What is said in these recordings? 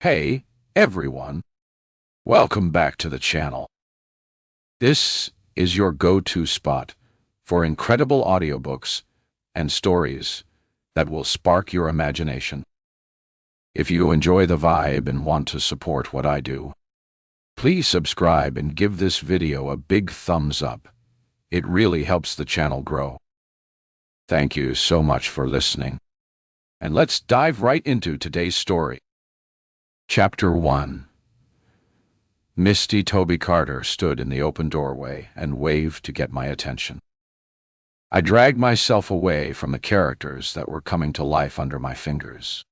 Hey, everyone. Welcome back to the channel. This is your go-to spot for incredible audiobooks and stories that will spark your imagination. If you enjoy the vibe and want to support what I do, please subscribe and give this video a big thumbs up. It really helps the channel grow. Thank you so much for listening. And let's dive right into today's story. Chapter 1. Misty Toby Carter stood in the open doorway and waved to get my attention. I dragged myself away from the characters that were coming to life under my fingers,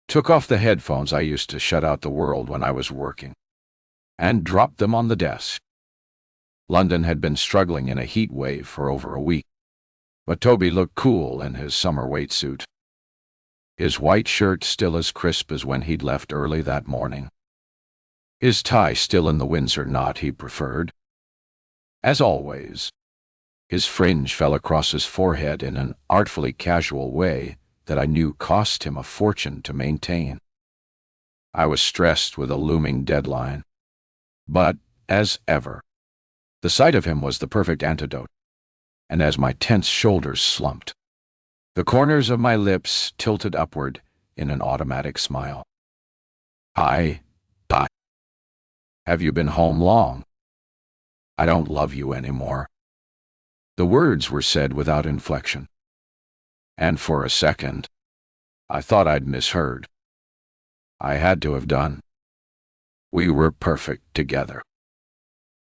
took off the headphones I used to shut out the world when I was working, and dropped them on the desk. London had been struggling in a heat wave for over a week, but Toby looked cool in his summer weight suit, his white shirt still as crisp as when he'd left early that morning, his tie still in the Windsor knot he preferred. As always, his fringe fell across his forehead in an artfully casual way that I knew cost him a fortune to maintain. I was stressed with a looming deadline, but, as ever, the sight of him was the perfect antidote, and as my tense shoulders slumped, the corners of my lips tilted upward in an automatic smile. Hi. Have you been home long? I don't love you anymore. The words were said without inflection, and for a second, I thought I'd misheard. I had to have done. We were perfect together.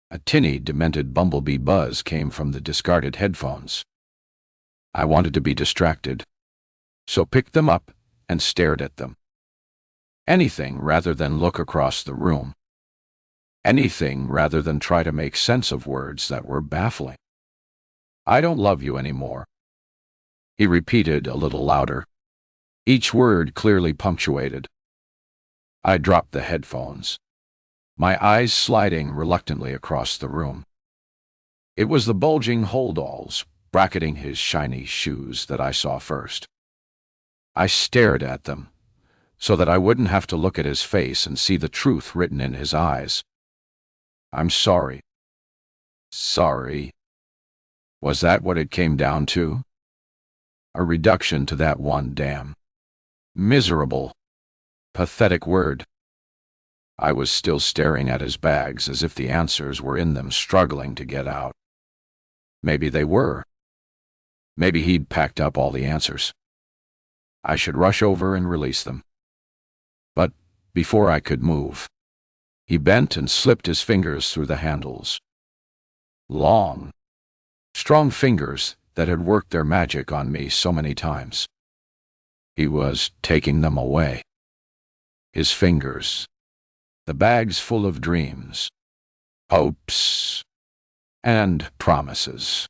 A tinny, demented bumblebee buzz came from the discarded headphones. I wanted to be distracted, so picked them up and stared at them. Anything rather than look across the room. Anything rather than try to make sense of words that were baffling. I don't love you anymore, he repeated a little louder, each word clearly punctuated. I dropped the headphones, my eyes sliding reluctantly across the room. It was the bulging holdalls bracketing his shiny shoes that I saw first. I stared at them, so that I wouldn't have to look at his face and see the truth written in his eyes. I'm sorry. Sorry. Was that what it came down to? A reduction to that one damn, miserable, pathetic word. I was still staring at his bags as if the answers were in them, struggling to get out. Maybe they were. Maybe he'd packed up all the answers. I should rush over and release them. But before I could move, he bent and slipped his fingers through the handles. Long, strong fingers that had worked their magic on me so many times. He was taking them away. His fingers, the bags full of dreams, hopes, and promises.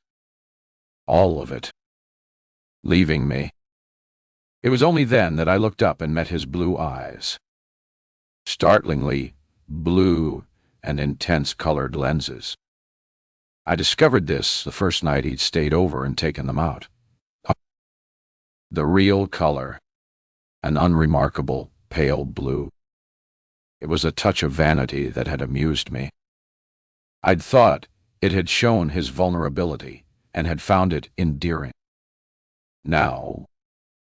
All of it. Leaving me. It was only then that I looked up and met his blue eyes. Startlingly blue and intense-colored lenses. I discovered this the first night he'd stayed over and taken them out. The real color, an unremarkable pale blue. It was a touch of vanity that had amused me. I'd thought it had shown his vulnerability and had found it endearing. Now,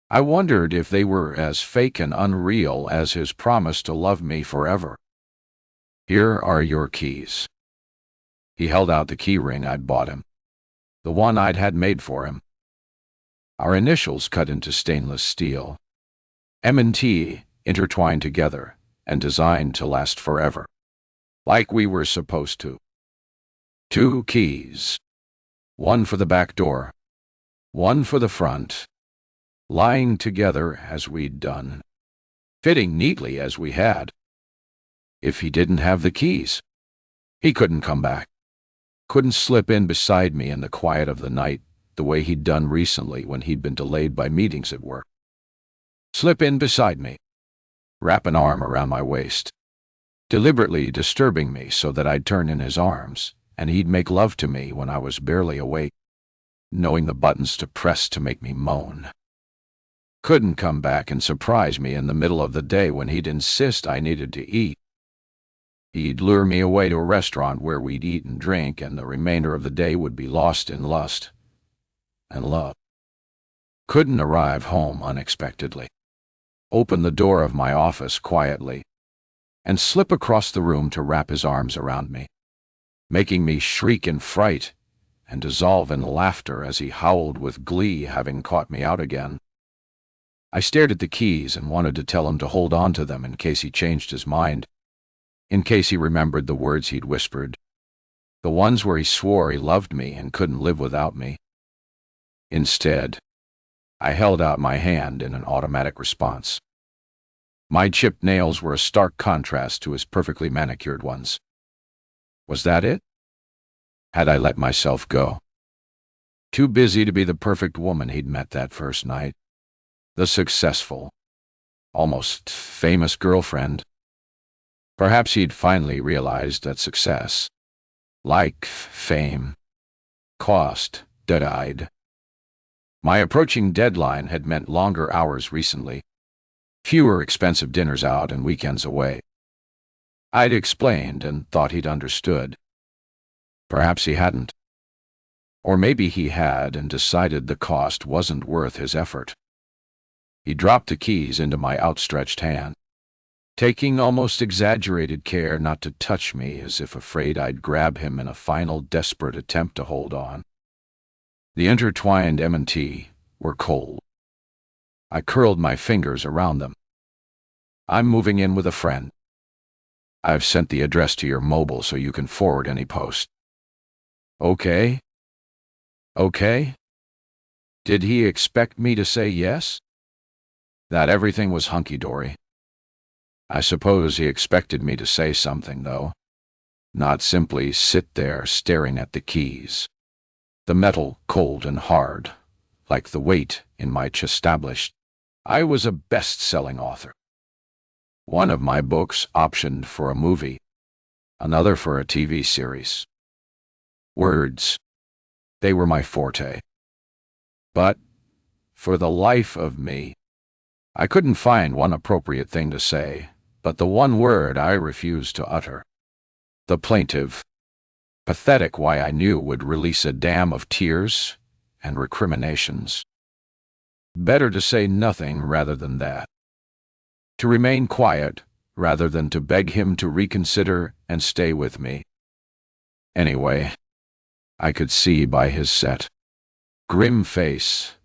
I wondered if they were as fake and unreal as his promise to love me forever. Here are your keys. He held out the key ring I'd bought him, the one I'd had made for him. Our initials cut into stainless steel, M&T intertwined together and designed to last forever, like we were supposed to. 2 keys. One for the back door, one for the front, lying together as we'd done, fitting neatly as we had. If he didn't have the keys, he couldn't come back, couldn't slip in beside me in the quiet of the night the way he'd done recently when he'd been delayed by meetings at work. Slip in beside me, wrap an arm around my waist, deliberately disturbing me so that I'd turn in his arms, and he'd make love to me when I was barely awake, knowing the buttons to press to make me moan. couldn't come back and surprise me in the middle of the day when he'd insist I needed to eat. He'd lure me away to a restaurant where we'd eat and drink, and the remainder of the day would be lost in lust and love. Couldn't arrive home unexpectedly, open the door of my office quietly, and slip across the room to wrap his arms around me, making me shriek in fright and dissolve in laughter as he howled with glee, having caught me out again. I stared at the keys and wanted to tell him to hold on to them in case he changed his mind, in case he remembered the words he'd whispered, the ones where he swore he loved me and couldn't live without me. Instead, I held out my hand in an automatic response. My chipped nails were a stark contrast to his perfectly manicured ones. Was that it? Had I let myself go? Too busy to be the perfect woman he'd met that first night, the successful, almost famous girlfriend. Perhaps he'd finally realized that success, like fame, cost dead-eyed. My approaching deadline had meant longer hours recently, fewer expensive dinners out and weekends away. I'd explained and thought he'd understood. Perhaps he hadn't. Or maybe he had and decided the cost wasn't worth his effort. He dropped the keys into my outstretched hand, taking almost exaggerated care not to touch me, as if afraid I'd grab him in a final desperate attempt to hold on. The intertwined M&T were cold. I curled my fingers around them. I'm moving in with a friend. I've sent the address to your mobile so you can forward any post. Okay? Okay? Did he expect me to say yes? That everything was hunky-dory? I suppose he expected me to say something, though. Not simply sit there staring at the keys. The metal cold and hard, like the weight in my chest established. I was a best-selling author. One of my books optioned for a movie, another for a TV series. Words. They were my forte. But, for the life of me, I couldn't find one appropriate thing to say, but the one word I refused to utter. The plaintive, pathetic why I knew would release a dam of tears and recriminations. Better to say nothing rather than that. To remain quiet rather than to beg him to reconsider and stay with me. Anyway, I could see by his set, grim face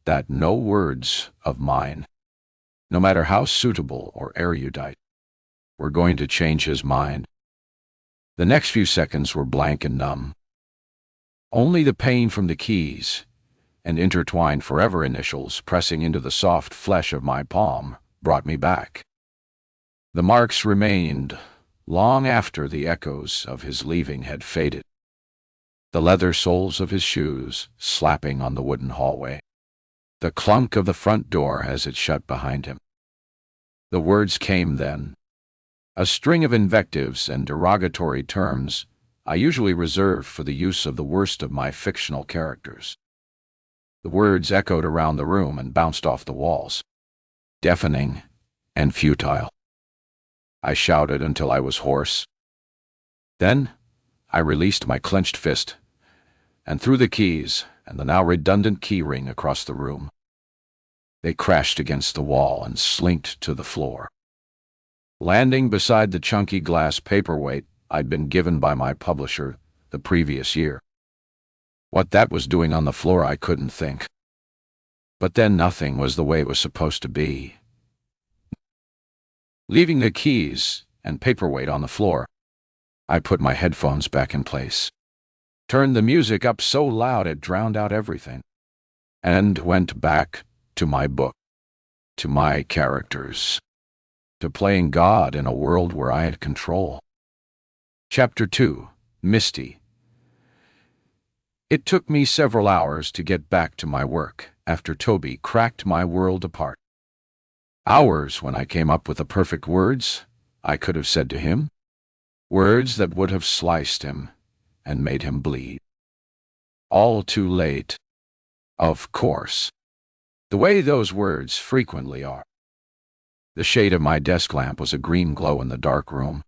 that no words of mine, no matter how suitable or erudite, were going to change his mind. The next few seconds were blank and numb. Only the pain from the keys and intertwined forever initials pressing into the soft flesh of my palm brought me back. The marks remained long after the echoes of his leaving had faded. The leather soles of his shoes slapping on the wooden hallway. The clunk of the front door as it shut behind him. The words came then, a string of invectives and derogatory terms I usually reserve for the use of the worst of my fictional characters. The words echoed around the room and bounced off the walls, deafening and futile. I shouted until I was hoarse. Then I released my clenched fist and threw the keys and the now redundant key ring across the room. They crashed against the wall and slinked to the floor, landing beside the chunky glass paperweight I'd been given by my publisher the previous year. What that was doing on the floor I couldn't think. But then nothing was the way it was supposed to be. Leaving the keys and paperweight on the floor, I put my headphones back in place, turned the music up so loud it drowned out everything, and went back to my book, to my characters, to playing God in a world where I had control. Chapter 2, Misty. It took me several hours to get back to my work after Toby cracked my world apart. Hours when I came up with the perfect words I could have said to him, words that would have sliced him and made him bleed. All too late, of course. the way those words frequently are. The shade of my desk lamp was a green glow in the dark room.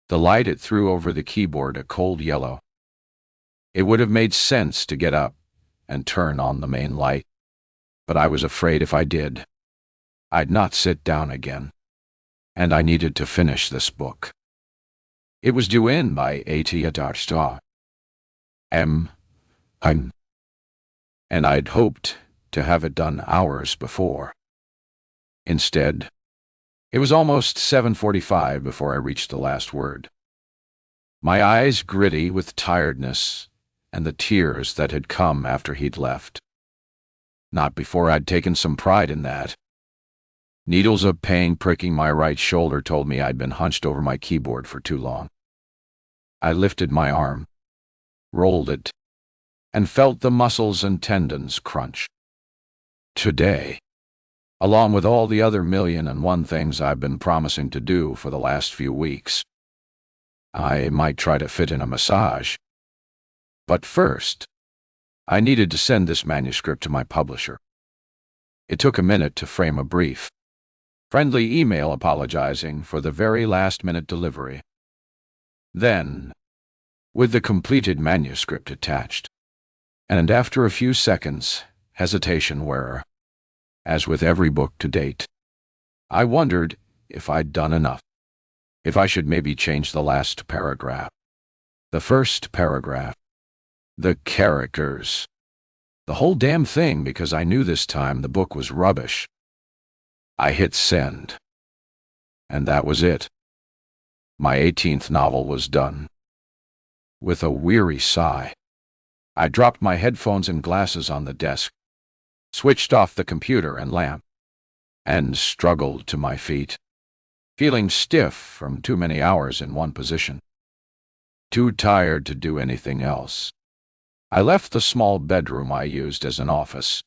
The light it threw over the keyboard a cold yellow. It would have made sense to get up and turn on the main light, but I was afraid if I did, I'd not sit down again, and I needed to finish this book. It was due in by and I'd hoped to have it done hours before. Instead, it was almost 7:45 before I reached the last word. My eyes gritty with tiredness and the tears that had come after he'd left. Not before I'd taken some pride in that. Needles of pain pricking my right shoulder told me I'd been hunched over my keyboard for too long. I lifted my arm, rolled it, and felt the muscles and tendons crunch. Today, along with all the other 1,000,001 things I've been promising to do for the last few weeks, I might try to fit in a massage. But first, I needed to send this manuscript to my publisher. It took a minute to frame a brief, friendly email apologizing for the very last-minute delivery. Then, with the completed manuscript attached, and after a few seconds, hesitation where, as with every book to date, I wondered if I'd done enough, if I should maybe change the last paragraph, the first paragraph, the characters, the whole damn thing, because I knew this time the book was rubbish. I hit send, and that was it. My 18th novel was done. With a weary sigh, I dropped my headphones and glasses on the desk, switched off the computer and lamp, and struggled to my feet, feeling stiff from too many hours in one position. Too tired to do anything else. I left the small bedroom I used as an office,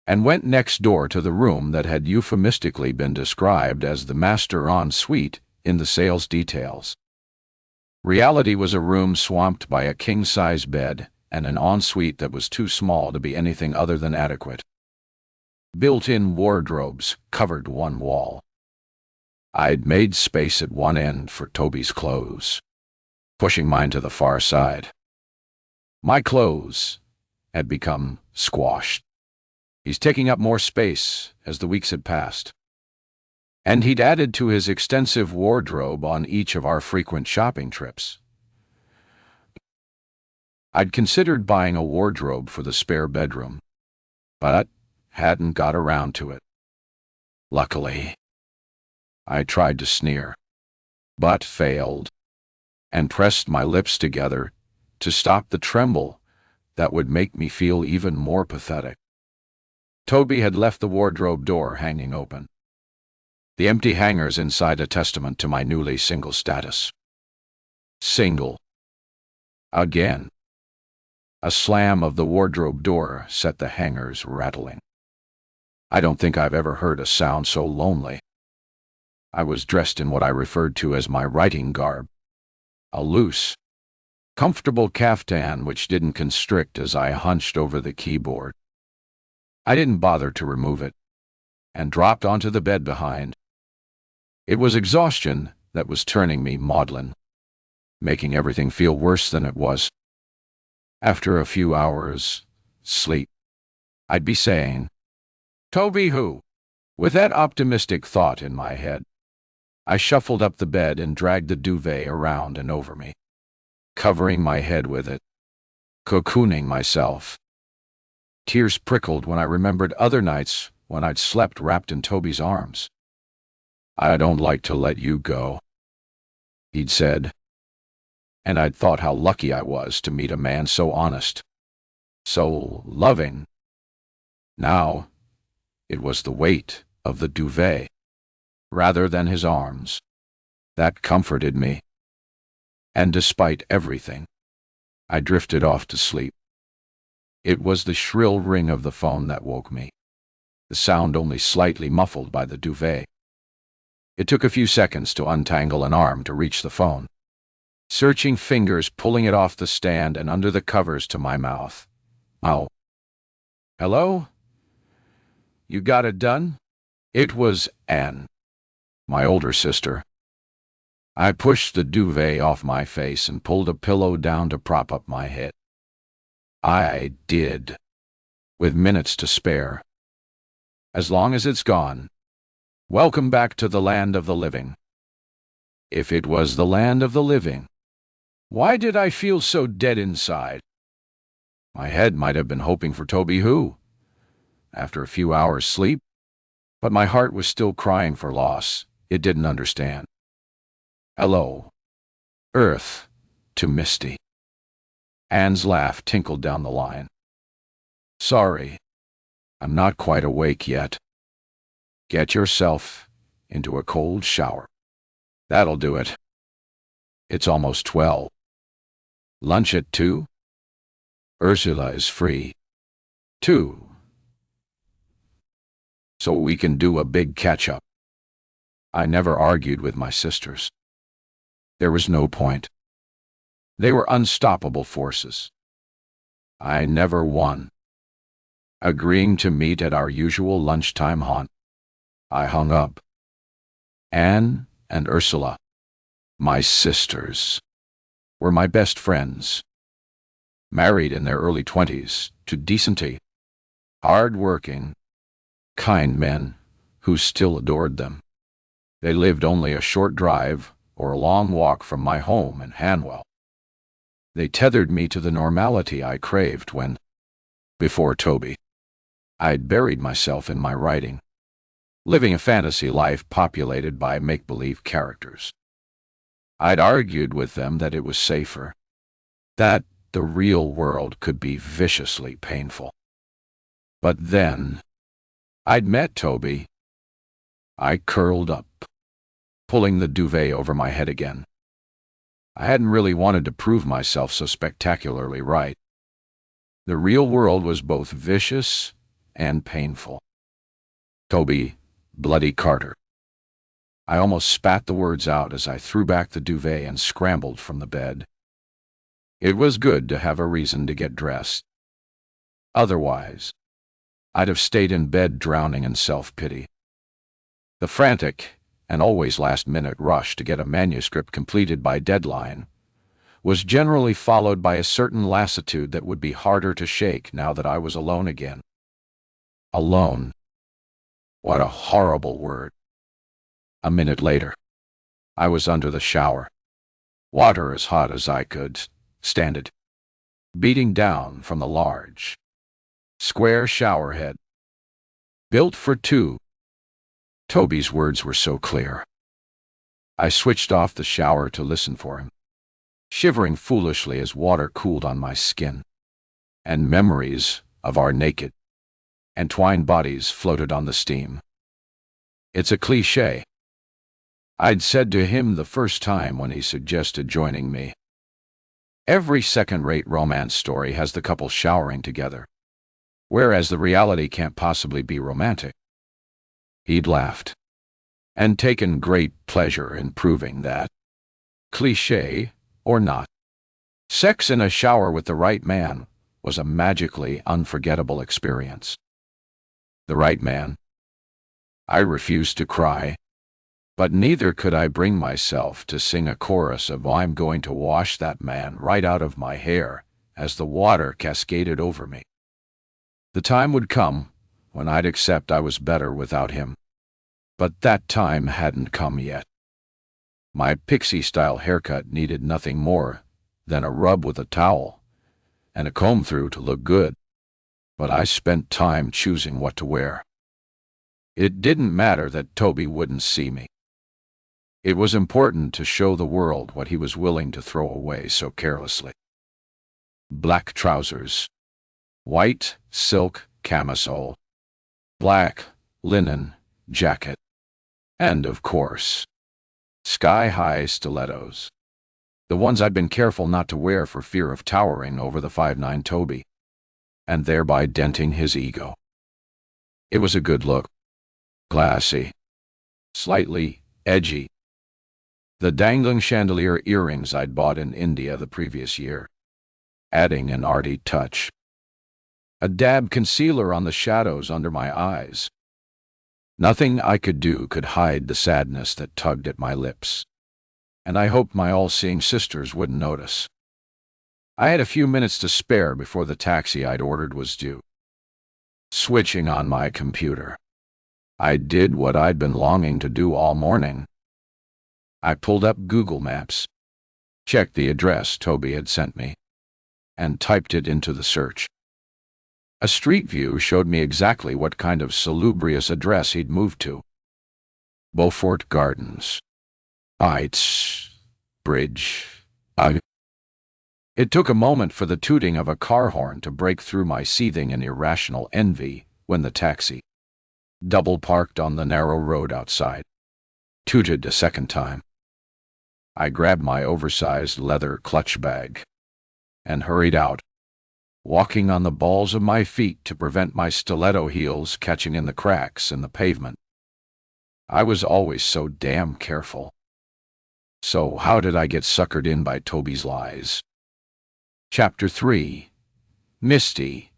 and went next door to the room that had euphemistically been described as the master ensuite in the sales details. Reality was a room swamped by a king-size bed and an ensuite that was too small to be anything other than adequate. Built-in wardrobes covered one wall. I'd made space at one end for Toby's clothes, pushing mine to the far side. My clothes had become squashed. He's taking up more space as the weeks had passed. And he'd added to his extensive wardrobe on each of our frequent shopping trips. I'd considered buying a wardrobe for the spare bedroom, but hadn't got around to it. Luckily, I tried to sneer, but failed, and pressed my lips together to stop the tremble that would make me feel even more pathetic. Toby had left the wardrobe door hanging open. The empty hangers inside a testament to my newly single status. Single. Again. A slam of the wardrobe door set the hangers rattling. I don't think I've ever heard a sound so lonely. I was dressed in what I referred to as my writing garb. A loose, comfortable caftan which didn't constrict as I hunched over the keyboard. I didn't bother to remove it, and dropped onto the bed behind. It was exhaustion that was turning me maudlin, making everything feel worse than it was. After a few hours' sleep, I'd be saying, "Toby who?" With that optimistic thought in my head, I shuffled up the bed and dragged the duvet around and over me, covering my head with it, cocooning myself. Tears prickled when I remembered other nights when I'd slept wrapped in Toby's arms. "I don't like to let you go," he'd said, and I'd thought how lucky I was to meet a man so honest, so loving. Now, it was the weight of the duvet, rather than his arms, that comforted me. And despite everything, I drifted off to sleep. It was the shrill ring of the phone that woke me, the sound only slightly muffled by the duvet. It took a few seconds to untangle an arm to reach the phone, searching fingers pulling it off the stand and under the covers to my mouth. "Oh. Hello? You got it done? It was Anne, my older sister. I pushed the duvet off my face and pulled a pillow down to prop up my head. I did, with minutes to spare. As long as it's gone. Welcome back to the land of the living. If it was the land of the living, why did I feel so dead inside? My head might have been hoping for Toby who, after a few hours' sleep, but my heart was still crying for loss. It didn't understand. Hello, Earth, to Misty. Anne's laugh tinkled down the line. Sorry, I'm not quite awake yet. Get yourself into a cold shower. That'll do it. It's almost 12. Lunch at 2? Ursula is free. 2. So we can do a big catch-up. I never argued with my sisters. There was no point. They were unstoppable forces. I never won. Agreeing to meet at our usual lunchtime haunt, I hung up. Anne and Ursula, my sisters, were my best friends. Married in their early 20s to decent, hard-working, kind men who still adored them. They lived only a short drive or a long walk from my home in Hanwell. They tethered me to the normality I craved when, before Toby, I'd buried myself in my writing, living a fantasy life populated by make-believe characters. I'd argued with them that it was safer, that the real world could be viciously painful. But then, I'd met Toby. I curled up, pulling the duvet over my head again. I hadn't really wanted to prove myself so spectacularly right. The real world was both vicious and painful. Toby Bloody Carter. I almost spat the words out as I threw back the duvet and scrambled from the bed. It was good to have a reason to get dressed. Otherwise, I'd have stayed in bed drowning in self-pity. The frantic and always last-minute rush to get a manuscript completed by deadline was generally followed by a certain lassitude that would be harder to shake now that I was alone again. Alone. What a horrible word. A minute later, I was under the shower, water as hot as I could stand it, beating down from the large, square shower head. Built for 2. Toby's words were so clear. I switched off the shower to listen for him, shivering foolishly as water cooled on my skin, and memories of our naked, entwined bodies floated on the steam. It's a cliché. I'd said to him the first time when he suggested joining me. Every second-rate romance story has the couple showering together, whereas the reality can't possibly be romantic. He'd laughed, and taken great pleasure in proving that, cliché or not, sex in a shower with the right man was a magically unforgettable experience. The right man? I refused to cry, but neither could I bring myself to sing a chorus of "I'm going to wash that man right out of my hair" as the water cascaded over me. The time would come when I'd accept I was better without him, but that time hadn't come yet. My pixie-style haircut needed nothing more than a rub with a towel and a comb-through to look good, but I spent time choosing what to wear. It didn't matter that Toby wouldn't see me. It was important to show the world what he was willing to throw away so carelessly. Black trousers, white silk camisole, black linen jacket, and, of course, sky-high stilettos. The ones I'd been careful not to wear for fear of towering over the 5'9" Toby, and thereby denting his ego. It was a good look. Classy. Slightly edgy. The dangling chandelier earrings I'd bought in India the previous year, adding an arty touch. A dab concealer on the shadows under my eyes Nothing I could do could hide the sadness that tugged at my lips, and I hoped my all-seeing sisters wouldn't notice. I had a few minutes to spare before the taxi I'd ordered was due. Switching on my computer, I did what I'd been longing to do all morning. I pulled up Google Maps, checked the address Toby had sent me, and typed it into the search. A street view showed me exactly what kind of salubrious address he'd moved to. Beaufort Gardens. Heights. Bridge. It took a moment for the tooting of a car horn to break through my seething and irrational envy when the taxi, double parked on the narrow road outside, tooted a second time. I grabbed my oversized leather clutch bag and hurried out, walking on the balls of my feet to prevent my stiletto heels catching in the cracks in the pavement. I was always so damn careful. So how did I get suckered in by Toby's lies? Chapter 3. Misty.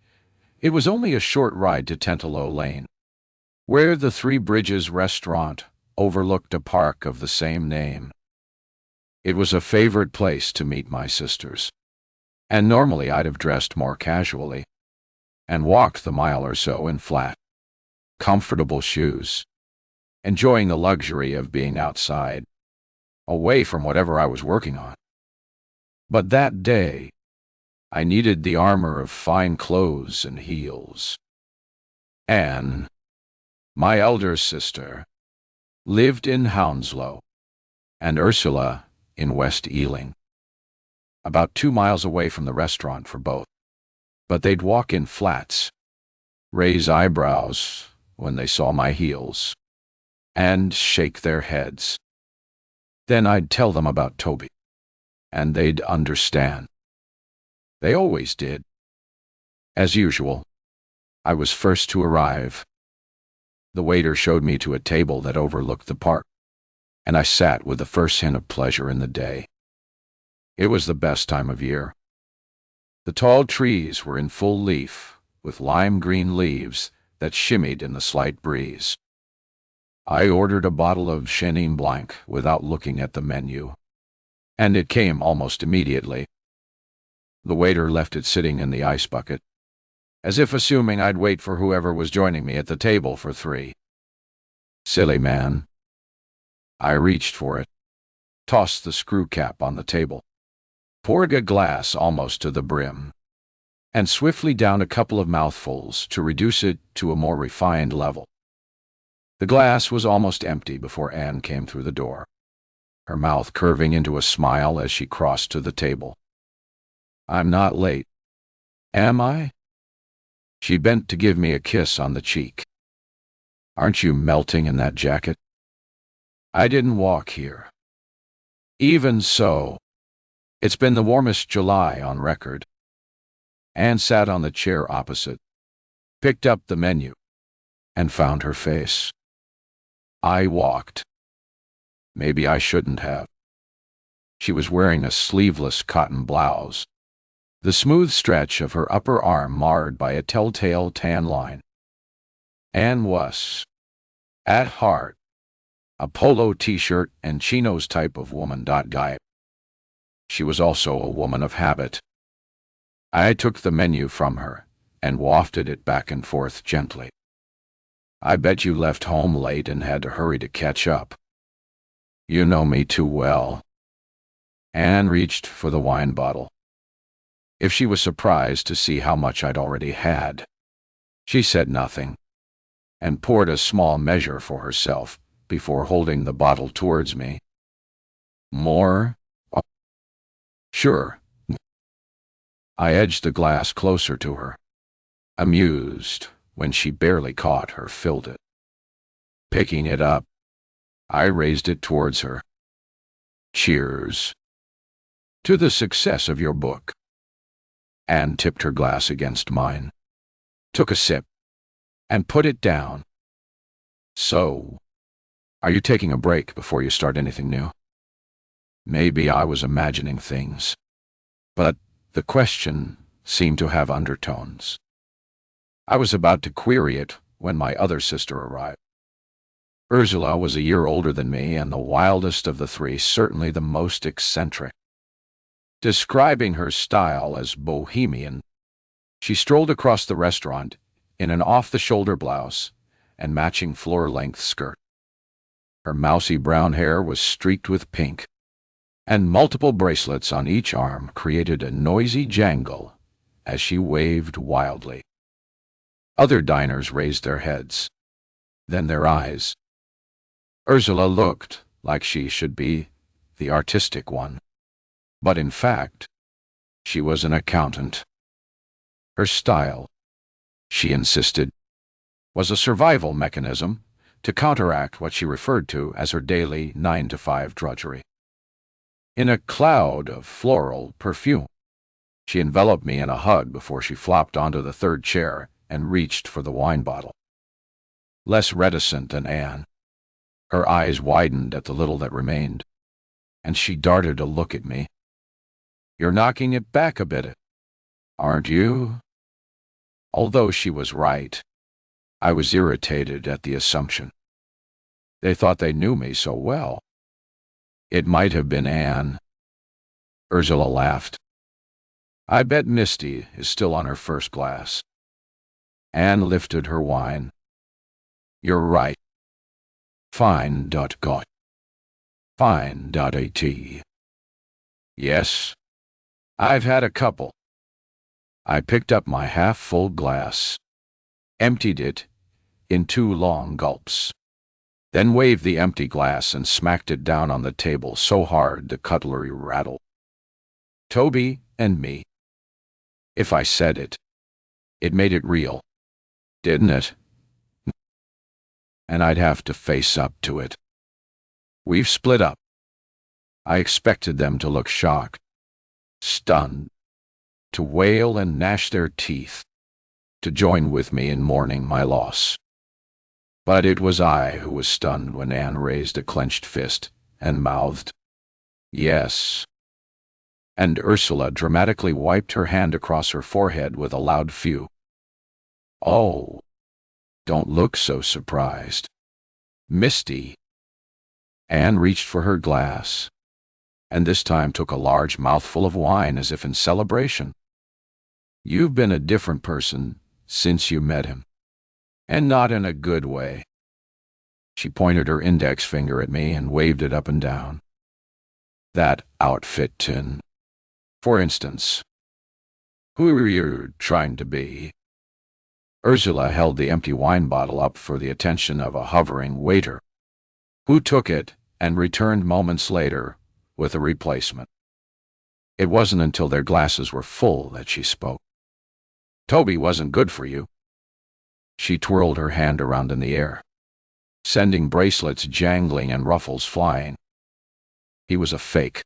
It was only a short ride to Tentalo Lane, where the Three Bridges restaurant overlooked a park of the same name. It was a favorite place to meet my sisters, and normally I'd have dressed more casually and walked the mile or so in flat, comfortable shoes, enjoying the luxury of being outside, away from whatever I was working on. But that day, I needed the armor of fine clothes and heels. Anne, my elder sister, lived in Hounslow, and Ursula in West Ealing, about 2 miles away from the restaurant for both. But they'd walk in flats, raise eyebrows when they saw my heels, and shake their heads. Then I'd tell them about Toby, and they'd understand. They always did. As usual, I was first to arrive. The waiter showed me to a table that overlooked the park, and I sat with the first hint of pleasure in the day. It was the best time of year. The tall trees were in full leaf, with lime-green leaves that shimmied in the slight breeze. I ordered a bottle of Chenin Blanc without looking at the menu, and it came almost immediately. The waiter left it sitting in the ice bucket, as if assuming I'd wait for whoever was joining me at the table for 3. Silly man. I reached for it, tossed the screw cap on the table, poured a glass almost to the brim, and swiftly downed a couple of mouthfuls to reduce it to a more refined level. The glass was almost empty before Anne came through the door, her mouth curving into a smile as she crossed to the table. I'm not late, am I? She bent to give me a kiss on the cheek. Aren't you melting in that jacket? I didn't walk here. Even so, it's been the warmest July on record. Anne sat on the chair opposite, picked up the menu, and found her face. I walked. Maybe I shouldn't have. She was wearing a sleeveless cotton blouse, the smooth stretch of her upper arm marred by a telltale tan line. Anne was, at heart, a polo t-shirt and chinos type of woman. Guy. She was also a woman of habit. I took the menu from her and wafted it back and forth gently. I bet you left home late and had to hurry to catch up. You know me too well. Anne reached for the wine bottle. If she was surprised to see how much I'd already had, she said nothing, and poured a small measure for herself before holding the bottle towards me. More? Oh, sure. I edged the glass closer to her, amused when she barely caught or filled it. Picking it up, I raised it towards her. Cheers. To the success of your book. Anne tipped her glass against mine, took a sip, and put it down. So, are you taking a break before you start anything new? Maybe I was imagining things, but the question seemed to have undertones. I was about to query it when my other sister arrived. Ursula was a year older than me and the wildest of the three, certainly the most eccentric. Describing her style as bohemian, she strolled across the restaurant in an off-the-shoulder blouse and matching floor-length skirt. Her mousy brown hair was streaked with pink, and multiple bracelets on each arm created a noisy jangle as she waved wildly. Other diners raised their heads, then their eyes. Ursula looked like she should be the artistic one, but in fact, she was an accountant. Her style, she insisted, was a survival mechanism to counteract what she referred to as her daily 9-to-5 drudgery. In a cloud of floral perfume, she enveloped me in a hug before she flopped onto the third chair and reached for the wine bottle. Less reticent than Anne, her eyes widened at the little that remained, and she darted a look at me. "You're knocking it back a bit, aren't you?" Although she was right, I was irritated at the assumption. They thought they knew me so well. It might have been Anne. Ursula laughed. "I bet Misty is still on her first glass." Anne lifted her wine. "You're right. Fine.got. Fine.at. Yes, I've had a couple." I picked up my half-full glass, emptied it in 2 long gulps, then waved the empty glass and smacked it down on the table so hard the cutlery rattled. Toby and me. If I said it, it made it real, didn't it? And I'd have to face up to it. We've split up. I expected them to look shocked, stunned, to wail and gnash their teeth, to join with me in mourning my loss. But it was I who was stunned when Anne raised a clenched fist and mouthed, "Yes." And Ursula dramatically wiped her hand across her forehead with a loud phew. "Oh, don't look so surprised. Misty." Anne reached for her glass, and this time took a large mouthful of wine as if in celebration. "You've been a different person since you met him, and not in a good way." She pointed her index finger at me and waved it up and down. "That outfit tin, for instance. Who are you trying to be?" Ursula held the empty wine bottle up for the attention of a hovering waiter, who took it and returned moments later with a replacement. It wasn't until their glasses were full that she spoke. "Toby wasn't good for you." She twirled her hand around in the air, sending bracelets jangling and ruffles flying. "He was a fake.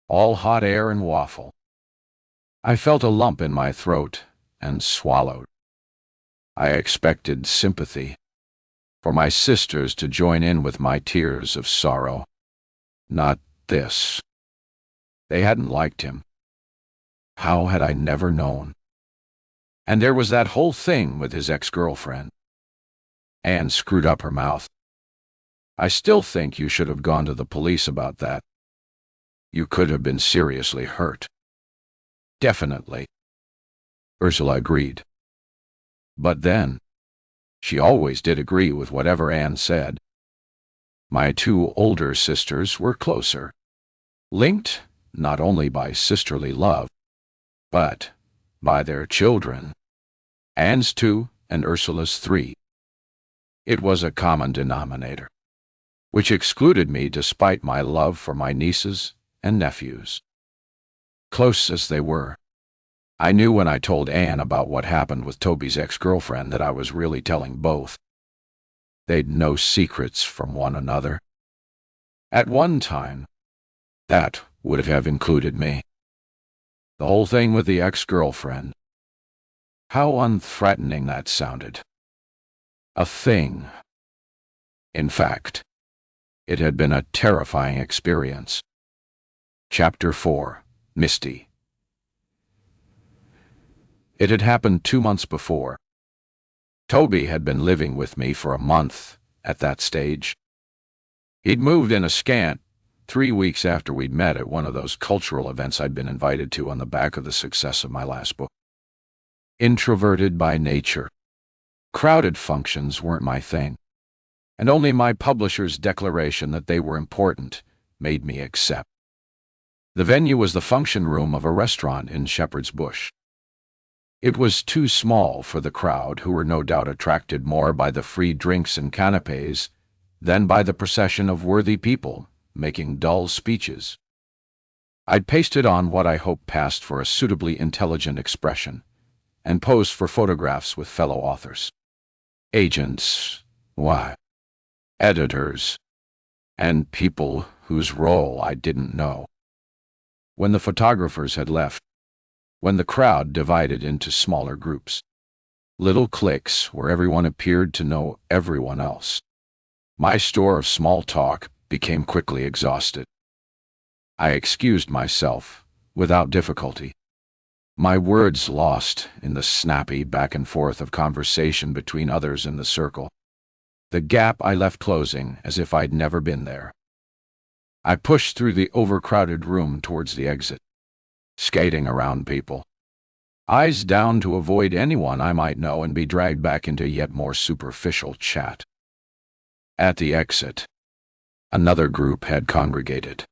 All hot air and waffle." I felt a lump in my throat and swallowed. I expected sympathy, for my sisters to join in with my tears of sorrow. Not this. They hadn't liked him. How had I never known? And there was that whole thing with his ex-girlfriend. Anne screwed up her mouth. "I still think you should have gone to the police about that. You could have been seriously hurt." "Definitely," Ursula agreed. But then, she always did agree with whatever Anne said. My 2 older sisters were closer, linked not only by sisterly love, but by their children. Anne's 2 and Ursula's 3. It was a common denominator, which excluded me despite my love for my nieces and nephews. Close as they were, I knew when I told Anne about what happened with Toby's ex-girlfriend that I was really telling both. They'd no secrets from one another. At one time, that would have included me. The whole thing with the ex-girlfriend. How unthreatening that sounded. A thing. In fact, it had been a terrifying experience. Chapter 4. Misty. It had happened 2 months before. Toby had been living with me for a month at that stage. He'd moved in a scant 3 weeks after we'd met at one of those cultural events I'd been invited to on the back of the success of my last book. Introverted by nature, crowded functions weren't my thing, and only my publisher's declaration that they were important made me accept. The venue was the function room of a restaurant in Shepherd's Bush. It was too small for the crowd, who were no doubt attracted more by the free drinks and canapes than by the procession of worthy people making dull speeches. I'd pasted on what I hoped passed for a suitably intelligent expression and posed for photographs with fellow authors, agents, editors, and people whose role I didn't know. When the photographers had left, when the crowd divided into smaller groups, little cliques where everyone appeared to know everyone else, my store of small talk became quickly exhausted. I excused myself without difficulty, my words lost in the snappy back and forth of conversation between others in the circle, the gap I left closing as if I'd never been there. I pushed through the overcrowded room towards the exit, skating around people, eyes down to avoid anyone I might know and be dragged back into yet more superficial chat. At the exit, another group had congregated.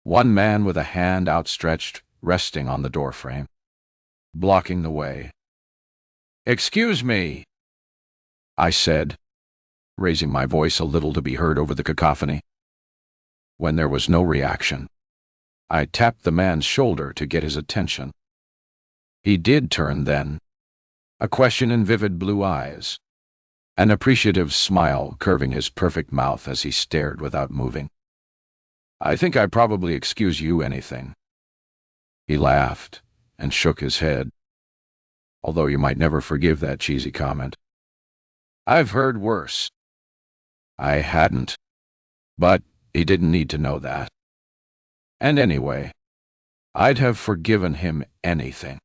One man with a hand outstretched, resting on the doorframe, blocking the way. "Excuse me," I said, raising my voice a little to be heard over the cacophony. When there was no reaction, I tapped the man's shoulder to get his attention. He did turn then, a question in vivid blue eyes, an appreciative smile curving his perfect mouth as he stared without moving. "I think I probably excuse you anything." He laughed and shook his head, although you might never forgive that cheesy comment. "I've heard worse." I hadn't, but he didn't need to know that. And anyway, I'd have forgiven him anything.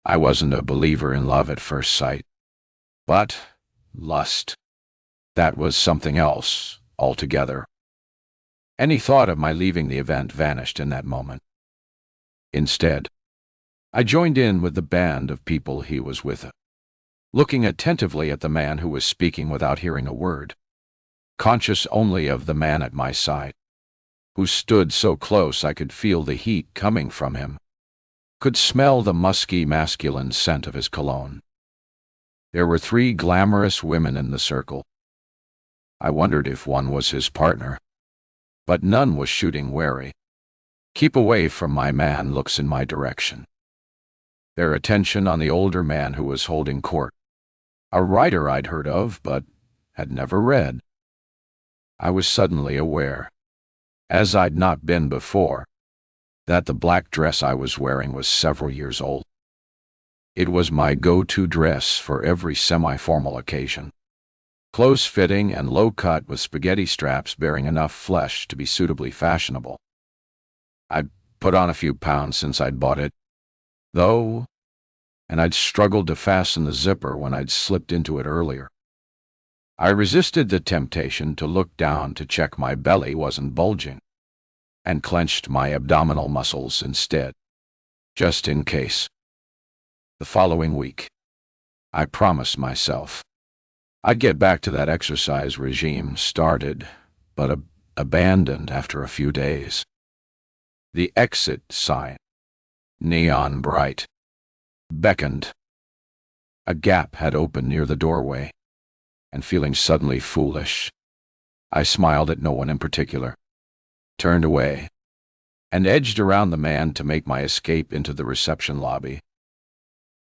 I wasn't a believer in love at first sight, but lust, that was something else altogether. Any thought of my leaving the event vanished in that moment. Instead, I joined in with the band of people he was with, looking attentively at the man who was speaking without hearing a word, conscious only of the man at my side, who stood so close I could feel the heat coming from him, could smell the musky masculine scent of his cologne. There were 3 glamorous women in the circle. I wondered if one was his partner, but none was shooting wary. Keep away from my man looks in my direction. Their attention on the older man who was holding court, a writer I'd heard of but had never read. I was suddenly aware, as I'd not been before, that the black dress I was wearing was several years old. It was my go-to dress for every semi-formal occasion, close-fitting and low-cut with spaghetti straps bearing enough flesh to be suitably fashionable. I'd put on a few pounds since I'd bought it, though, and I'd struggled to fasten the zipper when I'd slipped into it earlier. I resisted the temptation to look down to check my belly wasn't bulging, and clenched my abdominal muscles instead, just in case. The following week, I promised myself I'd get back to that exercise regime started, but abandoned after a few days. The exit sign, neon bright, beckoned. A gap had opened near the doorway, and feeling suddenly foolish, I smiled at no one in particular, turned away, and edged around the man to make my escape into the reception lobby.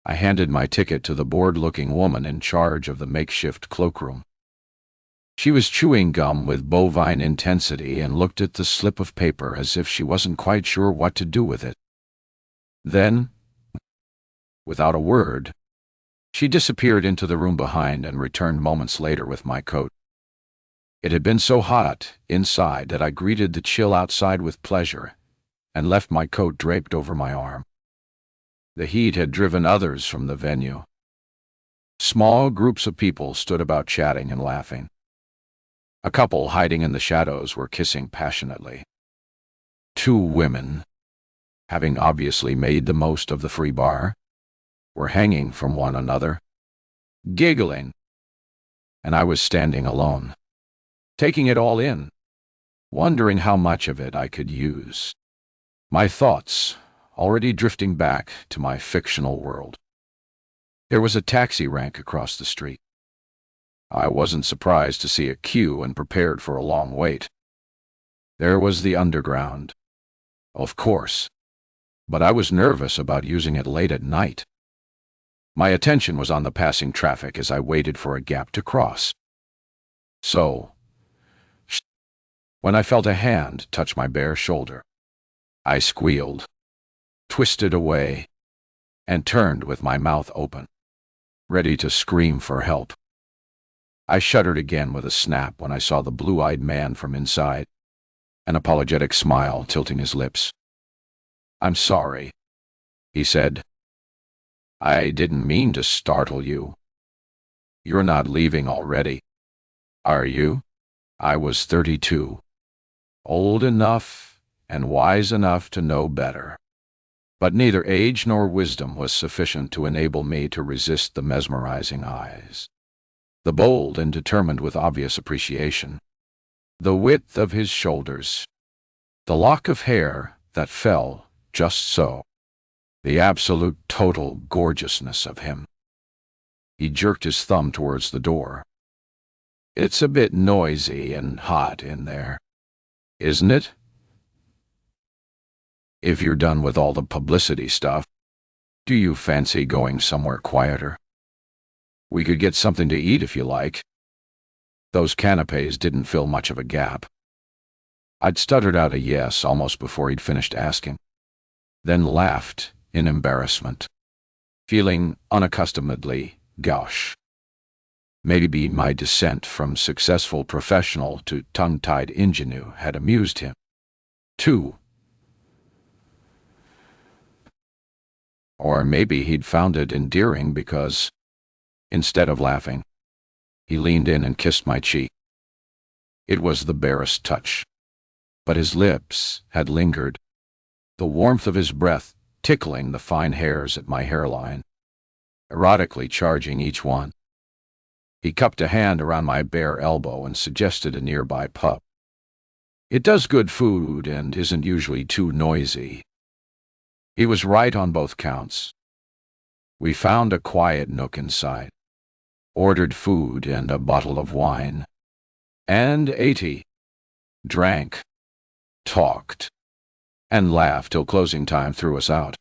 I handed my ticket to the bored-looking woman in charge of the makeshift cloakroom. She was chewing gum with bovine intensity and looked at the slip of paper as if she wasn't quite sure what to do with it. Then, without a word, she disappeared into the room behind and returned moments later with my coat. It had been so hot inside that I greeted the chill outside with pleasure and left my coat draped over my arm. The heat had driven others from the venue. Small groups of people stood about chatting and laughing. A couple hiding in the shadows were kissing passionately. Two women, having obviously made the most of the free bar, were hanging from one another, giggling, and I was standing alone, taking it all in, wondering how much of it I could use. My thoughts already drifting back to my fictional world. There was a taxi rank across the street. I wasn't surprised to see a queue and prepared for a long wait. There was the underground, of course, but I was nervous about using it late at night. My attention was on the passing traffic as I waited for a gap to cross. So, when I felt a hand touch my bare shoulder, I squealed, twisted away, and turned with my mouth open, ready to scream for help. I shuddered again with a snap when I saw the blue-eyed man from inside, an apologetic smile tilting his lips. "I'm sorry," he said. "I didn't mean to startle you. You're not leaving already, are you?" I was 32, old enough and wise enough to know better. But neither age nor wisdom was sufficient to enable me to resist the mesmerizing eyes. The bold and determined with obvious appreciation, the width of his shoulders, the lock of hair that fell just so, the absolute total gorgeousness of him. He jerked his thumb towards the door. "It's a bit noisy and hot in there, isn't it? If you're done with all the publicity stuff, do you fancy going somewhere quieter? We could get something to eat if you like." Those canapes didn't fill much of a gap. I'd stuttered out a yes almost before he'd finished asking, then laughed in embarrassment, feeling unaccustomedly gauche. Maybe my descent from successful professional to tongue-tied ingenue had amused him, too. Or maybe he'd found it endearing because, instead of laughing, he leaned in and kissed my cheek. It was the barest touch, but his lips had lingered, the warmth of his breath tickling the fine hairs at my hairline, erotically charging each one. He cupped a hand around my bare elbow and suggested a nearby pub. It does good food and isn't usually too noisy. He was right on both counts. We found a quiet nook inside, ordered food and a bottle of wine, and ate, drank, talked, and laughed till closing time threw us out.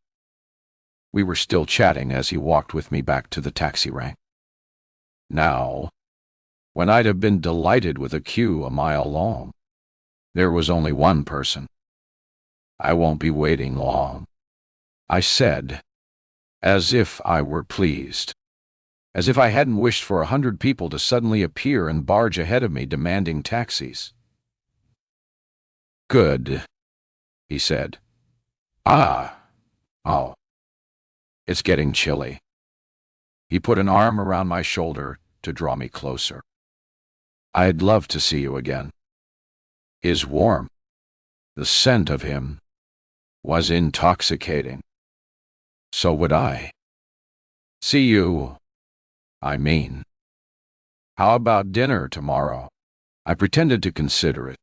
We were still chatting as he walked with me back to the taxi rank. Now, when I'd have been delighted with a queue a mile long, there was only one person. "I won't be waiting long," I said, as if I were pleased, as if I hadn't wished for 100 people to suddenly appear and barge ahead of me demanding taxis. "Good," he said. Oh, it's getting chilly." He put an arm around my shoulder to draw me closer. "I'd love to see you again." His warmth, the scent of him, was intoxicating. So would I. "See you, I mean. How about dinner tomorrow?" I pretended to consider it,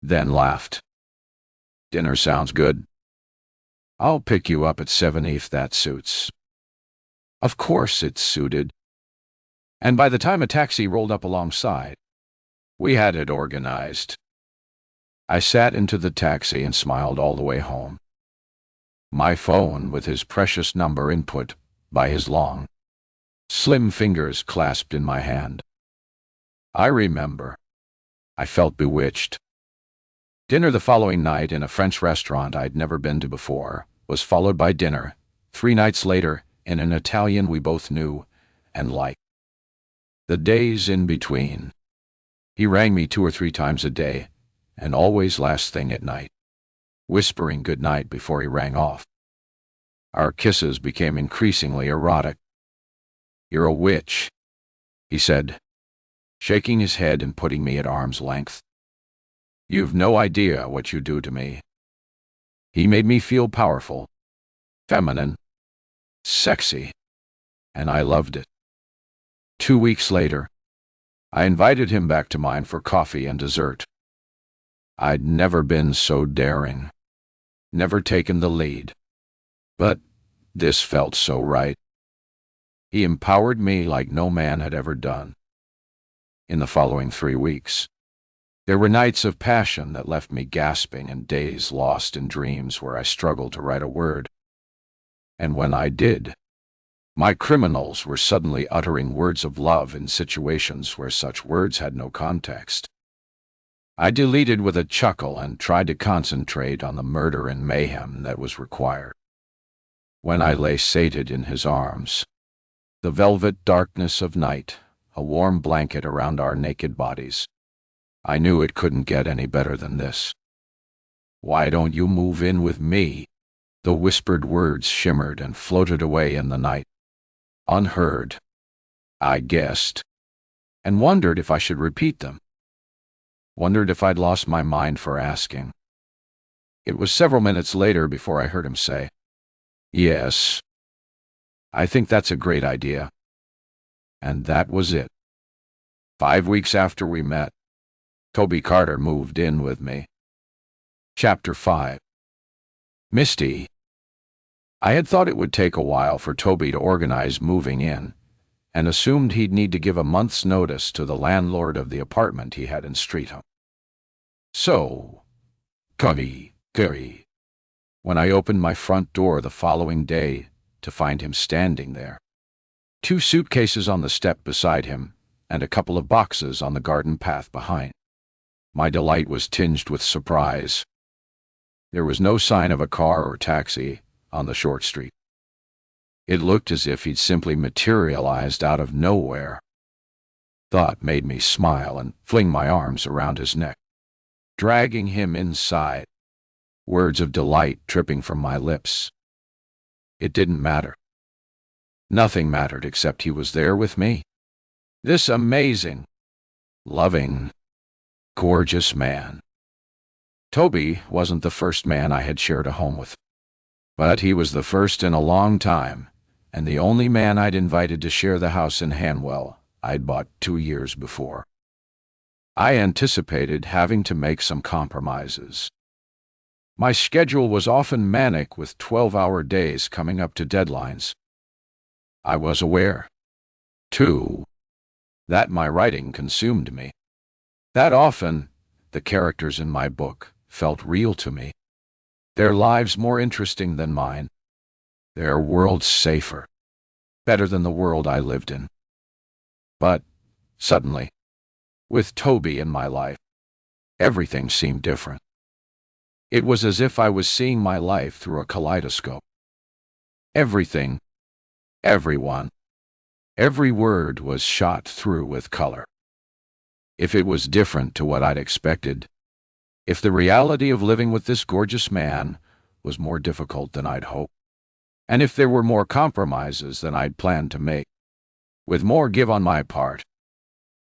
then laughed. "Dinner sounds good. I'll pick you up at 7 if that suits." Of course it suited. And by the time a taxi rolled up alongside, we had it organized. I sat into the taxi and smiled all the way home, my phone with his precious number input by his long, slim fingers clasped in my hand. I remember. I felt bewitched. Dinner the following night in a French restaurant I'd never been to before was followed by dinner 3 nights later in an Italian we both knew and liked. The days in between. He rang me 2 or 3 times a day, and always last thing at night, whispering good night before he rang off. Our kisses became increasingly erotic. "You're a witch," he said, shaking his head and putting me at arm's length. "You've no idea what you do to me." He made me feel powerful, feminine, sexy, and I loved it. 2 weeks later, I invited him back to mine for coffee and dessert. I'd never been so daring, never taken the lead, but this felt so right. He empowered me like no man had ever done. In the following 3 weeks, there were nights of passion that left me gasping and days lost in dreams where I struggled to write a word. And when I did, my criminals were suddenly uttering words of love in situations where such words had no context. I deleted with a chuckle and tried to concentrate on the murder and mayhem that was required. When I lay sated in his arms, the velvet darkness of night, a warm blanket around our naked bodies, I knew it couldn't get any better than this. "Why don't you move in with me?" The whispered words shimmered and floated away in the night. Unheard, I guessed, and wondered if I should repeat them. Wondered if I'd lost my mind for asking. It was several minutes later before I heard him say, "Yes, I think that's a great idea." And that was it. 5 weeks after we met, Toby Carter moved in with me. Chapter 5. Misty. I had thought it would take a while for Toby to organize moving in, and assumed he'd need to give a month's notice to the landlord of the apartment he had in Streatham. So, Curry, when I opened my front door the following day to find him standing there, 2 suitcases on the step beside him, and a couple of boxes on the garden path behind. My delight was tinged with surprise. There was no sign of a car or taxi on the short street. It looked as if he'd simply materialized out of nowhere. Thought made me smile and fling my arms around his neck, dragging him inside, words of delight tripping from my lips. It didn't matter. Nothing mattered except he was there with me. This amazing, loving, gorgeous man. Toby wasn't the first man I had shared a home with, but he was the first in a long time, and the only man I'd invited to share the house in Hanwell I'd bought 2 years before. I anticipated having to make some compromises. My schedule was often manic with 12-hour days coming up to deadlines. I was aware, too, that my writing consumed me. That often, the characters in my book felt real to me, their lives more interesting than mine, their worlds safer, better than the world I lived in. But, suddenly, with Toby in my life, everything seemed different. It was as if I was seeing my life through a kaleidoscope. Everything, everyone, every word was shot through with color. If it was different to what I'd expected, if the reality of living with this gorgeous man was more difficult than I'd hoped, and if there were more compromises than I'd planned to make, with more give on my part,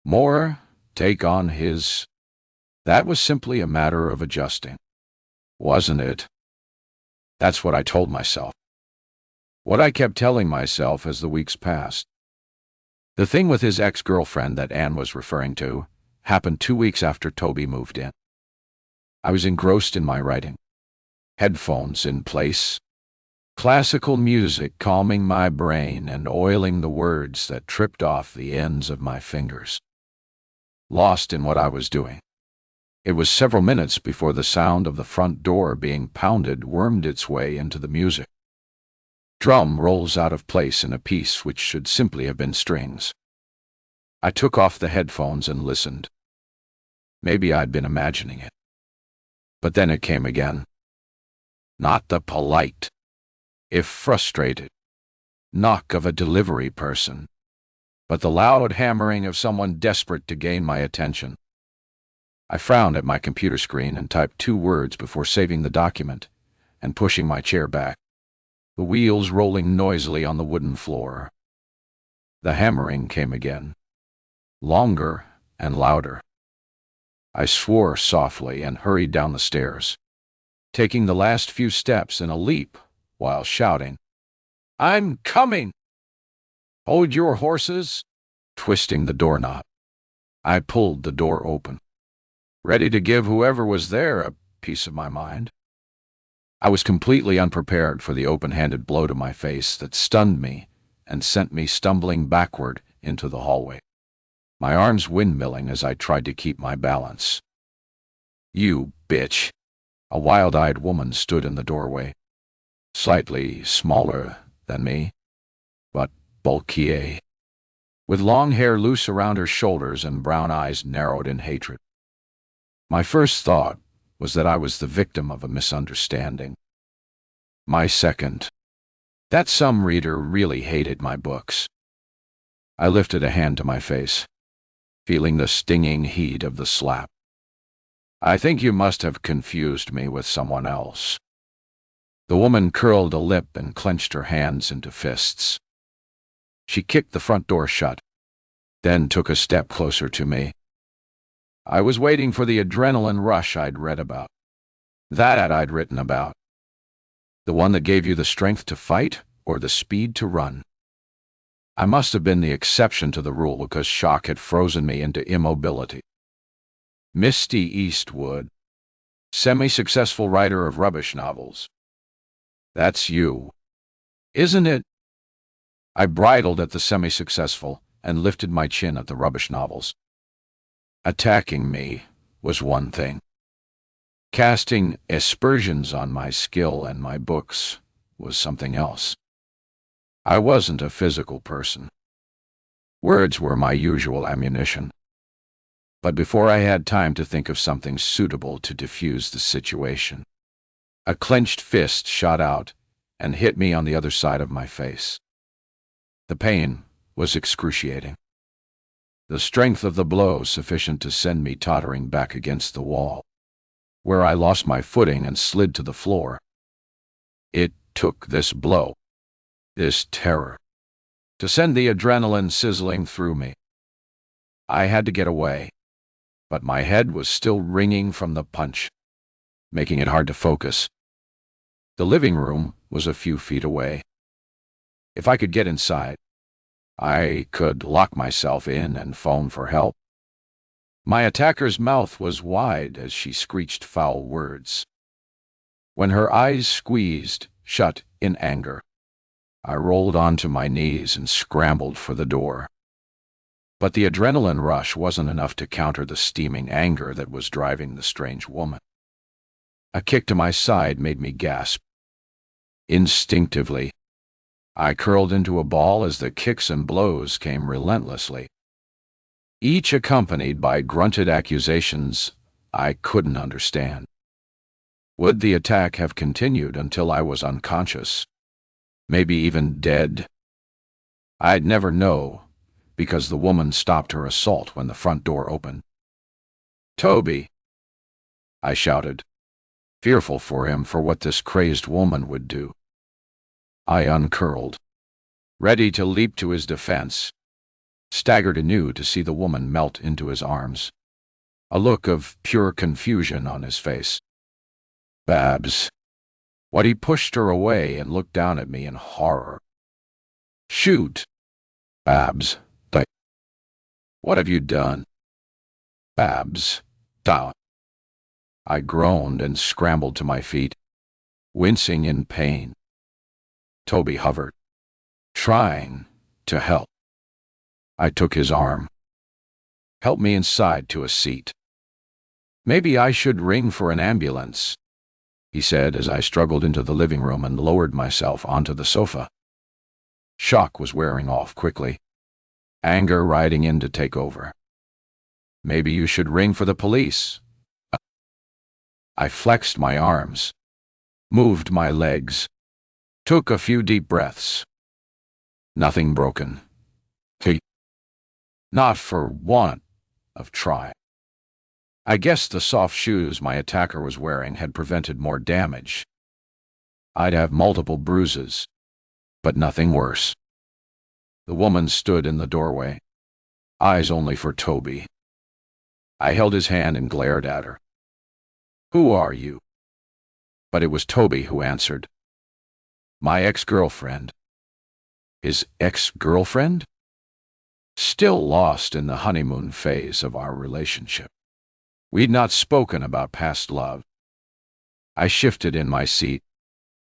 more take on his, that was simply a matter of adjusting, wasn't it? That's what I told myself. What I kept telling myself as the weeks passed. The thing with his ex-girlfriend that Anne was referring to happened 2 weeks after Toby moved in. I was engrossed in my writing, headphones in place, classical music calming my brain and oiling the words that tripped off the ends of my fingers. Lost in what I was doing. It was several minutes before the sound of the front door being pounded wormed its way into the music. Drum rolls out of place in a piece which should simply have been strings. I took off the headphones and listened. Maybe I'd been imagining it. But then it came again. Not the polite, if frustrated, knock of a delivery person, but the loud hammering of someone desperate to gain my attention. I frowned at my computer screen and typed 2 words before saving the document and pushing my chair back, the wheels rolling noisily on the wooden floor. The hammering came again, longer and louder. I swore softly and hurried down the stairs, taking the last few steps in a leap while shouting, "I'm coming! Hold your horses!" Twisting the doorknob, I pulled the door open, ready to give whoever was there a piece of my mind. I was completely unprepared for the open-handed blow to my face that stunned me and sent me stumbling backward into the hallway, my arms windmilling as I tried to keep my balance. "You bitch!" A wild-eyed woman stood in the doorway, slightly smaller than me, but bulkier, with long hair loose around her shoulders and brown eyes narrowed in hatred. My first thought was that I was the victim of a misunderstanding. My second, that some reader really hated my books. I lifted a hand to my face, feeling the stinging heat of the slap. "I think you must have confused me with someone else." The woman curled a lip and clenched her hands into fists. She kicked the front door shut, then took a step closer to me. I was waiting for the adrenaline rush I'd read about, that I'd written about. The one that gave you the strength to fight or the speed to run. I must have been the exception to the rule because shock had frozen me into immobility. Misty Eastwood, semi-successful writer of rubbish novels. That's you, isn't it? I bridled at the semi-successful and lifted my chin at the rubbish novels. Attacking me was one thing. Casting aspersions on my skill and my books was something else. I wasn't a physical person. Words were my usual ammunition. But before I had time to think of something suitable to diffuse the situation, a clenched fist shot out and hit me on the other side of my face. The pain was excruciating. The strength of the blow sufficient to send me tottering back against the wall, where I lost my footing and slid to the floor. It took this blow, this terror, to send the adrenaline sizzling through me. I had to get away, but my head was still ringing from the punch, making it hard to focus. The living room was a few feet away. If I could get inside, I could lock myself in and phone for help. My attacker's mouth was wide as she screeched foul words. When her eyes squeezed shut in anger, I rolled onto my knees and scrambled for the door. But the adrenaline rush wasn't enough to counter the steaming anger that was driving the strange woman. A kick to my side made me gasp. Instinctively, I curled into a ball as the kicks and blows came relentlessly, each accompanied by grunted accusations I couldn't understand. Would the attack have continued until I was unconscious, maybe even dead? I'd never know, because the woman stopped her assault when the front door opened. "Toby!" I shouted, fearful for him for what this crazed woman would do. I uncurled, ready to leap to his defense, staggered anew to see the woman melt into his arms, a look of pure confusion on his face. "Babs." What he pushed her away and looked down at me in horror. "Shoot." "Babs, what have you done?" "Babs, da." I groaned and scrambled to my feet, wincing in pain. Toby hovered, trying to help. I took his arm. "Help me inside to a seat." "Maybe I should ring for an ambulance," he said as I struggled into the living room and lowered myself onto the sofa. Shock was wearing off quickly, anger riding in to take over. "Maybe you should ring for the police." I flexed my arms, moved my legs, took a few deep breaths. Nothing broken. Not for want of trying. I guessed the soft shoes my attacker was wearing had prevented more damage. I'd have multiple bruises, but nothing worse. The woman stood in the doorway, eyes only for Toby. I held his hand and glared at her. "Who are you?" But it was Toby who answered. "My ex-girlfriend." His ex-girlfriend? Still lost in the honeymoon phase of our relationship. We'd not spoken about past love. I shifted in my seat,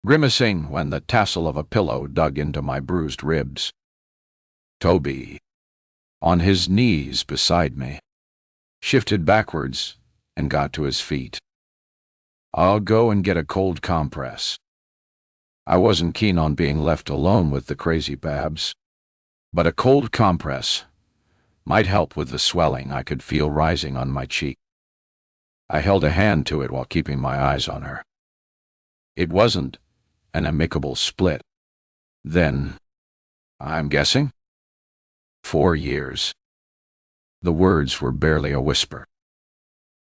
grimacing when the tassel of a pillow dug into my bruised ribs. Toby, on his knees beside me, shifted backwards and got to his feet. "I'll go and get a cold compress." I wasn't keen on being left alone with the crazy Babs, but a cold compress might help with the swelling I could feel rising on my cheek. I held a hand to it while keeping my eyes on her. It wasn't an amicable split. Then, I'm guessing, 4 years. The words were barely a whisper.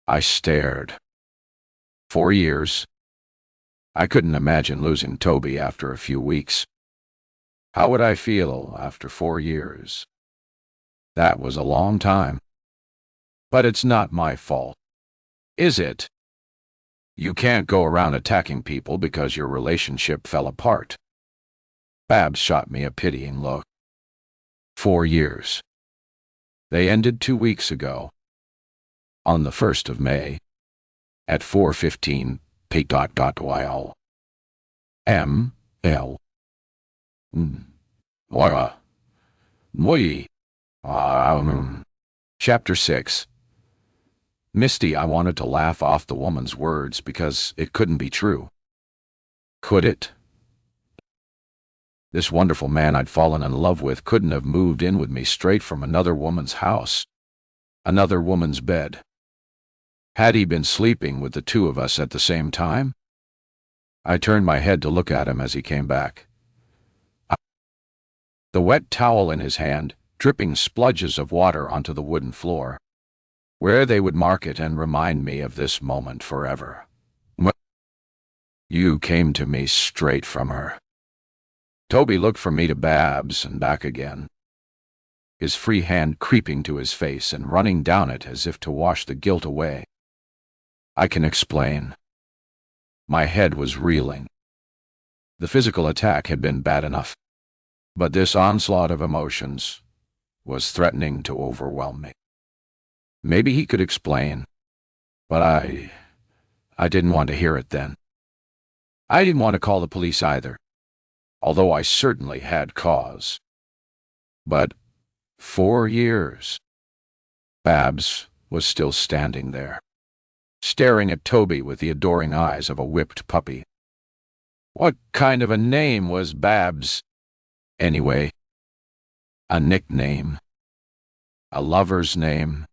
I stared. 4 years. I couldn't imagine losing Toby after a few weeks. How would I feel after 4 years? That was a long time. But it's not my fault, is it? You can't go around attacking people because your relationship fell apart. Babs shot me a pitying look. 4 years. They ended 2 weeks ago. On the 1st of May, at 4:15 p.y.l. M.L. Chapter 6. Misty, I wanted to laugh off the woman's words because it couldn't be true. Could it? This wonderful man I'd fallen in love with couldn't have moved in with me straight from another woman's house, another woman's bed. Had he been sleeping with the two of us at the same time? I turned my head to look at him as he came back. The wet towel in his hand, dripping spludges of water onto the wooden floor, where they would mark it and remind me of this moment forever. You came to me straight from her. Toby looked from me to Babs and back again, his free hand creeping to his face and running down it as if to wash the guilt away. I can explain. My head was reeling. The physical attack had been bad enough, but this onslaught of emotions was threatening to overwhelm me. Maybe he could explain, but I didn't want to hear it then. I didn't want to call the police either, although I certainly had cause. But 4 years. Babs was still standing there, staring at Toby with the adoring eyes of a whipped puppy. What kind of a name was Babs? Anyway, a nickname. A lover's name.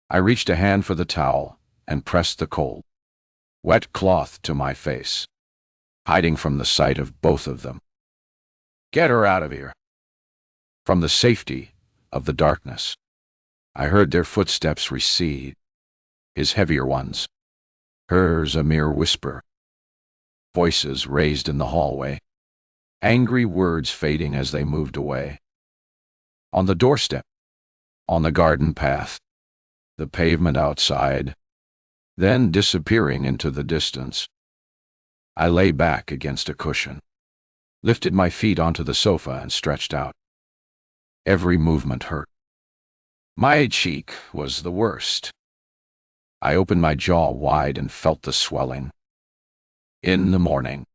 I reached a hand for the towel and pressed the cold, wet cloth to my face, hiding from the sight of both of them. Get her out of here. From the safety of the darkness, I heard their footsteps recede, his heavier ones, hers a mere whisper. Voices raised in the hallway, angry words fading as they moved away. On the doorstep, on the garden path, the pavement outside, then disappearing into the distance. I lay back against a cushion, lifted my feet onto the sofa and stretched out. Every movement hurt. My cheek was the worst. I opened my jaw wide and felt the swelling. In the morning,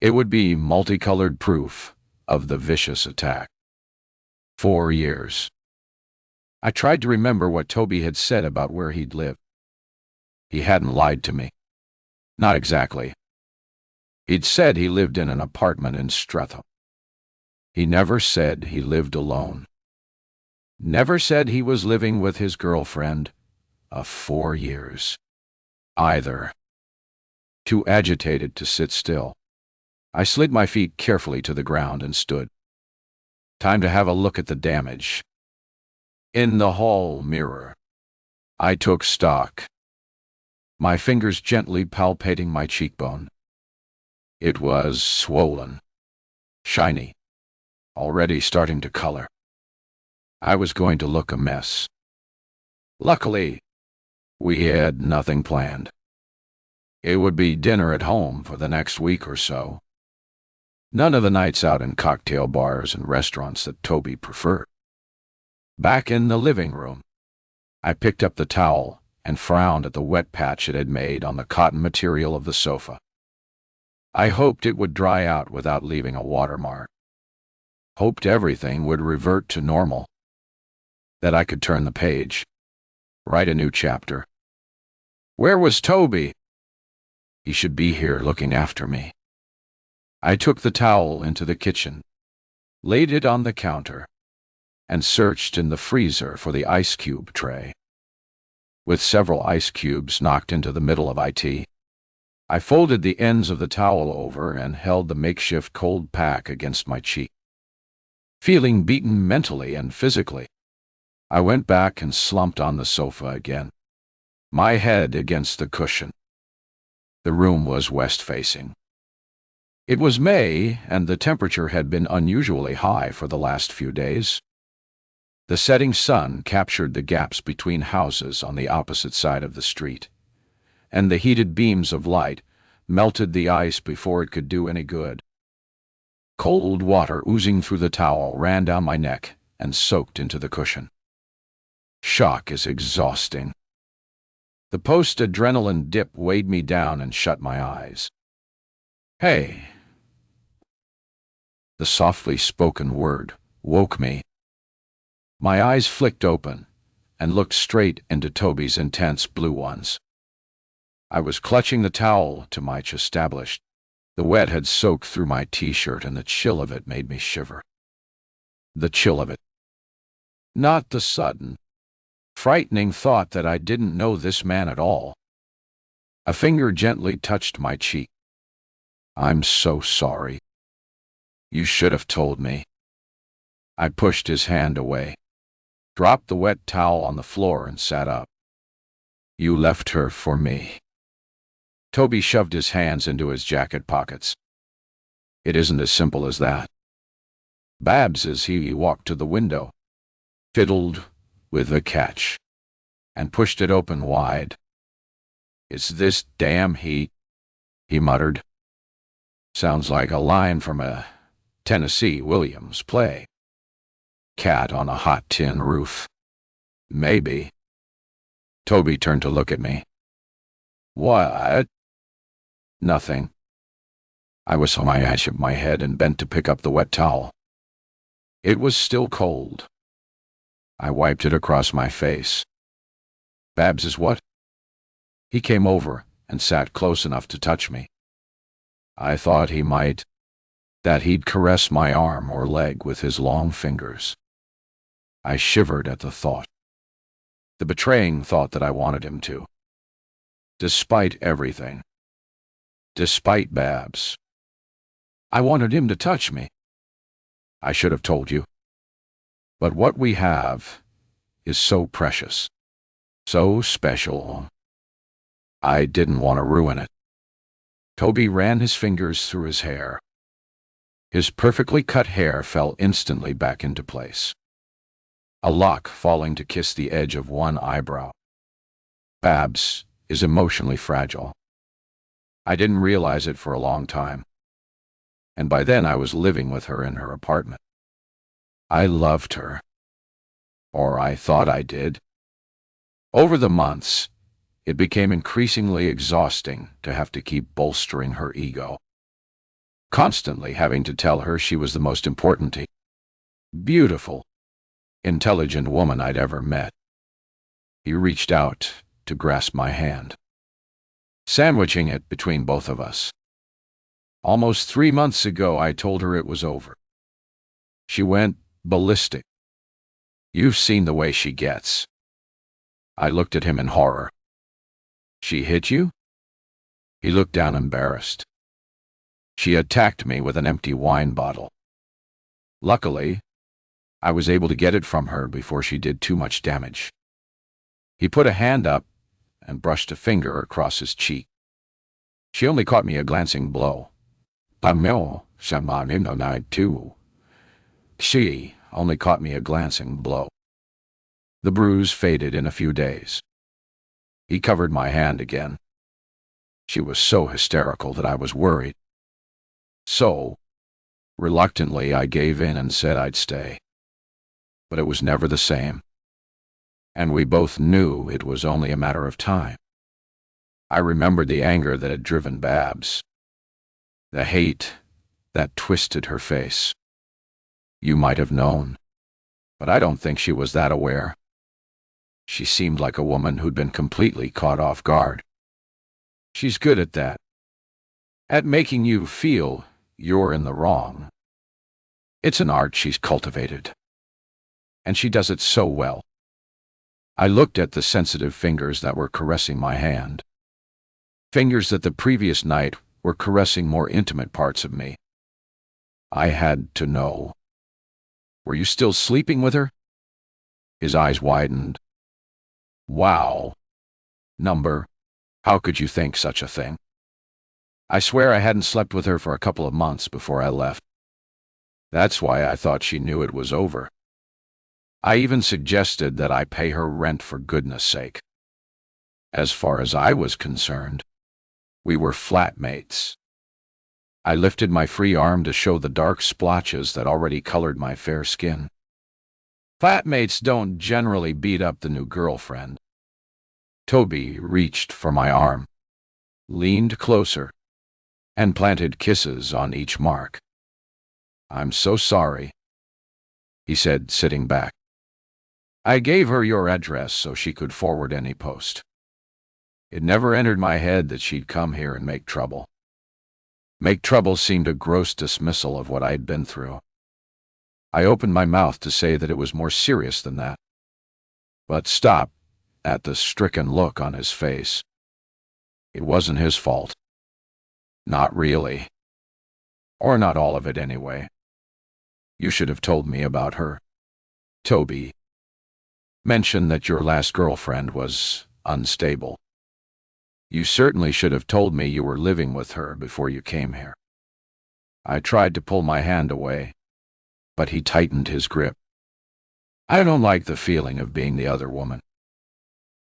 it would be multicolored proof of the vicious attack. 4 years. I tried to remember what Toby had said about where he'd lived. He hadn't lied to me. Not exactly. He'd said he lived in an apartment in Streatham. He never said he lived alone. Never said he was living with his girlfriend of 4 years. Either. Too agitated to sit still, I slid my feet carefully to the ground and stood. Time to have a look at the damage. In the hall mirror, I took stock, my fingers gently palpating my cheekbone. It was swollen, shiny, already starting to color. I was going to look a mess. Luckily, we had nothing planned. It would be dinner at home for the next week or so. None of the nights out in cocktail bars and restaurants that Toby preferred. Back in the living room, I picked up the towel and frowned at the wet patch it had made on the cotton material of the sofa. I hoped it would dry out without leaving a watermark. Hoped everything would revert to normal. That I could turn the page. Write a new chapter. Where was Toby? He should be here looking after me. I took the towel into the kitchen, laid it on the counter, and searched in the freezer for the ice cube tray. With several ice cubes knocked into the middle of it, I folded the ends of the towel over and held the makeshift cold pack against my cheek. Feeling beaten mentally and physically, I went back and slumped on the sofa again, my head against the cushion. The room was west-facing. It was May, and the temperature had been unusually high for the last few days. The setting sun captured the gaps between houses on the opposite side of the street, and the heated beams of light melted the ice before it could do any good. Cold water oozing through the towel ran down my neck and soaked into the cushion. Shock is exhausting. The post-adrenaline dip weighed me down and shut my eyes. Hey! The softly spoken word woke me. My eyes flicked open and looked straight into Toby's intense blue ones. I was clutching the towel to my chest established. The wet had soaked through my t-shirt and the chill of it made me shiver. The chill of it. Not the sudden, frightening thought that I didn't know this man at all. A finger gently touched my cheek. I'm so sorry. You should have told me. I pushed his hand away, dropped the wet towel on the floor and sat up. You left her for me. Toby shoved his hands into his jacket pockets. It isn't as simple as that. Babs, as he walked to the window, fiddled with the catch and pushed it open wide. It's this damn heat, he muttered. Sounds like a line from a Tennessee Williams play. Cat on a hot tin roof. Maybe. Toby turned to look at me. What? Nothing. I was on my edge of my head and bent to pick up the wet towel. It was still cold. I wiped it across my face. Babs is what? He came over and sat close enough to touch me. I thought he might, that he'd caress my arm or leg with his long fingers. I shivered at the thought. The betraying thought that I wanted him to. Despite everything. Despite Babs. I wanted him to touch me. I should have told you. But what we have is so precious, so special. I didn't want to ruin it. Toby ran his fingers through his hair. His perfectly cut hair fell instantly back into place, a lock falling to kiss the edge of one eyebrow. Babs is emotionally fragile. I didn't realize it for a long time, and by then I was living with her in her apartment. I loved her, or I thought I did. Over the months, it became increasingly exhausting to have to keep bolstering her ego, constantly having to tell her she was the most important, beautiful, intelligent woman I'd ever met. He reached out to grasp my hand, sandwiching it between both of us. Almost 3 months ago, I told her it was over. She went ballistic. You've seen the way she gets. I looked at him in horror. She hit you? He looked down embarrassed. She attacked me with an empty wine bottle. Luckily, I was able to get it from her before she did too much damage. He put a hand up and brushed a finger across his cheek. She only caught me a glancing blow. Pamel, shaman in the night too. She only caught me a glancing blow. The bruise faded in a few days. He covered my hand again. She was so hysterical that I was worried. So, reluctantly, I gave in and said I'd stay. But it was never the same. And we both knew it was only a matter of time. I remembered the anger that had driven Babs, the hate that twisted her face. You might have known, but I don't think she was that aware. She seemed like a woman who'd been completely caught off guard. She's good at that, at making you feel you're in the wrong. It's an art she's cultivated, and she does it so well. I looked at the sensitive fingers that were caressing my hand, fingers that the previous night were caressing more intimate parts of me. I had to know. Were you still sleeping with her? His eyes widened. Wow. Number, how could you think such a thing? I swear I hadn't slept with her for a couple of months before I left. That's why I thought she knew it was over. I even suggested that I pay her rent for goodness sake. As far as I was concerned, we were flatmates. I lifted my free arm to show the dark splotches that already colored my fair skin. Flatmates don't generally beat up the new girlfriend. Toby reached for my arm, leaned closer, and planted kisses on each mark. I'm so sorry, he said, sitting back. I gave her your address so she could forward any post. It never entered my head that she'd come here and make trouble. Make trouble seemed a gross dismissal of what I'd been through. I opened my mouth to say that it was more serious than that, but stopped at the stricken look on his face. It wasn't his fault. Not really. Or not all of it anyway. You should have told me about her. Toby mentioned that your last girlfriend was unstable. You certainly should have told me you were living with her before you came here. I tried to pull my hand away, but he tightened his grip. I don't like the feeling of being the other woman.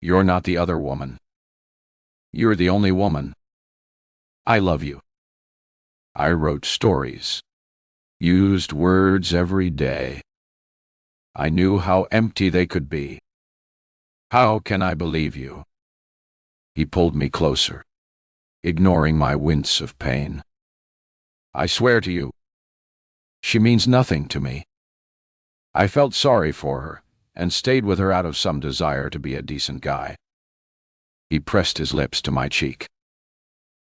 You're not the other woman. You're the only woman. I love you. I wrote stories, used words every day. I knew how empty they could be. How can I believe you? He pulled me closer, ignoring my wince of pain. I swear to you, she means nothing to me. I felt sorry for her and stayed with her out of some desire to be a decent guy. He pressed his lips to my cheek.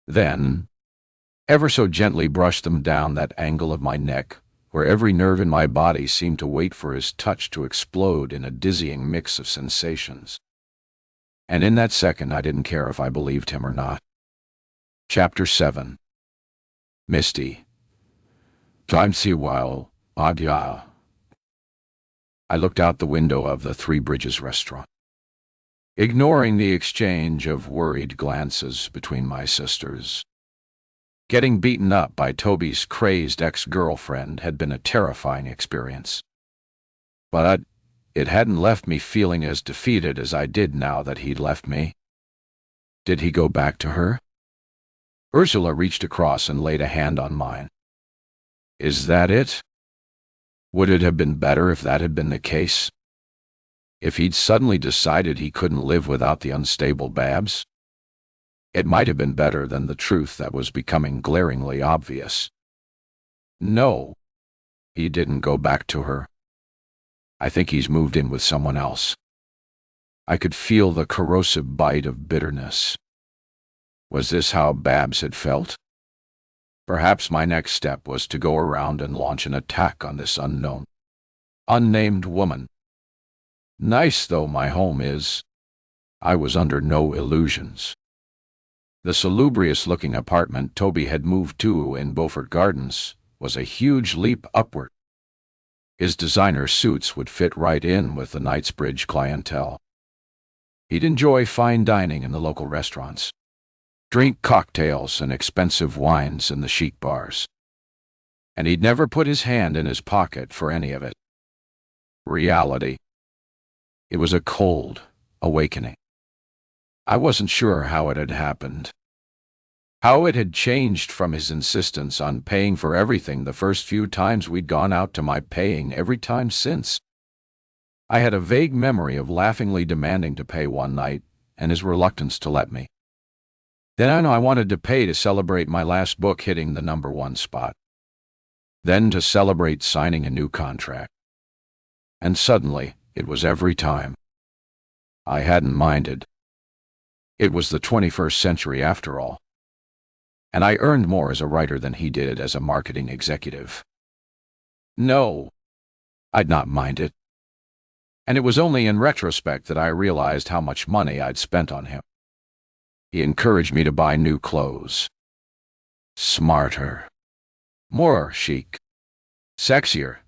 Then, ever so gently brushed them down that angle of my neck where every nerve in my body seemed to wait for his touch to explode in a dizzying mix of sensations. And in that second, I didn't care if I believed him or not. Chapter 7. Misty. Time see while Adia. I looked out the window of the Three Bridges restaurant, ignoring the exchange of worried glances between my sisters. Getting beaten up by Toby's crazed ex-girlfriend had been a terrifying experience. But it hadn't left me feeling as defeated as I did now that he'd left me. Did he go back to her? Ursula reached across and laid a hand on mine. Is that it? Would it have been better if that had been the case? If he'd suddenly decided he couldn't live without the unstable Babs? It might have been better than the truth that was becoming glaringly obvious. No, he didn't go back to her. I think he's moved in with someone else. I could feel the corrosive bite of bitterness. Was this how Babs had felt? Perhaps my next step was to go around and launch an attack on this unnamed woman. Nice though my home is, I was under no illusions. The salubrious-looking apartment Toby had moved to in Beaufort Gardens was a huge leap upward. His designer suits would fit right in with the Knightsbridge clientele. He'd enjoy fine dining in the local restaurants, drink cocktails and expensive wines in the chic bars. and he'd never put his hand in his pocket for any of it. Reality. It was a cold awakening. I wasn't sure how it had happened. How it had changed from his insistence on paying for everything the first few times we'd gone out to my paying every time since. I had a vague memory of laughingly demanding to pay one night and his reluctance to let me. Then I wanted to pay to celebrate my last book hitting the #1 spot. Then to celebrate signing a new contract. And suddenly, it was every time. I hadn't minded. It was the 21st century after all. And I earned more as a writer than he did as a marketing executive. No, I'd not mind it. And it was only in retrospect that I realized how much money I'd spent on him. He encouraged me to buy new clothes. Smarter. More chic. Sexier.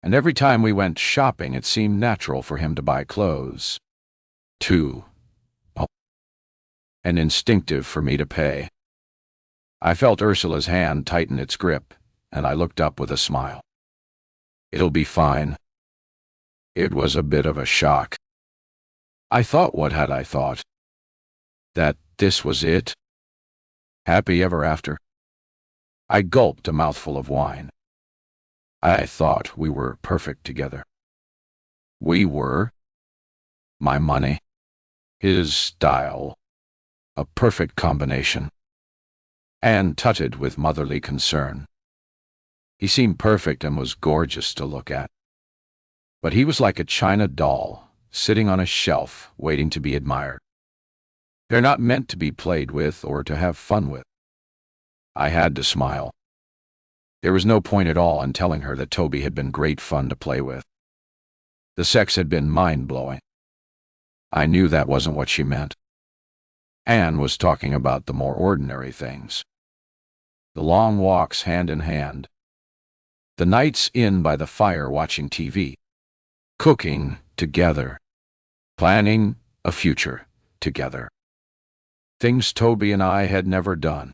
And every time we went shopping, it seemed natural for him to buy clothes. Too. And instinctive for me to pay. I felt Ursula's hand tighten its grip, and I looked up with a smile. It'll be fine. It was a bit of a shock. I thought, what had I thought? That this was it? Happy ever after? I gulped a mouthful of wine. I thought we were perfect together. We were. My money. His style. A perfect combination. Anne tutted with motherly concern. He seemed perfect and was gorgeous to look at. But he was like a china doll, sitting on a shelf, waiting to be admired. They're not meant to be played with or to have fun with. I had to smile. There was no point at all in telling her that Toby had been great fun to play with. The sex had been mind-blowing. I knew that wasn't what she meant. Anne was talking about the more ordinary things. The long walks hand in hand. The nights in by the fire watching TV. Cooking together. Planning a future together. Things Toby and I had never done.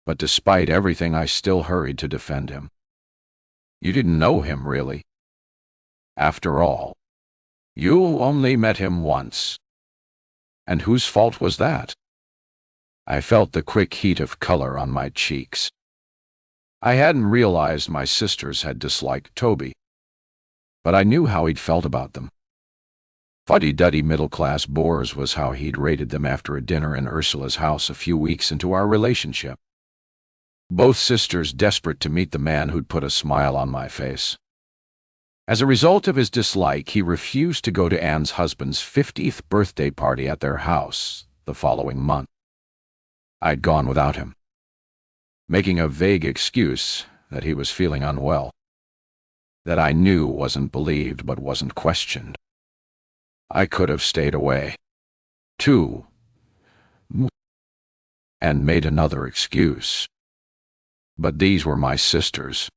But despite everything, I still hurried to defend him. You didn't know him, really. After all, you only met him once. And whose fault was that? I felt the quick heat of color on my cheeks. I hadn't realized my sisters had disliked Toby, but I knew how he'd felt about them. Fuddy-duddy middle-class bores was how he'd rated them after a dinner in Ursula's house a few weeks into our relationship. Both sisters desperate to meet the man who'd put a smile on my face. As a result of his dislike, he refused to go to Anne's husband's 50th birthday party at their house the following month. I'd gone without him, making a vague excuse that he was feeling unwell, that I knew wasn't believed but wasn't questioned. I could have stayed away, too, and made another excuse. But these were my sisters.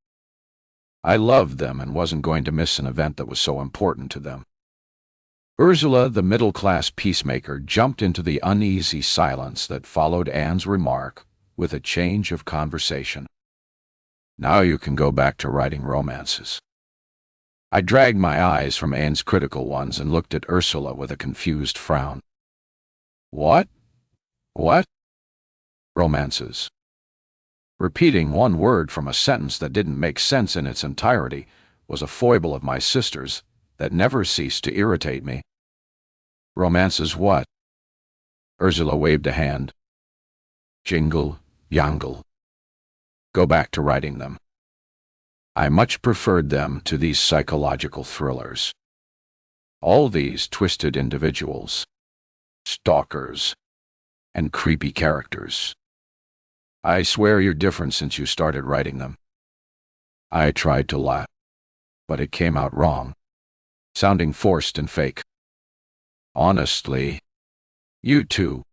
I loved them and wasn't going to miss an event that was so important to them. Ursula, the middle-class peacemaker, jumped into the uneasy silence that followed Anne's remark with a change of conversation. Now you can go back to writing romances. I dragged my eyes from Anne's critical ones and looked at Ursula with a confused frown. What? What? Romances. Repeating one word from a sentence that didn't make sense in its entirety was a foible of my sister's that never ceased to irritate me. Romances what? Ursula waved a hand. Jingle, jangle. Go back to writing them. I much preferred them to these psychological thrillers. All these twisted individuals, stalkers, and creepy characters. I swear you're different since you started writing them. I tried to laugh, but it came out wrong, sounding forced and fake. Honestly, you too.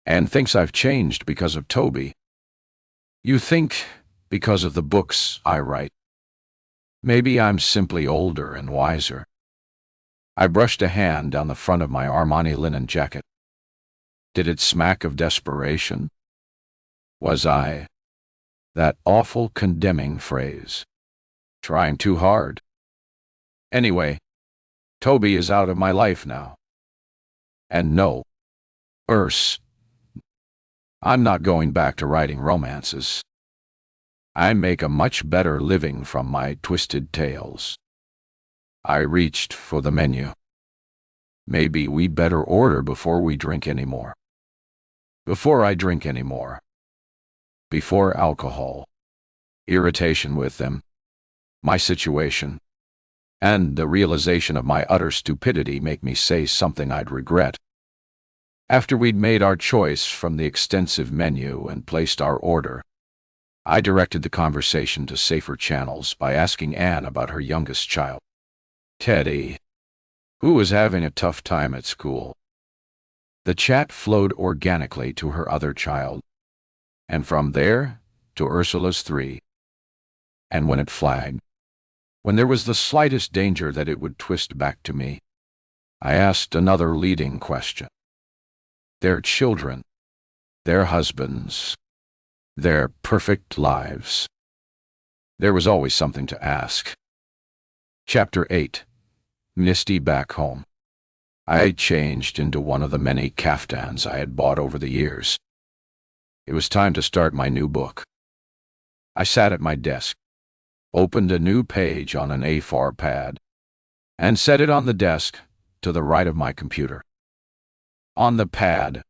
Anne thinks I've changed because of Toby. You think because of the books I write. Maybe I'm simply older and wiser. I brushed a hand down the front of my Armani linen jacket. Did it smack of desperation? Was I That awful condemning phrase. Trying too hard. Anyway, Toby is out of my life now. And no, I'm not going back to writing romances. I make a much better living from my twisted tales. I reached for the menu. Maybe we better order before we drink anymore. Before I drink anymore. Before alcohol. Irritation with them. My situation. And the realization of my utter stupidity make me say something I'd regret. After we'd made our choice from the extensive menu and placed our order, I directed the conversation to safer channels by asking Anne about her youngest child, Teddy, who was having a tough time at school. The chat flowed organically to her other child, and from there to Ursula's 3. And when it flagged, when there was the slightest danger that it would twist back to me, I asked another leading question. Their children, their husbands, their perfect lives. There was always something to ask. Chapter 8. Misty back home. I changed into one of the many caftans I had bought over the years. It was time to start my new book. I sat at my desk, opened a new page on an A4 pad, and set it on the desk to the right of my computer. On the pad,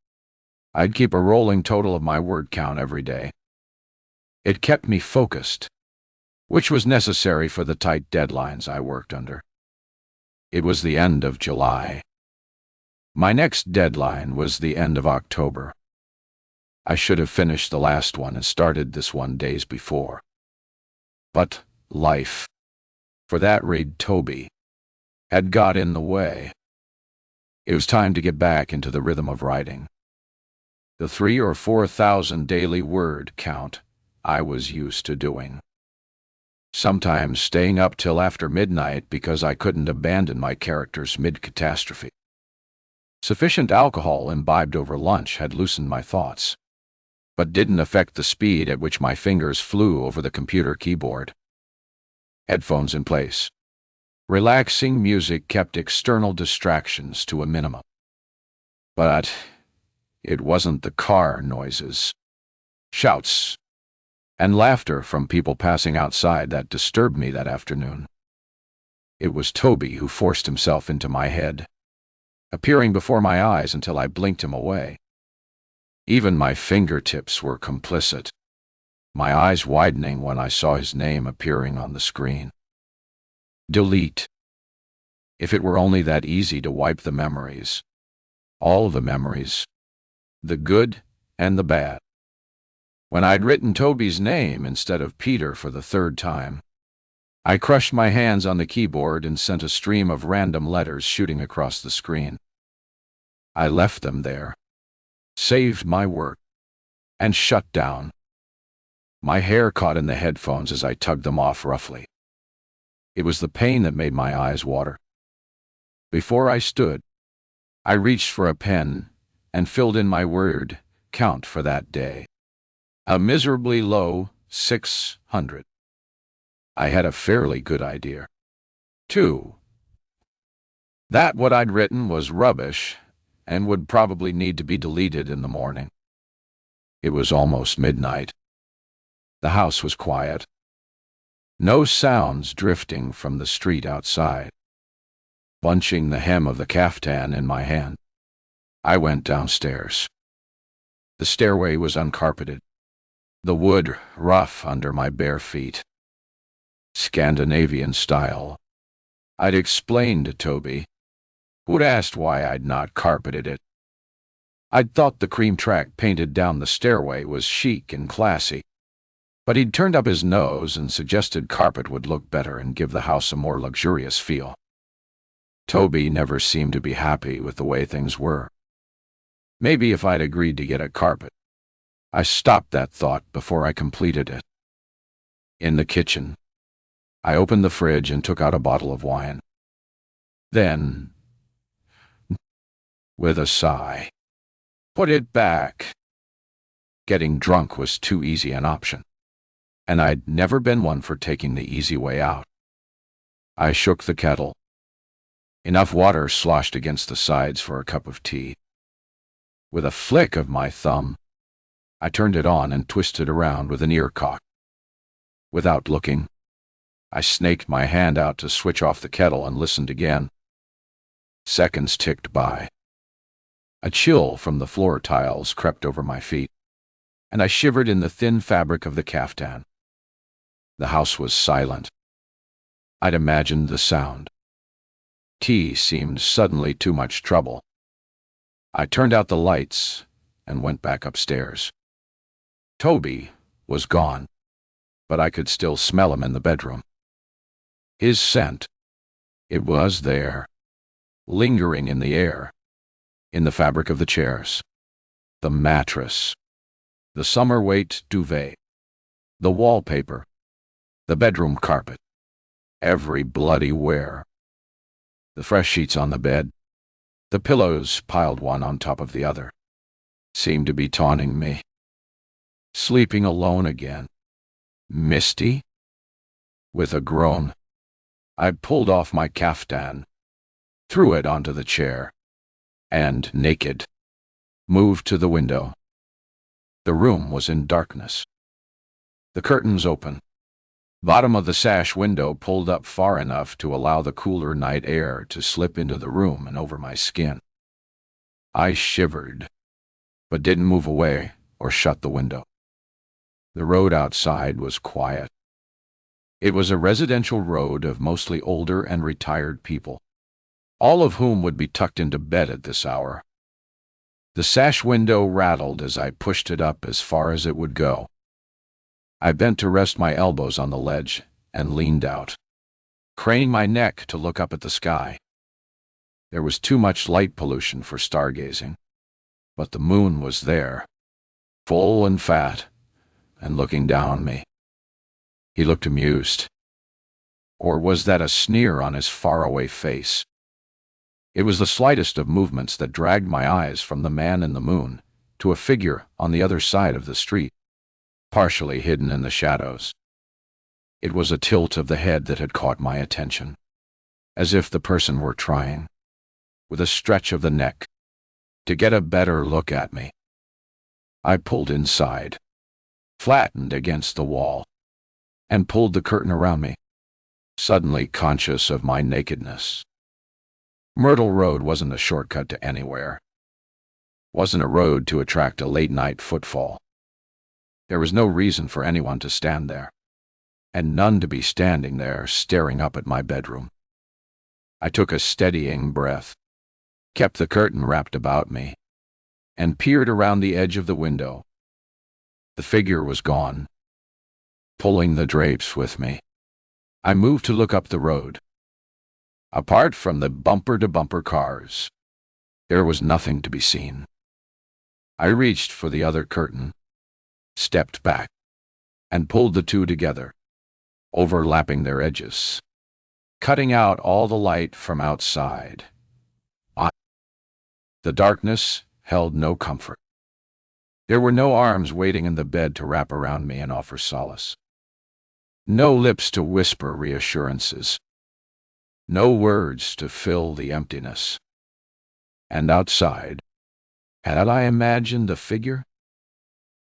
I'd keep a rolling total of my word count every day. It kept me focused, which was necessary for the tight deadlines I worked under. It was the end of July. My next deadline was the end of October. I should have finished the last one and started this one days before. But life, for that read Toby, had got in the way. It was time to get back into the rhythm of writing. The 3,000 or 4,000 daily word count I was used to doing. Sometimes staying up till after midnight because I couldn't abandon my characters mid-catastrophe. Sufficient alcohol imbibed over lunch had loosened my thoughts, but didn't affect the speed at which my fingers flew over the computer keyboard. Headphones in place. Relaxing music kept external distractions to a minimum. But it wasn't the car noises, shouts, and laughter from people passing outside that disturbed me that afternoon. It was Toby who forced himself into my head, appearing before my eyes until I blinked him away. Even my fingertips were complicit, my eyes widening when I saw his name appearing on the screen. Delete. If it were only that easy to wipe the memories. All the memories. The good and the bad. When I'd written Toby's name instead of Peter for the 3rd time, I crushed my hands on the keyboard and sent a stream of random letters shooting across the screen. I left them there, saved my work, and shut down. My hair caught in the headphones as I tugged them off roughly. It was the pain that made my eyes water. Before I stood, I reached for a pen and filled in my word count for that day. A miserably low 600. I had a fairly good idea, too. That what I'd written was rubbish and would probably need to be deleted in the morning. It was almost midnight. The house was quiet. No sounds drifting from the street outside. Bunching the hem of the caftan in my hand, I went downstairs. The stairway was uncarpeted, the wood rough under my bare feet. Scandinavian style. I'd explained to Toby, who'd asked why I'd not carpeted it. I'd thought the cream track painted down the stairway was chic and classy, but he'd turned up his nose and suggested carpet would look better and give the house a more luxurious feel. Toby never seemed to be happy with the way things were. Maybe if I'd agreed to get a carpet. I stopped that thought before I completed it. In the kitchen, I opened the fridge and took out a bottle of wine. Then, with a sigh, put it back. Getting drunk was too easy an option. and I'd never been one for taking the easy way out. I shook the kettle. Enough water sloshed against the sides for a cup of tea. With a flick of my thumb, I turned it on and twisted around with an ear cocked. Without looking, I snaked my hand out to switch off the kettle and listened again. Seconds ticked by. A chill from the floor tiles crept over my feet, and I shivered in the thin fabric of the caftan. The house was silent. I'd imagined the sound. Tea seemed suddenly too much trouble. I turned out the lights and went back upstairs. Toby was gone, but I could still smell him in the bedroom. His scent, it was there, lingering in the air, in the fabric of the chairs, the mattress, the summer weight duvet, the wallpaper, the bedroom carpet, every bloody wear. The fresh sheets on the bed, the pillows piled one on top of the other, seemed to be taunting me. Sleeping alone again. Misty? With a groan, I pulled off my caftan, threw it onto the chair, and, naked, moved to the window. The room was in darkness. The curtains open. Bottom of the sash window pulled up far enough to allow the cooler night air to slip into the room and over my skin. I shivered, but didn't move away or shut the window. The road outside was quiet. It was a residential road of mostly older and retired people, all of whom would be tucked into bed at this hour. The sash window rattled as I pushed it up as far as it would go. I bent to rest my elbows on the ledge and leaned out, craning my neck to look up at the sky. There was too much light pollution for stargazing, but the moon was there, full and fat, and looking down on me. He looked amused. Or was that a sneer on his faraway face? It was the slightest of movements that dragged my eyes from the man in the moon to a figure on the other side of the street, partially hidden in the shadows. It was a tilt of the head that had caught my attention, as if the person were trying, with a stretch of the neck, to get a better look at me. I pulled inside, flattened against the wall, and pulled the curtain around me, suddenly conscious of my nakedness. Myrtle Road wasn't a shortcut to anywhere. Wasn't a road to attract a late-night footfall. There was no reason for anyone to stand there, and none to be standing there staring up at my bedroom. I took a steadying breath, kept the curtain wrapped about me, and peered around the edge of the window. The figure was gone, pulling the drapes with me. I moved to look up the road. Apart from the bumper-to-bumper cars, there was nothing to be seen. I reached for the other curtain, stepped back, and pulled the two together, overlapping their edges, cutting out all the light from outside. The darkness held no comfort. There were no arms waiting in the bed to wrap around me and offer solace. No lips to whisper reassurances. No words to fill the emptiness. And outside, had I imagined a figure?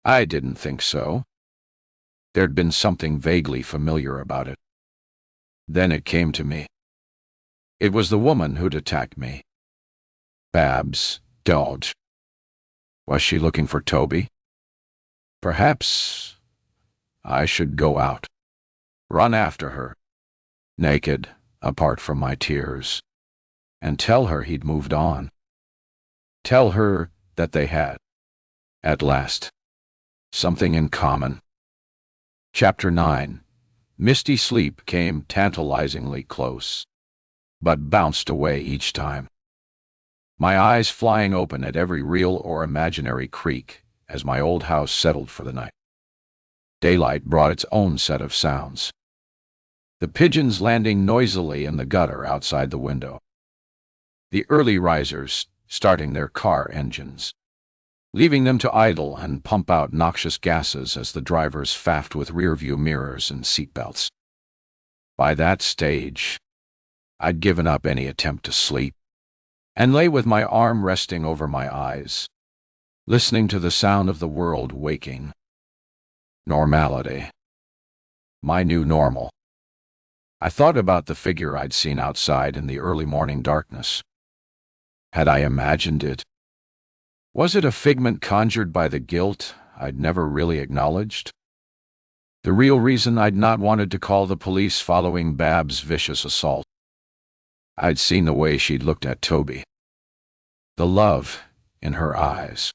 I didn't think so. There'd been something vaguely familiar about it. Then it came to me. It was the woman who'd attacked me. Babs Dodge. Was she looking for Toby? Perhaps I should go out, run after her, naked, apart from my tears, and tell her he'd moved on. Tell her that they had, at last, something in common. Chapter 9. Misty sleep came tantalizingly close, but bounced away each time. My eyes flying open at every real or imaginary creak as my old house settled for the night. Daylight brought its own set of sounds. The pigeons landing noisily in the gutter outside the window. The early risers starting their car engines. leaving them to idle and pump out noxious gases as the drivers faffed with rearview mirrors and seatbelts. By that stage, I'd given up any attempt to sleep and lay with my arm resting over my eyes, listening to the sound of the world waking. Normality. My new normal. I thought about the figure I'd seen outside in the early morning darkness. Had I imagined it? Was it a figment conjured by the guilt I'd never really acknowledged? The real reason I'd not wanted to call the police following Bab's vicious assault. I'd seen the way she'd looked at Toby. The love in her eyes.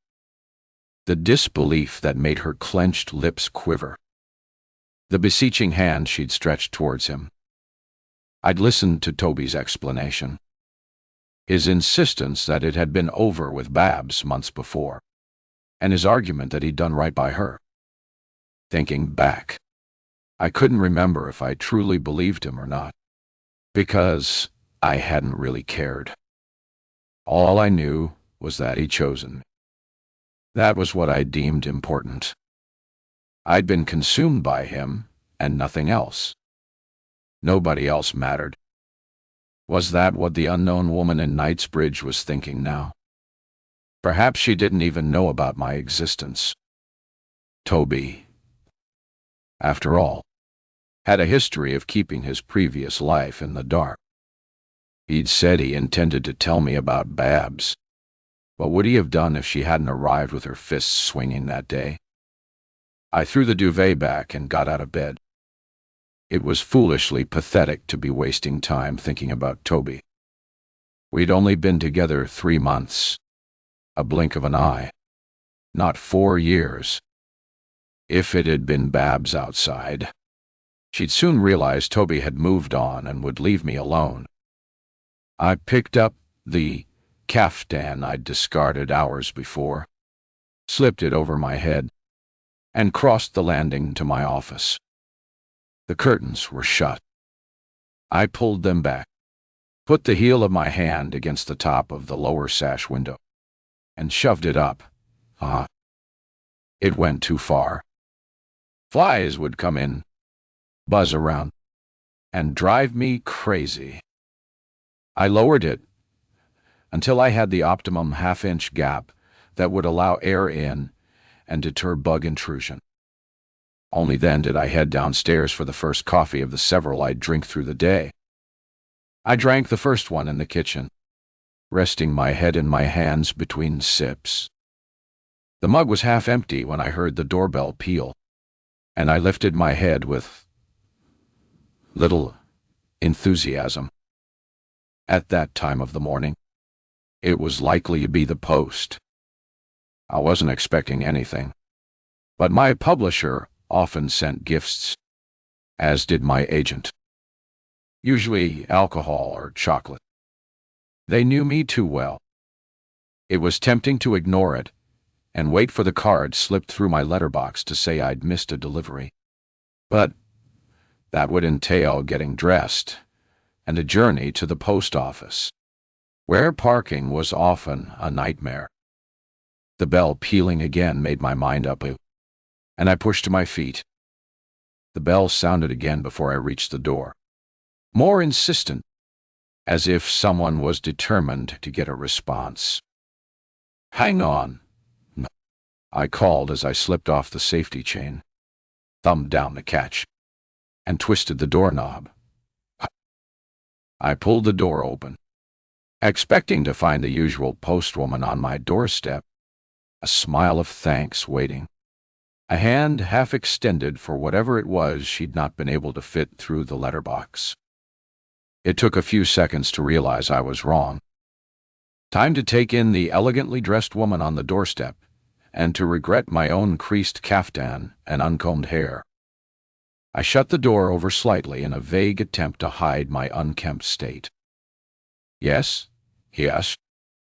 The disbelief that made her clenched lips quiver. The beseeching hand she'd stretched towards him. I'd listened to Toby's explanation. His insistence that it had been over with Babs months before, and his argument that he'd done right by her. Thinking back, I couldn't remember if I truly believed him or not, because I hadn't really cared. All I knew was that he'd chosen me. That was what I deemed important. I'd been consumed by him and nothing else. Nobody else mattered. Was that what the unknown woman in Knightsbridge was thinking now? Perhaps she didn't even know about my existence. Toby, after all, had a history of keeping his previous life in the dark. He'd said he intended to tell me about Babs. What would he have done if she hadn't arrived with her fists swinging that day? I threw the duvet back and got out of bed. It was foolishly pathetic to be wasting time thinking about Toby. We'd only been together 3 months. A blink of an eye. Not 4 years. If it had been Babs outside, she'd soon realize Toby had moved on and would leave me alone. I picked up the caftan I'd discarded hours before, slipped it over my head, and crossed the landing to my office. The curtains were shut. I pulled them back, put the heel of my hand against the top of the lower sash window, and shoved it up. It went too far. Flies would come in, buzz around, and drive me crazy. I lowered it until I had the optimum half-inch gap that would allow air in and deter bug intrusion. Only then did I head downstairs for the first coffee of the several I'd drink through the day. I drank the first one in the kitchen, resting my head in my hands between sips. The mug was half empty when I heard the doorbell peal, and I lifted my head with little enthusiasm. At that time of the morning, it was likely to be the post. I wasn't expecting anything, but my publisher often sent gifts, as did my agent. Usually alcohol or chocolate. They knew me too well. It was tempting to ignore it and wait for the card slipped through my letterbox to say I'd missed a delivery. But that would entail getting dressed and a journey to the post office, where parking was often a nightmare. The bell pealing again made my mind up, and I pushed to my feet. The bell sounded again before I reached the door, more insistent, as if someone was determined to get a response. "Hang on," I called as I slipped off the safety chain, thumbed down the catch, and twisted the doorknob. I pulled the door open, expecting to find the usual postwoman on my doorstep, a smile of thanks waiting, a hand half extended for whatever it was she'd not been able to fit through the letterbox. It took a few seconds to realize I was wrong. Time to take in the elegantly dressed woman on the doorstep, and to regret my own creased caftan and uncombed hair. I shut the door over slightly in a vague attempt to hide my unkempt state. Yes,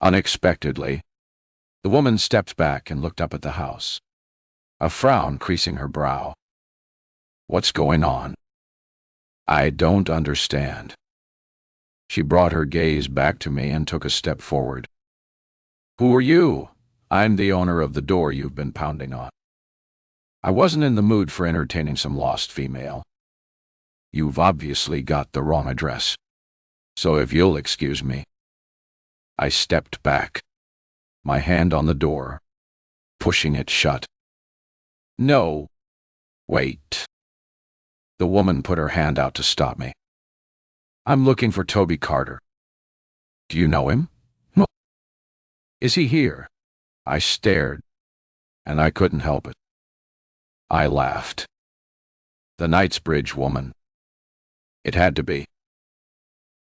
unexpectedly. The woman stepped back and looked up at the house, a frown creasing her brow. "What's going on?" "I don't understand." She brought her gaze back to me and took a step forward. "Who are you?" I'm the owner of the door you've been pounding on. I wasn't in the mood for entertaining some lost female. You've obviously got the wrong address. So if you'll excuse me. I stepped back, my hand on the door, pushing it shut. No. Wait. The woman put her hand out to stop me. I'm looking for Toby Carter. Do you know him? No. Is he here? I stared, and I couldn't help it. I laughed. The Knightsbridge woman. It had to be.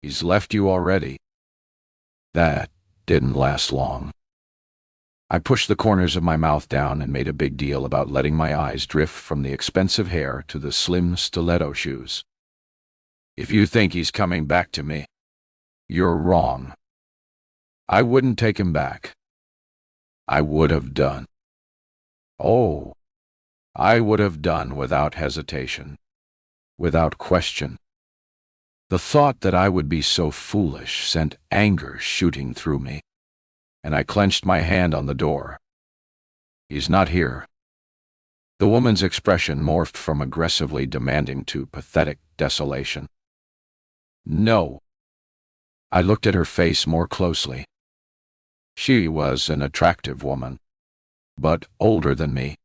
He's left you already. That didn't last long. I pushed the corners of my mouth down and made a big deal about letting my eyes drift from the expensive hair to the slim stiletto shoes. If you think he's coming back to me, you're wrong. I wouldn't take him back. I would have done. Oh, I would have done without hesitation, without question. The thought that I would be so foolish sent anger shooting through me, and I clenched my hand on the door. He's not here. The woman's expression morphed from aggressively demanding to pathetic desolation. No. I looked at her face more closely. She was an attractive woman, but older than me.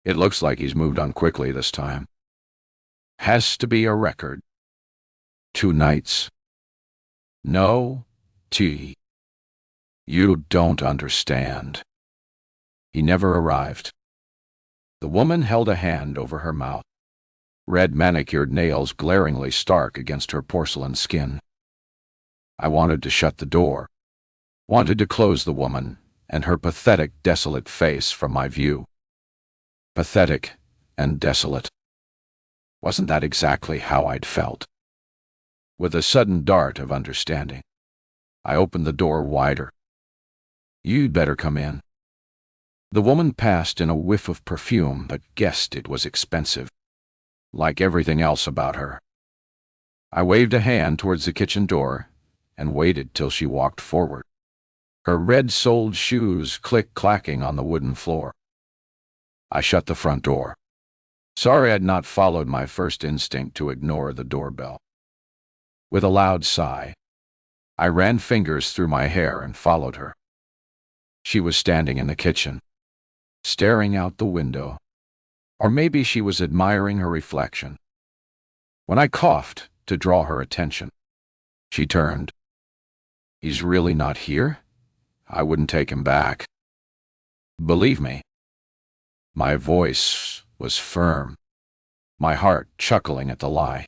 It looks like he's moved on quickly this time. Has to be a record. 2 nights. No, T. You don't understand. He never arrived. The woman held a hand over her mouth, red manicured nails glaringly stark against her porcelain skin. I wanted to shut the door, wanted to close the woman and her pathetic, desolate face from my view. Pathetic and desolate. Wasn't that exactly how I'd felt? With a sudden dart of understanding, I opened the door wider. You'd better come in. The woman passed in a whiff of perfume, but guessed it was expensive, like everything else about her. I waved a hand towards the kitchen door and waited till she walked forward, her red-soled shoes click-clacking on the wooden floor. I shut the front door. Sorry I'd not followed my first instinct to ignore the doorbell. With a loud sigh, I ran fingers through my hair and followed her. She was standing in the kitchen, staring out the window, or maybe she was admiring her reflection. When I coughed to draw her attention, she turned. He's really not here? I wouldn't take him back. Believe me. My voice was firm, my heart chuckling at the lie.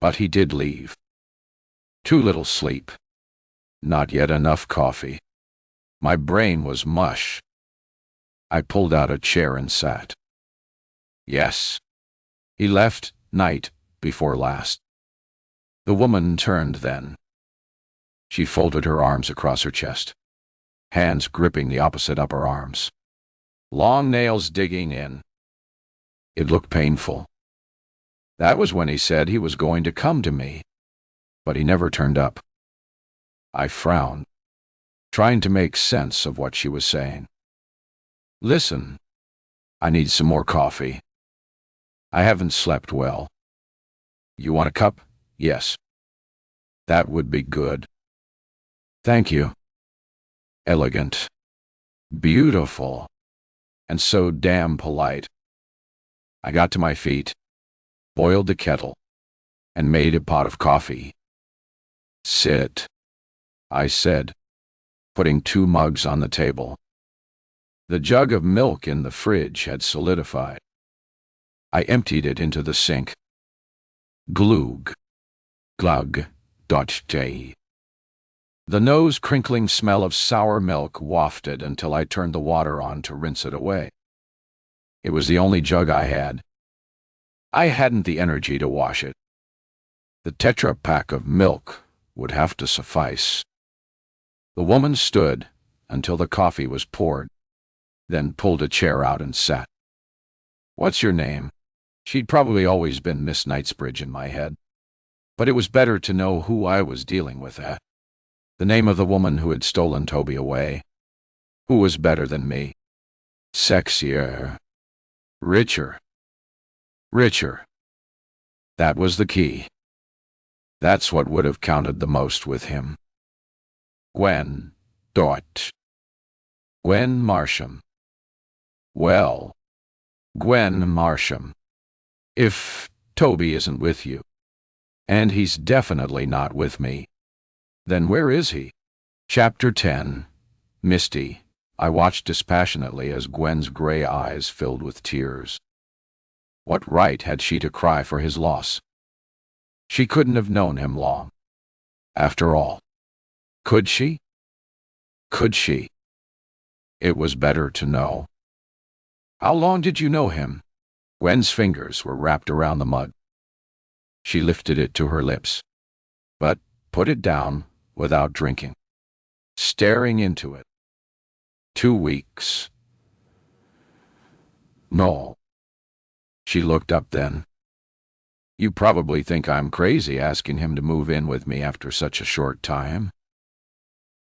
But he did leave. Too little sleep. Not yet enough coffee. My brain was mush. I pulled out a chair and sat. Yes. He left night before last. The woman turned then. She folded her arms across her chest, hands gripping the opposite upper arms, long nails digging in. It looked painful. That was when he said he was going to come to me, but he never turned up. I frowned, trying to make sense of what she was saying. Listen, I need some more coffee. I haven't slept well. You want a cup? Yes. That would be good. Thank you. Elegant. Beautiful. And so damn polite. I got to my feet, boiled the kettle, and made a pot of coffee. Sit, I said, putting 2 mugs on the table. The jug of milk in the fridge had solidified. I emptied it into the sink. Glug, glug, dot-j. The nose-crinkling smell of sour milk wafted until I turned the water on to rinse it away. It was the only jug I had. I hadn't the energy to wash it. The Tetra Pak of milk would have to suffice. The woman stood until the coffee was poured, then pulled a chair out and sat. What's your name? She'd probably always been Miss Knightsbridge in my head, but it was better to know who I was dealing with at. The name of the woman who had stolen Toby away. Who was better than me? Sexier. Richer. Richer. That was the key. That's what would have counted the most with him. Gwen. Dort. Gwen Marsham. Well, Gwen Marsham. If Toby isn't with you, and he's definitely not with me, then where is he? Chapter 10. Misty. I watched dispassionately as Gwen's gray eyes filled with tears. What right had she to cry for his loss? She couldn't have known him long. After all. Could she? Could she? It was better to know. How long did you know him? Gwen's fingers were wrapped around the mug. She lifted it to her lips, but put it down without drinking, staring into it. 2 weeks. No. She looked up then. You probably think I'm crazy asking him to move in with me after such a short time.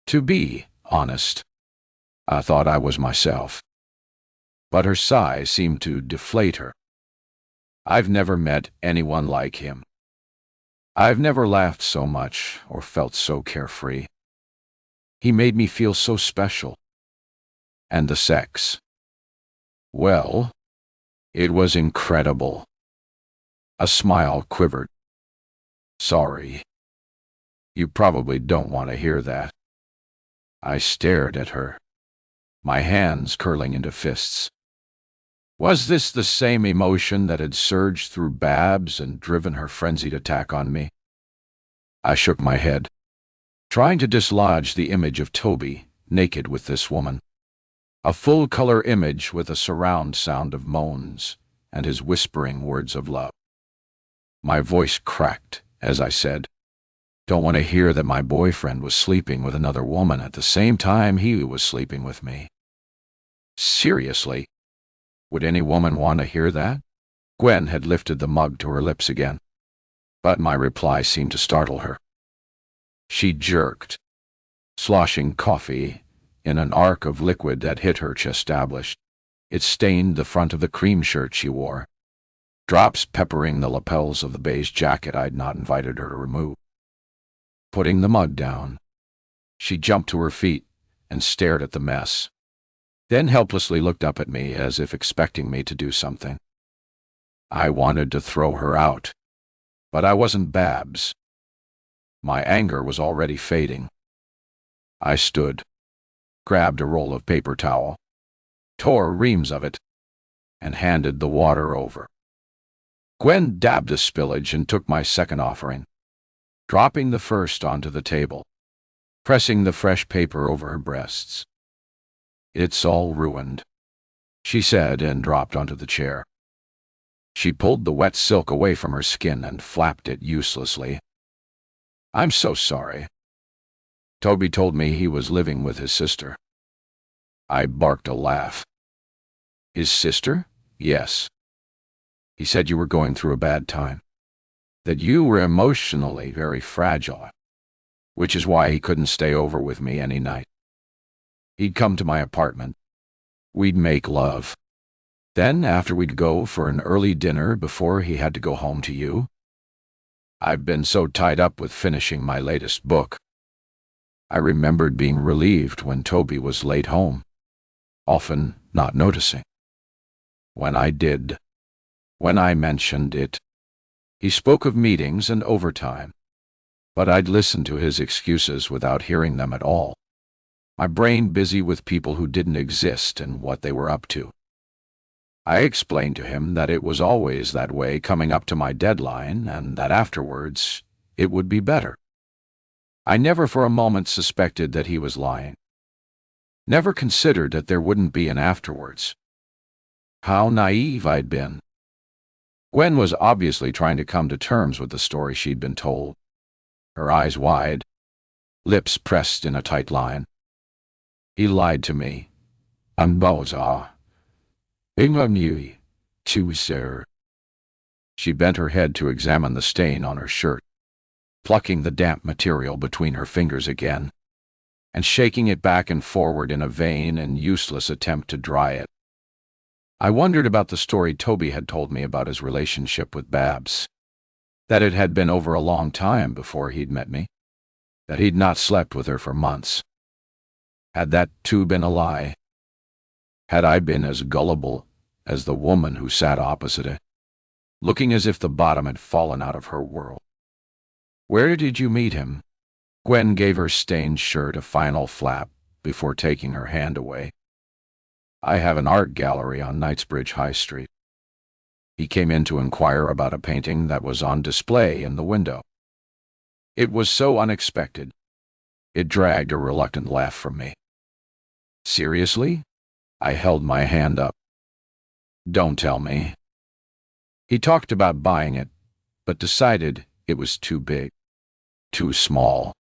To be honest, I thought I was myself. But her sigh seemed to deflate her. I've never met anyone like him. I've never laughed so much or felt so carefree. He made me feel so special. And the sex. Well, it was incredible. A smile quivered. Sorry. You probably don't want to hear that. I stared at her, my hands curling into fists. Was this the same emotion that had surged through Babs and driven her frenzied attack on me? I shook my head, trying to dislodge the image of Toby, naked with this woman. A full-color image with a surround sound of moans and his whispering words of love. My voice cracked as I said, "Don't want to hear that my boyfriend was sleeping with another woman at the same time he was sleeping with me." Seriously? Would any woman want to hear that? Gwen had lifted the mug to her lips again, but my reply seemed to startle her. She jerked, sloshing coffee in an arc of liquid that hit her chestablished. It stained the front of the cream shirt she wore, drops peppering the lapels of the beige jacket I'd not invited her to remove. Putting the mug down, she jumped to her feet and stared at the mess, then helplessly looked up at me as if expecting me to do something. I wanted to throw her out, but I wasn't Babs. My anger was already fading. I stood, grabbed a roll of paper towel, tore reams of it, and handed the water over. Gwen dabbed a spillage and took my second offering, dropping the first onto the table, pressing the fresh paper over her breasts. "It's all ruined," she said and dropped onto the chair. She pulled the wet silk away from her skin and flapped it uselessly. "I'm so sorry. Toby told me he was living with his sister." I barked a laugh. "His sister?" "Yes. He said you were going through a bad time, that you were emotionally very fragile, which is why he couldn't stay over with me any night. He'd come to my apartment. We'd make love. Then, after we'd go for an early dinner before he had to go home to you. I've been so tied up with finishing my latest book. I remembered being relieved when Toby was late home, often not noticing. When I did, when I mentioned it, he spoke of meetings and overtime, but I'd listened to his excuses without hearing them at all, my brain busy with people who didn't exist and what they were up to. I explained to him that it was always that way coming up to my deadline and that afterwards it would be better. I never for a moment suspected that he was lying. Never considered that there wouldn't be an afterwards. How naive I'd been. Gwen was obviously trying to come to terms with the story she'd been told, her eyes wide, lips pressed in a tight line. He lied to me. Unboza. Inglamnui. Tu sir. She bent her head to examine the stain on her shirt, plucking the damp material between her fingers again. and shaking it back and forward in a vain and useless attempt to dry it. I wondered about the story Toby had told me about his relationship with Babs, that it had been over a long time before he'd met me, that he'd not slept with her for months. Had that too been a lie? Had I been as gullible as the woman who sat opposite it, looking as if the bottom had fallen out of her world? "Where did you meet him?" Gwen gave her stained shirt a final flap before taking her hand away. "I have an art gallery on Knightsbridge High Street. He came in to inquire about a painting that was on display in the window." It was so unexpected. It dragged a reluctant laugh from me. "Seriously?" I held my hand up. "Don't tell me." He talked about buying it, but decided it was too big, too small,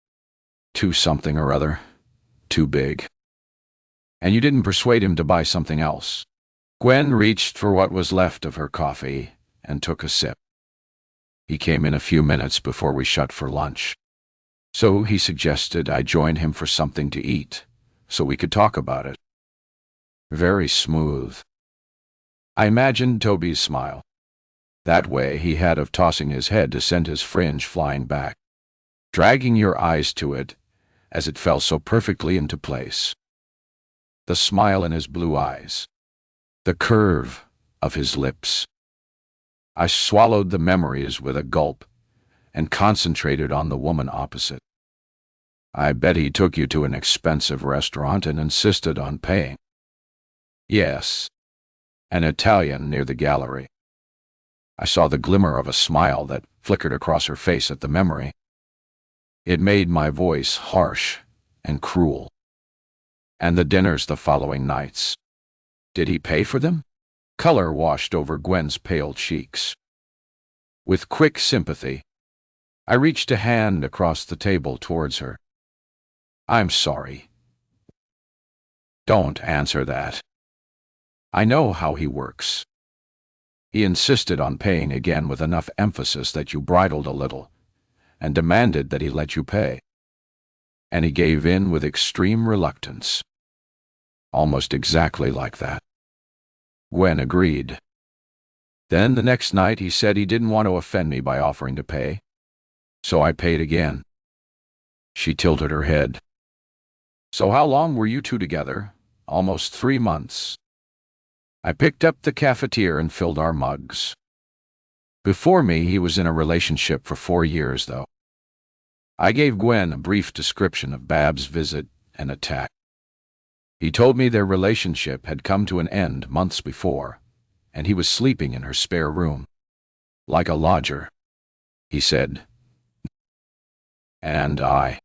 too something or other, too big. "And you didn't persuade him to buy something else?" Gwen reached for what was left of her coffee and took a sip. "He came in a few minutes before we shut for lunch. So he suggested I join him for something to eat, so we could talk about it." Very smooth. I imagined Toby's smile. That way he had of tossing his head to send his fringe flying back, dragging your eyes to it as it fell so perfectly into place. The smile in his blue eyes, the curve of his lips. I swallowed the memories with a gulp and concentrated on the woman opposite. "I bet he took you to an expensive restaurant and insisted on paying." "Yes, an Italian near the gallery." I saw the glimmer of a smile that flickered across her face at the memory. It made my voice harsh and cruel. "And the dinners the following nights, did he pay for them?" Color washed over Gwen's pale cheeks. With quick sympathy, I reached a hand across the table towards her. "I'm sorry." "Don't answer that. I know how he works." He insisted on paying again with enough emphasis that you bridled a little, and demanded that he let you pay. And he gave in with extreme reluctance. Almost exactly like that. Gwen agreed. Then the next night he said he didn't want to offend me by offering to pay, so I paid again. She tilted her head. "So how long were you two together?" "Almost 3 months." I picked up the cafetiere and filled our mugs. Before me, he was in a relationship for 4 years, though. I gave Gwen a brief description of Babs' visit and attack. He told me their relationship had come to an end months before, and he was sleeping in her spare room. "Like a lodger," he said. And I,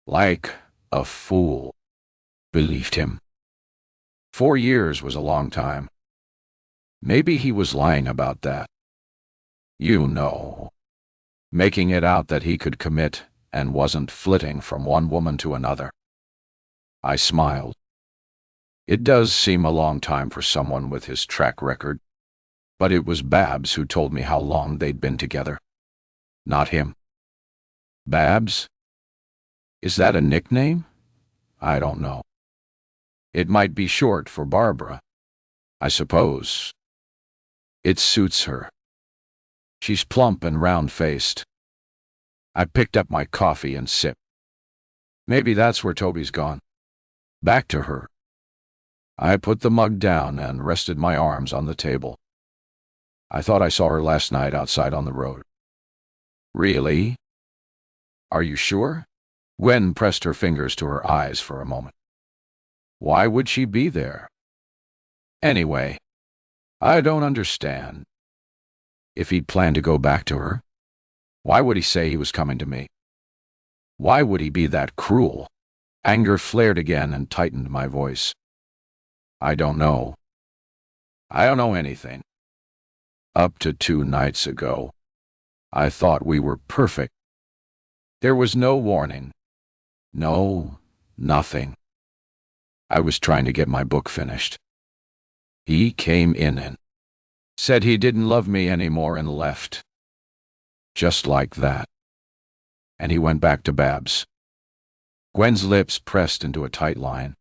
like a fool, believed him. 4 years was a long time. Maybe he was lying about that. You know, making it out that he could commit and wasn't flitting from one woman to another. I smiled. It does seem a long time for someone with his track record, but it was Babs who told me how long they'd been together, not him. Babs? Is that a nickname? I don't know. It might be short for Barbara, I suppose. It suits her. She's plump and round-faced. I picked up my coffee and sipped. Maybe that's where Toby's gone. Back to her. I put the mug down and rested my arms on the table. I thought I saw her last night outside on the road. Really? Are you sure? Gwen pressed her fingers to her eyes for a moment. Why would she be there? Anyway, I don't understand. If he'd planned to go back to her, why would he say he was coming to me? Why would he be that cruel? Anger flared again and tightened my voice. I don't know. I don't know anything. Up to 2 nights ago, I thought we were perfect. There was no warning. No, nothing. I was trying to get my book finished. He came in and said he didn't love me anymore and left. Just like that. And he went back to Babs. Gwen's lips pressed into a tight line.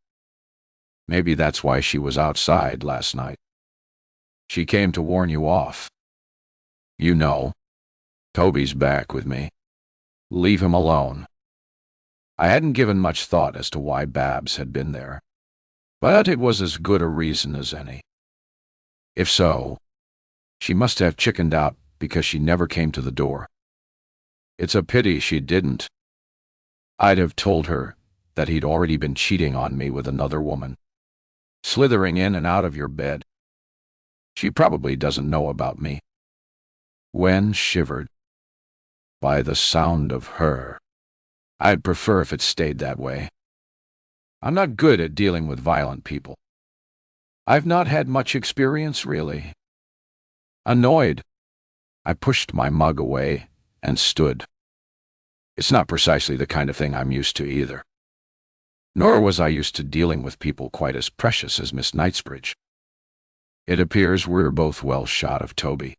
Maybe that's why she was outside last night. She came to warn you off. You know, Toby's back with me. Leave him alone. I hadn't given much thought as to why Babs had been there, but it was as good a reason as any. If so, she must have chickened out because she never came to the door. It's a pity she didn't. I'd have told her that he'd already been cheating on me with another woman, slithering in and out of your bed. She probably doesn't know about me. Gwen shivered. By the sound of her, I'd prefer if it stayed that way. I'm not good at dealing with violent people. I've not had much experience, really. Annoyed, I pushed my mug away and stood. It's not precisely the kind of thing I'm used to either. Nor was I used to dealing with people quite as precious as Miss Knightsbridge. It appears we're both well shot of Toby.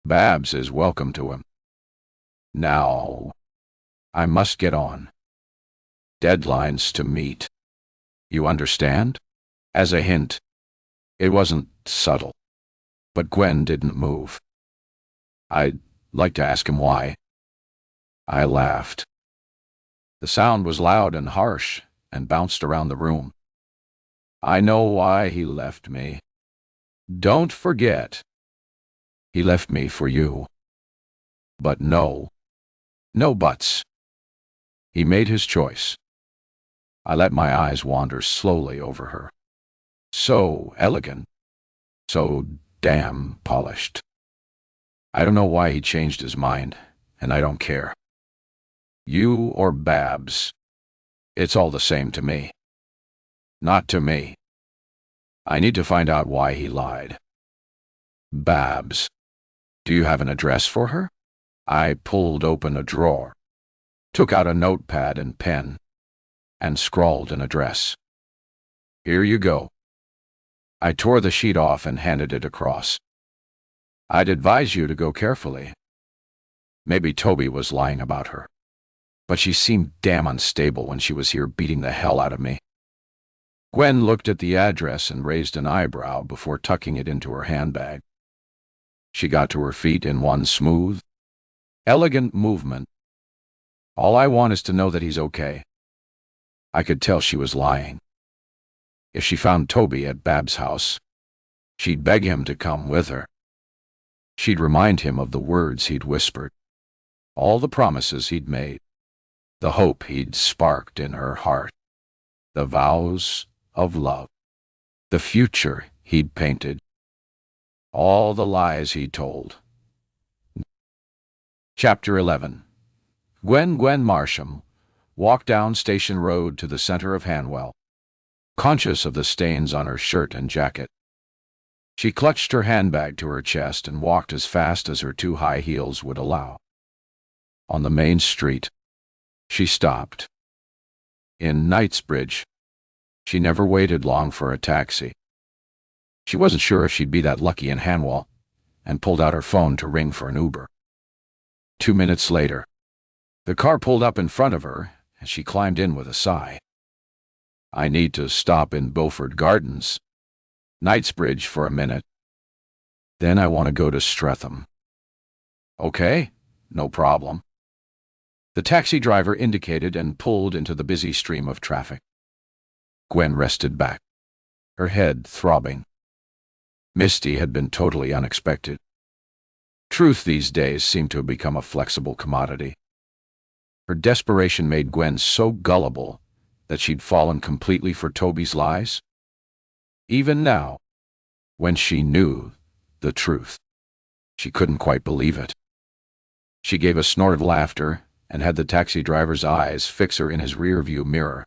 Babs is welcome to him. Now, I must get on. Deadlines to meet. You understand? As a hint, it wasn't subtle, but Gwen didn't move. I'd like to ask him why. I laughed. The sound was loud and harsh and bounced around the room. I know why he left me. Don't forget. He left me for you. But no buts. He made his choice. I let my eyes wander slowly over her. So elegant, so damn polished. I don't know why he changed his mind, and I don't care. You or Babs, it's all the same to me. Not to me. I need to find out why he lied. Babs, do you have an address for her? I pulled open a drawer, took out a notepad and pen, and scrawled an address. Here you go. I tore the sheet off and handed it across. I'd advise you to go carefully. Maybe Toby was lying about her, but she seemed damn unstable when she was here beating the hell out of me. Gwen looked at the address and raised an eyebrow before tucking it into her handbag. She got to her feet in one smooth, elegant movement. All I want is to know that he's okay. I could tell she was lying. If she found Toby at Bab's house, she'd beg him to come with her. She'd remind him of the words he'd whispered, all the promises he'd made, the hope he'd sparked in her heart, the vows of love, the future he'd painted, all the lies he'd told. Chapter 11. Gwen Marsham walked down Station Road to the center of Hanwell, conscious of the stains on her shirt and jacket. She clutched her handbag to her chest and walked as fast as her 2 high heels would allow. On the main street, she stopped. In Knightsbridge, she never waited long for a taxi. She wasn't sure if she'd be that lucky in Hanwell, and pulled out her phone to ring for an Uber. 2 minutes later, the car pulled up in front of her, and she climbed in with a sigh. I need to stop in Beaufort Gardens, Knightsbridge for a minute. Then I want to go to Streatham. Okay, no problem. The taxi driver indicated and pulled into the busy stream of traffic. Gwen rested back, her head throbbing. Misty had been totally unexpected. Truth these days seemed to have become a flexible commodity. Her desperation made Gwen so gullible that she'd fallen completely for Toby's lies. Even now, when she knew the truth, she couldn't quite believe it. She gave a snort of laughter and had the taxi driver's eyes fix her in his rearview mirror,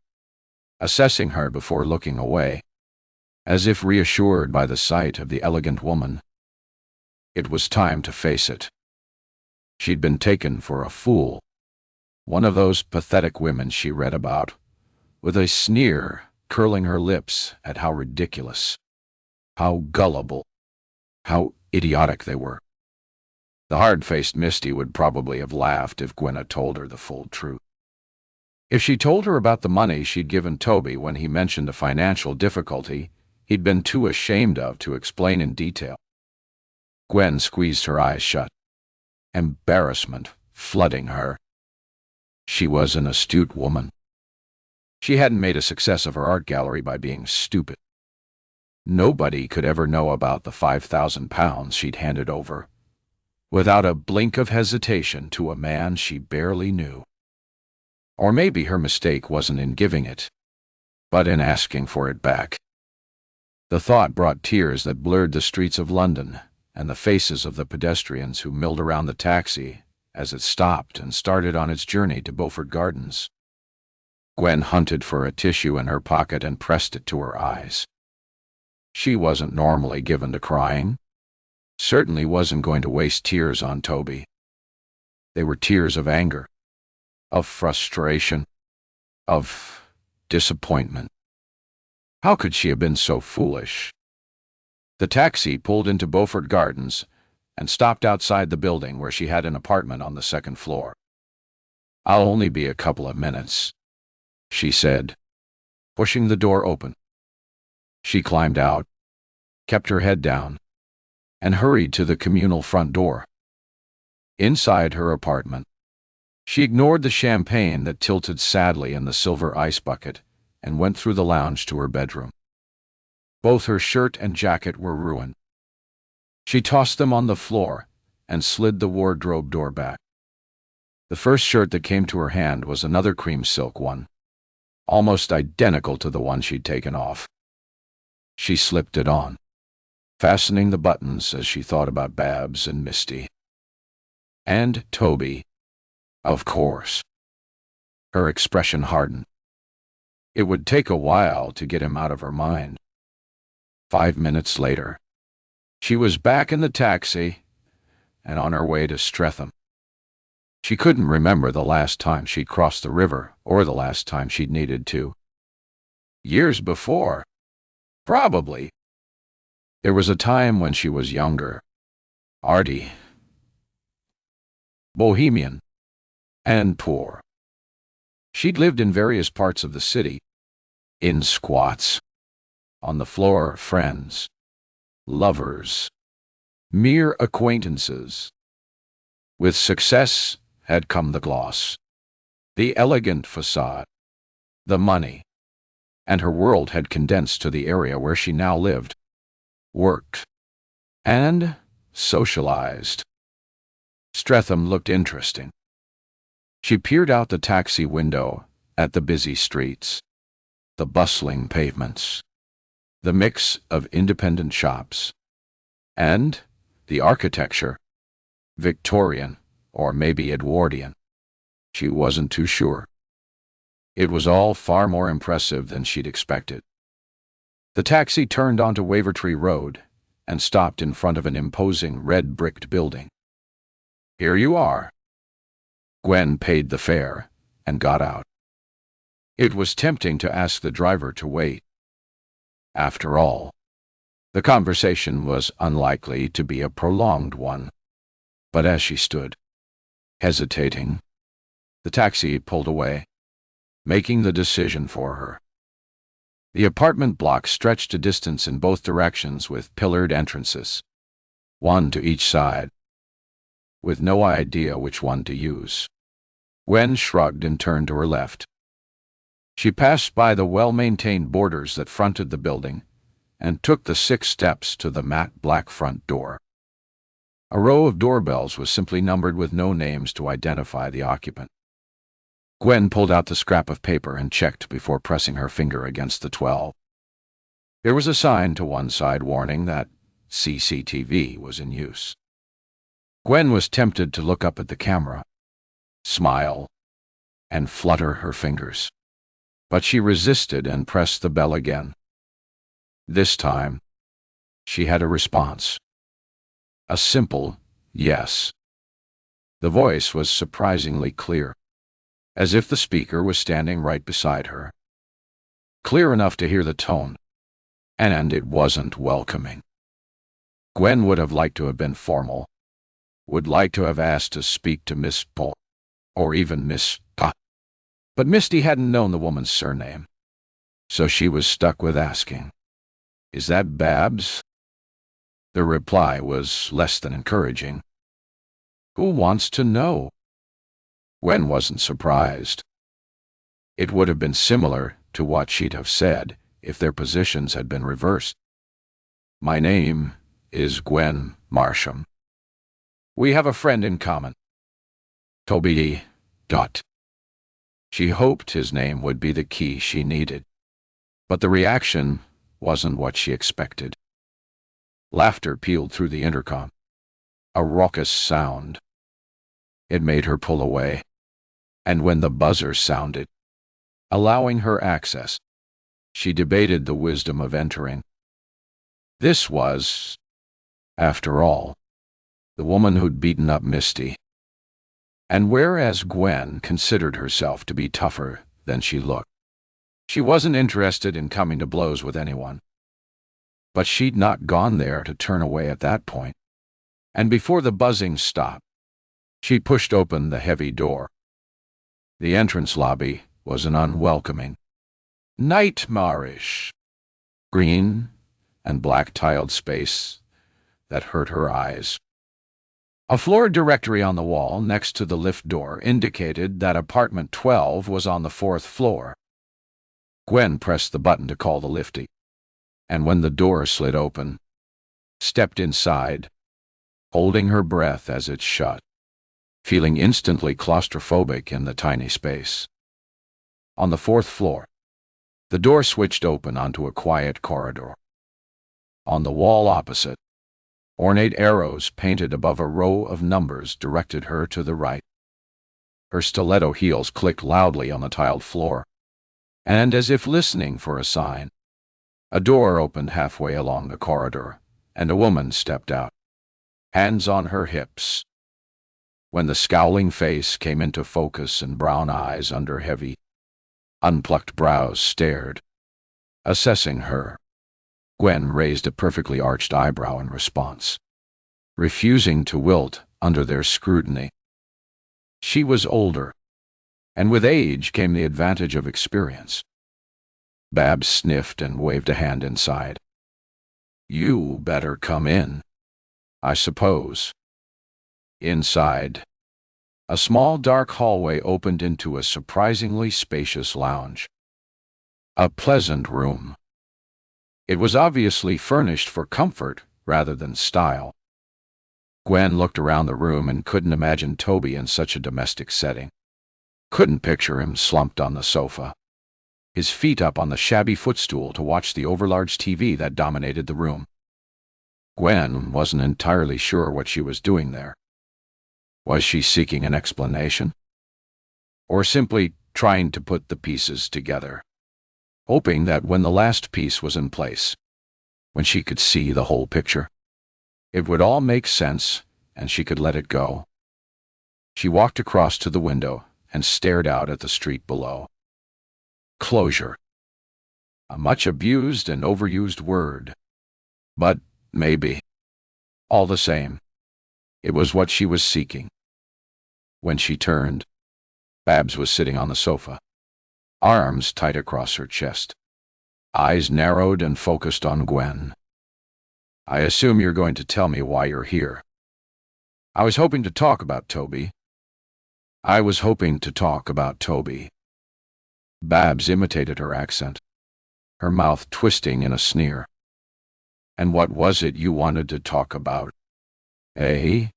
assessing her before looking away, as if reassured by the sight of the elegant woman. It was time to face it. She'd been taken for a fool, one of those pathetic women she read about, with a sneer curling her lips at how ridiculous, how gullible, how idiotic they were. The hard-faced Misty would probably have laughed if Gwen had told her the full truth. If she told her about the money she'd given Toby when he mentioned a financial difficulty he'd been too ashamed of to explain in detail. Gwen squeezed her eyes shut, embarrassment flooding her. She was an astute woman. She hadn't made a success of her art gallery by being stupid. Nobody could ever know about the £5,000 she'd handed over, without a blink of hesitation, to a man she barely knew. Or maybe her mistake wasn't in giving it, but in asking for it back. The thought brought tears that blurred the streets of London and the faces of the pedestrians who milled around the taxi as it stopped and started on its journey to Beaufort Gardens. Gwen hunted for a tissue in her pocket and pressed it to her eyes. She wasn't normally given to crying. Certainly wasn't going to waste tears on Toby. They were tears of anger, of frustration, of disappointment. How could she have been so foolish? The taxi pulled into Beaufort Gardens and stopped outside the building where she had an apartment on the second floor. "I'll only be a couple of minutes," she said, pushing the door open. She climbed out, kept her head down, and hurried to the communal front door. Inside her apartment, she ignored the champagne that tilted sadly in the silver ice bucket and went through the lounge to her bedroom. Both her shirt and jacket were ruined. She tossed them on the floor and slid the wardrobe door back. The first shirt that came to her hand was another cream silk one, almost identical to the one she'd taken off. She slipped it on, fastening the buttons as she thought about Babs and Misty. And Toby, of course. Her expression hardened. It would take a while to get him out of her mind. 5 minutes later, she was back in the taxi and on her way to Streatham. She couldn't remember the last time she'd crossed the river or the last time she'd needed to. Years before, probably. There was a time when she was younger, arty, bohemian, and poor. She'd lived in various parts of the city, in squats, on the floor of friends, lovers, mere acquaintances. With success had come the gloss, the elegant facade, the money, and her world had condensed to the area where she now lived, worked, and socialized. Streatham looked interesting. She peered out the taxi window at the busy streets, the bustling pavements, the mix of independent shops, and the architecture, Victorian or maybe Edwardian. She wasn't too sure. It was all far more impressive than she'd expected. The taxi turned onto Wavertree Road and stopped in front of an imposing red-bricked building. "Here you are." Gwen paid the fare and got out. It was tempting to ask the driver to wait. After all, the conversation was unlikely to be a prolonged one. But as she stood, hesitating, the taxi pulled away, making the decision for her. The apartment block stretched a distance in both directions with pillared entrances, one to each side, with no idea which one to use. Gwen shrugged and turned to her left. She passed by the well-maintained borders that fronted the building and took the 6 steps to the matte black front door. A row of doorbells was simply numbered with no names to identify the occupant. Gwen pulled out the scrap of paper and checked before pressing her finger against the 12. There was a sign to one side warning that CCTV was in use. Gwen was tempted to look up at the camera, smile, and flutter her fingers. But she resisted and pressed the bell again. This time, she had a response. A simple yes. The voice was surprisingly clear, as if the speaker was standing right beside her. Clear enough to hear the tone, and it wasn't welcoming. Gwen would have liked to have been formal, would like to have asked to speak to Miss Paul, or even Miss Ta. But Misty hadn't known the woman's surname, so she was stuck with asking, "Is that Babs?" The reply was less than encouraging. "Who wants to know?" Gwen wasn't surprised. It would have been similar to what she'd have said if their positions had been reversed. "My name is Gwen Marsham. We have a friend in common. Toby. Dot." She hoped his name would be the key she needed, but the reaction wasn't what she expected. Laughter pealed through the intercom, a raucous sound. It made her pull away, and when the buzzer sounded, allowing her access, she debated the wisdom of entering. This was, after all, the woman who'd beaten up Misty. And whereas Gwen considered herself to be tougher than she looked, she wasn't interested in coming to blows with anyone. But she'd not gone there to turn away at that point, and before the buzzing stopped, she pushed open the heavy door. The entrance lobby was an unwelcoming, nightmarish, green and black-tiled space that hurt her eyes. A floor directory on the wall next to the lift door indicated that apartment 12 was on the 4th floor. Gwen pressed the button to call the liftie, and when the door slid open, stepped inside, holding her breath as it shut, feeling instantly claustrophobic in the tiny space. On the 4th floor, the door switched open onto a quiet corridor. On the wall opposite, ornate arrows painted above a row of numbers directed her to the right. Her stiletto heels clicked loudly on the tiled floor, and as if listening for a sign, a door opened halfway along the corridor, and a woman stepped out, hands on her hips. When the scowling face came into focus and brown eyes under heavy, unplucked brows stared, assessing her, Gwen raised a perfectly arched eyebrow in response, refusing to wilt under their scrutiny. She was older, and with age came the advantage of experience. Babs sniffed and waved a hand inside. "You better come in, I suppose." Inside, a small dark hallway opened into a surprisingly spacious lounge. A pleasant room. It was obviously furnished for comfort rather than style. Gwen looked around the room and couldn't imagine Toby in such a domestic setting. Couldn't picture him slumped on the sofa, his feet up on the shabby footstool to watch the overlarge TV that dominated the room. Gwen wasn't entirely sure what she was doing there. Was she seeking an explanation? Or simply trying to put the pieces together, hoping that when the last piece was in place, when she could see the whole picture, it would all make sense and she could let it go? She walked across to the window and stared out at the street below. Closure. A much abused and overused word. But maybe, all the same, it was what she was seeking. When she turned, Babs was sitting on the sofa, arms tight across her chest, eyes narrowed and focused on Gwen. "I assume you're going to tell me why you're here." "I was hoping to talk about Toby." "I was hoping to talk about Toby." Babs imitated her accent, her mouth twisting in a sneer. "And what was it you wanted to talk about, eh?"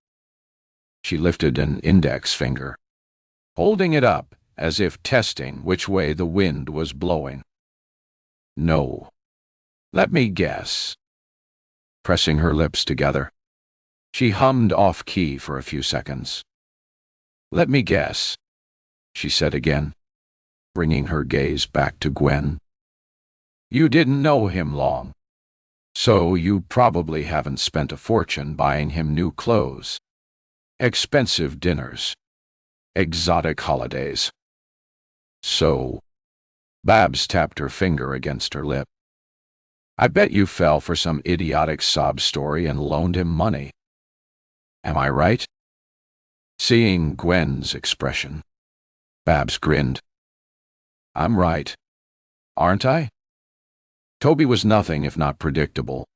She lifted an index finger, holding it up as if testing which way the wind was blowing. "No. Let me guess." Pressing her lips together, she hummed off-key for a few seconds. "Let me guess," she said again, bringing her gaze back to Gwen. "You didn't know him long, so you probably haven't spent a fortune buying him new clothes, expensive dinners, exotic holidays. So," Babs tapped her finger against her lip, "I bet you fell for some idiotic sob story and loaned him money. Am I right?" Seeing Gwen's expression, Babs grinned. I'm right, aren't I? Toby was nothing if not predictable.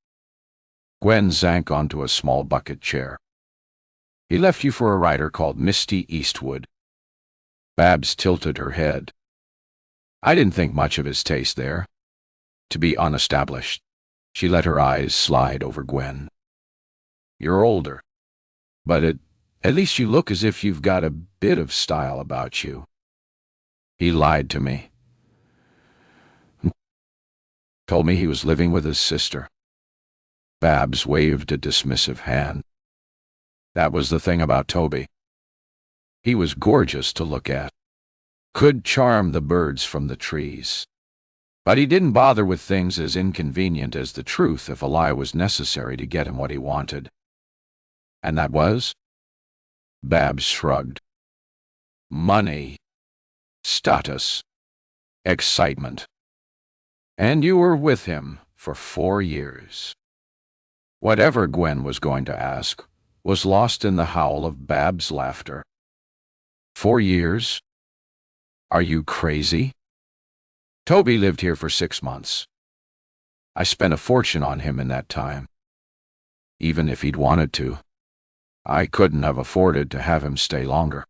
Gwen sank onto a small bucket chair. He left you for a writer called Misty Eastwood. Babs tilted her head. I didn't think much of his taste there. To be unestablished. She let her eyes slide over Gwen. You're older, but at least you look as if you've got a bit of style about you. He lied to me. Told me he was living with his sister. Babs waved a dismissive hand. That was the thing about Toby. He was gorgeous to look at. Could charm the birds from the trees. But he didn't bother with things as inconvenient as the truth if a lie was necessary to get him what he wanted. And that was? Babs shrugged. Money. Status. Excitement. And you were with him for 4 years. Whatever Gwen was going to ask was lost in the howl of Babs' laughter. 4 years? Are you crazy? Toby lived here for 6 months. I spent a fortune on him in that time. Even if he'd wanted to, I couldn't have afforded to have him stay longer.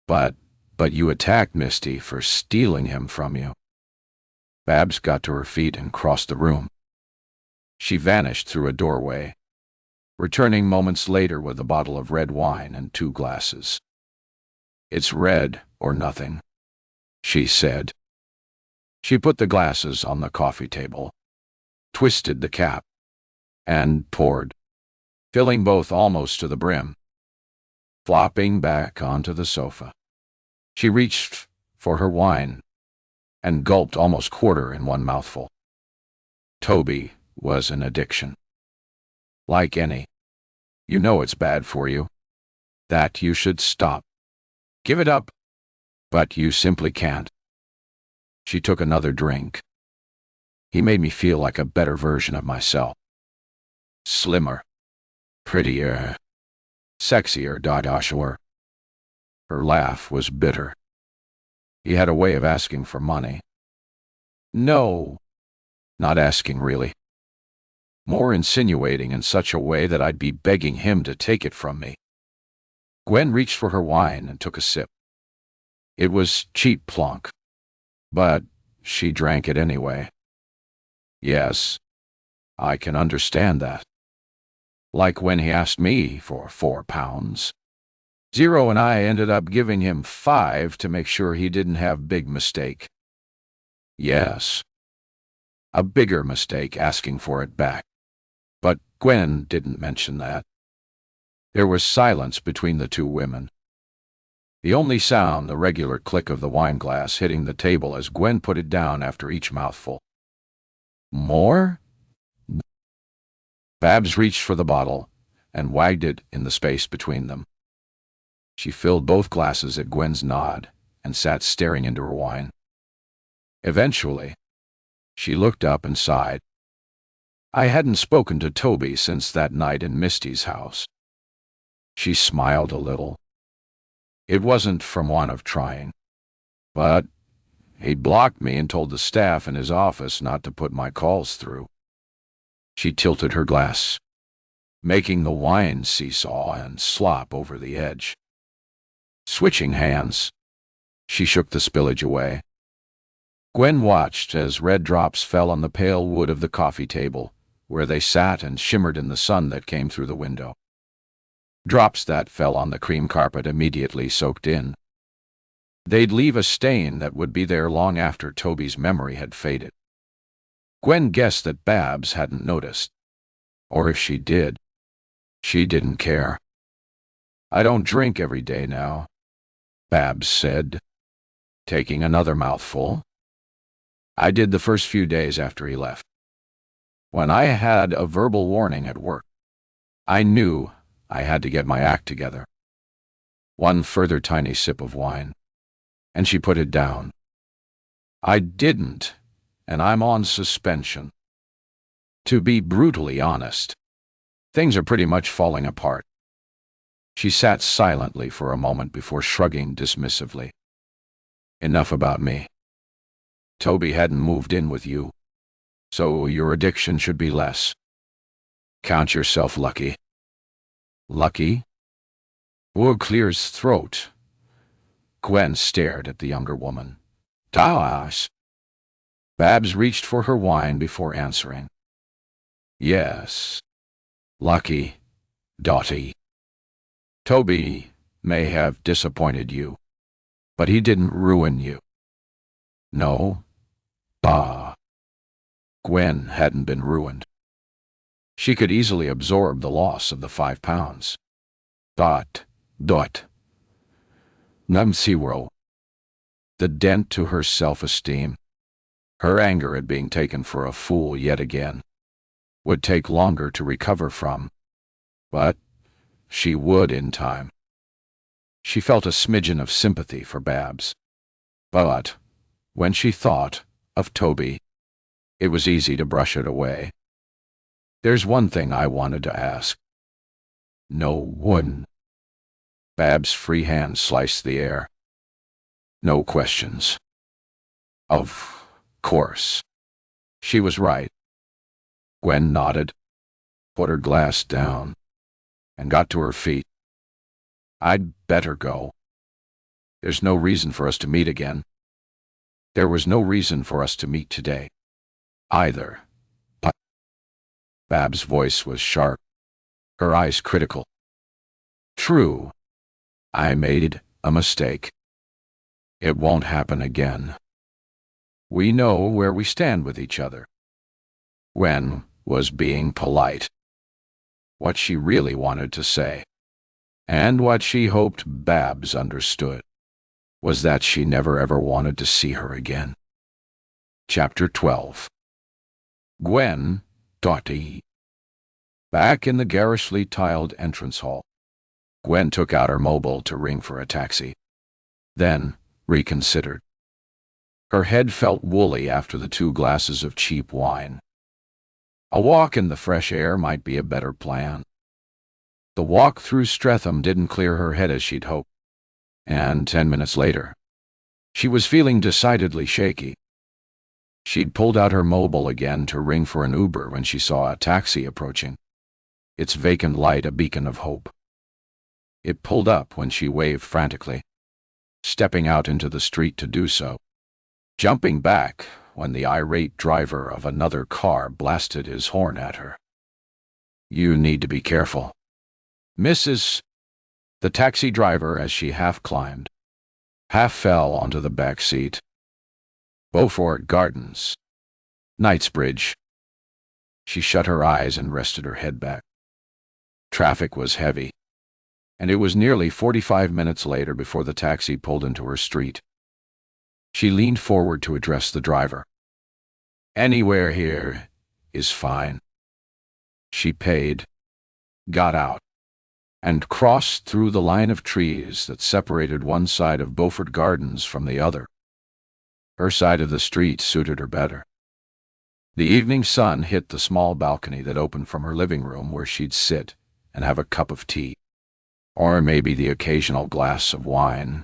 But you attacked Misty for stealing him from you. Babs got to her feet and crossed the room. She vanished through a doorway, returning moments later with a bottle of red wine and 2 glasses. It's red or nothing, she said. She put the glasses on the coffee table, twisted the cap, and poured, filling both almost to the brim. Flopping back onto the sofa, she reached for her wine and gulped almost quarter in one mouthful. Toby was an addiction. Like any. You know it's bad for you. That you should stop. Give it up. But you simply can't. She took another drink. He made me feel like a better version of myself. Slimmer. Prettier. Sexier, Dadashuer. Her laugh was bitter. He had a way of asking for money. No. Not asking, really. More insinuating in such a way that I'd be begging him to take it from me. Gwen reached for her wine and took a sip. It was cheap plonk, but she drank it anyway. Yes, I can understand that. Like when he asked me for 4 pounds. Zero and I ended up giving him 5 to make sure he didn't have big mistake. Yes. A bigger mistake asking for it back. But Gwen didn't mention that. There was silence between the 2 women. The only sound, the regular click of the wine glass hitting the table as Gwen put it down after each mouthful. More? Babs reached for the bottle and wagged it in the space between them. She filled both glasses at Gwen's nod and sat staring into her wine. Eventually, she looked up and sighed. I hadn't spoken to Toby since that night in Misty's house. She smiled a little. It wasn't from want of trying, but he'd blocked me and told the staff in his office not to put my calls through. She tilted her glass, making the wine seesaw and slop over the edge. Switching hands, she shook the spillage away. Gwen watched as red drops fell on the pale wood of the coffee table, where they sat and shimmered in the sun that came through the window. Drops that fell on the cream carpet immediately soaked in. They'd leave a stain that would be there long after Toby's memory had faded. Gwen guessed that Babs hadn't noticed. Or if she did, she didn't care. I don't drink every day now, Babs said, taking another mouthful. I did the first few days after he left. When I had a verbal warning at work, I knew I had to get my act together. One further tiny sip of wine, and she put it down. I didn't, and I'm on suspension. To be brutally honest, things are pretty much falling apart. She sat silently for a moment before shrugging dismissively. Enough about me. Toby hadn't moved in with you, so your addiction should be less. Count yourself lucky. Lucky? Wood clears throat. Gwen stared at the younger woman. Das. Babs reached for her wine before answering. Yes. Lucky, Dottie. Toby may have disappointed you, but he didn't ruin you. No? Bah. Gwen hadn't been ruined. She could easily absorb the loss of the 5 pounds. Dot. Numsiro. The dent to her self-esteem, her anger at being taken for a fool yet again, would take longer to recover from. But she would in time. She felt a smidgen of sympathy for Babs. But when she thought of Toby, it was easy to brush it away. There's one thing I wanted to ask. No wouldn't. Babs' free hand sliced the air. No questions. Of course. She was right. Gwen nodded, put her glass down, and got to her feet. I'd better go. There's no reason for us to meet again. There was no reason for us to meet today, either. But Babs' voice was sharp, her eyes critical. True. I made a mistake. It won't happen again. We know where we stand with each other. Gwen was being polite. What she really wanted to say, and what she hoped Babs understood, was that she never ever wanted to see her again. Chapter 12. Gwen, Dottie. Back in the garishly tiled entrance hall, Gwen took out her mobile to ring for a taxi, then reconsidered. Her head felt woolly after the 2 glasses of cheap wine. A walk in the fresh air might be a better plan. The walk through Streatham didn't clear her head as she'd hoped, and 10 minutes later, she was feeling decidedly shaky. She'd pulled out her mobile again to ring for an Uber when she saw a taxi approaching, its vacant light a beacon of hope. It pulled up when she waved frantically, stepping out into the street to do so, jumping back when the irate driver of another car blasted his horn at her. You need to be careful. Mrs. The taxi driver, as she half climbed, half fell onto the back seat. Beaufort Gardens. Knightsbridge. She shut her eyes and rested her head back. Traffic was heavy, and it was nearly 45 minutes later before the taxi pulled into her street. She leaned forward to address the driver. Anywhere here is fine. She paid, got out, and crossed through the line of trees that separated one side of Beaufort Gardens from the other. Her side of the street suited her better. The evening sun hit the small balcony that opened from her living room where she'd sit and have a cup of tea, or maybe the occasional glass of wine.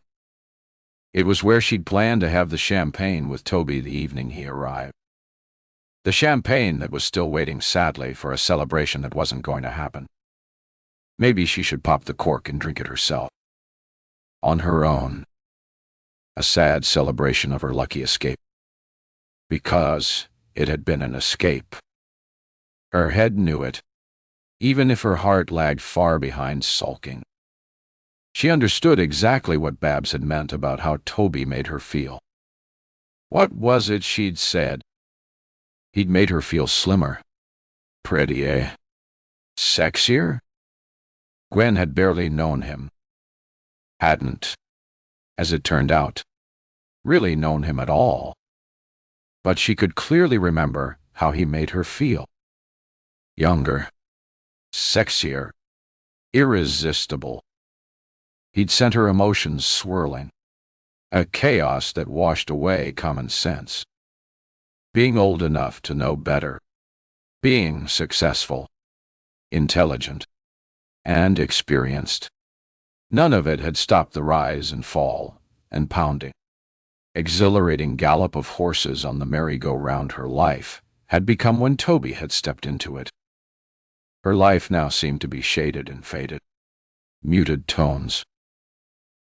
It was where she'd planned to have the champagne with Toby the evening he arrived. The champagne that was still waiting sadly for a celebration that wasn't going to happen. Maybe she should pop the cork and drink it herself. On her own. A sad celebration of her lucky escape. Because it had been an escape. Her head knew it, even if her heart lagged far behind sulking. She understood exactly what Babs had meant about how Toby made her feel. What was it she'd said? He'd made her feel slimmer. Pretty, eh? Sexier? Gwen had barely known him. Hadn't, as it turned out, really known him at all. But she could clearly remember how he made her feel. Younger. Sexier. Irresistible. He'd sent her emotions swirling. A chaos that washed away common sense. Being old enough to know better. Being successful. Intelligent. And experienced. None of it had stopped the rise and fall and pounding. exhilarating gallop of horses on the merry-go-round her life had become when Toby had stepped into it. Her life now seemed to be shaded and faded. Muted tones.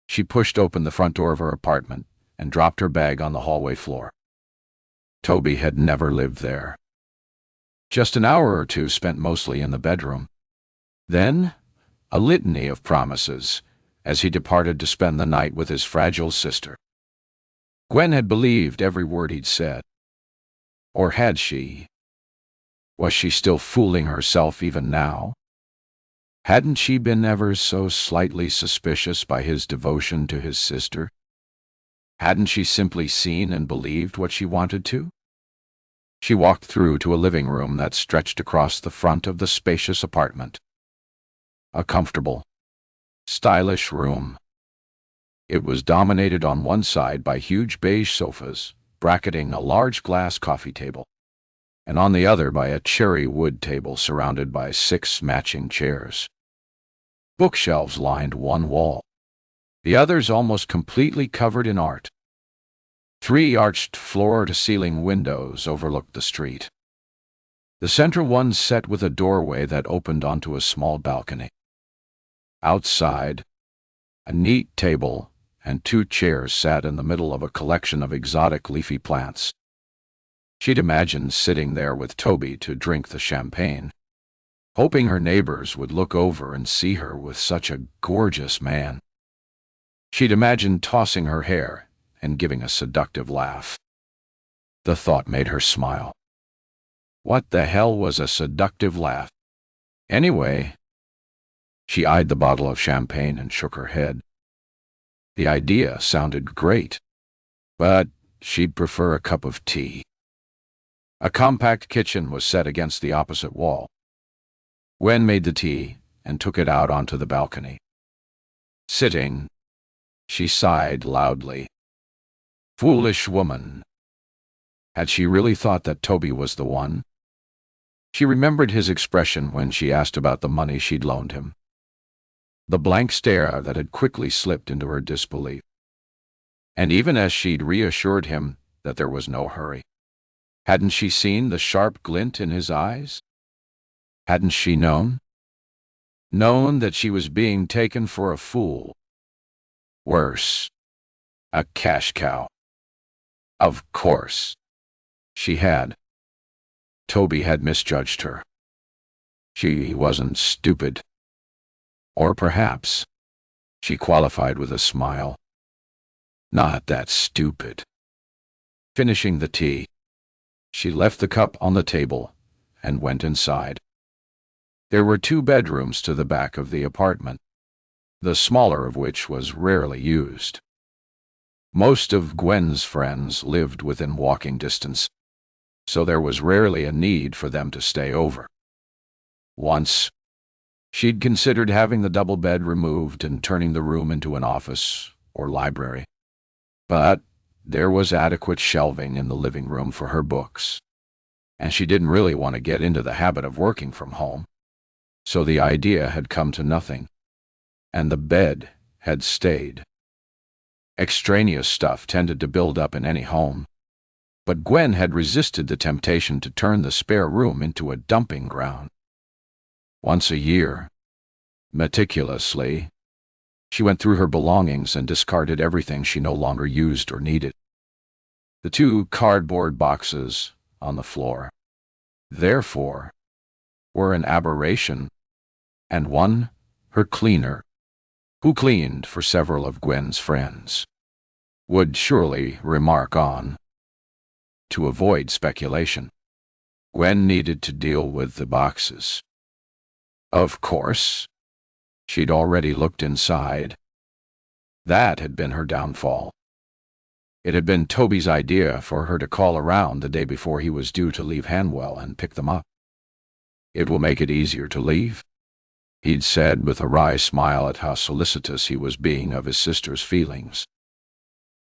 She pushed open the front door of her apartment and dropped her bag on the hallway floor. Toby had never lived there. Just an hour or two spent mostly in the bedroom. Then, a litany of promises as he departed to spend the night with his fragile sister. Gwen had believed every word he'd said. Or had she? Was she still fooling herself even now? Hadn't she been ever so slightly suspicious by his devotion to his sister? Hadn't she simply seen and believed what she wanted to? She walked through to a living room that stretched across the front of the spacious apartment. A comfortable, stylish room. It was dominated on one side by huge beige sofas, bracketing a large glass coffee table, and on the other by a cherry wood table surrounded by 6 matching chairs. Bookshelves lined one wall, the others almost completely covered in art. 3 arched floor-to-ceiling windows overlooked the street. The central one set with a doorway that opened onto a small balcony. Outside, a neat table and 2 chairs sat in the middle of a collection of exotic leafy plants. She'd imagined sitting there with Toby to drink the champagne, hoping her neighbors would look over and see her with such a gorgeous man. She'd imagined tossing her hair and giving a seductive laugh. The thought made her smile. What the hell was a seductive laugh? Anyway, she eyed the bottle of champagne and shook her head. The idea sounded great, but she'd prefer a cup of tea. A compact kitchen was set against the opposite wall. Gwen made the tea and took it out onto the balcony. Sitting, she sighed loudly. Foolish woman. Had she really thought that Toby was the one? She remembered his expression when she asked about the money she'd loaned him. The blank stare that had quickly slipped into her disbelief. And even as she'd reassured him that there was no hurry, hadn't she seen the sharp glint in his eyes? Hadn't she known? Known that she was being taken for a fool. Worse, a cash cow. Of course, she had. Toby had misjudged her. She wasn't stupid. Or perhaps, she qualified with a smile, not that stupid. Finishing the tea, she left the cup on the table and went inside. There were 2 bedrooms to the back of the apartment, the smaller of which was rarely used. Most of Gwen's friends lived within walking distance, so there was rarely a need for them to stay over. Once, she'd considered having the double bed removed and turning the room into an office or library. But there was adequate shelving in the living room for her books, and she didn't really want to get into the habit of working from home. So the idea had come to nothing, and the bed had stayed. Extraneous stuff tended to build up in any home, but Gwen had resisted the temptation to turn the spare room into a dumping ground. Once a year, meticulously, she went through her belongings and discarded everything she no longer used or needed. The 2 cardboard boxes on the floor, therefore, were an aberration, and one, her cleaner, who cleaned for several of Gwen's friends, would surely remark on. To avoid speculation, Gwen needed to deal with the boxes. Of course, she'd already looked inside. That had been her downfall. It had been Toby's idea for her to call around the day before he was due to leave Hanwell and pick them up. "It will make it easier to leave," he'd said with a wry smile at how solicitous he was being of his sister's feelings.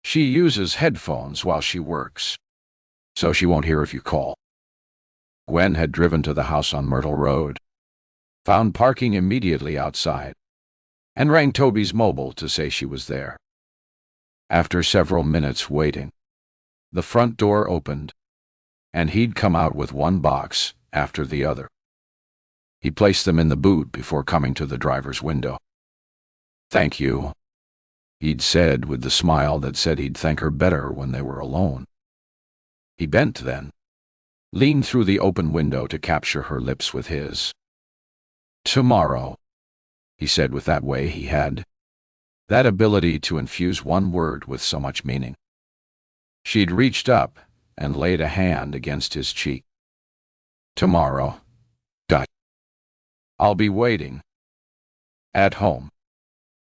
"She uses headphones while she works, so she won't hear if you call." Gwen had driven to the house on Myrtle Road, found parking immediately outside, and rang Toby's mobile to say she was there. After several minutes waiting, the front door opened, and he'd come out with one box after the other. He placed them in the boot before coming to the driver's window. "Thank you," he'd said with the smile that said he'd thank her better when they were alone. He bent then, leaned through the open window to capture her lips with his. "Tomorrow," he said with that way he had, that ability to infuse one word with so much meaning. She'd reached up and laid a hand against his cheek. "Tomorrow. I'll be waiting. At home."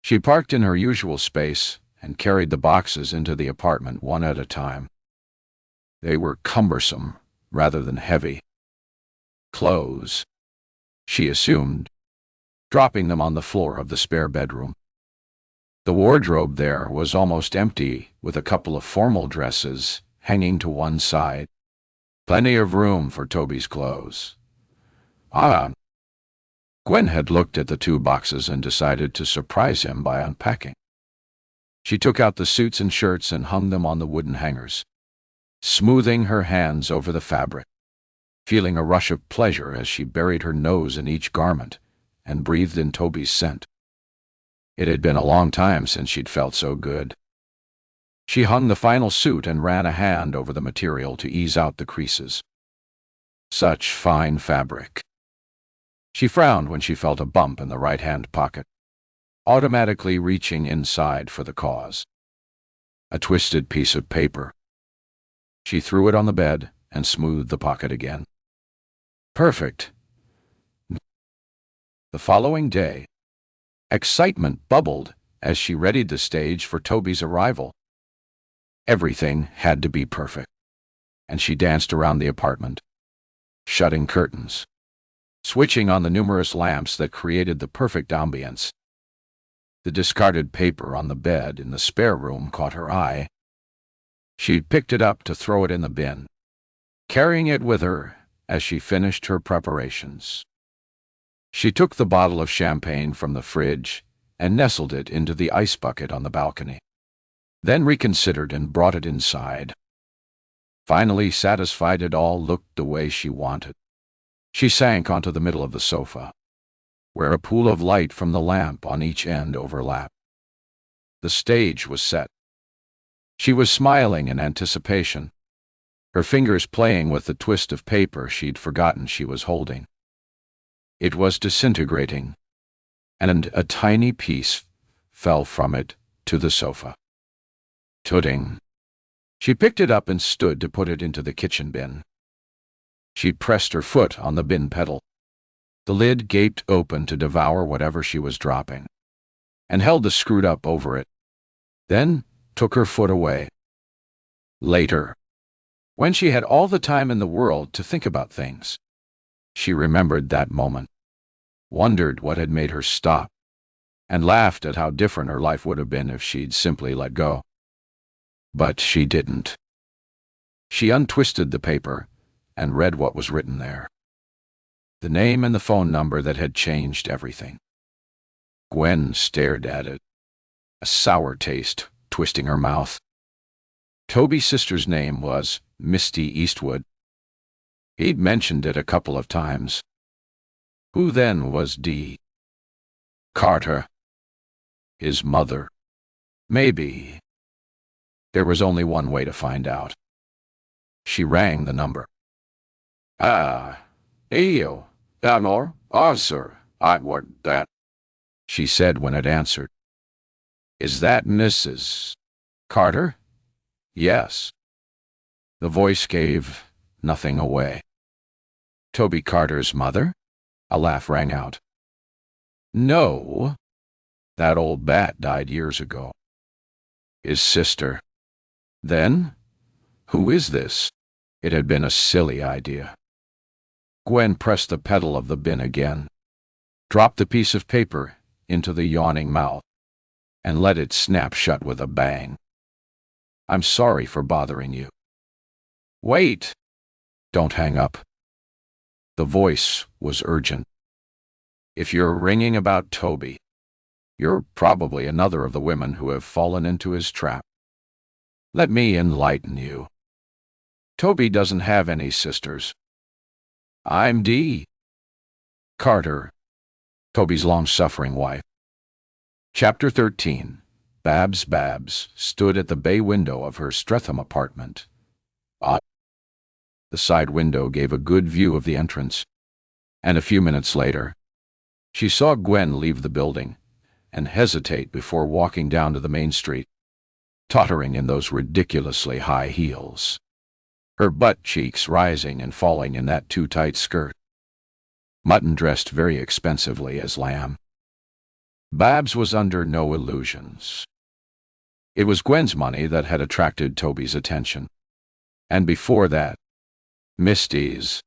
She parked in her usual space and carried the boxes into the apartment one at a time. They were cumbersome rather than heavy. Clothes, she assumed, dropping them on the floor of the spare bedroom. The wardrobe there was almost empty, with a couple of formal dresses hanging to one side. Plenty of room for Toby's clothes. Gwen had looked at the two boxes and decided to surprise him by unpacking. She took out the suits and shirts and hung them on the wooden hangers, smoothing her hands over the fabric, feeling a rush of pleasure as she buried her nose in each garment and breathed in Toby's scent. It had been a long time since she'd felt so good. She hung the final suit and ran a hand over the material to ease out the creases. Such fine fabric. She frowned when she felt a bump in the right-hand pocket, automatically reaching inside for the cause. A twisted piece of paper. She threw it on the bed and smoothed the pocket again. Perfect. The following day, excitement bubbled as she readied the stage for Toby's arrival. Everything had to be perfect, and she danced around the apartment, shutting curtains, switching on the numerous lamps that created the perfect ambience. The discarded paper on the bed in the spare room caught her eye. She picked it up to throw it in the bin, carrying it with her as she finished her preparations. She took the bottle of champagne from the fridge and nestled it into the ice bucket on the balcony, then reconsidered and brought it inside. Finally satisfied it all looked the way she wanted, she sank onto the middle of the sofa, where a pool of light from the lamp on each end overlapped. The stage was set. She was smiling in anticipation, her fingers playing with the twist of paper she'd forgotten she was holding. It was disintegrating, and a tiny piece fell from it to the sofa. Tooting. She picked it up and stood to put it into the kitchen bin. She pressed her foot on the bin pedal. The lid gaped open to devour whatever she was dropping, and held the screwed up over it. Then took her foot away. Later, when she had all the time in the world to think about things, she remembered that moment, wondered what had made her stop, and laughed at how different her life would have been if she'd simply let go. But she didn't. She untwisted the paper and read what was written there. The name and the phone number that had changed everything. Gwen stared at it, a sour taste twisting her mouth. Toby's sister's name was Misty Eastwood. He'd mentioned it a couple of times. Who then was Dee? Carter. His mother. Maybe. There was only one way to find out. She rang the number. "Eyo, amor, sir, I want that," she said when it answered. "Is that Mrs. Carter?" "Yes." The voice gave nothing away. "Toby Carter's mother?" A laugh rang out. "No. That old bat died years ago." "His sister. Then? Who is this?" It had been a silly idea. Gwen pressed the pedal of the bin again, dropped the piece of paper into the yawning mouth, and let it snap shut with a bang. "I'm sorry for bothering you." "Wait! Don't hang up." The voice was urgent. "If you're ringing about Toby, you're probably another of the women who have fallen into his trap. Let me enlighten you. Toby doesn't have any sisters. I'm Dee. Carter, Toby's long-suffering wife. Chapter 13. Babs stood at the bay window of her Streatham apartment. The side window gave a good view of the entrance, and a few minutes later, she saw Gwen leave the building and hesitate before walking down to the main street, tottering in those ridiculously high heels, her butt cheeks rising and falling in that too-tight skirt. Mutton dressed very expensively as lamb. Babs was under no illusions. It was Gwen's money that had attracted Toby's attention, and before that, Misty's.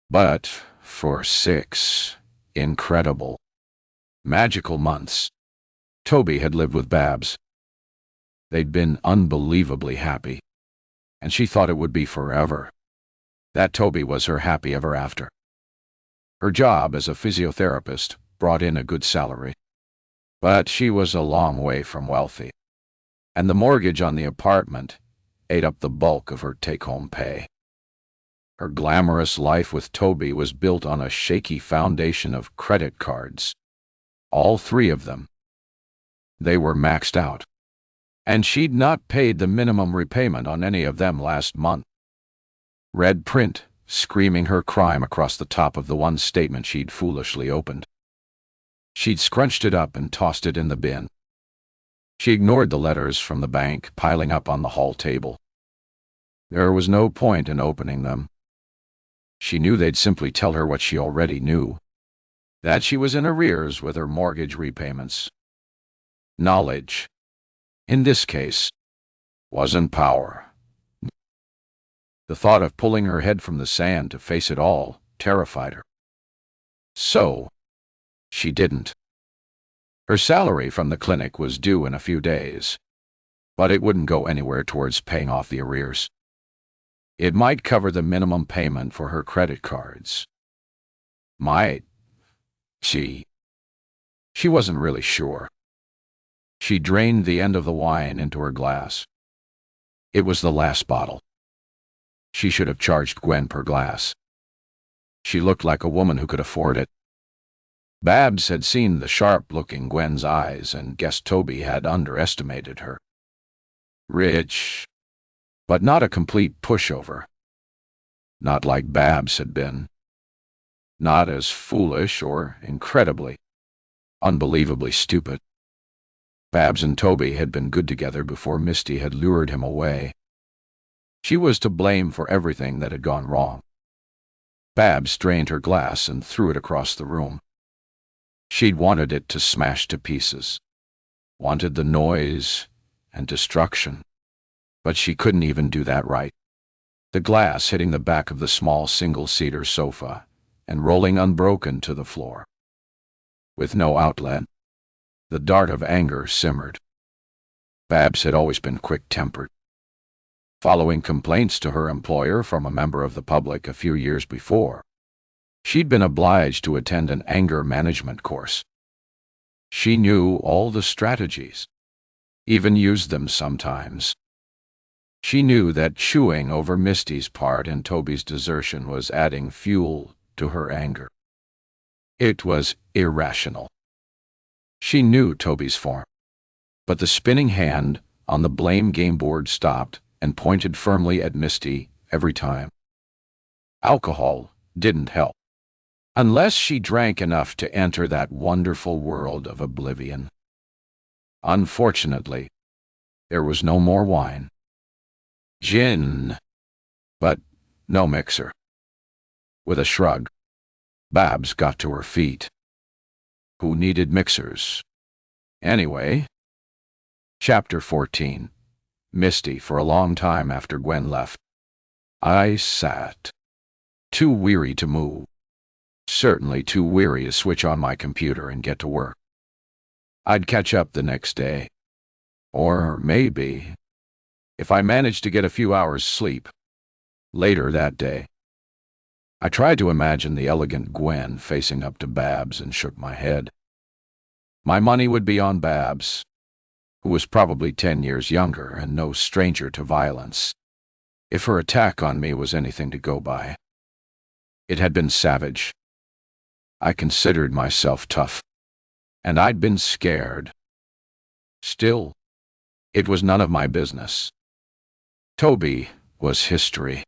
But for 6 incredible, magical months, Toby had lived with Babs. They'd been unbelievably happy, and she thought it would be forever. That Toby was her happy ever after. Her job as a physiotherapist brought in a good salary, but she was a long way from wealthy, and the mortgage on the apartment ate up the bulk of her take-home pay. Her glamorous life with Toby was built on a shaky foundation of credit cards. All 3 of them. They were maxed out, and she'd not paid the minimum repayment on any of them last month. Red print screaming her crime across the top of the one statement she'd foolishly opened. She'd scrunched it up and tossed it in the bin. She ignored the letters from the bank piling up on the hall table. There was no point in opening them. She knew they'd simply tell her what she already knew, that she was in arrears with her mortgage repayments. Knowledge, in this case, wasn't power. The thought of pulling her head from the sand to face it all terrified her. So, she didn't. Her salary from the clinic was due in a few days, but it wouldn't go anywhere towards paying off the arrears. It might cover the minimum payment for her credit cards. Might. She wasn't really sure. She drained the end of the wine into her glass. It was the last bottle. She should have charged Gwen per glass. She looked like a woman who could afford it. Babs had seen the sharp look in Gwen's eyes and guessed Toby had underestimated her. Rich, but not a complete pushover. Not like Babs had been. Not as foolish or incredibly, unbelievably stupid. Babs and Toby had been good together before Misty had lured him away. She was to blame for everything that had gone wrong. Babs drained her glass and threw it across the room. She'd wanted it to smash to pieces, wanted the noise and destruction, but she couldn't even do that right. The glass hitting the back of the small single-seater sofa and rolling unbroken to the floor. With no outlet, the dart of anger simmered. Babs had always been quick-tempered. Following complaints to her employer from a member of the public a few years before, she'd been obliged to attend an anger management course. She knew all the strategies, even used them sometimes. She knew that chewing over Misty's part in Toby's desertion was adding fuel to her anger. It was irrational. She knew Toby's form, but the spinning hand on the blame game board stopped and pointed firmly at Misty every time. Alcohol didn't help, unless she drank enough to enter that wonderful world of oblivion. Unfortunately, there was no more wine. Gin, but no mixer. With a shrug, Babs got to her feet. Who needed mixers? Anyway. Chapter 14. Misty for a long time after Gwen left. I sat, too weary to move, certainly too weary to switch on my computer and get to work. I'd catch up the next day, or maybe, if I managed to get a few hours sleep, later that day. I tried to imagine the elegant Gwen facing up to Babs and shook my head. My money would be on Babs. who was probably 10 years younger and no stranger to violence. If her attack on me was anything to go by, it had been savage. I considered myself tough, and I'd been scared. Still, it was none of my business. Toby was history.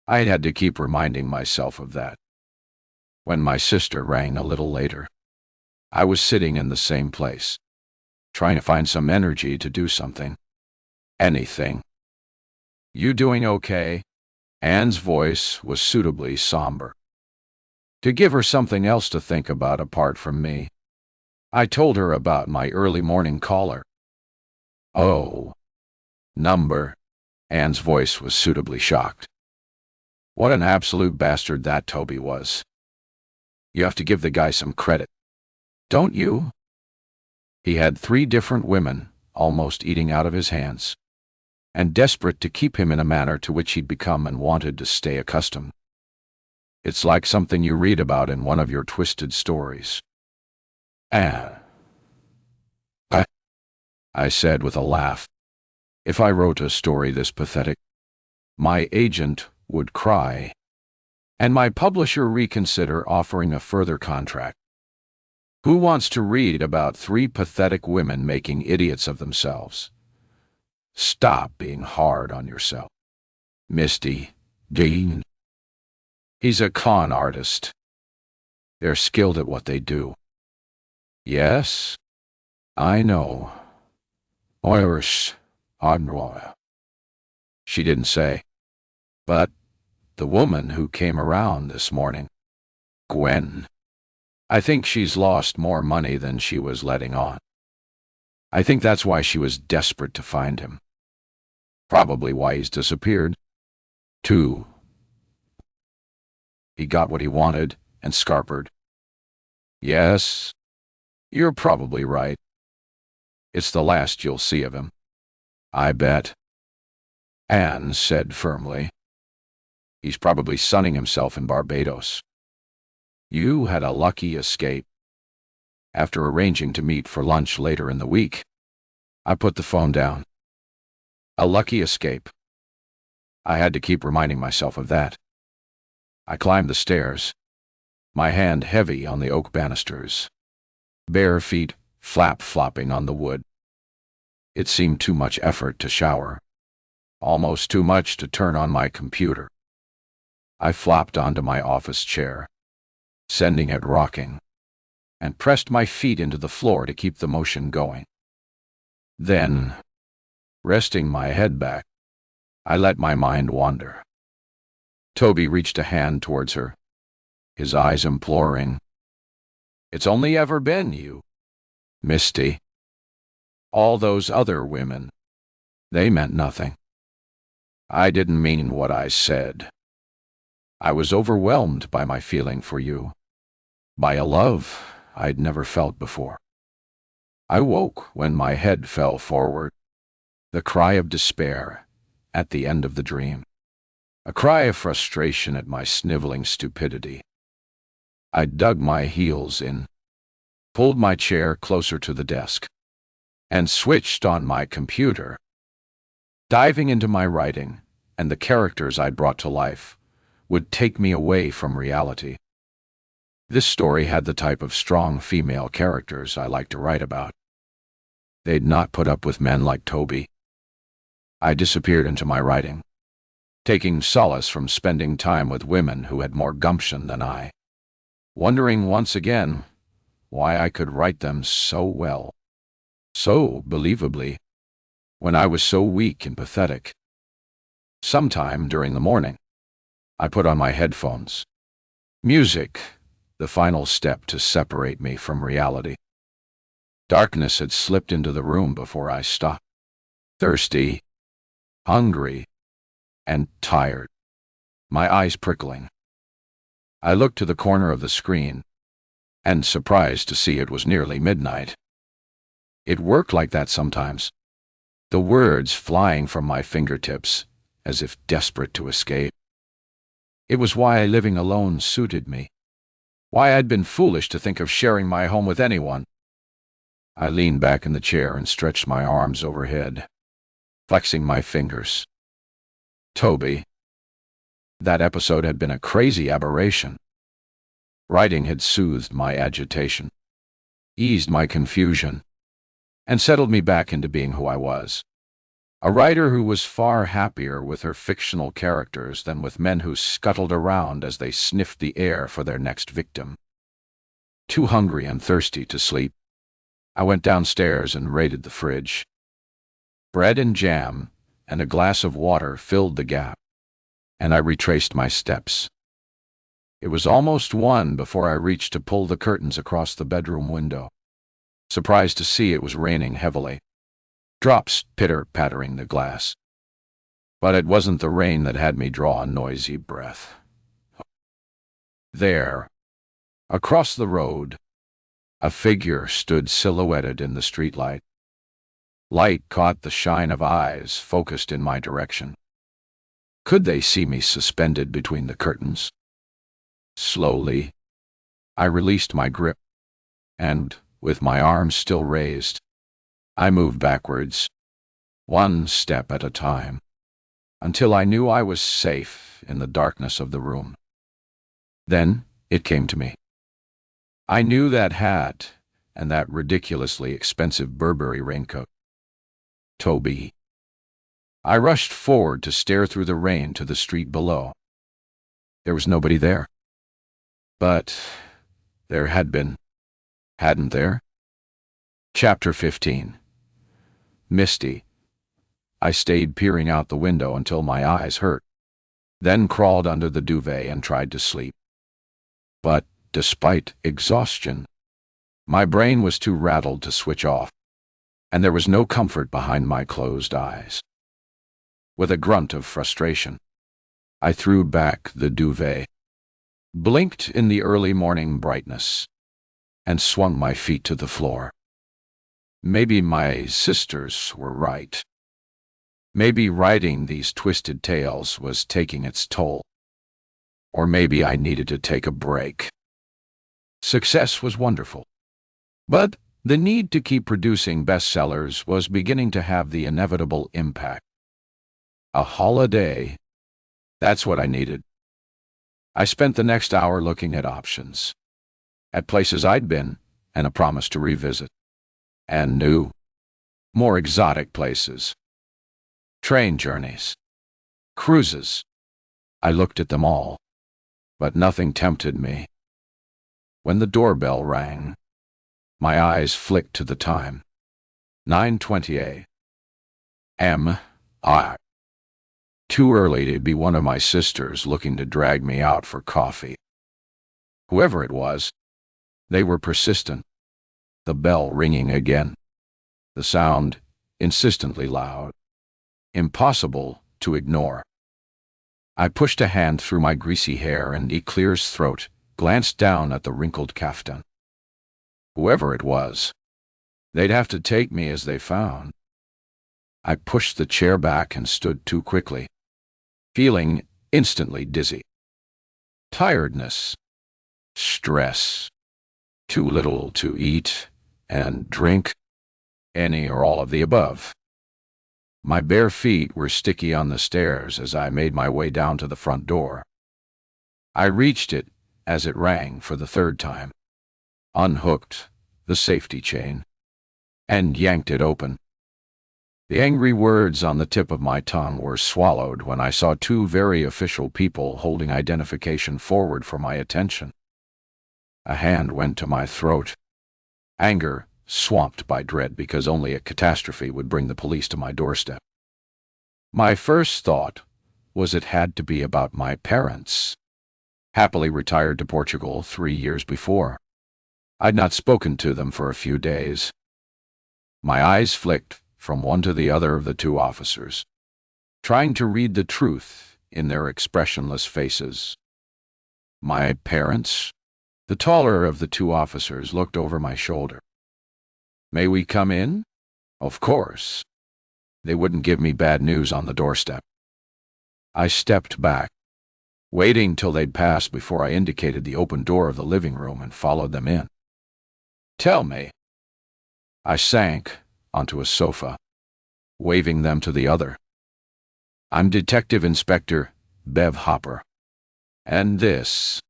I had to keep reminding myself of that. When my sister rang a little later, I was sitting in the same place, trying to find some energy to do something. Anything. "You doing okay?" Anne's voice was suitably somber. To give her something else to think about apart from me, I told her about my early morning caller. "Oh, number." Anne's voice was suitably shocked. What an absolute bastard that Toby was. You have to give the guy some credit, don't you? He had 3 different women, almost eating out of his hands, and desperate to keep him in a manner to which he'd become and wanted to stay accustomed. It's like something you read about in one of your twisted stories. "Anne," I said with a laugh. If I wrote a story this pathetic, my agent would cry, and my publisher reconsider offering a further contract. Who wants to read about 3 pathetic women making idiots of themselves? Stop being hard on yourself. Misty, Dean. He's a con artist. They're skilled at what they do. Yes, I know. Irish, I'm royal. She didn't say. But the woman who came around this morning, Gwen, I think she's lost more money than she was letting on. I think that's why she was desperate to find him. Probably why he's disappeared. 2. He got what he wanted and scarpered. Yes, you're probably right. It's the last you'll see of him. I bet. Anne said firmly. He's probably sunning himself in Barbados. You had a lucky escape. After arranging to meet for lunch later in the week, I put the phone down. A lucky escape. I had to keep reminding myself of that. I climbed the stairs, my hand heavy on the oak banisters, bare feet flap-flopping on the wood. It seemed too much effort to shower, almost too much to turn on my computer. I flopped onto my office chair, sending it rocking, and pressed my feet into the floor to keep the motion going. Then, resting my head back, I let my mind wander. Toby reached a hand towards her, his eyes imploring. "It's only ever been you, Misty. All those other women, they meant nothing. I didn't mean what I said. I was overwhelmed by my feeling for you, by a love I'd never felt before. I woke when my head fell forward, the cry of despair at the end of the dream, a cry of frustration at my sniveling stupidity. I dug my heels in, pulled my chair closer to the desk, and switched on my computer, diving into my writing and the characters I'd brought to life would take me away from reality. This story had the type of strong female characters I like to write about. They'd not put up with men like Toby. I disappeared into my writing, taking solace from spending time with women who had more gumption than I, wondering once again why I could write them so well, so believably, when I was so weak and pathetic. Sometime during the morning, I put on my headphones. Music, the final step to separate me from reality. Darkness had slipped into the room before I stopped. Thirsty, hungry, and tired, my eyes prickling. I looked to the corner of the screen, and surprised to see it was nearly midnight. It worked like that sometimes, the words flying from my fingertips as if desperate to escape. It was why living alone suited me, why I'd been foolish to think of sharing my home with anyone. I leaned back in the chair and stretched my arms overhead, flexing my fingers. Toby. That episode had been a crazy aberration. Writing had soothed my agitation, eased my confusion, and settled me back into being who I was. A writer who was far happier with her fictional characters than with men who scuttled around as they sniffed the air for their next victim. Too hungry and thirsty to sleep, I went downstairs and raided the fridge. Bread and jam and a glass of water filled the gap, and I retraced my steps. It was almost 1 before I reached to pull the curtains across the bedroom window, surprised to see it was raining heavily, drops pitter-pattering the glass. But it wasn't the rain that had me draw a noisy breath. There, across the road, a figure stood silhouetted in the streetlight. Light caught the shine of eyes focused in my direction. Could they see me suspended between the curtains? Slowly, I released my grip, and, with my arms still raised, I moved backwards, 1 step at a time, until I knew I was safe in the darkness of the room. Then it came to me. I knew that hat and that ridiculously expensive Burberry raincoat. Toby. I rushed forward to stare through the rain to the street below. There was nobody there. But there had been, hadn't there? Chapter 15. Misty. I stayed peering out the window until my eyes hurt, then crawled under the duvet and tried to sleep. But, despite exhaustion, my brain was too rattled to switch off, and there was no comfort behind my closed eyes. With a grunt of frustration, I threw back the duvet, blinked in the early morning brightness, and swung my feet to the floor. Maybe my sisters were right. Maybe writing these twisted tales was taking its toll. Or maybe I needed to take a break. Success was wonderful, but the need to keep producing bestsellers was beginning to have the inevitable impact. A holiday. That's what I needed. I spent the next hour looking at options, at places I'd been and a promise to revisit, and new, more exotic places. Train journeys, cruises. I looked at them all, but nothing tempted me. When the doorbell rang, my eyes flicked to the time. 9:20 a.m. Too early to be one of my sisters looking to drag me out for coffee. Whoever it was, they were persistent. The bell ringing again. The sound insistently loud. Impossible to ignore. I pushed a hand through my greasy hair and Eclair's throat, glanced down at the wrinkled caftan. Whoever it was, they'd have to take me as they found. I pushed the chair back and stood too quickly, feeling instantly dizzy. Tiredness, stress, too little to eat and drink, any or all of the above. My bare feet were sticky on the stairs as I made my way down to the front door. I reached it as it rang for the 3rd time, unhooked the safety chain, and yanked it open. The angry words on the tip of my tongue were swallowed when I saw 2 very official people holding identification forward for my attention. A hand went to my throat. Anger swamped by dread because only a catastrophe would bring the police to my doorstep. My first thought was it had to be about my parents, happily retired to Portugal 3 years before. I'd not spoken to them for a few days. My eyes flicked from one to the other of the 2 officers, trying to read the truth in their expressionless faces. My parents? The taller of the 2 officers looked over my shoulder. May we come in? Of course. They wouldn't give me bad news on the doorstep. I stepped back, waiting till they'd passed before I indicated the open door of the living room and followed them in. Tell me. I sank onto a sofa, waving them to the other. I'm Detective Inspector Bev Hopper. And this,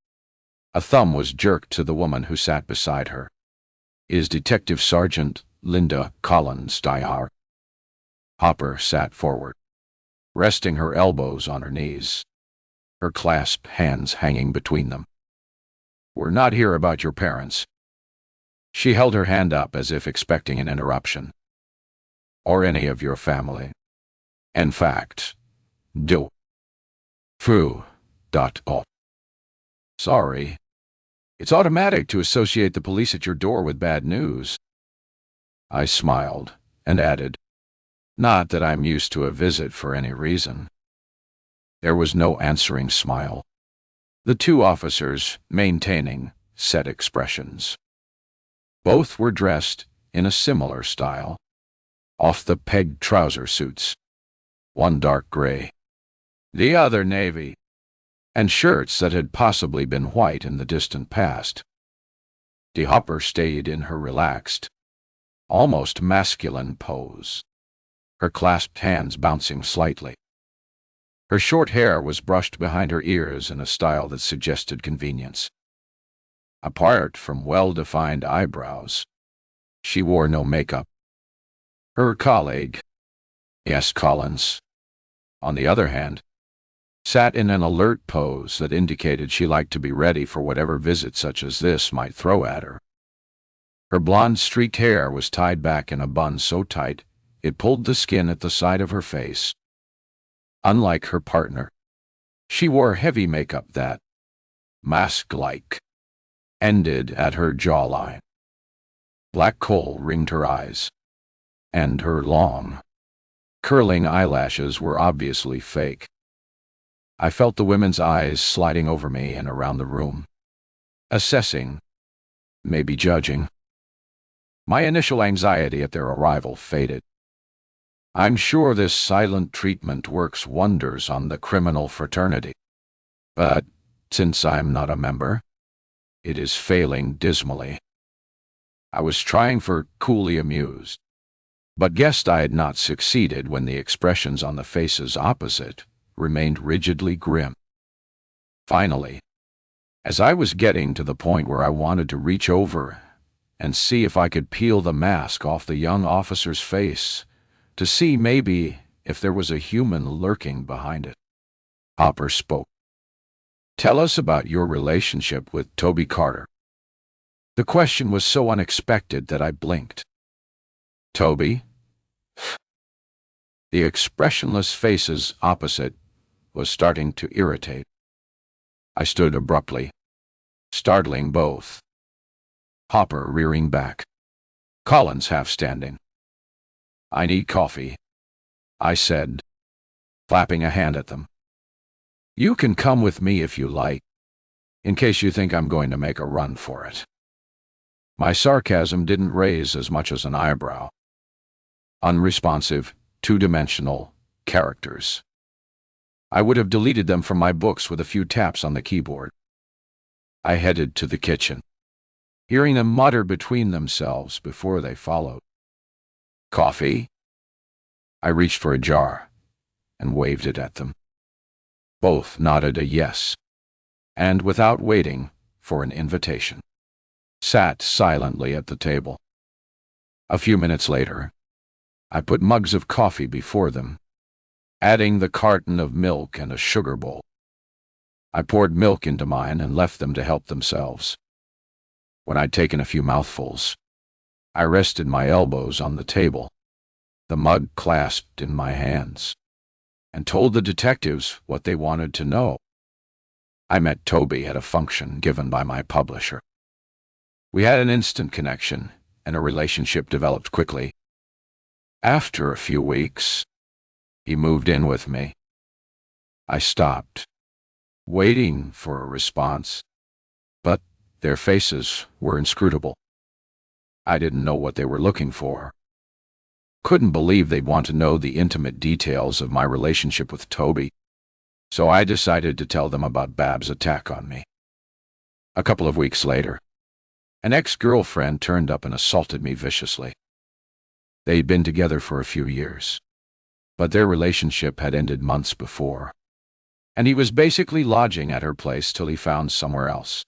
a thumb was jerked to the woman who sat beside her, is Detective Sergeant Linda Collins Dyhart. Hopper sat forward, resting her elbows on her knees, her clasped hands hanging between them. We're not here about your parents. She held her hand up as if expecting an interruption. Or any of your family. In fact, do. Foo.o. Sorry. It's automatic to associate the police at your door with bad news. I smiled and added, not that I'm used to a visit for any reason. There was no answering smile. The two officers maintaining set expressions. Both were dressed in a similar style, off-the-peg trouser suits, one dark gray, the other navy, and shirts that had possibly been white in the distant past. De Hopper stayed in her relaxed, almost masculine pose, her clasped hands bouncing slightly. Her short hair was brushed behind her ears in a style that suggested convenience. Apart from well-defined eyebrows, she wore no makeup. Her colleague, yes, Collins, on the other hand, sat in an alert pose that indicated she liked to be ready for whatever visit such as this might throw at her. Her blonde streaked hair was tied back in a bun so tight it pulled the skin at the side of her face. Unlike her partner, she wore heavy makeup that, mask-like, ended at her jawline. Black kohl ringed her eyes, and her long, curling eyelashes were obviously fake. I felt the women's eyes sliding over me and around the room, assessing, maybe judging. My initial anxiety at their arrival faded. I'm sure this silent treatment works wonders on the criminal fraternity. But since I'm not a member, it is failing dismally. I was trying for coolly amused, but guessed I had not succeeded when the expressions on the faces opposite remained rigidly grim. Finally, as I was getting to the point where I wanted to reach over and see if I could peel the mask off the young officer's face, to see maybe if there was a human lurking behind it, Hopper spoke. Tell us about your relationship with Toby Carter. The question was so unexpected that I blinked. Toby? The expressionless faces opposite was starting to irritate. I stood abruptly, startling both. Hopper rearing back, Collins half standing. I need coffee, I said, clapping a hand at them. You can come with me if you like, in case you think I'm going to make a run for it. My sarcasm didn't raise as much as an eyebrow. Unresponsive, two-dimensional characters. I would have deleted them from my books with a few taps on the keyboard. I headed to the kitchen, hearing them mutter between themselves before they followed. Coffee? I reached for a jar and waved it at them. Both nodded a yes, and without waiting for an invitation, sat silently at the table. A few minutes later, I put mugs of coffee before them, adding the carton of milk and a sugar bowl. I poured milk into mine and left them to help themselves. When I'd taken a few mouthfuls, I rested my elbows on the table, the mug clasped in my hands, and told the detectives what they wanted to know. I met Toby at a function given by my publisher. We had an instant connection, and a relationship developed quickly. After a few weeks, he moved in with me. I stopped, waiting for a response, but their faces were inscrutable. I didn't know what they were looking for. Couldn't believe they'd want to know the intimate details of my relationship with Toby, so I decided to tell them about Bab's attack on me. A couple of weeks later, an ex-girlfriend turned up and assaulted me viciously. They'd been together for a few years, but their relationship had ended months before, and he was basically lodging at her place till he found somewhere else.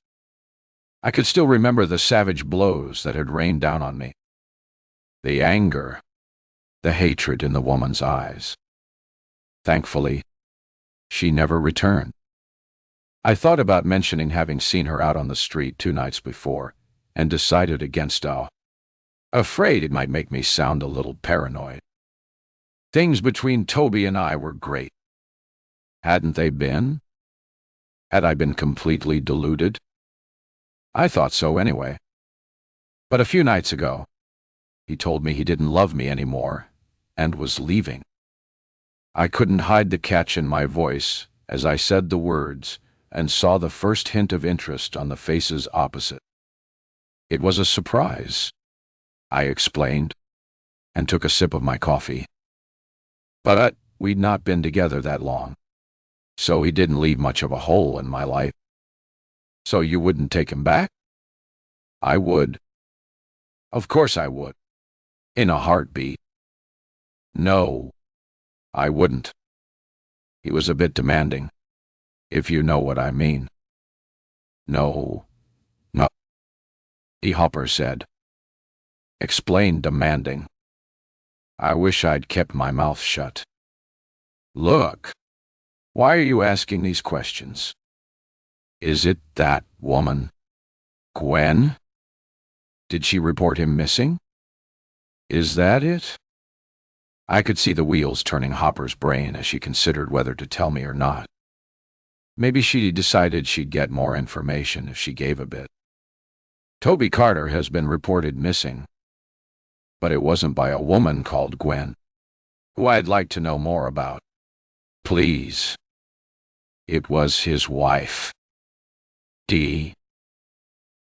I could still remember the savage blows that had rained down on me, the anger, the hatred in the woman's eyes. Thankfully, she never returned. I thought about mentioning having seen her out on the street 2 nights before, and decided against it, afraid it might make me sound a little paranoid. Things between Toby and I were great. Hadn't they been? Had I been completely deluded? I thought so anyway. But a few nights ago, he told me he didn't love me anymore and was leaving. I couldn't hide the catch in my voice as I said the words and saw the first hint of interest on the faces opposite. It was a surprise, I explained, and took a sip of my coffee. But we'd not been together that long, so he didn't leave much of a hole in my life. So you wouldn't take him back? I would. Of course I would. In a heartbeat. No, I wouldn't. He was a bit demanding, if you know what I mean. No. Hopper said. Explain demanding. I wish I'd kept my mouth shut. Look, why are you asking these questions? Is it that woman, Gwen? Did she report him missing? Is that it? I could see the wheels turning Hopper's brain as she considered whether to tell me or not. Maybe she decided she'd get more information if she gave a bit. Toby Carter has been reported missing, but it wasn't by a woman called Gwen, who I'd like to know more about. Please. It was his wife. D.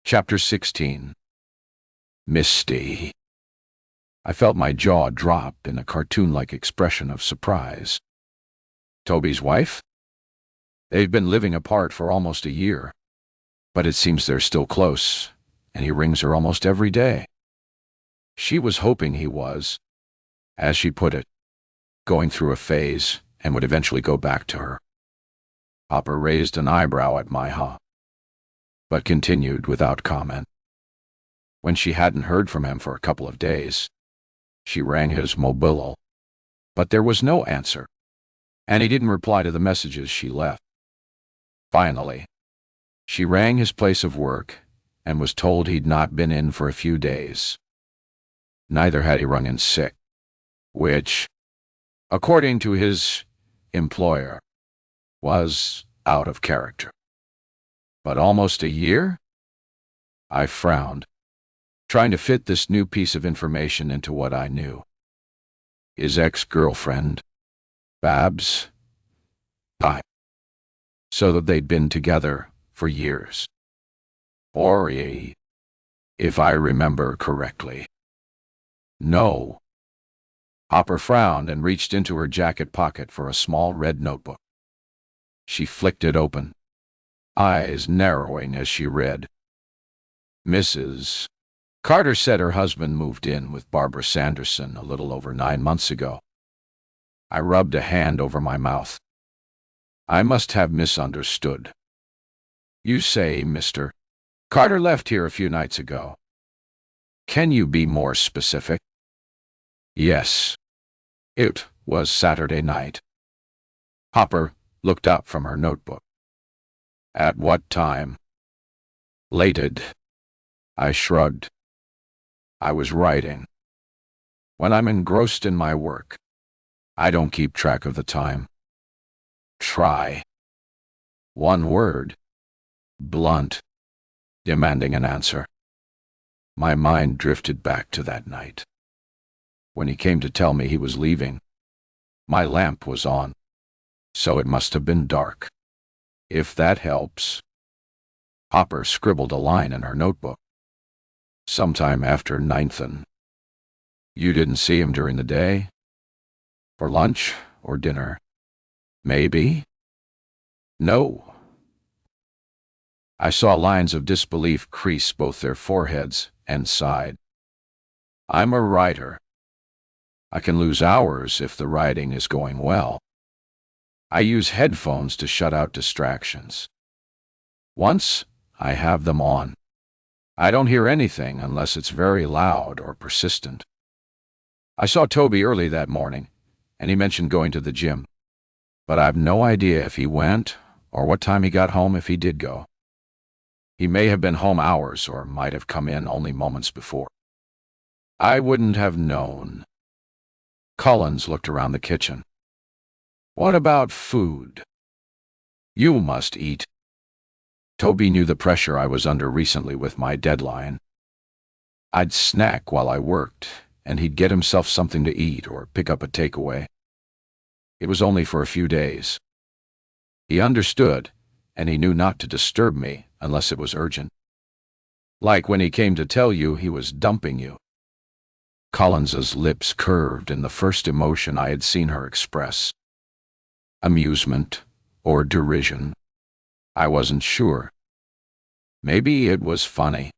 Chapter 16. Misty. I felt my jaw drop in a cartoon-like expression of surprise. Toby's wife? They've been living apart for almost a year, but it seems they're still close, and he rings her almost every day. She was hoping he was, as she put it, going through a phase and would eventually go back to her. Hopper raised an eyebrow at my but continued without comment. When she hadn't heard from him for a couple of days, she rang his mobile, but there was no answer, and he didn't reply to the messages she left. Finally, she rang his place of work and was told he'd not been in for a few days. Neither had he rung in sick, which, according to his employer, was out of character. But almost a year? I frowned, trying to fit this new piece of information into what I knew. His ex-girlfriend, Babs, died, so that they'd been together for years. Or, if I remember correctly. No. Hopper frowned and reached into her jacket pocket for a small red notebook. She flicked it open, eyes narrowing as she read. Mrs. Carter said her husband moved in with Barbara Sanderson a little over 9 months ago. I rubbed a hand over my mouth. I must have misunderstood. You say, Mr. Carter left here a few nights ago. Can you be more specific? Yes. It was Saturday night. Hopper looked up from her notebook. At what time? Lated. I shrugged. I was writing. When I'm engrossed in my work, I don't keep track of the time. Try. One word. Blunt. Demanding an answer. My mind drifted back to that night. When he came to tell me he was leaving, my lamp was on, so it must have been dark. If that helps. Hopper scribbled a line in her notebook. Sometime after 9th. You didn't see him during the day? For lunch or dinner? Maybe? No. I saw lines of disbelief crease both their foreheads and sighed. I'm a writer. I can lose hours if the writing is going well. I use headphones to shut out distractions. Once I have them on, I don't hear anything unless it's very loud or persistent. I saw Toby early that morning, and he mentioned going to the gym, but I've no idea if he went or what time he got home if he did go. He may have been home hours or might have come in only moments before. I wouldn't have known. Collins looked around the kitchen. What about food? You must eat. Toby knew the pressure I was under recently with my deadline. I'd snack while I worked, and he'd get himself something to eat or pick up a takeaway. It was only for a few days. He understood, and he knew not to disturb me unless it was urgent. Like when he came to tell you he was dumping you. Collins's lips curved in the first emotion I had seen her express. Amusement or derision. I wasn't sure. Maybe it was funny.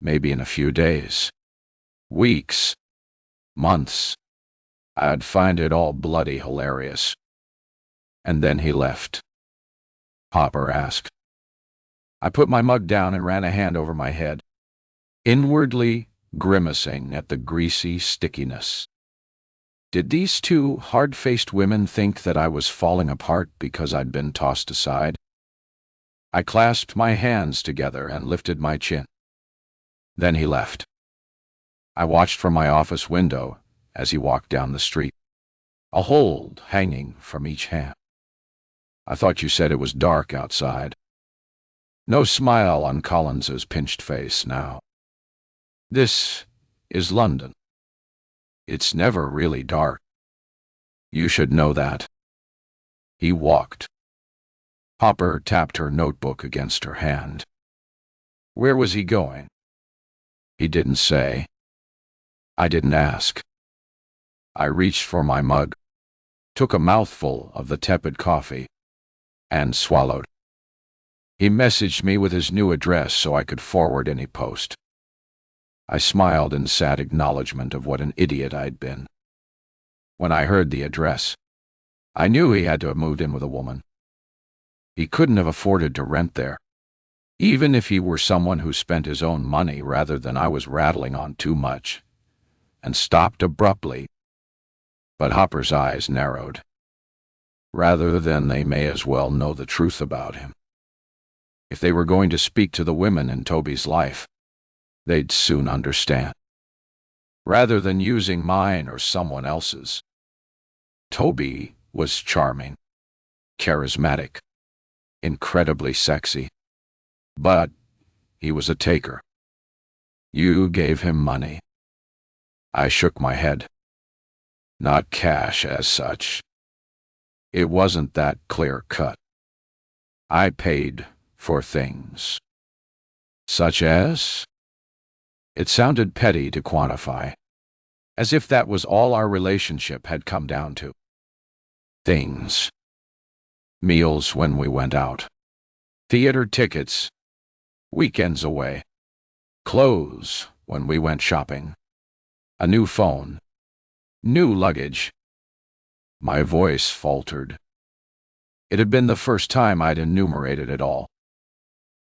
Maybe in a few days, weeks, months, I'd find it all bloody hilarious. And then he left. Hopper asked. I put my mug down and ran a hand over my head, inwardly grimacing at the greasy stickiness. Did these two hard-faced women think that I was falling apart because I'd been tossed aside? I clasped my hands together and lifted my chin. Then he left. I watched from my office window as he walked down the street, a hold hanging from each hand. I thought you said it was dark outside. No smile on Collins's pinched face now. This is London. It's never really dark. You should know that. He walked. Hopper tapped her notebook against her hand. Where was he going? He didn't say. I didn't ask. I reached for my mug, took a mouthful of the tepid coffee, and swallowed. He messaged me with his new address so I could forward any post. I smiled in sad acknowledgement of what an idiot I'd been. When I heard the address, I knew he had to have moved in with a woman. He couldn't have afforded to rent there, even if he were someone who spent his own money rather than I was rattling on too much, and stopped abruptly. But Hopper's eyes narrowed. Rather than they may as well know the truth about him. If they were going to speak to the women in Toby's life, they'd soon understand. Rather than using mine or someone else's. Toby was charming, charismatic, incredibly sexy. But he was a taker. You gave him money. I shook my head. Not cash as such. It wasn't that clear-cut. I paid for things. Such as? It sounded petty to quantify, as if that was all our relationship had come down to. Things. Meals when we went out. Theater tickets. Weekends away. Clothes when we went shopping. A new phone. New luggage. My voice faltered. It had been the first time I'd enumerated it all.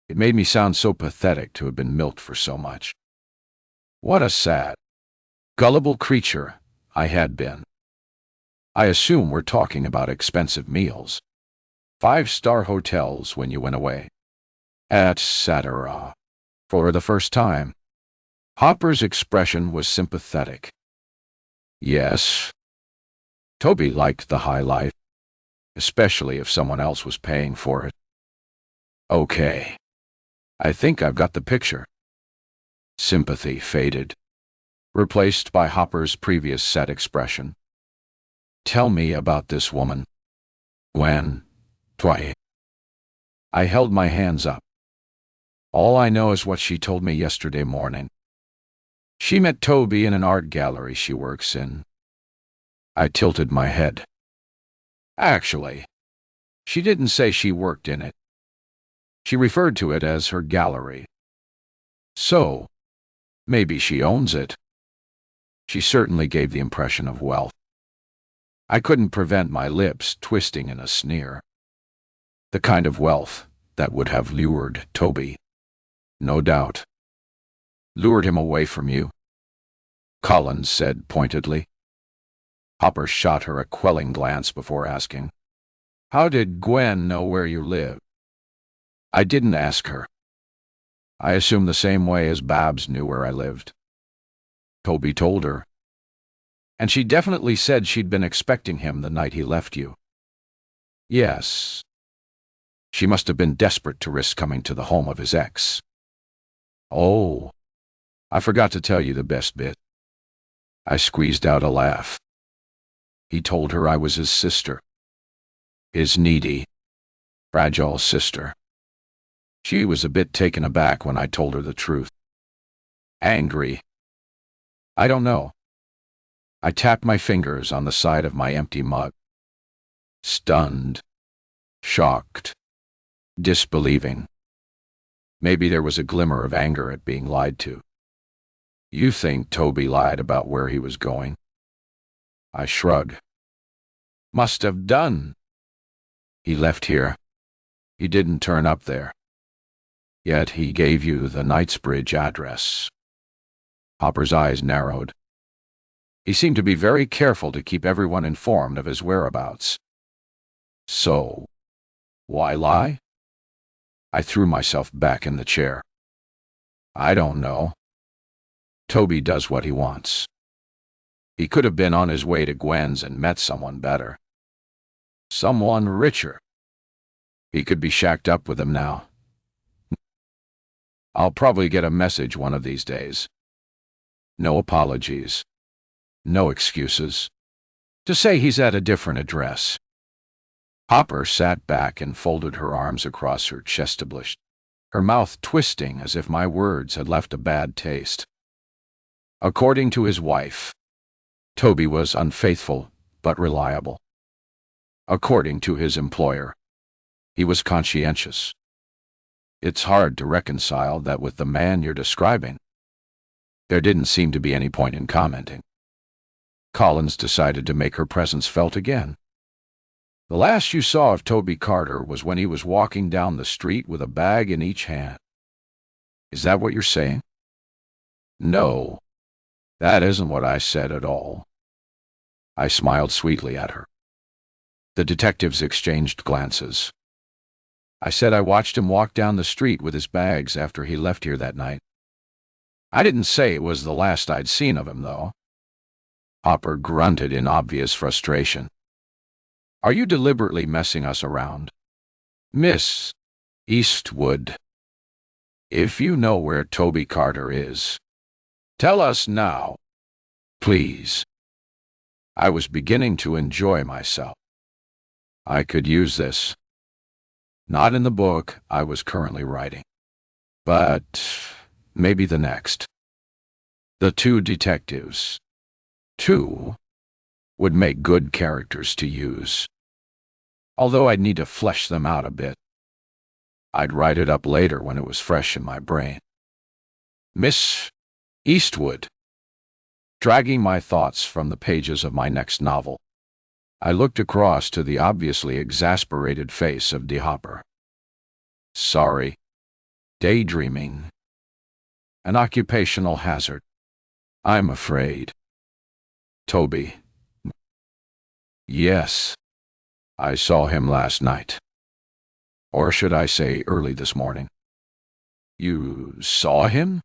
It made me sound so pathetic to have been milked for so much. What a sad, gullible creature I had been. I assume we're talking about expensive meals, 5-star hotels when you went away, etc. For the first time, Hopper's expression was sympathetic. Yes. Toby liked the high life, especially if someone else was paying for it. Okay. I think I've got the picture. Sympathy faded, replaced by Hopper's previous set expression. Tell me about this woman. Gwen. Twy. I held my hands up. All I know is what she told me yesterday morning. She met Toby in an art gallery she works in. I tilted my head. Actually, she didn't say she worked in it. She referred to it as her gallery. So, maybe she owns it. She certainly gave the impression of wealth. I couldn't prevent my lips twisting in a sneer. The kind of wealth that would have lured Toby. No doubt. Lured him away from you, Collins said pointedly. Hopper shot her a quelling glance before asking, "How did Gwen know where you live?" I didn't ask her. I assumed the same way as Babs knew where I lived. Toby told her. And she definitely said she'd been expecting him the night he left you. Yes. She must have been desperate to risk coming to the home of his ex. Oh, I forgot to tell you the best bit. I squeezed out a laugh. He told her I was his sister. His needy, fragile sister. She was a bit taken aback when I told her the truth. Angry. I don't know. I tapped my fingers on the side of my empty mug. Stunned. Shocked. Disbelieving. Maybe there was a glimmer of anger at being lied to. You think Toby lied about where he was going? I shrugged. Must have done. He left here. He didn't turn up there. Yet he gave you the Knightsbridge address. Hopper's eyes narrowed. He seemed to be very careful to keep everyone informed of his whereabouts. So, why lie? I threw myself back in the chair. I don't know. Toby does what he wants. He could have been on his way to Gwen's and met someone better. Someone richer. He could be shacked up with him now. I'll probably get a message one of these days. No apologies. No excuses. To say he's at a different address. Hopper sat back and folded her arms across her chest, her mouth twisting as if my words had left a bad taste. According to his wife, Toby was unfaithful but reliable. According to his employer, he was conscientious. It's hard to reconcile that with the man you're describing. There didn't seem to be any point in commenting. Collins decided to make her presence felt again. The last you saw of Toby Carter was when he was walking down the street with a bag in each hand. Is that what you're saying? No, that isn't what I said at all. I smiled sweetly at her. The detectives exchanged glances. I said I watched him walk down the street with his bags after he left here that night. I didn't say it was the last I'd seen of him, though. Hopper grunted in obvious frustration. Are you deliberately messing us around? Miss Eastwood, if you know where Toby Carter is, tell us now, please. I was beginning to enjoy myself. I could use this. Not in the book I was currently writing, but maybe the next. The two detectives. Two would make good characters to use. Although I'd need to flesh them out a bit. I'd write it up later when it was fresh in my brain. Miss Eastwood. Dragging my thoughts from the pages of my next novel, I looked across to the obviously exasperated face of D. Hopper. Sorry. Daydreaming. An occupational hazard. I'm afraid. Toby. Yes. I saw him last night. Or should I say early this morning. You saw him?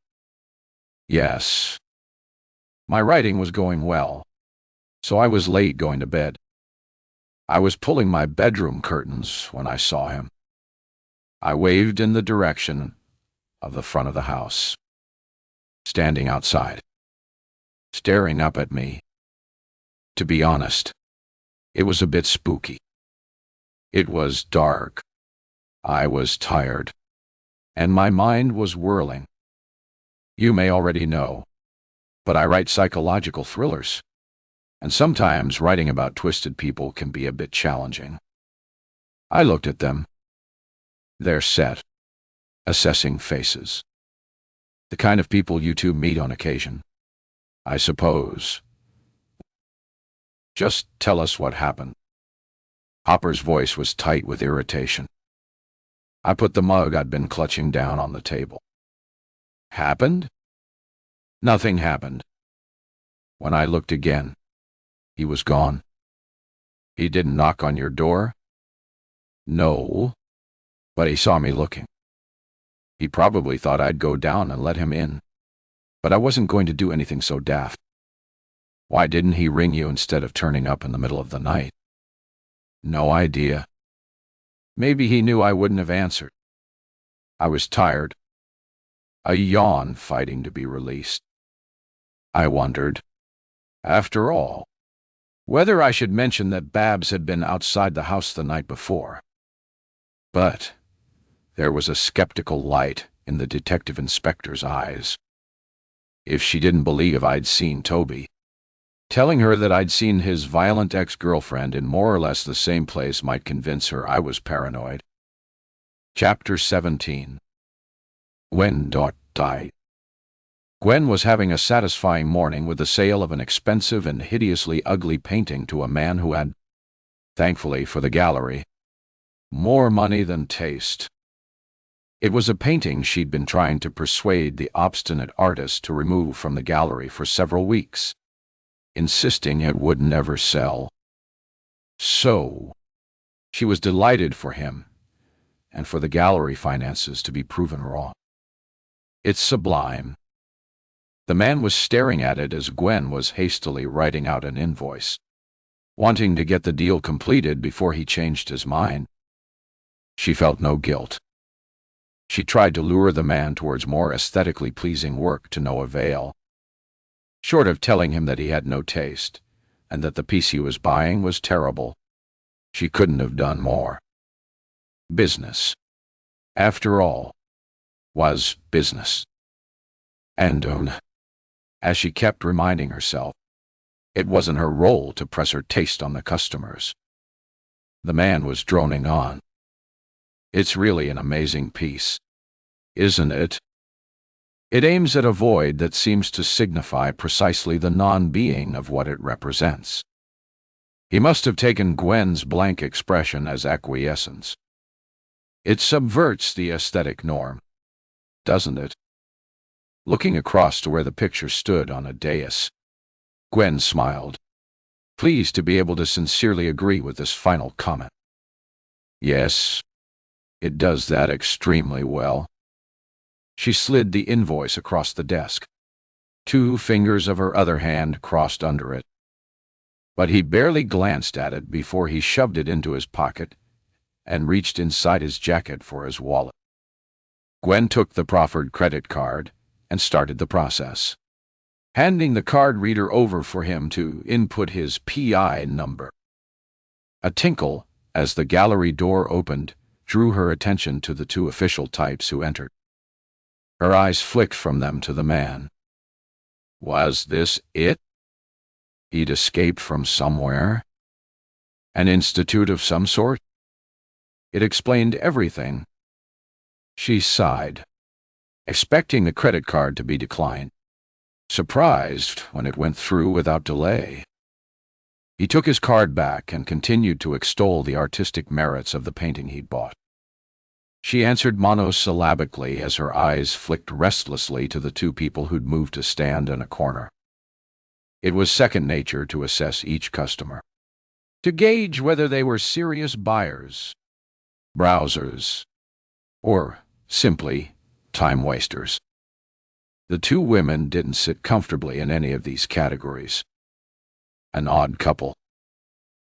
Yes. My writing was going well, so I was late going to bed. I was pulling my bedroom curtains when I saw him. I waved in the direction of the front of the house. Standing outside. Staring up at me. To be honest, it was a bit spooky. It was dark. I was tired. And my mind was whirling. You may already know, but I write psychological thrillers. And sometimes writing about twisted people can be a bit challenging. I looked at them. They're set, assessing faces. The kind of people you two meet on occasion. I suppose. Just tell us what happened. Hopper's voice was tight with irritation. I put the mug I'd been clutching down on the table. Happened? Nothing happened. When I looked again, he was gone. He didn't knock on your door? No, but he saw me looking. He probably thought I'd go down and let him in, but I wasn't going to do anything so daft. Why didn't he ring you instead of turning up in the middle of the night? No idea. Maybe he knew I wouldn't have answered. I was tired, a yawn fighting to be released. I wondered, after all, whether I should mention that Babs had been outside the house the night before. But there was a skeptical light in the detective inspector's eyes. If she didn't believe I'd seen Toby, telling her that I'd seen his violent ex-girlfriend in more or less the same place might convince her I was paranoid. Chapter 17. Gwen died. Gwen was having a satisfying morning with the sale of an expensive and hideously ugly painting to a man who had, thankfully for the gallery, more money than taste. It was a painting she'd been trying to persuade the obstinate artist to remove from the gallery for several weeks, insisting it would never sell. So, she was delighted for him, and for the gallery finances to be proven wrong. It's sublime. The man was staring at it as Gwen was hastily writing out an invoice, wanting to get the deal completed before he changed his mind. She felt no guilt. She tried to lure the man towards more aesthetically pleasing work to no avail. Short of telling him that he had no taste, and that the piece he was buying was terrible, she couldn't have done more. Business, after all, was business. And, as she kept reminding herself, it wasn't her role to press her taste on the customers. The man was droning on. It's really an amazing piece, isn't it? It aims at a void that seems to signify precisely the non-being of what it represents. He must have taken Gwen's blank expression as acquiescence. It subverts the aesthetic norm, doesn't it? Looking across to where the picture stood on a dais, Gwen smiled, pleased to be able to sincerely agree with this final comment. Yes, it does that extremely well. She slid the invoice across the desk. 2 fingers of her other hand crossed under it. But he barely glanced at it before he shoved it into his pocket and reached inside his jacket for his wallet. Gwen took the proffered credit card and started the process, handing the card reader over for him to input his PI number. A tinkle, as the gallery door opened, drew her attention to the 2 official types who entered. Her eyes flicked from them to the man. Was this it? He'd escaped from somewhere? An institute of some sort? It explained everything. She sighed, expecting the credit card to be declined, surprised when it went through without delay. He took his card back and continued to extol the artistic merits of the painting he'd bought. She answered monosyllabically as her eyes flicked restlessly to the 2 people who'd moved to stand in a corner. It was second nature to assess each customer, to gauge whether they were serious buyers, browsers, or simply time wasters. The 2 women didn't sit comfortably in any of these categories. An odd couple.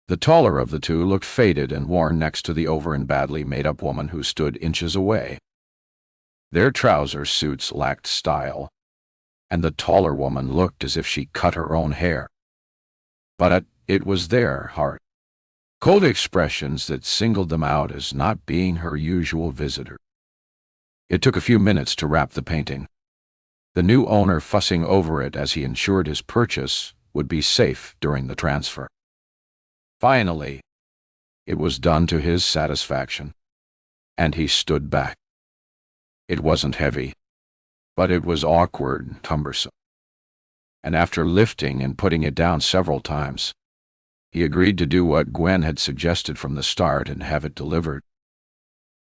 The taller of the 2 looked faded and worn next to the over and badly made-up woman who stood inches away. Their trouser suits lacked style, and the taller woman looked as if she cut her own hair. But it was their heart. Cold expressions that singled them out as not being her usual visitor. It took a few minutes to wrap the painting, the new owner fussing over it as he ensured his purchase would be safe during the transfer. Finally, it was done to his satisfaction, and he stood back. It wasn't heavy, but it was awkward and cumbersome. and after lifting and putting it down several times, he agreed to do what Gwen had suggested from the start and have it delivered.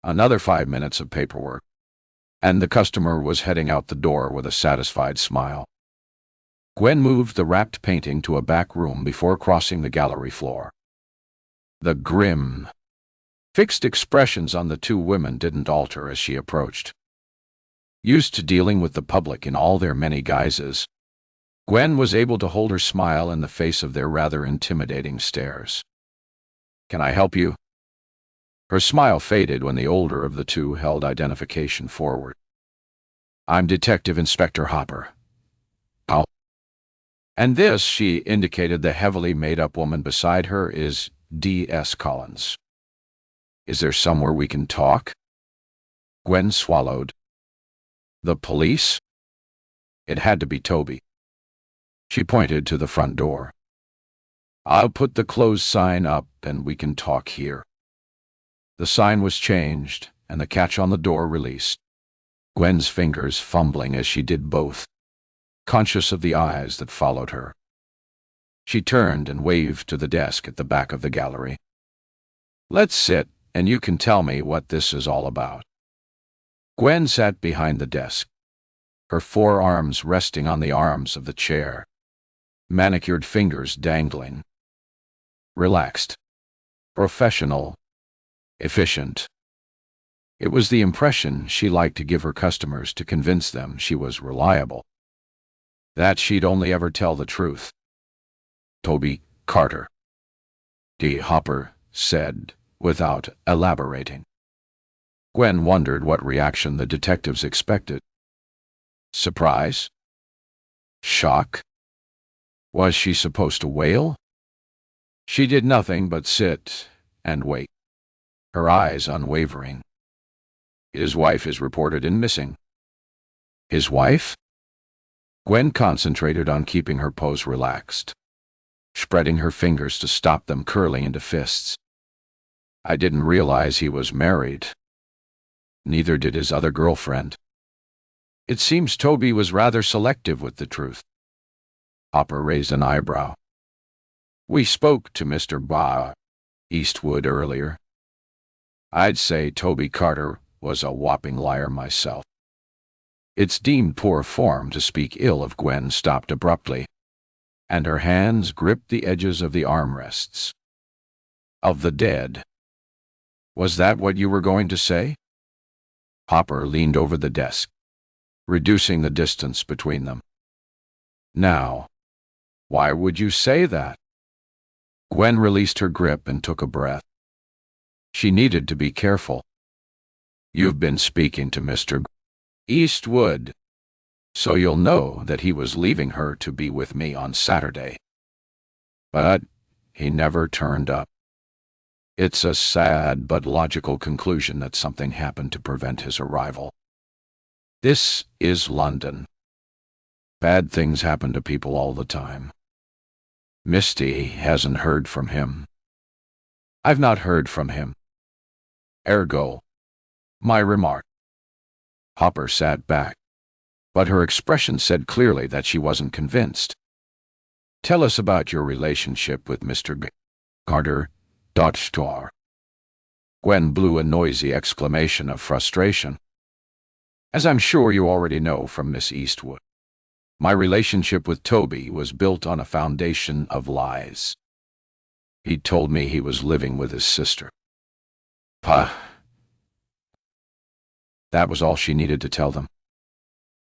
Another 5 minutes of paperwork, and the customer was heading out the door with a satisfied smile. Gwen moved the wrapped painting to a back room before crossing the gallery floor. The grim, fixed expressions on the two women didn't alter as she approached. Used to dealing with the public in all their many guises, Gwen was able to hold her smile in the face of their rather intimidating stares. "Can I help you?" Her smile faded when the older of the two held identification forward. "I'm Detective Inspector Hopper." "Oh." "And this," she indicated the heavily made-up woman beside her, "is D.S. Collins. Is there somewhere we can talk?" Gwen swallowed. "The police?" It had to be Toby. She pointed to the front door. "I'll put the closed sign up and we can talk here." The sign was changed and the catch on the door released, Gwen's fingers fumbling as she did both, conscious of the eyes that followed her. She turned and waved to the desk at the back of the gallery. "Let's sit, and you can tell me what this is all about." Gwen sat behind the desk, her forearms resting on the arms of the chair, manicured fingers dangling. Relaxed, professional, efficient. It was the impression she liked to give her customers to convince them she was reliable, that she'd only ever tell the truth. "Toby Carter," D. Hopper said, without elaborating. Gwen wondered what reaction the detectives expected. Surprise? Shock? Was she supposed to wail? She did nothing but sit and wait, her eyes unwavering. "His wife is reported in missing." "His wife?" Gwen concentrated on keeping her pose relaxed, spreading her fingers to stop them curling into fists. "I didn't realize he was married. Neither did his other girlfriend. It seems Toby was rather selective with the truth." Hopper raised an eyebrow. "We spoke to Mr. Eastwood earlier. I'd say Toby Carter was a whopping liar myself." "It's deemed poor form to speak ill of." Gwen stopped abruptly, and her hands gripped the edges of the armrests. "Of the dead. Was that what you were going to say?" Hopper leaned over the desk, reducing the distance between them. "Now, why would you say that?" Gwen released her grip and took a breath. She needed to be careful. "You've been speaking to Mr. Eastwood, so you'll know that he was leaving her to be with me on Saturday. But he never turned up. It's a sad but logical conclusion that something happened to prevent his arrival. This is London. Bad things happen to people all the time. Misty hasn't heard from him. I've not heard from him. Ergo, my remark." Hopper sat back, but her expression said clearly that she wasn't convinced. "Tell us about your relationship with Mr. Carter, Dodge-Tor." Gwen blew a noisy exclamation of frustration. "As I'm sure you already know from Miss Eastwood, my relationship with Toby was built on a foundation of lies. He told me he was living with his sister. Pah." That was all she needed to tell them.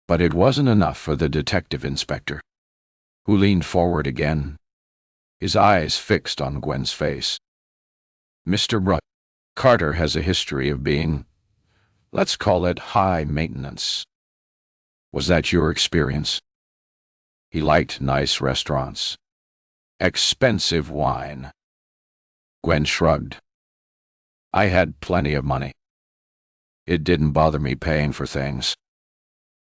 But it wasn't enough for the detective inspector, who leaned forward again, his eyes fixed on Gwen's face. "Mr. Carter has a history of being, let's call it, high maintenance. Was that your experience? He liked nice restaurants, expensive wine." Gwen shrugged. "I had plenty of money. It didn't bother me paying for things."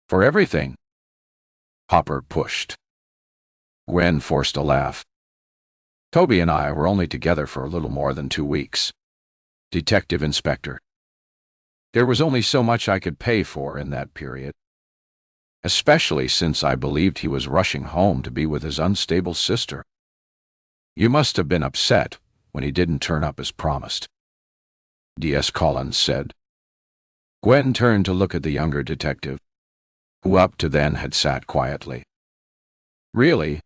"For everything?" Hopper pushed. Gwen forced a laugh. "Toby and I were only together for a little more than 2 weeks. Detective Inspector. There was only so much I could pay for in that period. especially since I believed he was rushing home to be with his unstable sister. You must have been upset when he didn't turn up as promised, D.S. Collins said. Gwen turned to look at the younger detective, who up to then had sat quietly. Really,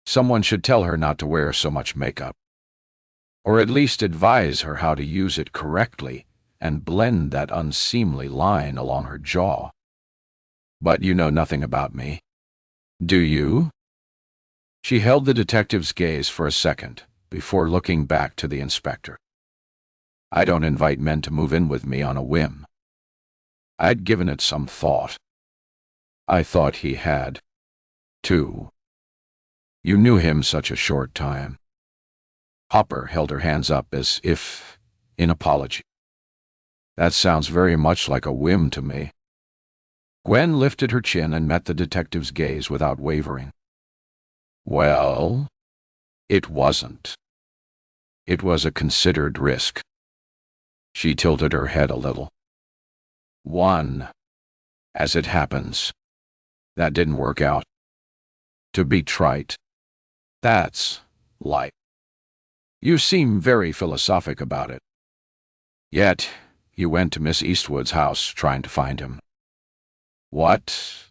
someone should tell her not to wear so much makeup, or at least advise her how to use it correctly and blend that unseemly line along her jaw. But you know nothing about me, do you? She held the detective's gaze for a second before looking back to the inspector. I don't invite men to move in with me on a whim. I'd given it some thought. I thought he had, too. You knew him such a short time. Hopper held her hands up as if in apology. That sounds very much like a whim to me. Gwen lifted her chin and met the detective's gaze without wavering. Well, it wasn't. It was a considered risk. She tilted her head a little. One, as it happens, that didn't work out. To be trite, that's life. You seem very philosophic about it. Yet, you went to Miss Eastwood's house trying to find him. What?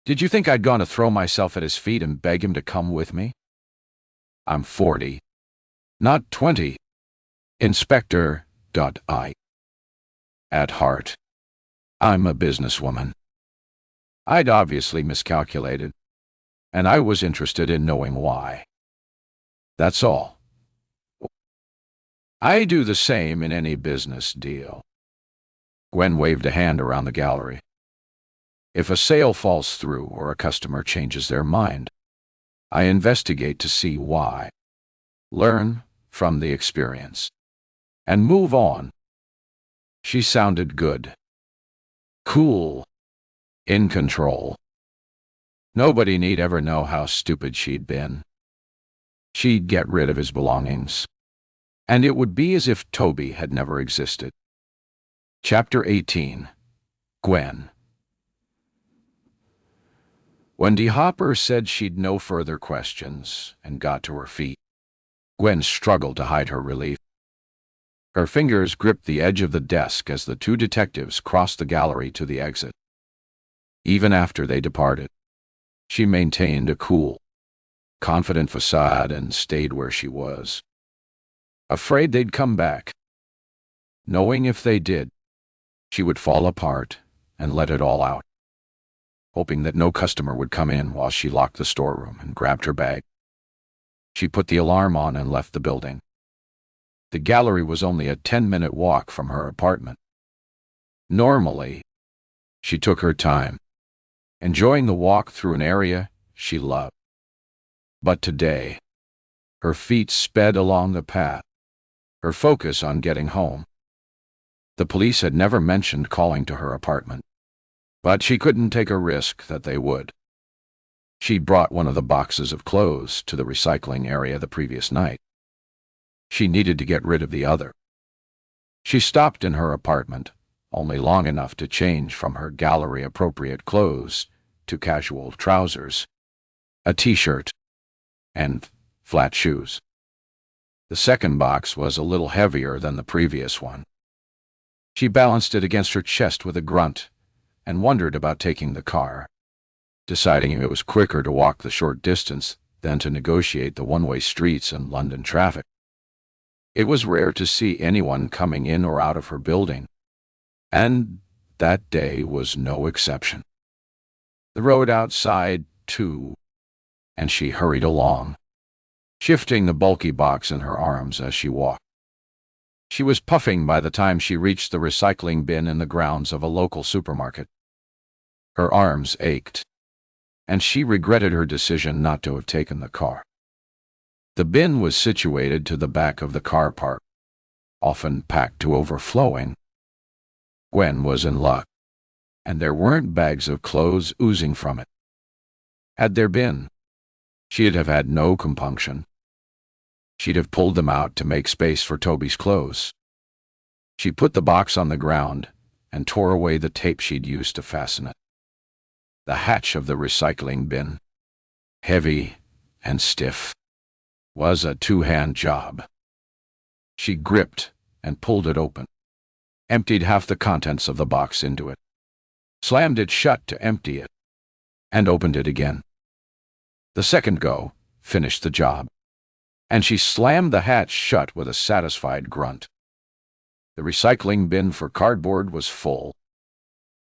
Did you think I'd gone to throw myself at his feet and beg him to come with me? I'm 40, not 20. Inspector.I. At heart, I'm a businesswoman. I'd obviously miscalculated, and I was interested in knowing why. That's all. I do the same in any business deal. Gwen waved a hand around the gallery. If a sale falls through or a customer changes their mind, I investigate to see why, learn from the experience, and move on. She sounded good. Cool. In control. Nobody need ever know how stupid she'd been. She'd get rid of his belongings, and it would be as if Toby had never existed. Chapter 18. Gwen. When D. Hopper said she'd no further questions and got to her feet, Gwen struggled to hide her relief. Her fingers gripped the edge of the desk as the two detectives crossed the gallery to the exit. Even after they departed, she maintained a cool, confident facade and stayed where she was, afraid they'd come back, knowing if they did, she would fall apart and let it all out, hoping that no customer would come in while she locked the storeroom and grabbed her bag. She put the alarm on and left the building. The gallery was only a 10-minute walk from her apartment. Normally, she took her time, enjoying the walk through an area she loved. But today, her feet sped along the path, her focus on getting home. The police had never mentioned calling to her apartment, but she couldn't take a risk that they would. She'd brought one of the boxes of clothes to the recycling area the previous night. She needed to get rid of the other. She stopped in her apartment, only long enough to change from her gallery-appropriate clothes to casual trousers, a t-shirt, and flat shoes. The second box was a little heavier than the previous one. She balanced it against her chest with a grunt and wondered about taking the car, deciding it was quicker to walk the short distance than to negotiate the one-way streets and London traffic. It was rare to see anyone coming in or out of her building, and that day was no exception. The road outside, too, and she hurried along, shifting the bulky box in her arms as she walked. She was puffing by the time she reached the recycling bin in the grounds of a local supermarket. Her arms ached, and she regretted her decision not to have taken the car. The bin was situated to the back of the car park, often packed to overflowing. Gwen was in luck, and there weren't bags of clothes oozing from it. Had there been, she'd have had no compunction. She'd have pulled them out to make space for Toby's clothes. She put the box on the ground and tore away the tape she'd used to fasten it. The hatch of the recycling bin, heavy and stiff, was a two-hand job. She gripped and pulled it open, emptied half the contents of the box into it, slammed it shut to empty it, and opened it again. The second go finished the job, and she slammed the hatch shut with a satisfied grunt. The recycling bin for cardboard was full.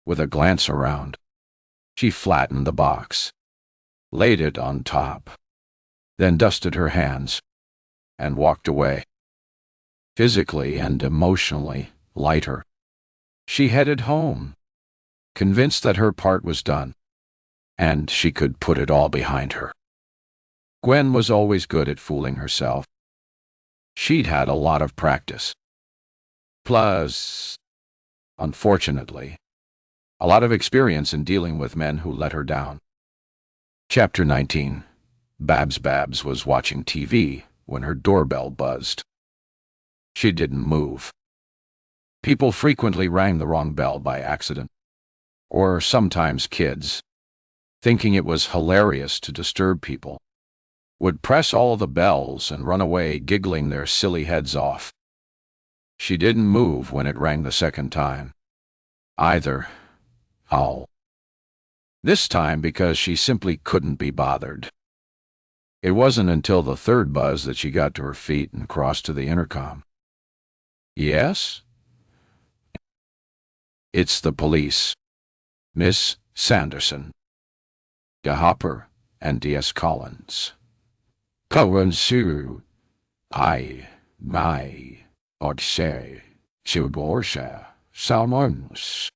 With a glance around, she flattened the box, laid it on top, then dusted her hands and walked away. Physically and emotionally lighter, she headed home, convinced that her part was done, and she could put it all behind her. Gwen was always good at fooling herself. She'd had a lot of practice. Plus, unfortunately, a lot of experience in dealing with men who let her down. Chapter 19. Babs was watching TV when her doorbell buzzed. She didn't move. People frequently rang the wrong bell by accident, or sometimes kids, thinking it was hilarious to disturb people, would press all the bells and run away giggling their silly heads off. She didn't move when it rang the second time, either. How? This time because she simply couldn't be bothered. It wasn't until the third buzz that she got to her feet and crossed to the intercom. Yes? It's the police. Miss Sanderson. Hopper and D.S. Collins. Collins, my, Odshay, Borsha, Salmons.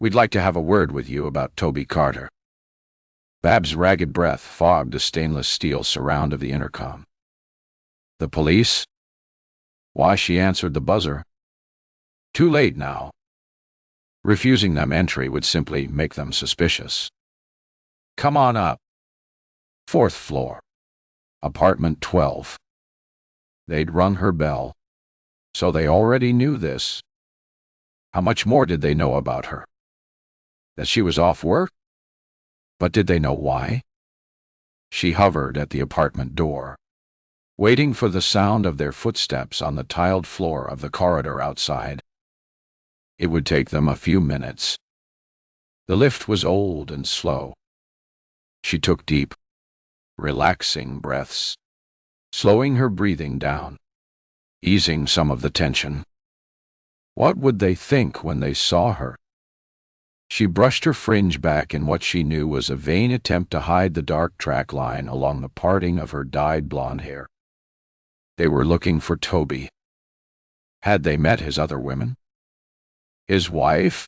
We'd like to have a word with you about Toby Carter. Babs' ragged breath fogged the stainless steel surround of the intercom. The police? Why, she answered the buzzer. Too late now. Refusing them entry would simply make them suspicious. Come on up. 4th floor. Apartment 12. They'd rung her bell, so they already knew this. How much more did they know about her? That she was off work? But did they know why? She hovered at the apartment door, waiting for the sound of their footsteps on the tiled floor of the corridor outside. It would take them a few minutes. The lift was old and slow. She took deep, relaxing breaths, slowing her breathing down, easing some of the tension. What would they think when they saw her? She brushed her fringe back in what she knew was a vain attempt to hide the dark track line along the parting of her dyed blonde hair. They were looking for Toby. Had they met his other women? His wife?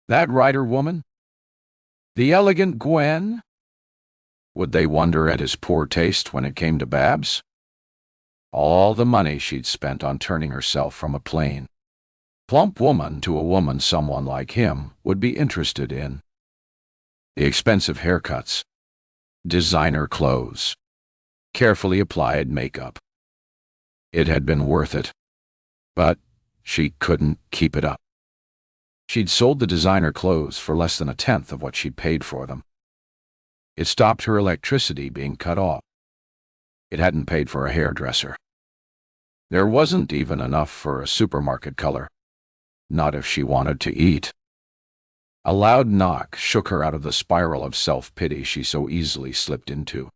That writer woman? The elegant Gwen? Would they wonder at his poor taste when it came to Babs? All the money she'd spent on turning herself from a plain, plump woman to a woman someone like him would be interested in. The expensive haircuts, designer clothes, carefully applied makeup. It had been worth it, but she couldn't keep it up. She'd sold the designer clothes for less than 1/10 of what she'd paid for them. It stopped her electricity being cut off. It hadn't paid for a hairdresser. There wasn't even enough for a supermarket color. Not if she wanted to eat. A loud knock shook her out of the spiral of self-pity she so easily slipped into.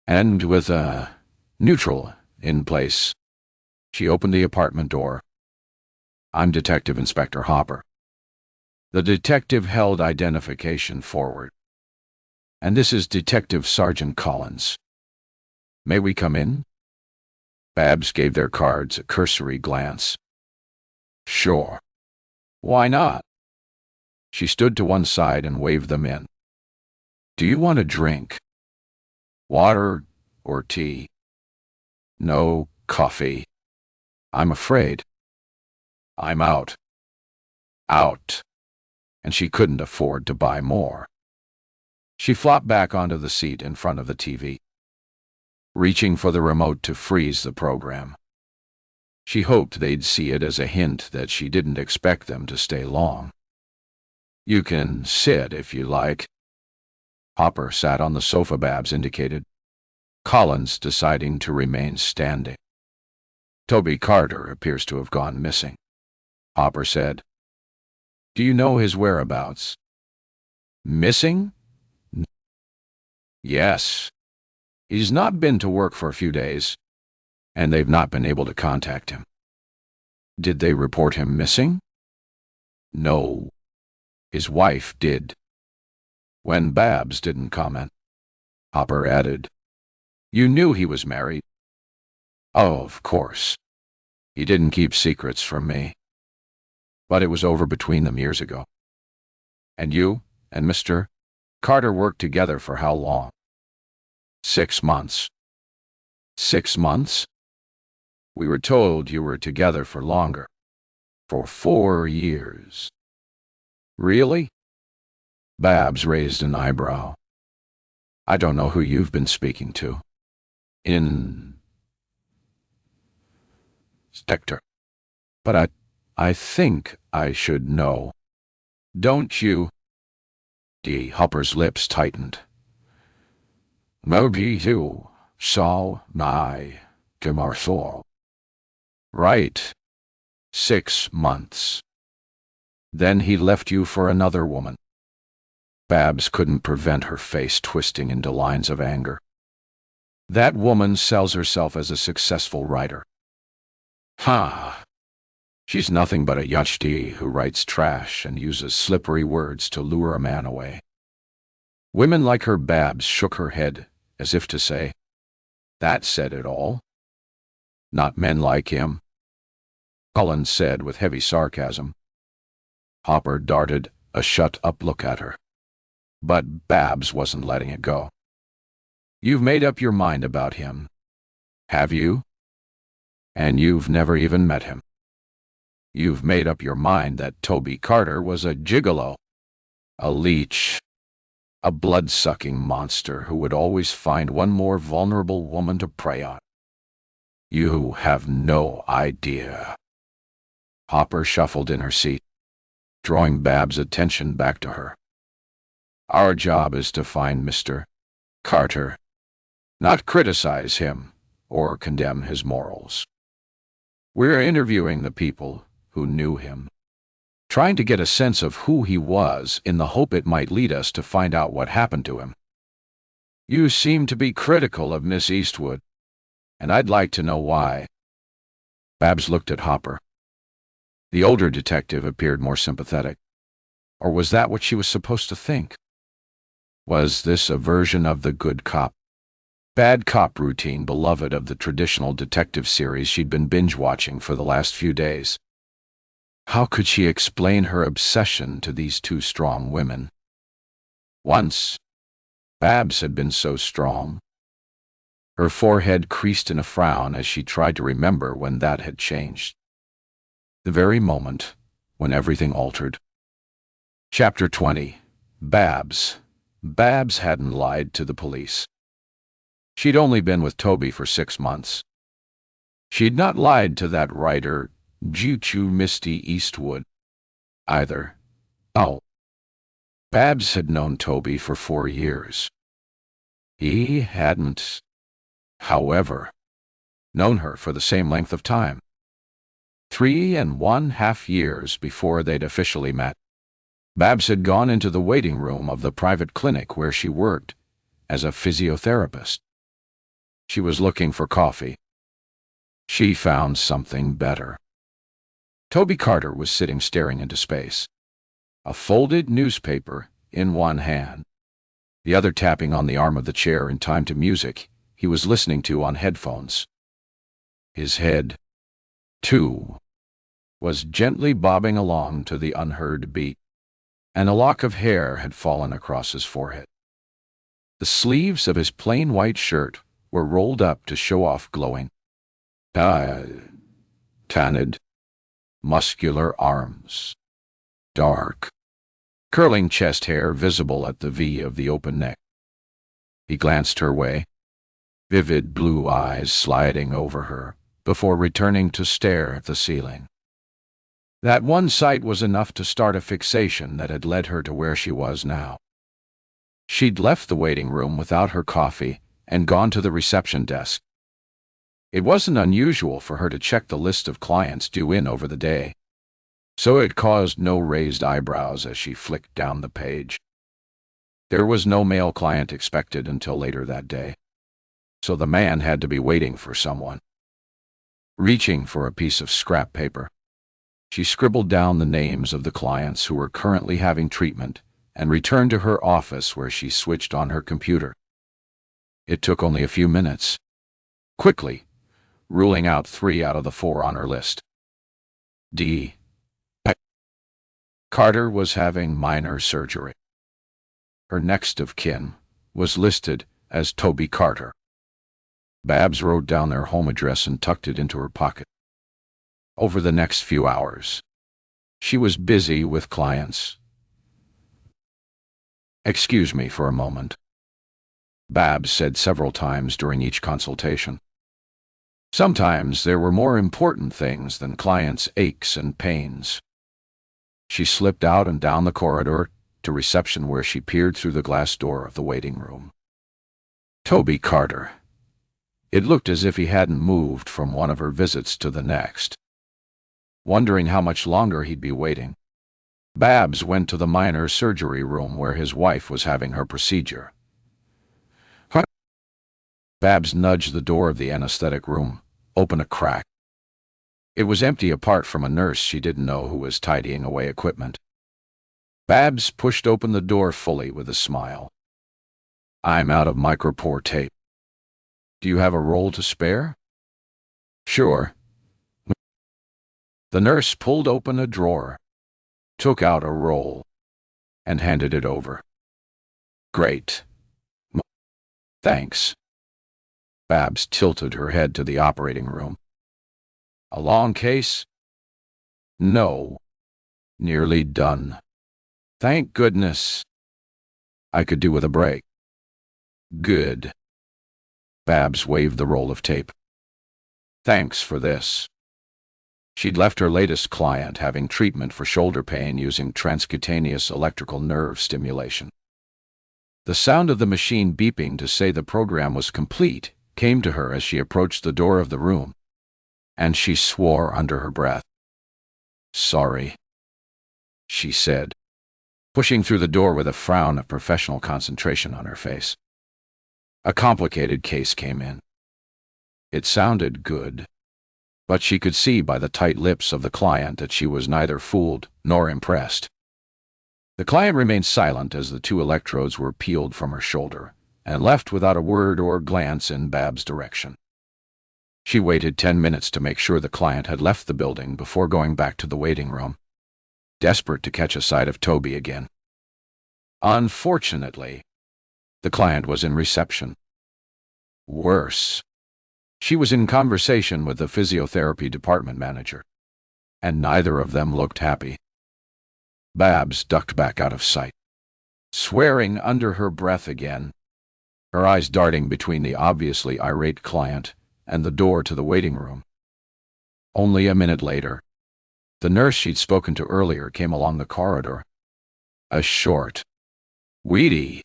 And with a neutral in place, she opened the apartment door. I'm Detective Inspector Hopper. The detective held identification forward. And this is Detective Sergeant Collins. May we come in? Babs gave their cards a cursory glance. Sure. Why not? She stood to one side and waved them in. Do you want a drink? Water or tea? No coffee. I'm afraid. I'm out. Out. And she couldn't afford to buy more. She flopped back onto the seat in front of the TV, reaching for the remote to freeze the program. She hoped they'd see it as a hint that she didn't expect them to stay long. You can sit if you like. Hopper sat on the sofa Babs indicated, Collins deciding to remain standing. Toby Carter appears to have gone missing, Hopper said. Do you know his whereabouts? Missing? Yes. He's not been to work for a few days, and they've not been able to contact him. Did they report him missing? No. His wife did. When Babs didn't comment, Hopper added, You knew he was married? Oh, of course. He didn't keep secrets from me. But it was over between them years ago. And you and Mr. Carter worked together for how long? 6 months. 6 months? We were told you were together for longer. For 4 years. Really? Babs raised an eyebrow. I don't know who you've been speaking to. Inspector. But I think I should know. Don't you? D. Hopper's lips tightened. Maybe you saw my commercial. Right. 6 months. Then he left you for another woman. Babs couldn't prevent her face twisting into lines of anger. That woman sells herself as a successful writer. Ha! She's nothing but a yachty who writes trash and uses slippery words to lure a man away. Women like her. Babs shook her head, as if to say, That said it all. Not men like him, Collins said with heavy sarcasm. Hopper darted a shut-up look at her. But Babs wasn't letting it go. You've made up your mind about him, have you? And you've never even met him. You've made up your mind that Toby Carter was a gigolo, a leech, a blood-sucking monster who would always find one more vulnerable woman to prey on. You have no idea. Hopper shuffled in her seat, drawing Babs' attention back to her. Our job is to find Mr. Carter, not criticize him or condemn his morals. We're interviewing the people who knew him, trying to get a sense of who he was in the hope it might lead us to find out what happened to him. You seem to be critical of Miss Eastwood, and I'd like to know why. Babs looked at Hopper. The older detective appeared more sympathetic. Or was that what she was supposed to think? Was this a version of the good cop, bad cop routine beloved of the traditional detective series she'd been binge-watching for the last few days? How could she explain her obsession to these two strong women? Once, Babs had been so strong. Her forehead creased in a frown as she tried to remember when that had changed. The very moment when everything altered. Chapter 20. Babs. Babs hadn't lied to the police. She'd only been with Toby for 6 months. She'd not lied to that writer, Misty Eastwood, either. Oh. Babs had known Toby for 4 years. He hadn't, however, known her for the same length of time. 3½ years before they'd officially met. Babs had gone into the waiting room of the private clinic where she worked as a physiotherapist. She was looking for coffee. She found something better. Toby Carter was sitting staring into space, a folded newspaper in one hand, the other tapping on the arm of the chair in time to music he was listening to on headphones. His head, too, was gently bobbing along to the unheard beat, and a lock of hair had fallen across his forehead. The sleeves of his plain white shirt were rolled up to show off glowing, tanned, muscular arms, dark, curling chest hair visible at the V of the open neck. He glanced her way, vivid blue eyes sliding over her, before returning to stare at the ceiling. That one sight was enough to start a fixation that had led her to where she was now. She'd left the waiting room without her coffee and gone to the reception desk. It wasn't unusual for her to check the list of clients due in over the day, so it caused no raised eyebrows as she flicked down the page. There was no male client expected until later that day, so the man had to be waiting for someone. Reaching for a piece of scrap paper, she scribbled down the names of the clients who were currently having treatment and returned to her office where she switched on her computer. It took only a few minutes, quickly ruling out 3 out of the 4 on her list. D. Carter was having minor surgery. Her next of kin was listed as Toby Carter. Babs wrote down their home address and tucked it into her pocket. Over the next few hours, she was busy with clients. "Excuse me for a moment," Babs said several times during each consultation. Sometimes there were more important things than clients' aches and pains. She slipped out and down the corridor to reception where she peered through the glass door of the waiting room. Toby Carter. It looked as if he hadn't moved from one of her visits to the next. Wondering how much longer he'd be waiting, Babs went to the minor surgery room where his wife was having her procedure. Babs nudged the door of the anesthetic room, open a crack. It was empty apart from a nurse she didn't know who was tidying away equipment. Babs pushed open the door fully with a smile. "I'm out of micropore tape. Do you have a roll to spare?" "Sure." The nurse pulled open a drawer, took out a roll, and handed it over. "Great. Thanks." Babs tilted her head to the operating room. "A long case?" "No. Nearly done. Thank goodness. I could do with a break." "Good." Babs waved the roll of tape. "Thanks for this." She'd left her latest client having treatment for shoulder pain using transcutaneous electrical nerve stimulation. The sound of the machine beeping to say the program was complete came to her as she approached the door of the room, and she swore under her breath. "Sorry," she said, pushing through the door with a frown of professional concentration on her face. A complicated case came in. It sounded good, but she could see by the tight lips of the client that she was neither fooled nor impressed. The client remained silent as the 2 electrodes were peeled from her shoulder and left without a word or glance in Babs' direction. She waited 10 minutes to make sure the client had left the building before going back to the waiting room, desperate to catch a sight of Toby again. Unfortunately, the client was in reception. Worse, she was in conversation with the physiotherapy department manager, and neither of them looked happy. Babs ducked back out of sight, swearing under her breath again, her eyes darting between the obviously irate client and the door to the waiting room. Only a minute later, the nurse she'd spoken to earlier came along the corridor. A short, weedy,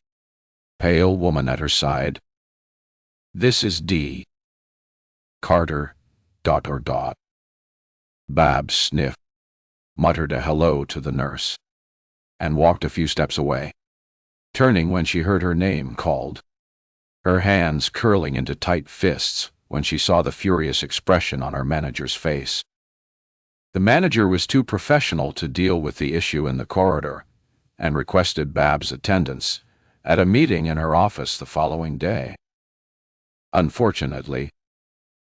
pale woman at her side. "This is D. Carter, ... Babs sniffed, muttered a hello to the nurse, and walked a few steps away, turning when she heard her name called, her hands curling into tight fists when she saw the furious expression on her manager's face. The manager was too professional to deal with the issue in the corridor and requested Babs' attendance at a meeting in her office the following day. Unfortunately,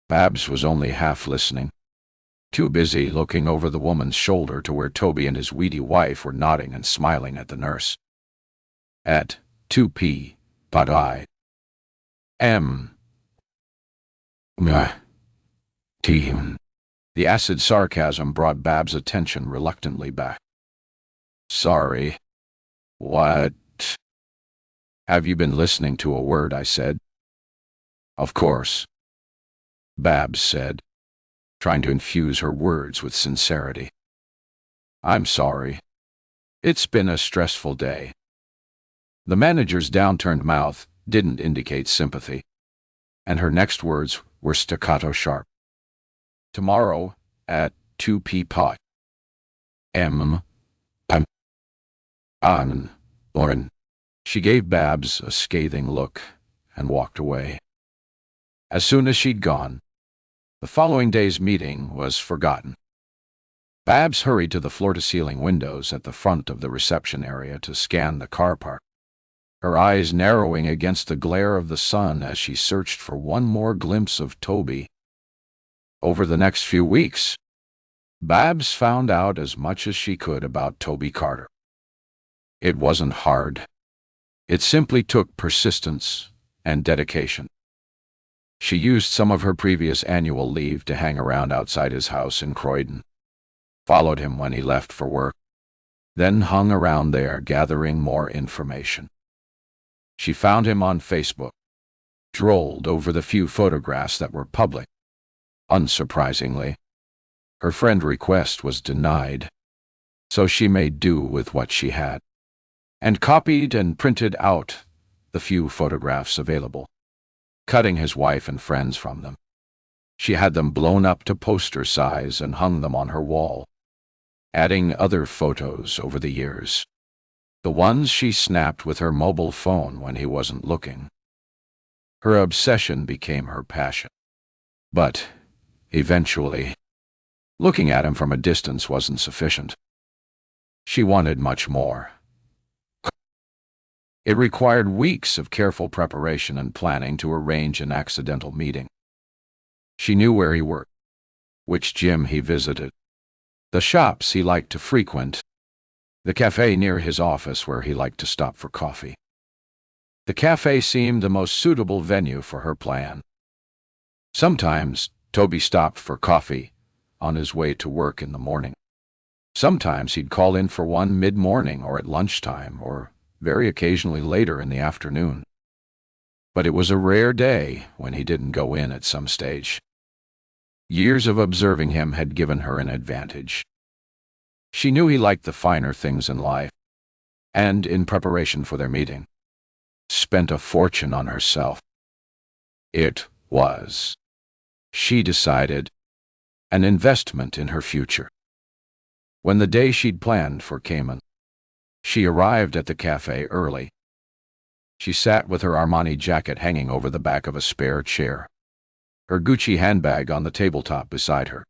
Babs was only half listening, too busy looking over the woman's shoulder to where Toby and his weedy wife were nodding and smiling at the nurse. At 2 p.m. Team. The acid sarcasm brought Babs' attention reluctantly back. "Sorry. What? Have you been listening to a word I said?" "Of course," Babs said, trying to infuse her words with sincerity. I'm sorry. It's been a stressful day. The manager's downturned mouth didn't indicate sympathy, and her next words were staccato sharp. Tomorrow at 2 p.m. I'm on, Lauren. She gave Babs a scathing look and walked away. As soon as she'd gone, the following day's meeting was forgotten. Babs hurried to the floor-to-ceiling windows at the front of the reception area to scan the car park, her eyes narrowing against the glare of the sun as she searched for one more glimpse of Toby. Over the next few weeks, Babs found out as much as she could about Toby Carter. It wasn't hard. It simply took persistence and dedication. She used some of her previous annual leave to hang around outside his house in Croydon, followed him when he left for work, then hung around there gathering more information. She found him on Facebook, drolled over the few photographs that were public. Unsurprisingly, her friend request was denied, so she made do with what she had, and copied and printed out the few photographs available, cutting his wife and friends from them. She had them blown up to poster size and hung them on her wall, adding other photos over the years, the ones she snapped with her mobile phone when he wasn't looking. Her obsession became her passion. But, eventually, looking at him from a distance wasn't sufficient. She wanted much more. It required weeks of careful preparation and planning to arrange an accidental meeting. She knew where he worked, which gym he visited, the shops he liked to frequent, the cafe near his office where he liked to stop for coffee. The cafe seemed the most suitable venue for her plan. Sometimes Toby stopped for coffee on his way to work in the morning. Sometimes he'd call in for one mid-morning or at lunchtime or very occasionally later in the afternoon. But it was a rare day when he didn't go in at some stage. Years of observing him had given her an advantage. She knew he liked the finer things in life, and in preparation for their meeting, spent a fortune on herself. It was, she decided, an investment in her future. When the day she'd planned for came, she arrived at the cafe early. She sat with her Armani jacket hanging over the back of a spare chair, her Gucci handbag on the tabletop beside her,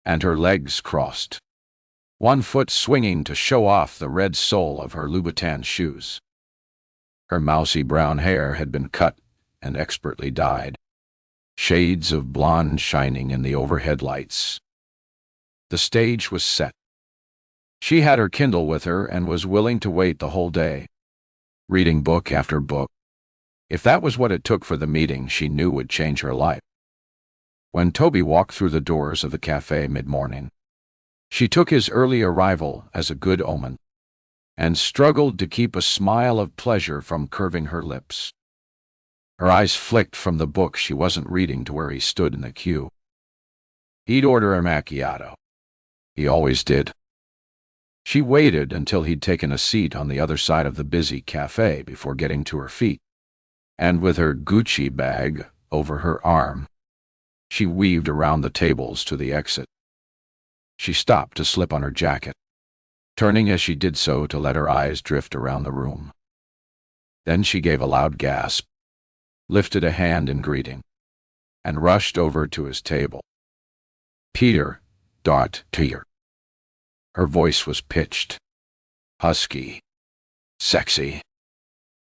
and her legs crossed, one foot swinging to show off the red sole of her Louboutin shoes. Her mousy brown hair had been cut and expertly dyed, shades of blonde shining in the overhead lights. The stage was set. She had her Kindle with her and was willing to wait the whole day, reading book after book, if that was what it took for the meeting she knew would change her life. When Toby walked through the doors of the cafe mid-morning, she took his early arrival as a good omen, and struggled to keep a smile of pleasure from curving her lips. Her eyes flicked from the book she wasn't reading to where he stood in the queue. He'd order a macchiato. He always did. She waited until he'd taken a seat on the other side of the busy cafe before getting to her feet, and with her Gucci bag over her arm, she weaved around the tables to the exit. She stopped to slip on her jacket, turning as she did so to let her eyes drift around the room. Then she gave a loud gasp, lifted a hand in greeting, and rushed over to his table. Peter. Her voice was pitched, husky, sexy,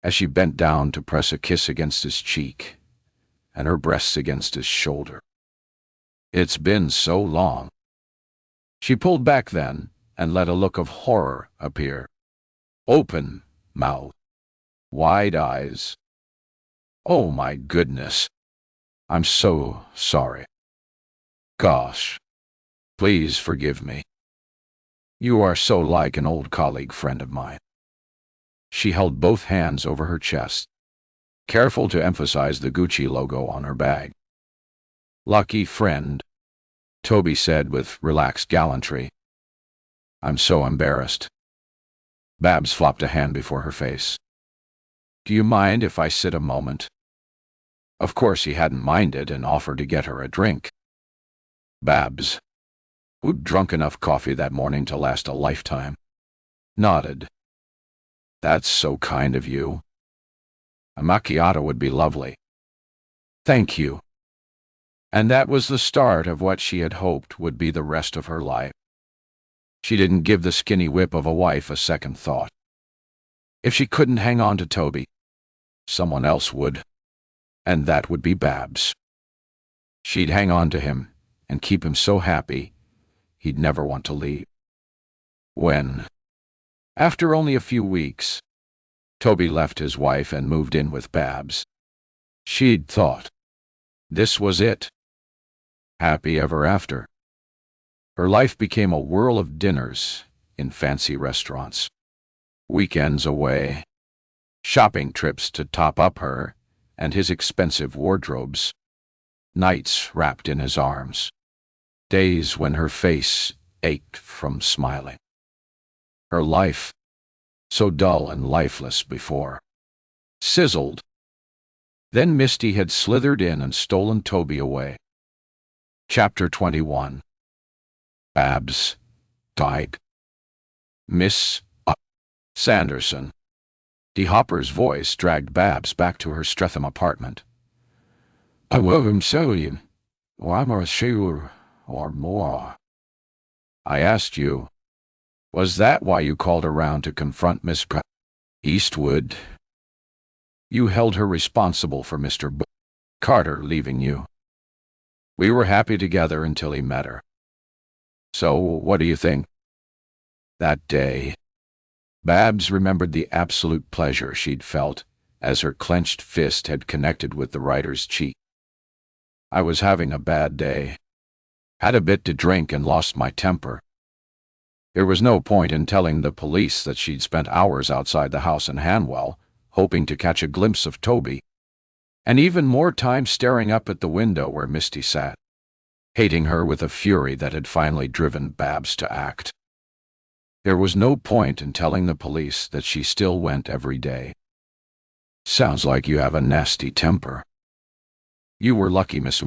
as she bent down to press a kiss against his cheek and her breasts against his shoulder. It's been so long. She pulled back then and let a look of horror appear. Open mouth, wide eyes. Oh my goodness. I'm so sorry. Gosh. Please forgive me. You are so like an old colleague friend of mine. She held both hands over her chest, careful to emphasize the Gucci logo on her bag. Lucky friend, Toby said with relaxed gallantry. I'm so embarrassed. Babs flopped a hand before her face. Do you mind if I sit a moment? Of course he hadn't minded and offered to get her a drink. Babs, who'd drunk enough coffee that morning to last a lifetime, nodded. That's so kind of you. A macchiato would be lovely. Thank you. And that was the start of what she had hoped would be the rest of her life. She didn't give the skinny whip of a wife a second thought. If she couldn't hang on to Toby, someone else would, and that would be Babs. She'd hang on to him and keep him so happy he'd never want to leave. When, after only a few weeks, Toby left his wife and moved in with Babs, she'd thought this was it. Happy ever after. Her life became a whirl of dinners in fancy restaurants, weekends away, shopping trips to top up her and his expensive wardrobes, nights wrapped in his arms, days when her face ached from smiling. Her life, so dull and lifeless before, sizzled. Then Misty had slithered in and stolen Toby away. Chapter 21. Babs died. Miss Sanderson. D. Hopper's voice dragged Babs back to her Streatham apartment. I will tell you, I'm a sure or more. I asked you, was that why you called around to confront Miss Eastwood? You held her responsible for Mr. Carter leaving you. We were happy together until he met her. So, what do you think? That day, Babs remembered the absolute pleasure she'd felt as her clenched fist had connected with the writer's cheek. I was having a bad day. Had a bit to drink and lost my temper. There was no point in telling the police that she'd spent hours outside the house in Hanwell, hoping to catch a glimpse of Toby, and even more time staring up at the window where Misty sat, hating her with a fury that had finally driven Babs to act. There was no point in telling the police that she still went every day. Sounds like you have a nasty temper. You were lucky, Miss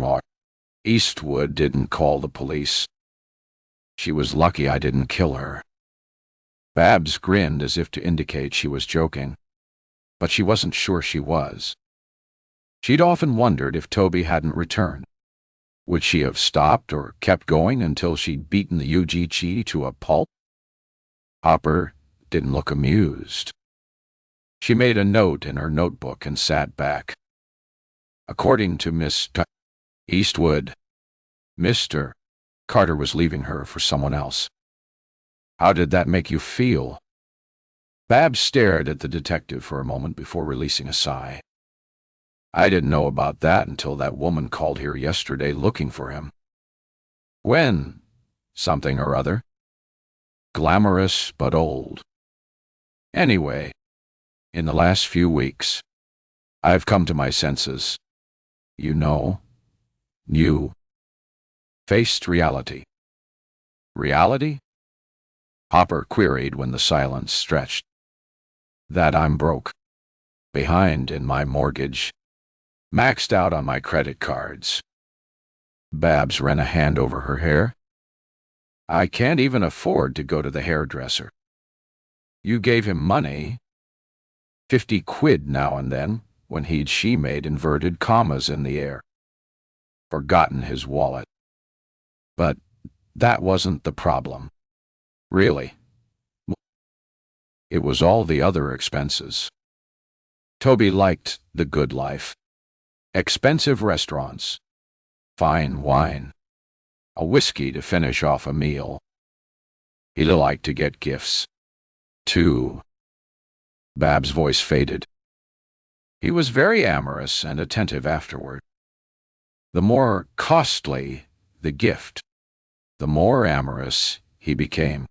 Eastwood didn't call the police. She was lucky I didn't kill her. Babs grinned as if to indicate she was joking, but she wasn't sure she was. She'd often wondered if Toby hadn't returned. Would she have stopped or kept going until she'd beaten the UGG to a pulp? Hopper didn't look amused. She made a note in her notebook and sat back. According to Miss Eastwood, Mr. Carter was leaving her for someone else. How did that make you feel? Babs stared at the detective for a moment before releasing a sigh. I didn't know about that until that woman called here yesterday looking for him. Gwen, something or other. Glamorous but old. Anyway, in the last few weeks, I've come to my senses. You faced reality. Reality? Hopper queried when the silence stretched. That I'm broke. Behind in my mortgage. Maxed out on my credit cards. Babs ran a hand over her hair. I can't even afford to go to the hairdresser. You gave him money. 50 quid now and then, when she made inverted commas in the air. Forgotten his wallet. But that wasn't the problem. Really. It was all the other expenses. Toby liked the good life. Expensive restaurants. Fine wine. A whiskey to finish off a meal. He liked to get gifts, too. Babs' voice faded. He was very amorous and attentive afterward. The more costly the gift, the more amorous he became.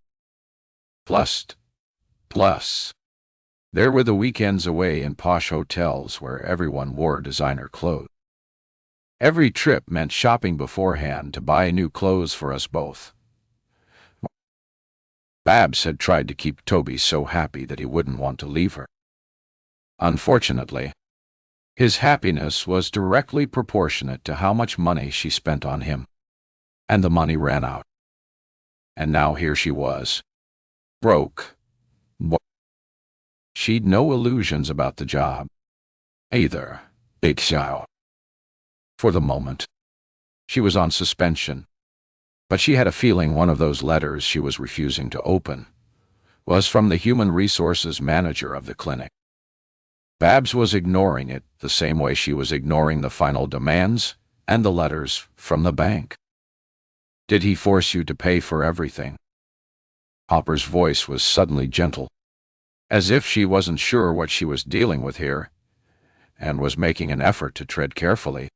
Plus, there were the weekends away in posh hotels where everyone wore designer clothes. Every trip meant shopping beforehand to buy new clothes for us both. Babs had tried to keep Toby so happy that he wouldn't want to leave her. Unfortunately, his happiness was directly proportionate to how much money she spent on him, and the money ran out. And now here she was, broke. She'd no illusions about the job, either. Betrayal. For the moment, she was on suspension, but she had a feeling one of those letters she was refusing to open was from the human resources manager of the clinic. Babs was ignoring it the same way she was ignoring the final demands and the letters from the bank. Did he force you to pay for everything? Hopper's voice was suddenly gentle, as if she wasn't sure what she was dealing with here, and was making an effort to tread carefully.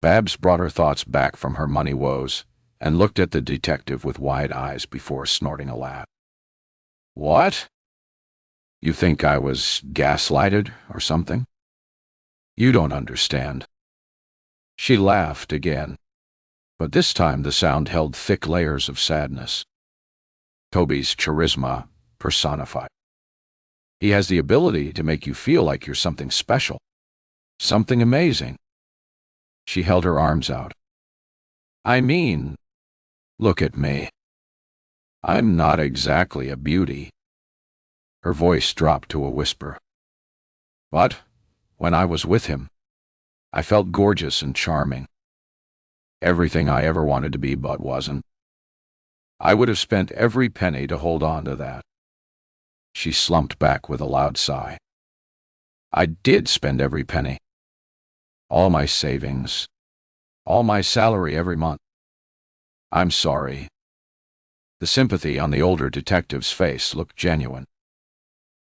Babs brought her thoughts back from her money woes and looked at the detective with wide eyes before snorting a laugh. What? You think I was gaslighted or something? You don't understand. She laughed again, but this time the sound held thick layers of sadness. Toby's charisma personified. He has the ability to make you feel like you're something special, something amazing. She held her arms out. I mean, look at me. I'm not exactly a beauty. Her voice dropped to a whisper. But when I was with him, I felt gorgeous and charming. Everything I ever wanted to be but wasn't. I would have spent every penny to hold on to that. She slumped back with a loud sigh. I did spend every penny. All my savings. All my salary every month. I'm sorry. The sympathy on the older detective's face looked genuine.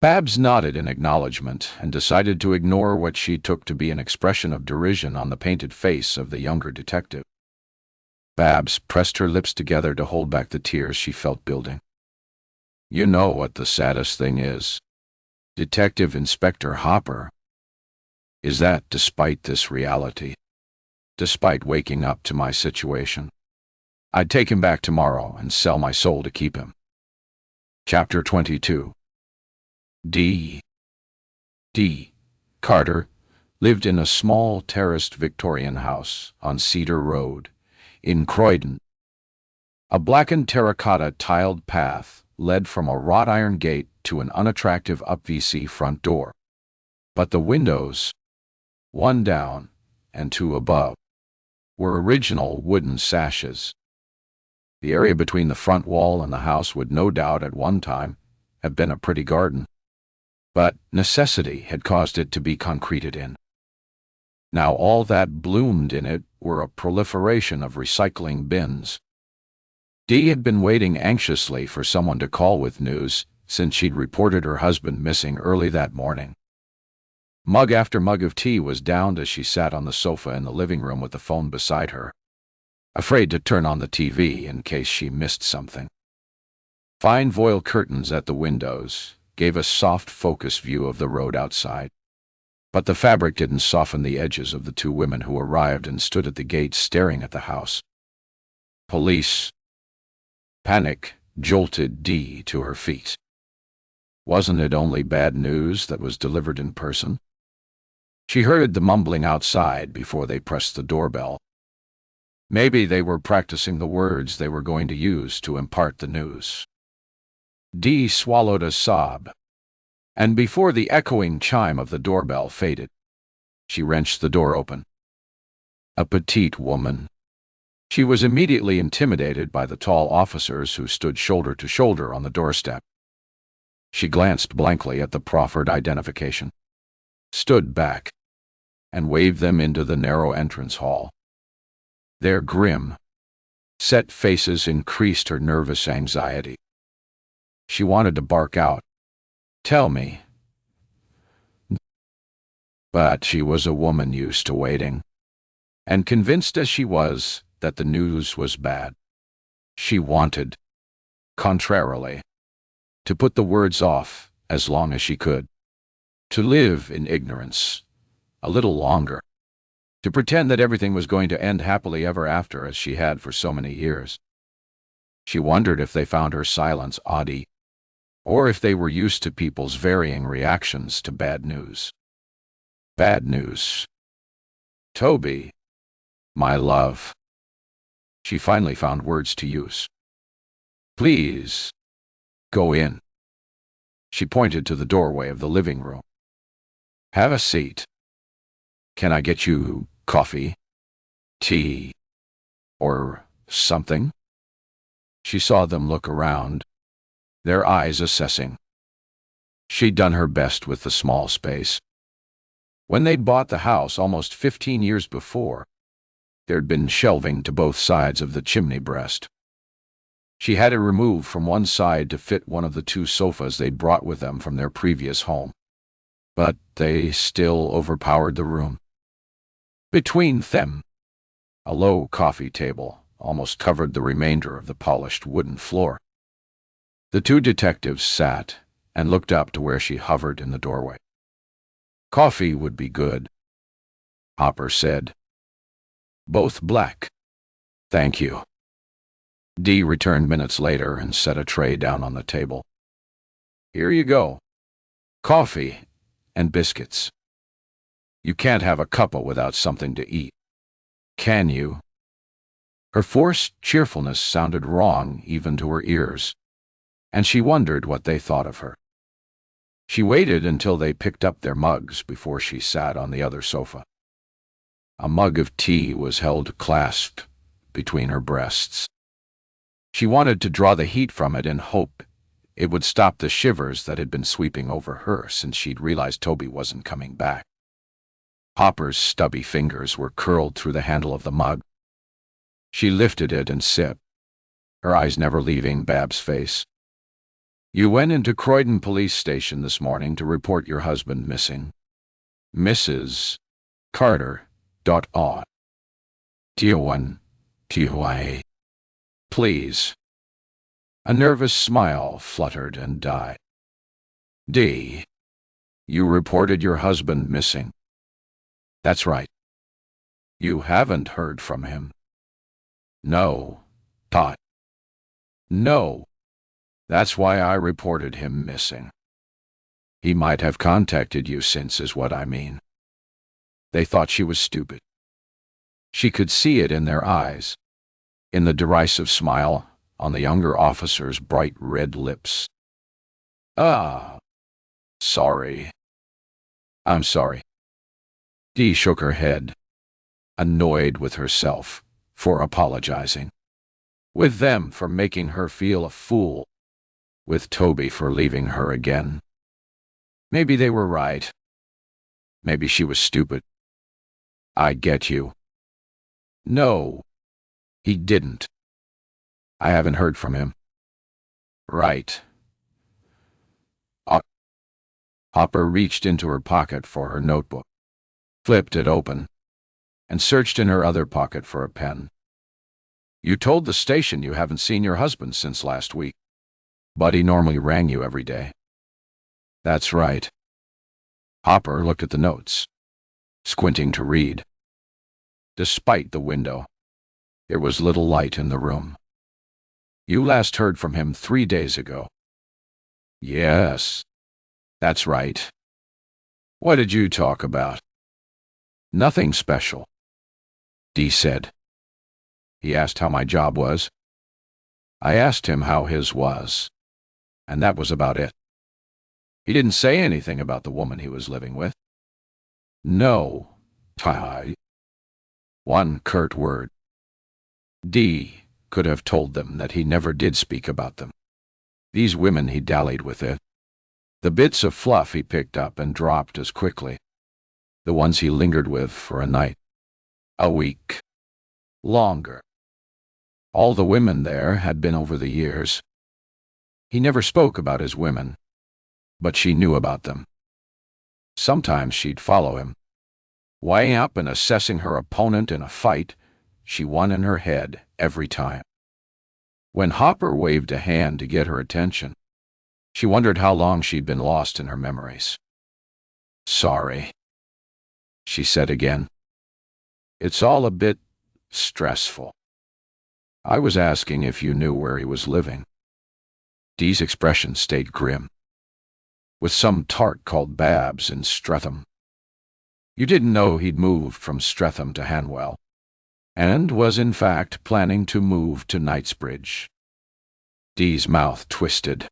Babs nodded in acknowledgement and decided to ignore what she took to be an expression of derision on the painted face of the younger detective. Babs pressed her lips together to hold back the tears she felt building. You know what the saddest thing is, Detective Inspector Hopper, is that despite this reality, despite waking up to my situation, I'd take him back tomorrow and sell my soul to keep him. Chapter 22. D. Carter lived in a small terraced Victorian house on Cedar Road in Croydon. A blackened terracotta tiled path led from a wrought iron gate to an unattractive up-VC front door. But the windows, one down and two above, were original wooden sashes. The area between the front wall and the house would no doubt at one time have been a pretty garden, but necessity had caused it to be concreted in. Now all that bloomed in it were a proliferation of recycling bins. Dee had been waiting anxiously for someone to call with news since she'd reported her husband missing early that morning. Mug after mug of tea was downed as she sat on the sofa in the living room with the phone beside her, afraid to turn on the TV in case she missed something. Fine voile curtains at the windows gave a soft focus view of the road outside, but the fabric didn't soften the edges of the two women who arrived and stood at the gate staring at the house. Police. Panic jolted Dee to her feet. Wasn't it only bad news that was delivered in person? She heard the mumbling outside before they pressed the doorbell. Maybe they were practicing the words they were going to use to impart the news. Dee swallowed a sob, and before the echoing chime of the doorbell faded, she wrenched the door open. A petite woman. She was immediately intimidated by the tall officers who stood shoulder to shoulder on the doorstep. She glanced blankly at the proffered identification, stood back, and waved them into the narrow entrance hall. Their grim, set faces increased her nervous anxiety. She wanted to bark out, "Tell me." But she was a woman used to waiting, and convinced as she was that the news was bad. She wanted, contrarily, to put the words off as long as she could, to live in ignorance a little longer, to pretend that everything was going to end happily ever after as she had for so many years. She wondered if they found her silence odd, or if they were used to people's varying reactions to bad news. Bad news. Toby, my love. She finally found words to use. Please, go in. She pointed to the doorway of the living room. Have a seat. Can I get you coffee, tea, or something? She saw them look around, their eyes assessing. She'd done her best with the small space. When they'd bought the house almost 15 years before, there'd been shelving to both sides of the chimney breast. She had it removed from one side to fit one of the two sofas they'd brought with them from their previous home. But they still overpowered the room. Between them, a low coffee table almost covered the remainder of the polished wooden floor. The two detectives sat and looked up to where she hovered in the doorway. Coffee would be good, Hopper said. Both black. Thank you. Dee returned minutes later and set a tray down on the table. Here you go. Coffee and biscuits. You can't have a cuppa without something to eat. Can you? Her forced cheerfulness sounded wrong even to her ears, and she wondered what they thought of her. She waited until they picked up their mugs before she sat on the other sofa. A mug of tea was held clasped between her breasts. She wanted to draw the heat from it in hope it would stop the shivers that had been sweeping over her since she'd realized Toby wasn't coming back. Hopper's stubby fingers were curled through the handle of the mug. She lifted it and sipped, her eyes never leaving Bab's face. You went into Croydon Police Station this morning to report your husband missing. Mrs. Carter. Odd. T-O-N-T-O-I. Please. A nervous smile fluttered and died. D. You reported your husband missing. That's right. You haven't heard from him. No, Todd. No. That's why I reported him missing. He might have contacted you since, is what I mean. They thought she was stupid. She could see it in their eyes, in the derisive smile on the younger officer's bright red lips. Sorry. I'm sorry. Dee shook her head, annoyed with herself for apologizing, with them for making her feel a fool, with Toby for leaving her again. Maybe they were right. Maybe she was stupid. I get you. No, he didn't. I haven't heard from him. Right. Hopper reached into her pocket for her notebook, flipped it open, and searched in her other pocket for a pen. You told the station you haven't seen your husband since last week, but he normally rang you every day. That's right. Hopper looked at the notes, squinting to read. Despite the window, there was little light in the room. You last heard from him 3 days ago. Yes, that's right. What did you talk about? Nothing special, Dee said. He asked how my job was. I asked him how his was, and that was about it. He didn't say anything about the woman he was living with. No, Ty. One curt word. Dee could have told them that he never did speak about them. These women he dallied with it. The bits of fluff he picked up and dropped as quickly. The ones he lingered with for a night, a week, longer. All the women there had been over the years. He never spoke about his women, but she knew about them. Sometimes she'd follow him, weighing up and assessing her opponent in a fight. She won in her head every time. When Hopper waved a hand to get her attention, she wondered how long she'd been lost in her memories. Sorry, she said again. It's all a bit stressful. I was asking if you knew where he was living. Dee's expression stayed grim. With some tart called Babs in Streatham. You didn't know he'd moved from Streatham to Hanwell, and was in fact planning to move to Knightsbridge. Dee's mouth twisted.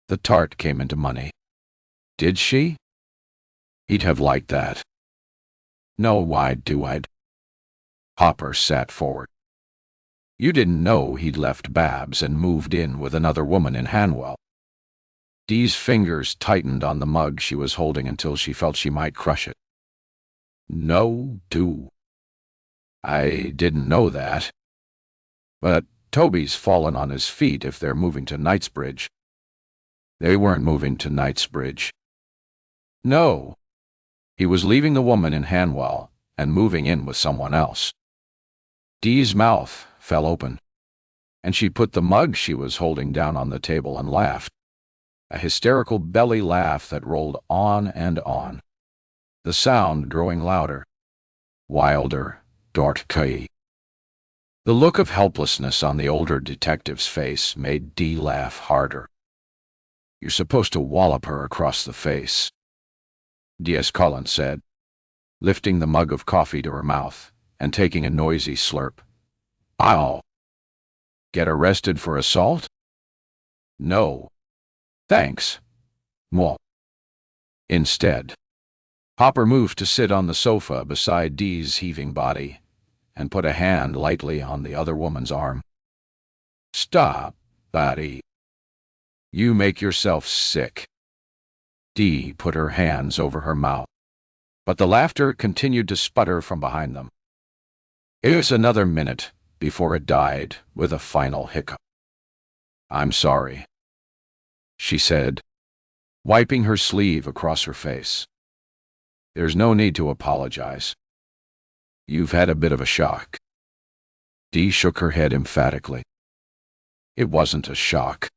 The tart came into money. Did she? He'd have liked that. No, I'd. Hopper sat forward. You didn't know he'd left Babs and moved in with another woman in Hanwell. Dee's fingers tightened on the mug she was holding until she felt she might crush it. No, I didn't know that. But Toby's fallen on his feet if they're moving to Knightsbridge. They weren't moving to Knightsbridge. No. He was leaving the woman in Hanwell and moving in with someone else. Dee's mouth fell open, and she put the mug she was holding down on the table and laughed. A hysterical belly laugh that rolled on and on. The sound growing louder, wilder, darker. The look of helplessness on the older detective's face made Dee laugh harder. You're supposed to wallop her across the face, D.S. Collins said, lifting the mug of coffee to her mouth and taking a noisy slurp. Ow! Get arrested for assault? No. Thanks. Mwah. Instead, Hopper moved to sit on the sofa beside Dee's heaving body and put a hand lightly on the other woman's arm. Stop, Buddy. You make yourself sick. Dee put her hands over her mouth, but the laughter continued to sputter from behind them. It was another minute before it died with a final hiccup. I'm sorry, she said, wiping her sleeve across her face. There's no need to apologize. You've had a bit of a shock. Dee shook her head emphatically. It wasn't a shock,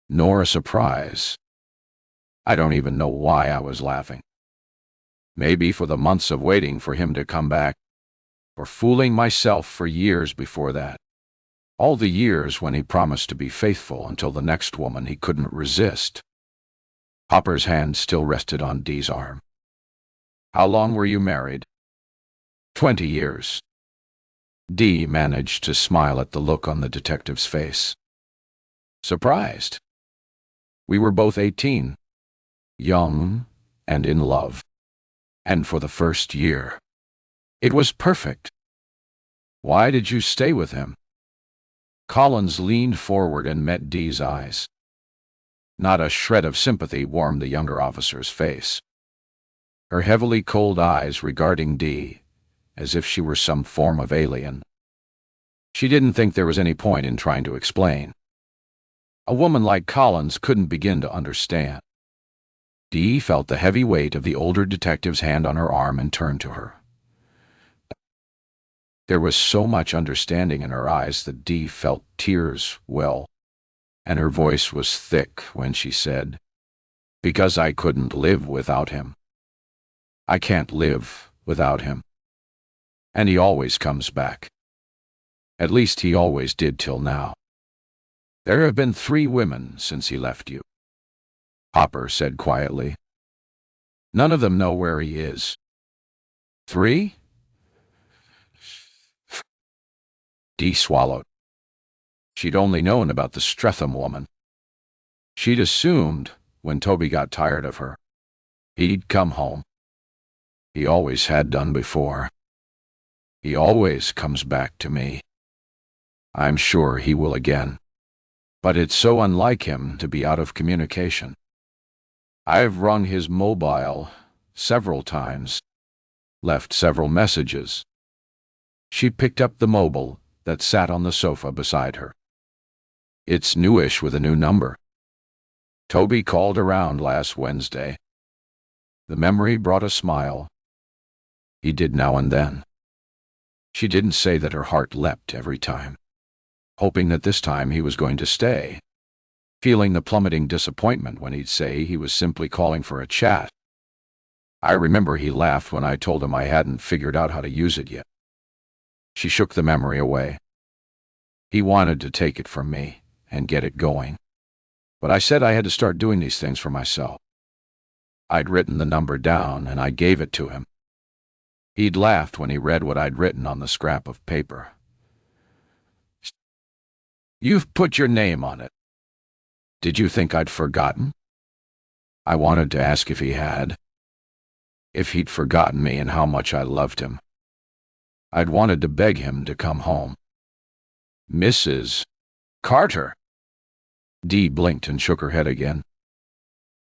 nor a surprise. I don't even know why I was laughing. Maybe for the months of waiting for him to come back, or fooling myself for years before that. All the years when he promised to be faithful until the next woman he couldn't resist. Hopper's hand still rested on Dee's arm. How long were you married? 20 years. Dee managed to smile at the look on the detective's face. Surprised. We were both 18, young and in love. And for the first year, it was perfect. Why did you stay with him? Collins leaned forward and met Dee's eyes. Not a shred of sympathy warmed the younger officer's face. Her heavily cold eyes regarding Dee, as if she were some form of alien. She didn't think there was any point in trying to explain. A woman like Collins couldn't begin to understand. Dee felt the heavy weight of the older detective's hand on her arm and turned to her. There was so much understanding in her eyes that Dee felt tears well, and her voice was thick when she said, "Because I couldn't live without him. I can't live without him. And he always comes back. At least he always did till now. There have been 3 women since he left you," Hopper said quietly. "None of them know where he is." 3? Dee swallowed. She'd only known about the Streatham woman. She'd assumed, when Toby got tired of her, he'd come home. He always had done before. He always comes back to me. I'm sure he will again. But it's so unlike him to be out of communication. I've rung his mobile several times, left several messages. She picked up the mobile that sat on the sofa beside her. It's newish with a new number. Toby called around last Wednesday. The memory brought a smile. He did now and then. She didn't say that her heart leapt every time, hoping that this time he was going to stay, feeling the plummeting disappointment when he'd say he was simply calling for a chat. I remember he laughed when I told him I hadn't figured out how to use it yet. She shook the memory away. He wanted to take it from me and get it going, but I said I had to start doing these things for myself. I'd written the number down and I gave it to him. He'd laughed when he read what I'd written on the scrap of paper. "You've put your name on it. Did you think I'd forgotten?" I wanted to ask if he had. If he'd forgotten me and how much I loved him. I'd wanted to beg him to come home. "Mrs. Carter." Dee blinked and shook her head again.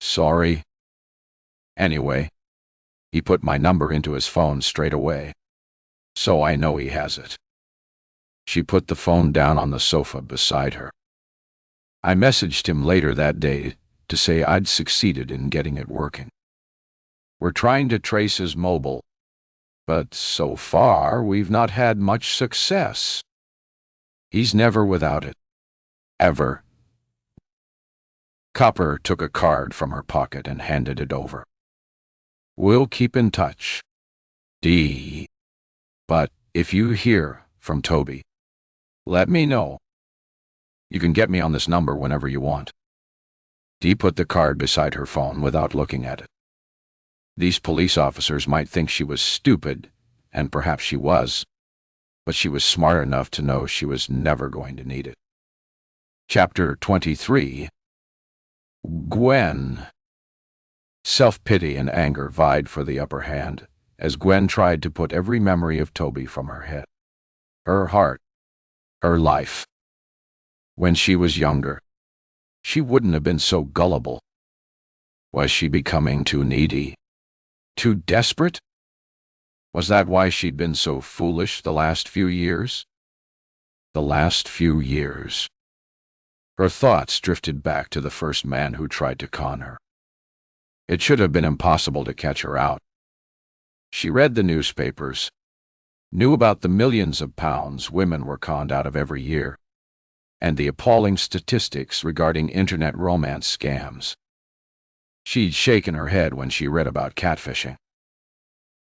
"Sorry." Anyway, he put my number into his phone straight away, so I know he has it. She put the phone down on the sofa beside her. I messaged him later that day to say I'd succeeded in getting it working. We're trying to trace his mobile, but so far we've not had much success. He's never without it. Ever. Copper took a card from her pocket and handed it over. "We'll keep in touch. Dee. But if you hear from Toby, let me know. You can get me on this number whenever you want." Dee put the card beside her phone without looking at it. These police officers might think she was stupid, and perhaps she was, but she was smart enough to know she was never going to need it. Chapter 23. Gwen. Self-pity and anger vied for the upper hand as Gwen tried to put every memory of Toby from her head. Her heart. Her life. When she was younger, she wouldn't have been so gullible. Was she becoming too needy? Too desperate? Was that why she'd been so foolish the last few years? The last few years. Her thoughts drifted back to the first man who tried to con her. It should have been impossible to catch her out. She read the newspapers, knew about the millions of pounds women were conned out of every year, and the appalling statistics regarding internet romance scams. She'd shaken her head when she read about catfishing.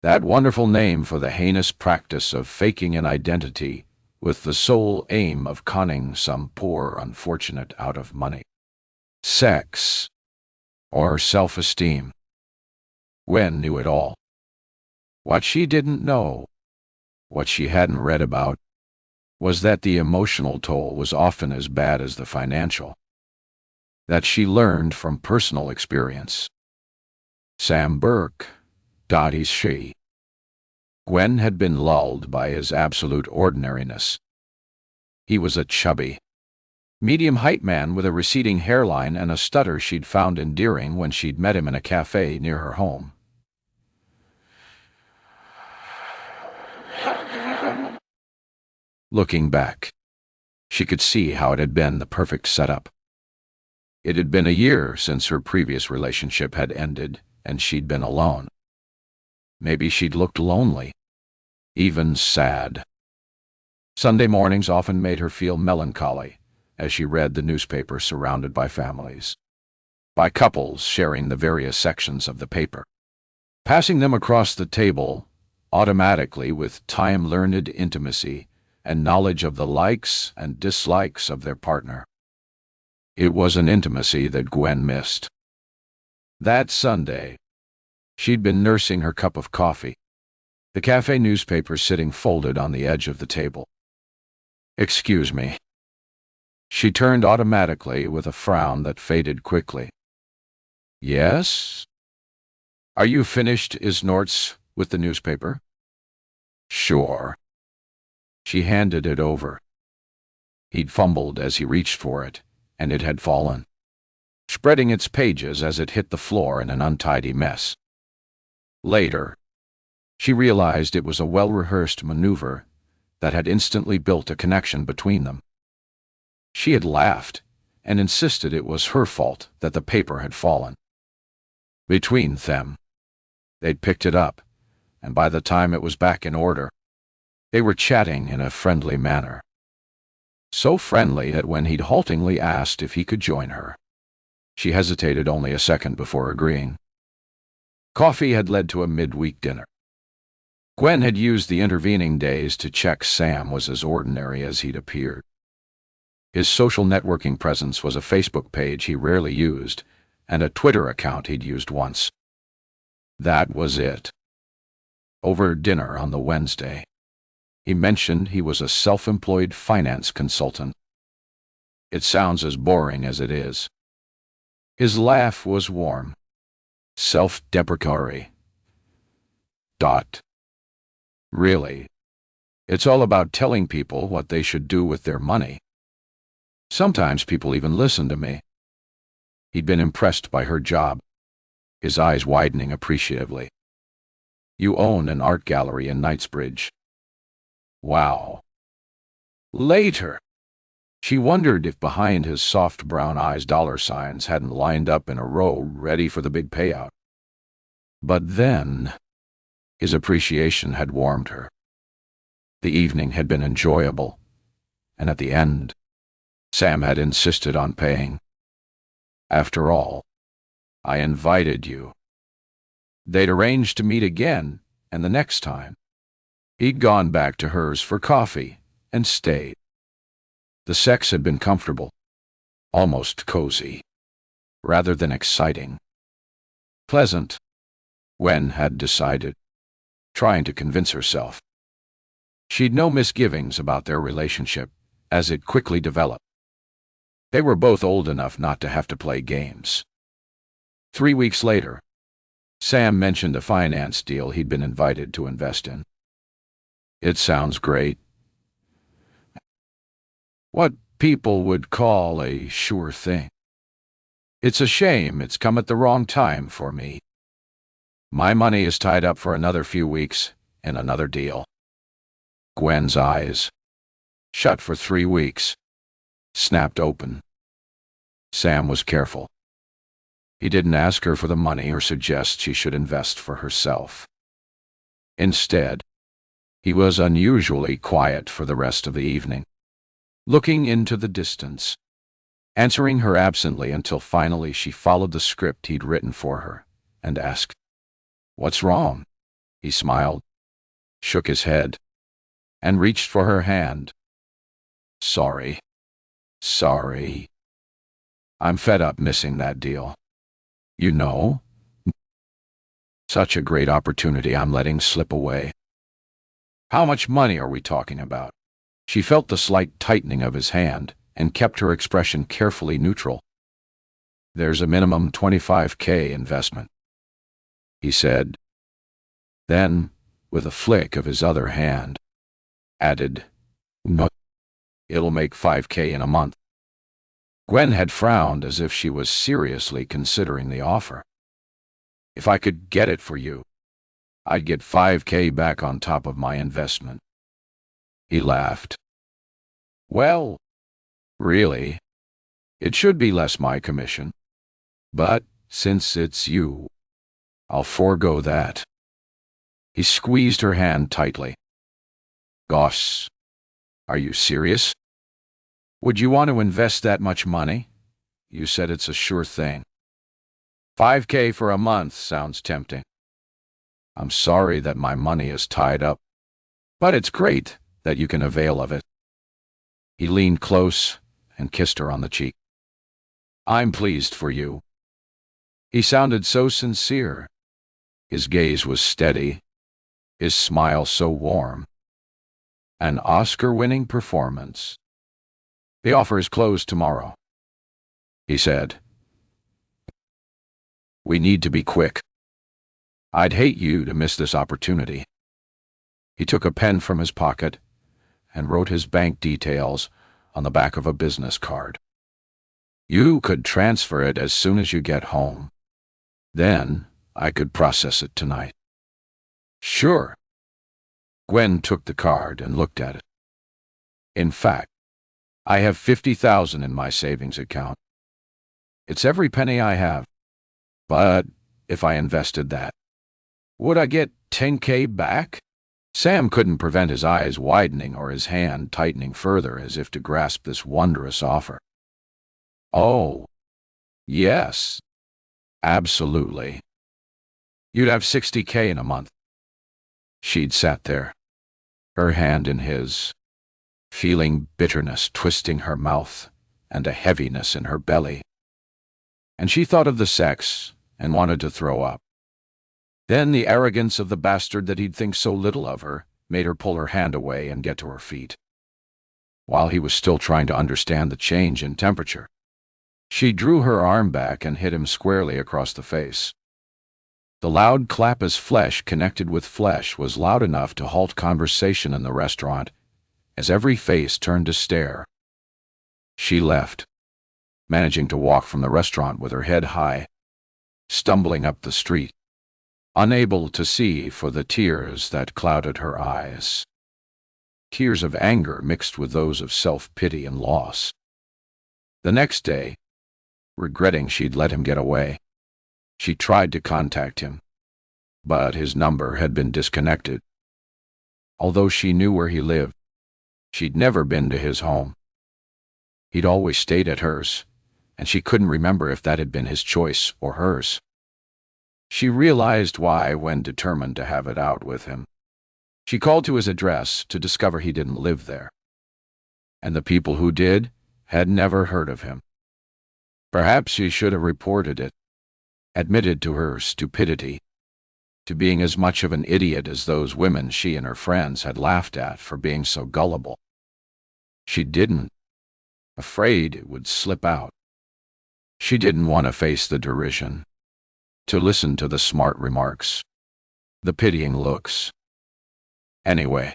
That wonderful name for the heinous practice of faking an identity with the sole aim of conning some poor unfortunate out of money, sex, or self-esteem. Gwen knew it all. What she didn't know, what she hadn't read about, was that the emotional toll was often as bad as the financial. That she learned from personal experience. Sam Burke, Dottie's she. Gwen had been lulled by his absolute ordinariness. He was a chubby, medium-height man with a receding hairline and a stutter she'd found endearing when she'd met him in a cafe near her home. Looking back, she could see how it had been the perfect setup. It had been a year since her previous relationship had ended, and she'd been alone. Maybe she'd looked lonely, even sad. Sunday mornings often made her feel melancholy as she read the newspaper surrounded by families, by couples sharing the various sections of the paper, passing them across the table automatically with time-learned intimacy and knowledge of the likes and dislikes of their partner. It was an intimacy that Gwen missed. That Sunday, she'd been nursing her cup of coffee, the cafe newspaper sitting folded on the edge of the table. "Excuse me." She turned automatically with a frown that faded quickly. "Yes? Are you finished, Isnorts, with the newspaper?" "Sure." She handed it over. He'd fumbled as he reached for it, and it had fallen, spreading its pages as it hit the floor in an untidy mess. Later, she realized it was a well-rehearsed maneuver that had instantly built a connection between them. She had laughed and insisted it was her fault that the paper had fallen. Between them, they'd picked it up, and by the time it was back in order, they were chatting in a friendly manner. So friendly that when he'd haltingly asked if he could join her, she hesitated only a second before agreeing. Coffee had led to a midweek dinner. Gwen had used the intervening days to check Sam was as ordinary as he'd appeared. His social networking presence was a Facebook page he rarely used and a Twitter account he'd used once. That was it. Over dinner on the Wednesday, he mentioned he was a self-employed finance consultant. It sounds as boring as it is. His laugh was warm, self-deprecatory. Really, it's all about telling people what they should do with their money. Sometimes people even listen to me. He'd been impressed by her job, his eyes widening appreciatively. You own an art gallery in Knightsbridge. Wow. Later, she wondered if behind his soft brown eyes dollar signs hadn't lined up in a row ready for the big payout. But then, his appreciation had warmed her. The evening had been enjoyable, and at the end, Sam had insisted on paying. After all, I invited you. They'd arranged to meet again, and the next time, he'd gone back to hers for coffee and stayed. The sex had been comfortable, almost cozy, rather than exciting. Pleasant, Gwen had decided, trying to convince herself. She'd no misgivings about their relationship as it quickly developed. They were both old enough not to have to play games. 3 weeks later, Sam mentioned a finance deal he'd been invited to invest in. It sounds great. What people would call a sure thing. It's a shame it's come at the wrong time for me. My money is tied up for another few weeks in another deal. Gwen's eyes, shut for 3 weeks, snapped open. Sam was careful. He didn't ask her for the money or suggest she should invest for herself. Instead, he was unusually quiet for the rest of the evening, looking into the distance, answering her absently until finally she followed the script he'd written for her and asked, "What's wrong?" He smiled, shook his head, and reached for her hand. Sorry. I'm fed up missing that deal. You know, such a great opportunity I'm letting slip away. How much money are we talking about? She felt the slight tightening of his hand and kept her expression carefully neutral. There's a minimum $25,000 investment, he said. Then, with a flick of his other hand, added, "No, it'll make $5,000 in a month." Gwen had frowned as if she was seriously considering the offer. "If I could get it for you, I'd get $5,000 back on top of my investment." He laughed. "Well, really, it should be less my commission. But since it's you, I'll forego that." He squeezed her hand tightly. "Gosh, are you serious? Would you want to invest that much money? You said it's a sure thing." $5,000 for a month sounds tempting. I'm sorry that my money is tied up, but it's great that you can avail of it." He leaned close and kissed her on the cheek. "I'm pleased for you." He sounded so sincere. His gaze was steady, his smile so warm. An Oscar-winning performance. "The offer is closed tomorrow," he said. "We need to be quick. I'd hate you to miss this opportunity." He took a pen from his pocket and wrote his bank details on the back of a business card. "You could transfer it as soon as you get home. Then I could process it tonight." "Sure." Gwen took the card and looked at it. "In fact, I have $50,000 in my savings account. It's every penny I have. But if I invested that, would I get $10,000 back?" Sam couldn't prevent his eyes widening or his hand tightening further as if to grasp this wondrous offer. "Oh, yes, absolutely. You'd have $60,000 in a month." She'd sat there, her hand in his, feeling bitterness twisting her mouth and a heaviness in her belly. And she thought of the sex and wanted to throw up. Then the arrogance of the bastard that he'd think so little of her made her pull her hand away and get to her feet. While he was still trying to understand the change in temperature, she drew her arm back and hit him squarely across the face. The loud clap as flesh connected with flesh was loud enough to halt conversation in the restaurant as every face turned to stare. She left, managing to walk from the restaurant with her head high, stumbling up the street, unable to see for the tears that clouded her eyes. Tears of anger mixed with those of self-pity and loss. The next day, regretting she'd let him get away, she tried to contact him, but his number had been disconnected. Although she knew where he lived, she'd never been to his home. He'd always stayed at hers, and she couldn't remember if that had been his choice or hers. She realized why when determined to have it out with him. She called to his address to discover he didn't live there, and the people who did had never heard of him. Perhaps she should have reported it, admitted to her stupidity, to being as much of an idiot as those women she and her friends had laughed at for being so gullible. She didn't, afraid it would slip out. She didn't want to face the derision, to listen to the smart remarks, the pitying looks. Anyway,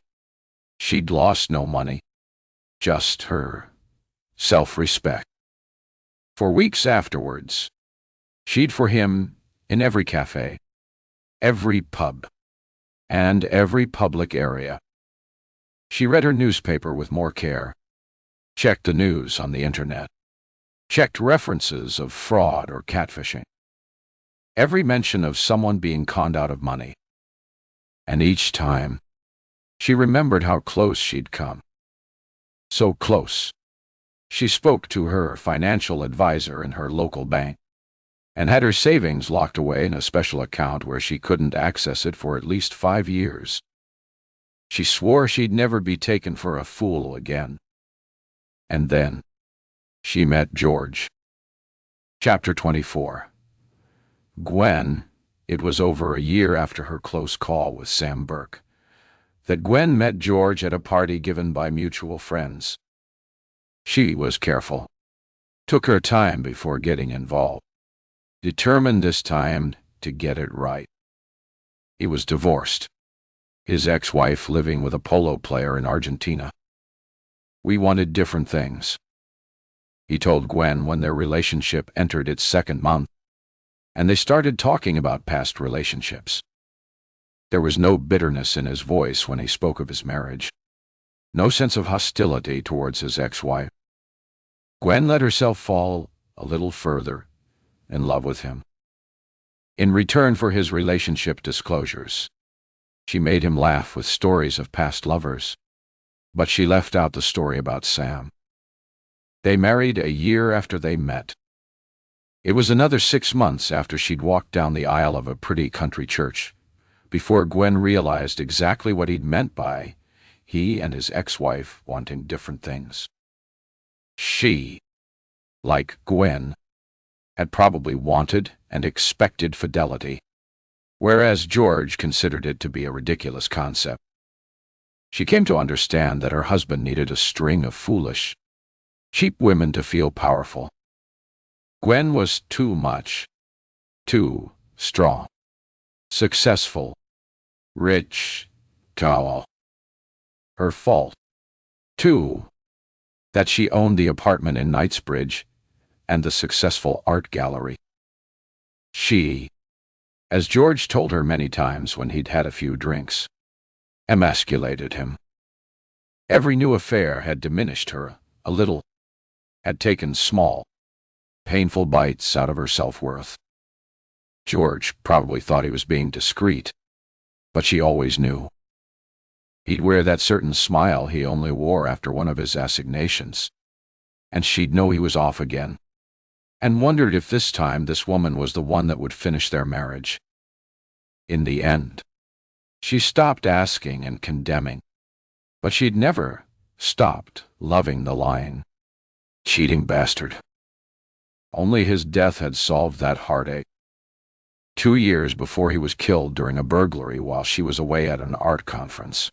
she'd lost no money, just her self-respect. For weeks afterwards, she'd for him in every cafe, every pub, and every public area. She read her newspaper with more care, checked the news on the internet, checked references of fraud or catfishing, every mention of someone being conned out of money. And each time, she remembered how close she'd come. So close. She spoke to her financial advisor in her local bank and had her savings locked away in a special account where she couldn't access it for at least 5 years. She swore she'd never be taken for a fool again. And then, she met George. Chapter 24. Gwen. It was over a year after her close call with Sam Burke that Gwen met George at a party given by mutual friends. She was careful, took her time before getting involved, determined this time to get it right. He was divorced, his ex-wife living with a polo player in Argentina. We wanted different things, he told Gwen when their relationship entered its 2nd month, and they started talking about past relationships. There was no bitterness in his voice when he spoke of his marriage, no sense of hostility towards his ex-wife. Gwen let herself fall a little further in love with him. In return for his relationship disclosures, she made him laugh with stories of past lovers, but she left out the story about Sam. They married a year after they met. It was another 6 months after she'd walked down the aisle of a pretty country church before Gwen realized exactly what he'd meant by he and his ex-wife wanting different things. She, like Gwen, had probably wanted and expected fidelity, whereas George considered it to be a ridiculous concept. She came to understand that her husband needed a string of foolish, cheap women to feel powerful. Gwen was too much, too strong, successful, rich, tall. Her fault, too, that she owned the apartment in Knightsbridge and the successful art gallery. She, as George told her many times when he'd had a few drinks, emasculated him. Every new affair had diminished her a little, had taken small, painful bites out of her self-worth. George probably thought he was being discreet, but she always knew. He'd wear that certain smile he only wore after one of his assignations, and she'd know he was off again, and wondered if this time this woman was the one that would finish their marriage. In the end, she stopped asking and condemning, but she'd never stopped loving the lying, cheating bastard. Only his death had solved that heartache. 2 years before he was killed during a burglary while she was away at an art conference.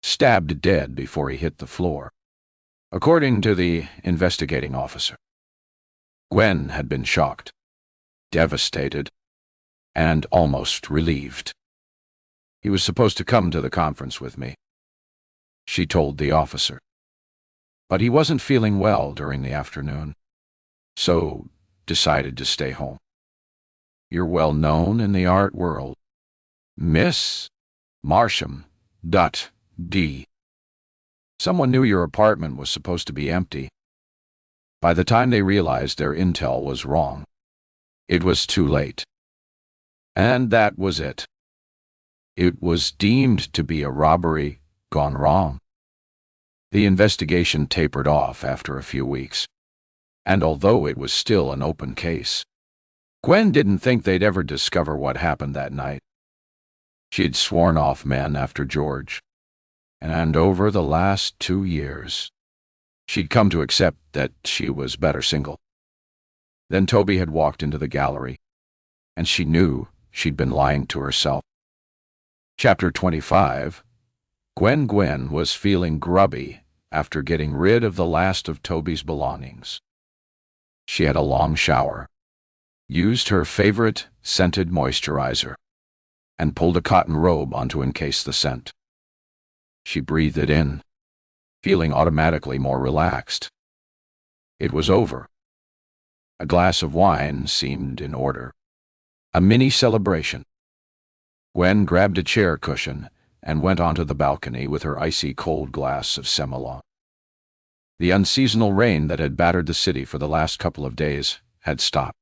Stabbed dead before he hit the floor, according to the investigating officer. Gwen had been shocked, devastated, and almost relieved. He was supposed to come to the conference with me, she told the officer. But he wasn't feeling well during the afternoon, so decided to stay home. You're well known in the art world, Miss Marsham. D. Someone knew your apartment was supposed to be empty. By the time they realized their intel was wrong, it was too late. And that was it. It was deemed to be a robbery gone wrong. The investigation tapered off after a few weeks, and although it was still an open case, Gwen didn't think they'd ever discover what happened that night. She'd sworn off men after George, and over the last 2 years, she'd come to accept that she was better single. Then Toby had walked into the gallery, and she knew she'd been lying to herself. Chapter 25. Gwen was feeling grubby after getting rid of the last of Toby's belongings. She had a long shower, used her favorite scented moisturizer, and pulled a cotton robe on to encase the scent. She breathed it in, feeling automatically more relaxed. It was over. A glass of wine seemed in order. A mini celebration. Gwen grabbed a chair cushion and went onto the balcony with her icy cold glass of Semillon. The unseasonal rain that had battered the city for the last couple of days had stopped,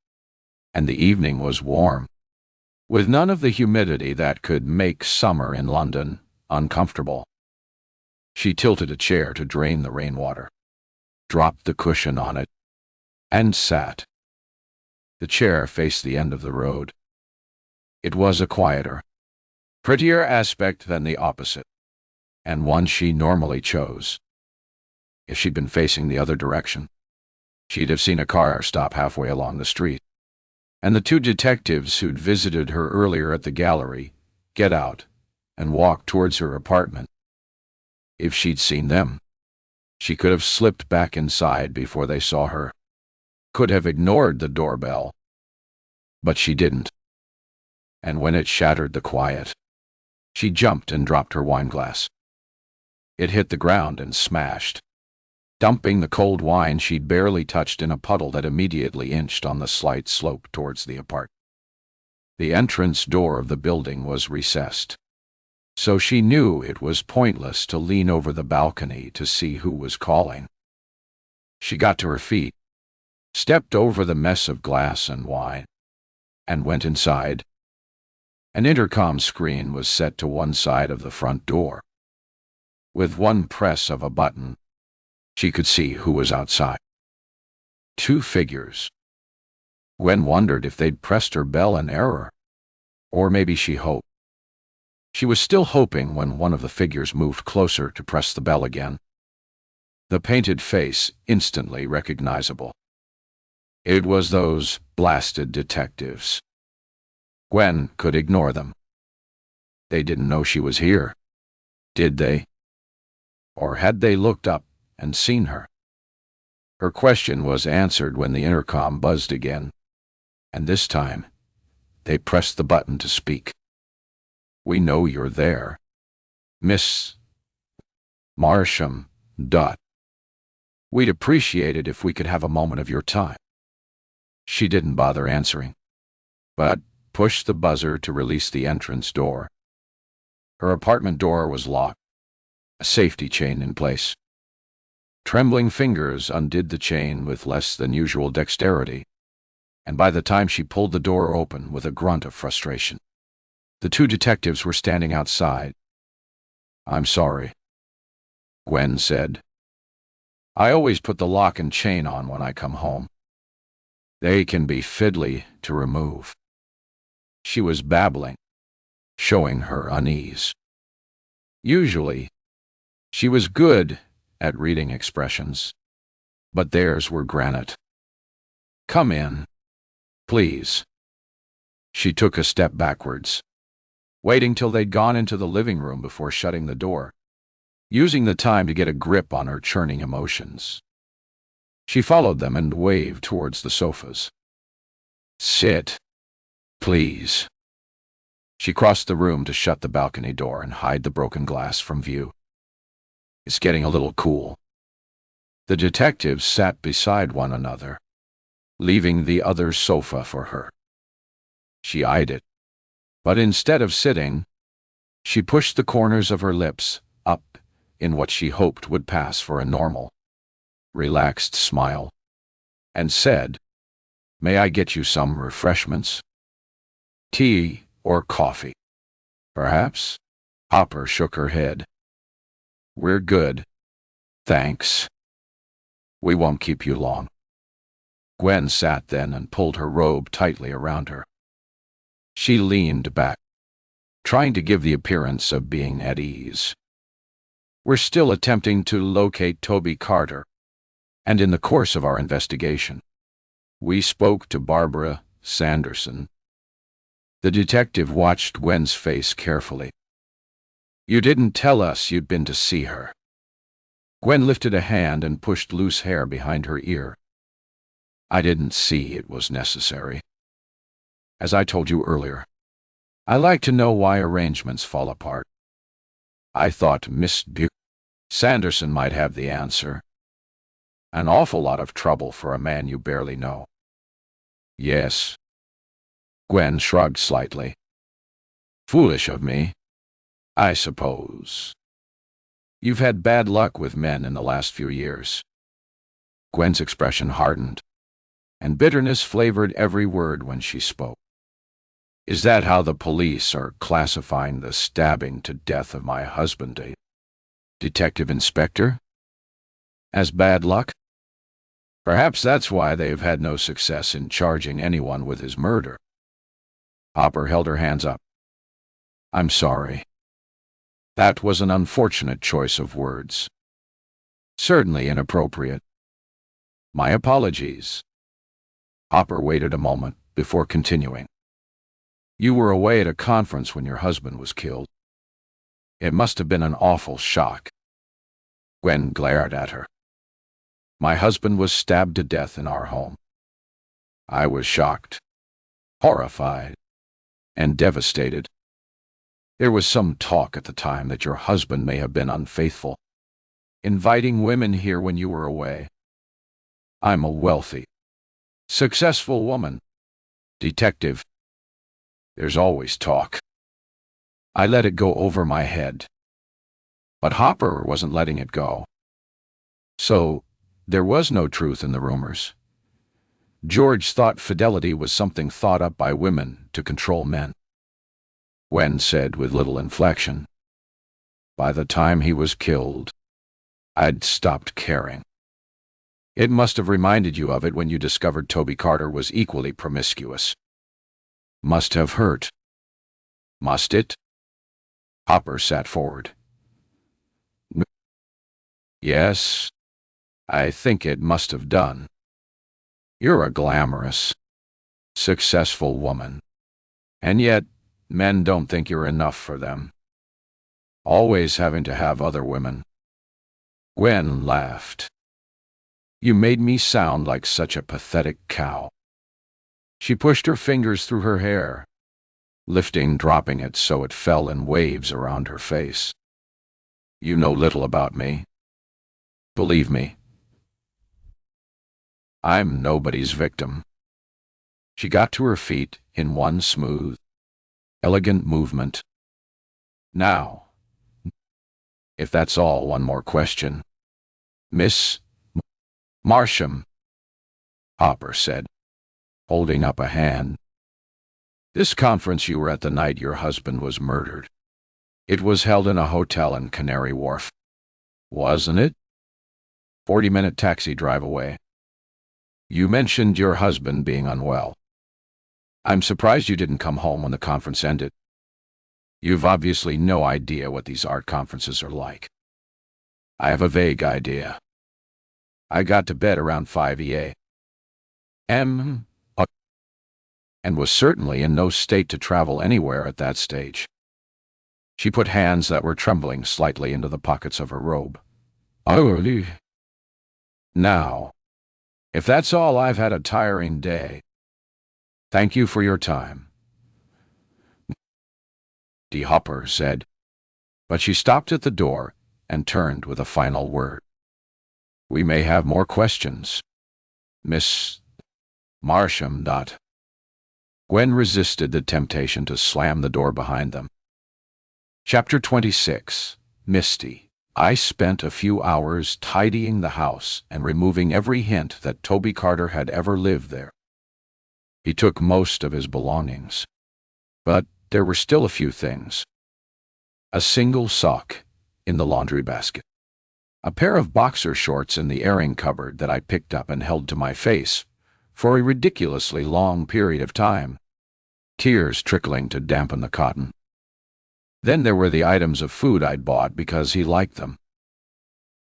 and the evening was warm, with none of the humidity that could make summer in London uncomfortable. She tilted a chair to drain the rainwater, dropped the cushion on it, and sat. The chair faced the end of the road. It was a quieter, prettier aspect than the opposite, and one she normally chose. If she'd been facing the other direction, she'd have seen a car stop halfway along the street, and the 2 detectives who'd visited her earlier at the gallery get out and walk towards her apartment. If she'd seen them, she could have slipped back inside before they saw her, could have ignored the doorbell. But she didn't. And when it shattered the quiet, she jumped and dropped her wine glass. It hit the ground and smashed, dumping the cold wine she'd barely touched in a puddle that immediately inched on the slight slope towards the apartment. The entrance door of the building was recessed, so she knew it was pointless to lean over the balcony to see who was calling. She got to her feet, stepped over the mess of glass and wine, and went inside. An intercom screen was set to one side of the front door. With one press of a button, she could see who was outside. 2 figures. Gwen wondered if they'd pressed her bell in error, or maybe she hoped. She was still hoping when one of the figures moved closer to press the bell again. The painted face instantly recognizable. It was those blasted detectives. Gwen could ignore them. They didn't know she was here, did they? Or had they looked up and seen her? Her question was answered when the intercom buzzed again, and this time they pressed the button to speak. "We know you're there, Miss Marsham. We'd appreciate it if we could have a moment of your time." She didn't bother answering, but pushed the buzzer to release the entrance door. Her apartment door was locked, a safety chain in place. Trembling fingers undid the chain with less than usual dexterity, and by the time she pulled the door open with a grunt of frustration, the 2 detectives were standing outside. "I'm sorry," Gwen said. "I always put the lock and chain on when I come home. They can be fiddly to remove." She was babbling, showing her unease. Usually, she was good at reading expressions, but theirs were granite. "Come in, please." She took a step backwards, waiting till they'd gone into the living room before shutting the door, using the time to get a grip on her churning emotions. She followed them and waved towards the sofas. "Sit, please." She crossed the room to shut the balcony door and hide the broken glass from view. "It's getting a little cool." The detectives sat beside one another, leaving the other sofa for her. She eyed it, but instead of sitting, she pushed the corners of her lips up in what she hoped would pass for a normal, relaxed smile, and said, "May I get you some refreshments? Tea or coffee, perhaps?" Hopper shook her head. "We're good, thanks. We won't keep you long." Gwen sat then and pulled her robe tightly around her. She leaned back, trying to give the appearance of being at ease. "We're still attempting to locate Toby Carter, and in the course of our investigation, we spoke to Barbara Sanderson." The detective watched Gwen's face carefully. "You didn't tell us you'd been to see her." Gwen lifted a hand and pushed loose hair behind her ear. "I didn't see it was necessary. As I told you earlier, I like to know why arrangements fall apart. I thought Misty Sanderson might have the answer. An awful lot of trouble for a man you barely know." "Yes." Gwen shrugged slightly. "Foolish of me, I suppose. You've had bad luck with men in the last few years." Gwen's expression hardened, and bitterness flavored every word when she spoke. "Is that how the police are classifying the stabbing to death of my husband, Detective Inspector? As bad luck? Perhaps that's why they've had no success in charging anyone with his murder." Hopper held her hands up. "I'm sorry. That was an unfortunate choice of words. Certainly inappropriate. My apologies." Hopper waited a moment before continuing. "You were away at a conference when your husband was killed. It must have been an awful shock." Gwen glared at her. "My husband was stabbed to death in our home. I was shocked, horrified, and devastated. There was some talk at the time that your husband may have been unfaithful, inviting women here when you were away. I'm a wealthy, successful woman, detective. There's always talk. I let it go over my head." But Hopper wasn't letting it go. "So, there was no truth in the rumors. George thought fidelity was something thought up by women to control men." Gwen said with little inflection. "By the time he was killed, I'd stopped caring. It must have reminded you of it when you discovered Toby Carter was equally promiscuous. Must have hurt. Must it?" Hopper sat forward. "Yes, I think it must have done. You're a glamorous, successful woman, and yet men don't think you're enough for them. Always having to have other women." Gwen laughed. "You made me sound like such a pathetic cow." She pushed her fingers through her hair, lifting, dropping it so it fell in waves around her face. "You know little about me. Believe me. I'm nobody's victim." She got to her feet in one smooth, elegant movement. "Now, if that's all, one more question. Miss Marsham," Hopper said, holding up a hand. "This conference you were at the night your husband was murdered. It was held in a hotel in Canary Wharf, wasn't it? 40-minute taxi drive away. You mentioned your husband being unwell. I'm surprised you didn't come home when the conference ended. You've obviously no idea what these art conferences are like. I have a vague idea. I got to bed around 5 a.m. and was certainly in no state to travel anywhere at that stage. She put hands that were trembling slightly into the pockets of her robe. Now, if that's all, I've had a tiring day. Thank you for your time, D. Hopper said, but she stopped at the door and turned with a final word. We may have more questions, Miss Marsham. Gwen resisted the temptation to slam the door behind them. Chapter 26. Misty. I spent a few hours tidying the house and removing every hint that Toby Carter had ever lived there. He took most of his belongings, but there were still a few things. A single sock in the laundry basket. A pair of boxer shorts in the airing cupboard that I picked up and held to my face for a ridiculously long period of time, tears trickling to dampen the cotton. Then there were the items of food I'd bought because he liked them.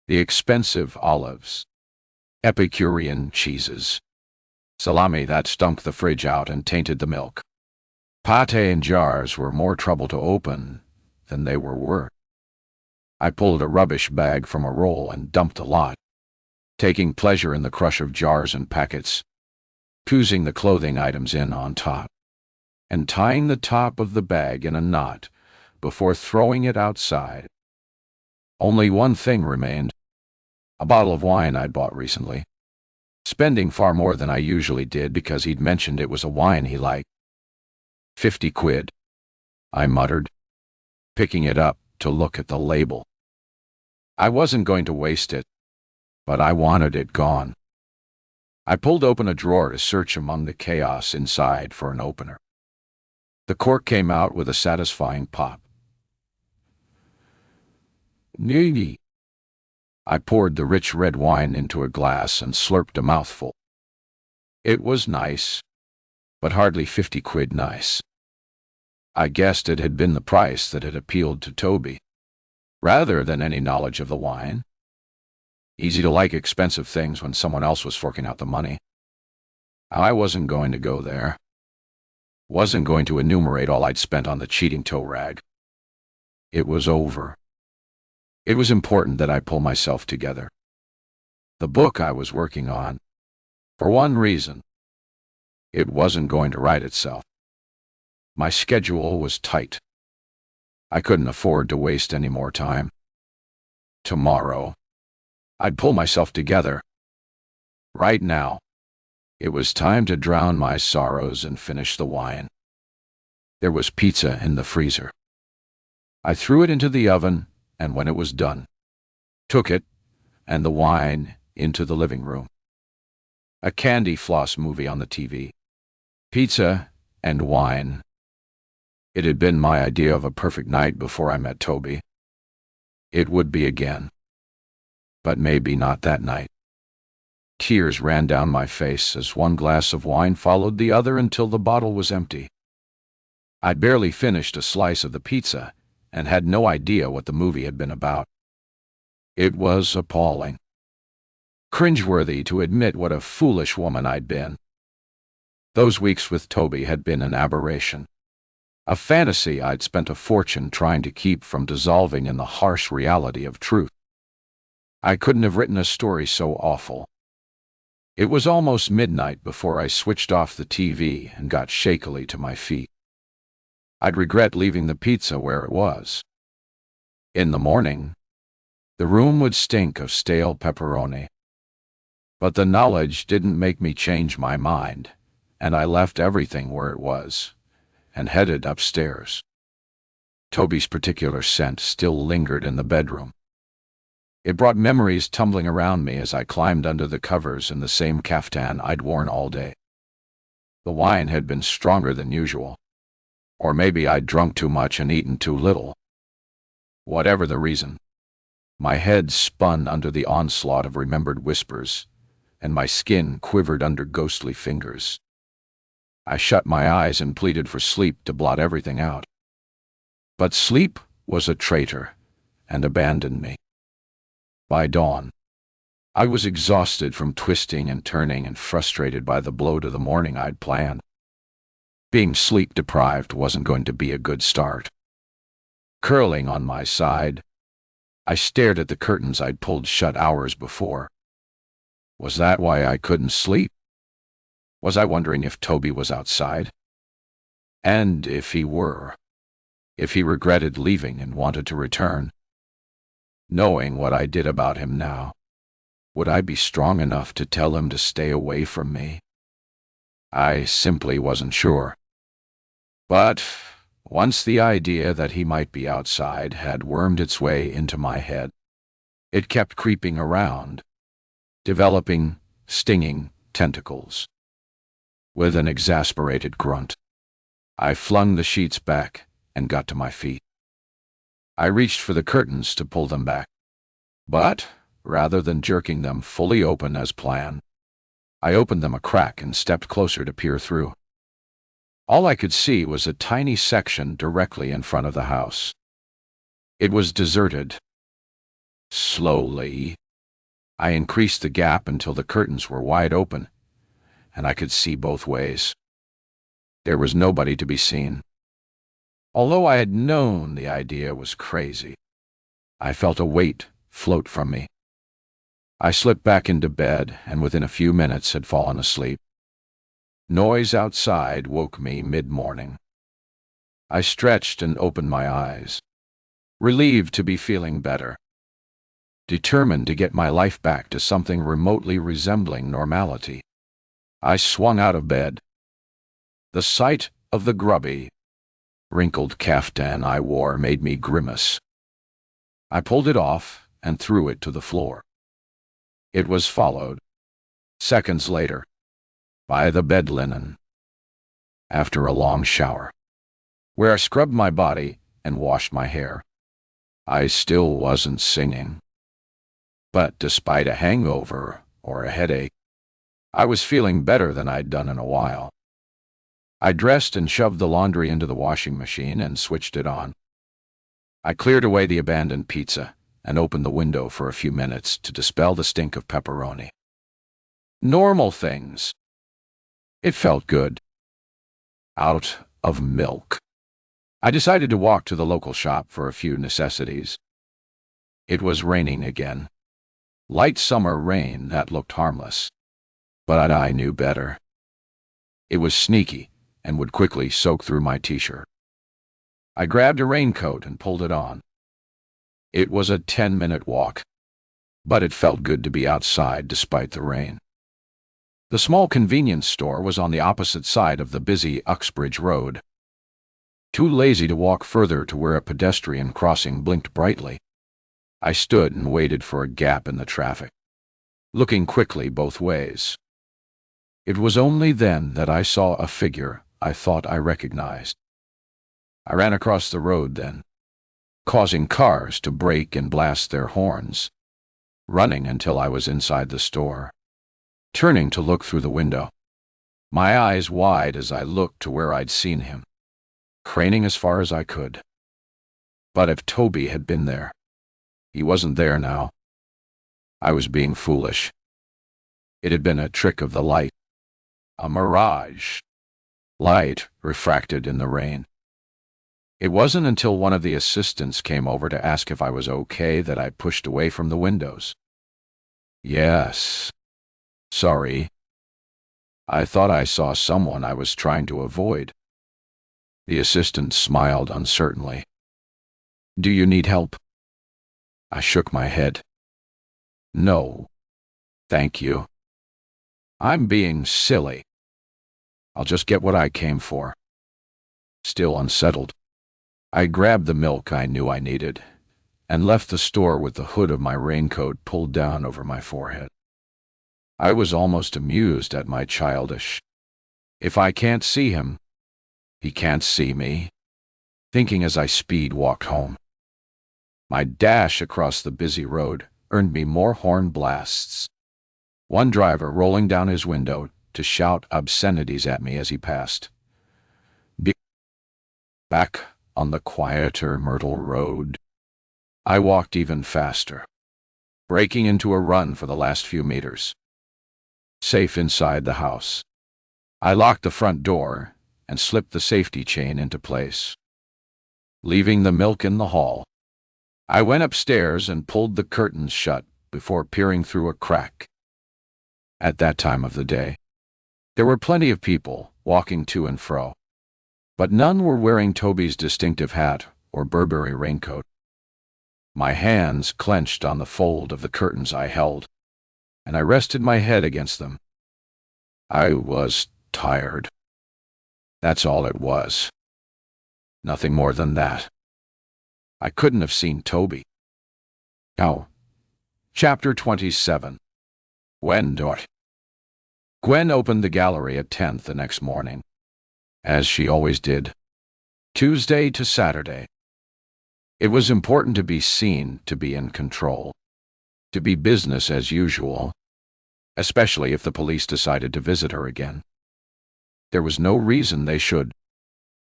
The expensive olives, Epicurean cheeses, salami that stunk the fridge out and tainted the milk. Pate in jars were more trouble to open than they were worth. I pulled a rubbish bag from a roll and dumped a lot, taking pleasure in the crush of jars and packets, choosing the clothing items in on top, and tying the top of the bag in a knot before throwing it outside. Only one thing remained: a bottle of wine I'd bought recently, spending far more than I usually did because he'd mentioned it was a wine he liked. 50 quid, I muttered, picking it up to look at the label. I wasn't going to waste it, but I wanted it gone. I pulled open a drawer to search among the chaos inside for an opener. The cork came out with a satisfying pop. Needy. I poured the rich red wine into a glass and slurped a mouthful. It was nice, but hardly 50 quid nice. I guessed it had been the price that had appealed to Toby, rather than any knowledge of the wine. Easy to like expensive things when someone else was forking out the money. I wasn't going to go there. Wasn't going to enumerate all I'd spent on the cheating toe rag. It was over. It was important that I pull myself together. The book I was working on, for one reason, it wasn't going to write itself. My schedule was tight. I couldn't afford to waste any more time. Tomorrow, I'd pull myself together. Right now, it was time to drown my sorrows and finish the wine. There was pizza in the freezer. I threw it into the oven, and when it was done, took it and the wine into the living room. A candy floss movie on the TV. Pizza and wine. It had been my idea of a perfect night before I met Toby. It would be again. But maybe not that night. Tears ran down my face as one glass of wine followed the other until the bottle was empty. I'd barely finished a slice of the pizza and had no idea what the movie had been about. It was appalling. Cringeworthy to admit what a foolish woman I'd been. Those weeks with Toby had been an aberration. A fantasy I'd spent a fortune trying to keep from dissolving in the harsh reality of truth. I couldn't have written a story so awful. It was almost midnight before I switched off the TV and got shakily to my feet. I'd regret leaving the pizza where it was. In the morning, the room would stink of stale pepperoni. But the knowledge didn't make me change my mind, and I left everything where it was and headed upstairs. Toby's particular scent still lingered in the bedroom. It brought memories tumbling around me as I climbed under the covers in the same caftan I'd worn all day. The wine had been stronger than usual. Or maybe I'd drunk too much and eaten too little. Whatever the reason, my head spun under the onslaught of remembered whispers, and my skin quivered under ghostly fingers. I shut my eyes and pleaded for sleep to blot everything out. But sleep was a traitor and abandoned me. By dawn, I was exhausted from twisting and turning and frustrated by the blow to the morning I'd planned. Being sleep-deprived wasn't going to be a good start. Curling on my side, I stared at the curtains I'd pulled shut hours before. Was that why I couldn't sleep? Was I wondering if Toby was outside? And if he were, if he regretted leaving and wanted to return? Knowing what I did about him now, would I be strong enough to tell him to stay away from me? I simply wasn't sure. But once the idea that he might be outside had wormed its way into my head, it kept creeping around, developing stinging tentacles. With an exasperated grunt, I flung the sheets back and got to my feet. I reached for the curtains to pull them back, but rather than jerking them fully open as planned, I opened them a crack and stepped closer to peer through. All I could see was a tiny section directly in front of the house. It was deserted. Slowly, I increased the gap until the curtains were wide open, and I could see both ways. There was nobody to be seen. Although I had known the idea was crazy, I felt a weight float from me. I slipped back into bed and within a few minutes had fallen asleep. Noise outside woke me mid-morning. I stretched and opened my eyes, relieved to be feeling better, determined to get my life back to something remotely resembling normality. I swung out of bed. The sight of the grubby, wrinkled caftan I wore made me grimace. I pulled it off and threw it to the floor. It was followed, seconds later, by the bed linen. After a long shower, where I scrubbed my body and washed my hair, I still wasn't singing. But despite a hangover or a headache, I was feeling better than I'd done in a while. I dressed and shoved the laundry into the washing machine and switched it on. I cleared away the abandoned pizza and opened the window for a few minutes to dispel the stink of pepperoni. Normal things. It felt good. Out of milk. I decided to walk to the local shop for a few necessities. It was raining again. Light summer rain that looked harmless. But I knew better. It was sneaky and would quickly soak through my t-shirt. I grabbed a raincoat and pulled it on. It was a 10-minute walk, but it felt good to be outside despite the rain. The small convenience store was on the opposite side of the busy Uxbridge Road. Too lazy to walk further to where a pedestrian crossing blinked brightly, I stood and waited for a gap in the traffic, looking quickly both ways. It was only then that I saw a figure I thought I recognized. I ran across the road then, causing cars to brake and blast their horns, running until I was inside the store, turning to look through the window, my eyes wide as I looked to where I'd seen him, craning as far as I could. But if Toby had been there, he wasn't there now. I was being foolish. It had been a trick of the light, a mirage. Light refracted in the rain. It wasn't until one of the assistants came over to ask if I was okay that I pushed away from the windows. Yes. Sorry. I thought I saw someone I was trying to avoid. The assistant smiled uncertainly. Do you need help? I shook my head. No. Thank you. I'm being silly. I'll just get what I came for. Still unsettled, I grabbed the milk I knew I needed and left the store with the hood of my raincoat pulled down over my forehead. I was almost amused at my childish, if I can't see him, he can't see me, thinking as I speed walked home. My dash across the busy road earned me more horn blasts. One driver rolling down his window to shout obscenities at me as he passed. Back on the quieter Myrtle Road, I walked even faster, breaking into a run for the last few meters. Safe inside the house. I locked the front door and slipped the safety chain into place. Leaving the milk in the hall, I went upstairs and pulled the curtains shut before peering through a crack. At that time of the day, there were plenty of people walking to and fro, but none were wearing Toby's distinctive hat or Burberry raincoat. My hands clenched on the fold of the curtains I held, and I rested my head against them. I was tired. That's all it was. Nothing more than that. I couldn't have seen Toby. Oh. Chapter 27. Gwen. Gwen opened the gallery at 10 the next morning, as she always did, Tuesday to Saturday. It was important to be seen, to be in control, to be business as usual, especially if the police decided to visit her again. There was no reason they should,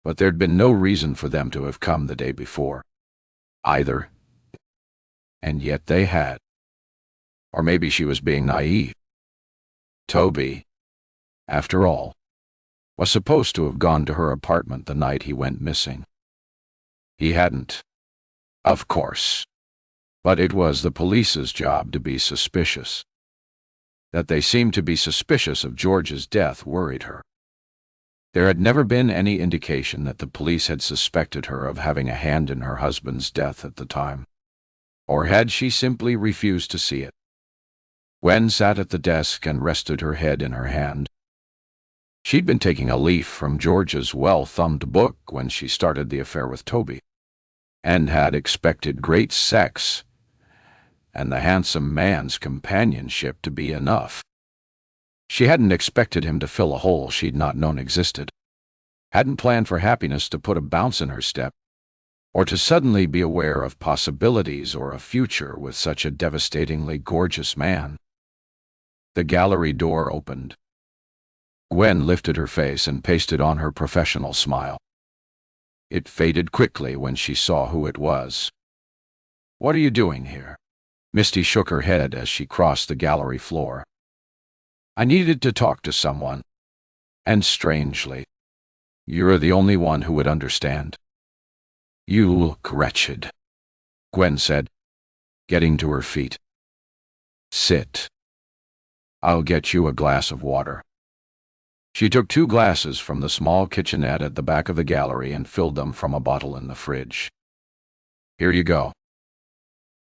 but there'd been no reason for them to have come the day before, either. And yet they had. Or maybe she was being naive. Toby, after all, was supposed to have gone to her apartment the night he went missing. He hadn't, of course, but it was the police's job to be suspicious. That they seemed to be suspicious of George's death worried her. There had never been any indication that the police had suspected her of having a hand in her husband's death at the time. Or had she simply refused to see it? Gwen sat at the desk and rested her head in her hand. She'd been taking a leaf from George's well-thumbed book when she started the affair with Toby, and had expected great sex and the handsome man's companionship to be enough. She hadn't expected him to fill a hole she'd not known existed, hadn't planned for happiness to put a bounce in her step, or to suddenly be aware of possibilities or a future with such a devastatingly gorgeous man. The gallery door opened. Gwen lifted her face and pasted on her professional smile. It faded quickly when she saw who it was. "What are you doing here?" Misty shook her head as she crossed the gallery floor. "I needed to talk to someone. And strangely, you're the only one who would understand." "You look wretched," Gwen said, getting to her feet. "Sit. I'll get you a glass of water." She took 2 glasses from the small kitchenette at the back of the gallery and filled them from a bottle in the fridge. "Here you go."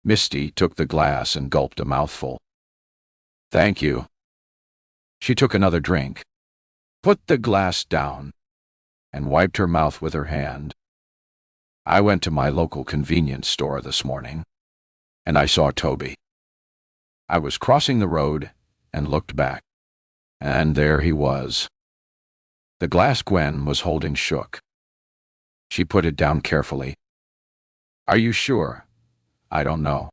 Misty took the glass and gulped a mouthful. "Thank you." She took another drink, put the glass down, and wiped her mouth with her hand. "I went to my local convenience store this morning, and I saw Toby. I was crossing the road and looked back, and there he was." The glass Gwen was holding shook. She put it down carefully. "Are you sure?" "I don't know.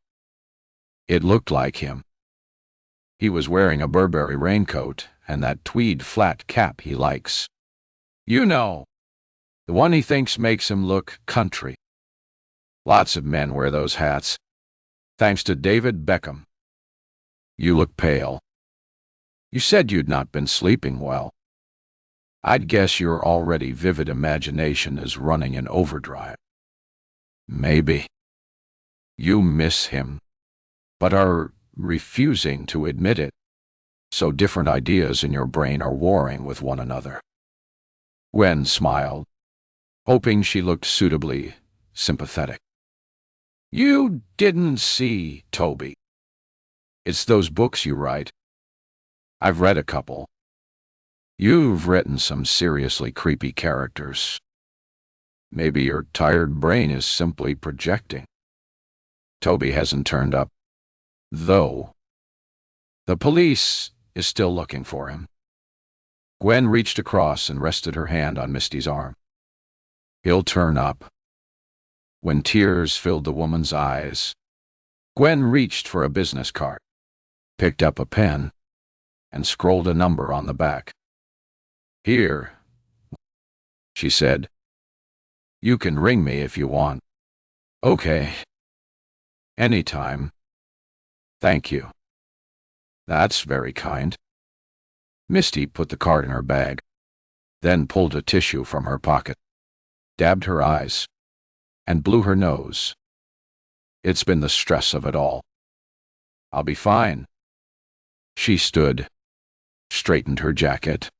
It looked like him. He was wearing a Burberry raincoat and that tweed flat cap he likes. You know, the one he thinks makes him look country. Lots of men wear those hats, thanks to David Beckham." "You look pale. You said you'd not been sleeping well. I'd guess your already vivid imagination is running in overdrive." "Maybe. You miss him, but are refusing to admit it, so different ideas in your brain are warring with one another." Gwen smiled, hoping she looked suitably sympathetic. "You didn't see Toby. It's those books you write. I've read a couple. You've written some seriously creepy characters. Maybe your tired brain is simply projecting. Toby hasn't turned up, though. The police is still looking for him." Gwen reached across and rested her hand on Misty's arm. "He'll turn up." When tears filled the woman's eyes, Gwen reached for a business card, picked up a pen, and scrolled a number on the back. "Here," she said. "You can ring me if you want." "Okay. Anytime. Thank you. That's very kind. Misty put the card in her bag, then pulled a tissue from her pocket, dabbed her eyes, and blew her nose. It's been the stress of it all. I'll be fine. She stood, straightened her jacket,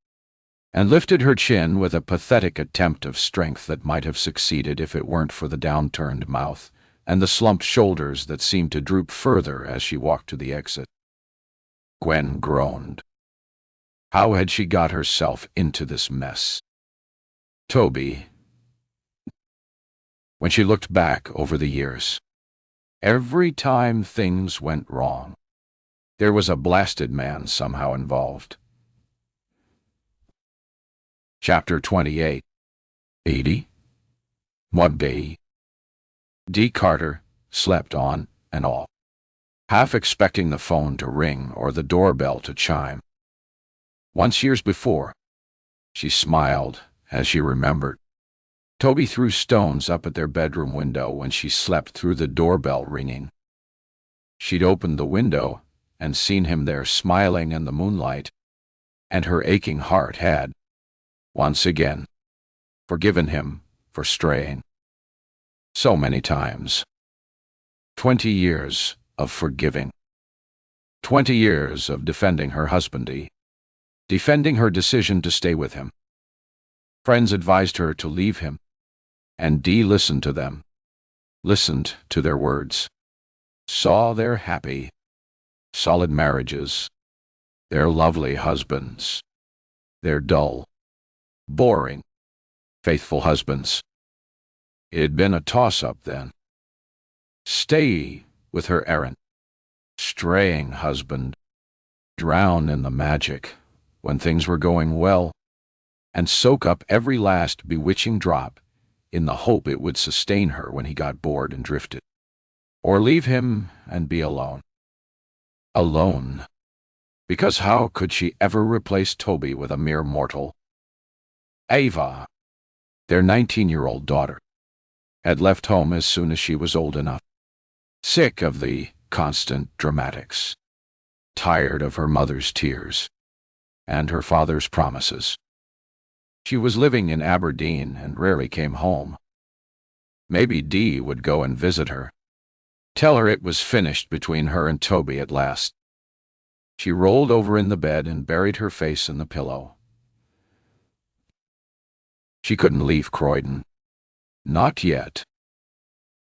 and lifted her chin with a pathetic attempt of strength that might have succeeded if it weren't for the downturned mouth and the slumped shoulders that seemed to droop further as she walked to the exit. Gwen groaned. How had she got herself into this mess? Toby. When she looked back over the years, every time things went wrong, there was a blasted man somehow involved. Chapter 28. 80. One day, Dee Carter slept on and off, half expecting the phone to ring or the doorbell to chime. Once years before, she smiled as she remembered. Toby threw stones up at their bedroom window when she slept through the doorbell ringing. She'd opened the window and seen him there smiling in the moonlight, and her aching heart had, once again, forgiven him for straying. So many times. 20 years of forgiving. 20 years of defending her husband, defending her decision to stay with him. Friends advised her to leave him, and Dee listened to them, listened to their words, saw their happy, solid marriages, their lovely husbands, their dull, boring, faithful husbands. It'd been a toss-up then. Stay with her errant, straying husband, drown in the magic when things were going well, and soak up every last bewitching drop in the hope it would sustain her when he got bored and drifted. Or leave him and be alone. Alone. Because how could she ever replace Toby with a mere mortal? Ava, their 19-year-old daughter, had left home as soon as she was old enough. Sick of the constant dramatics. Tired of her mother's tears and her father's promises. She was living in Aberdeen and rarely came home. Maybe Dee would go and visit her. Tell her it was finished between her and Toby at last. She rolled over in the bed and buried her face in the pillow. She couldn't leave Croydon. Not yet.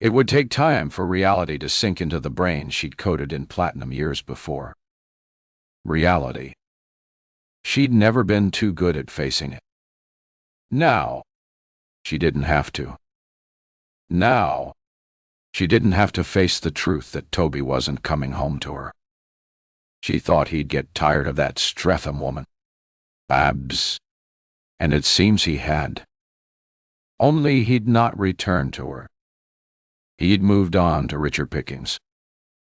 It would take time for reality to sink into the brain she'd coated in platinum years before. Reality. She'd never been too good at facing it. Now, she didn't have to. Now, she didn't have to face the truth that Toby wasn't coming home to her. She thought he'd get tired of that Streatham woman, Babs, and it seems he had. Only he'd not returned to her. He'd moved on to richer pickings.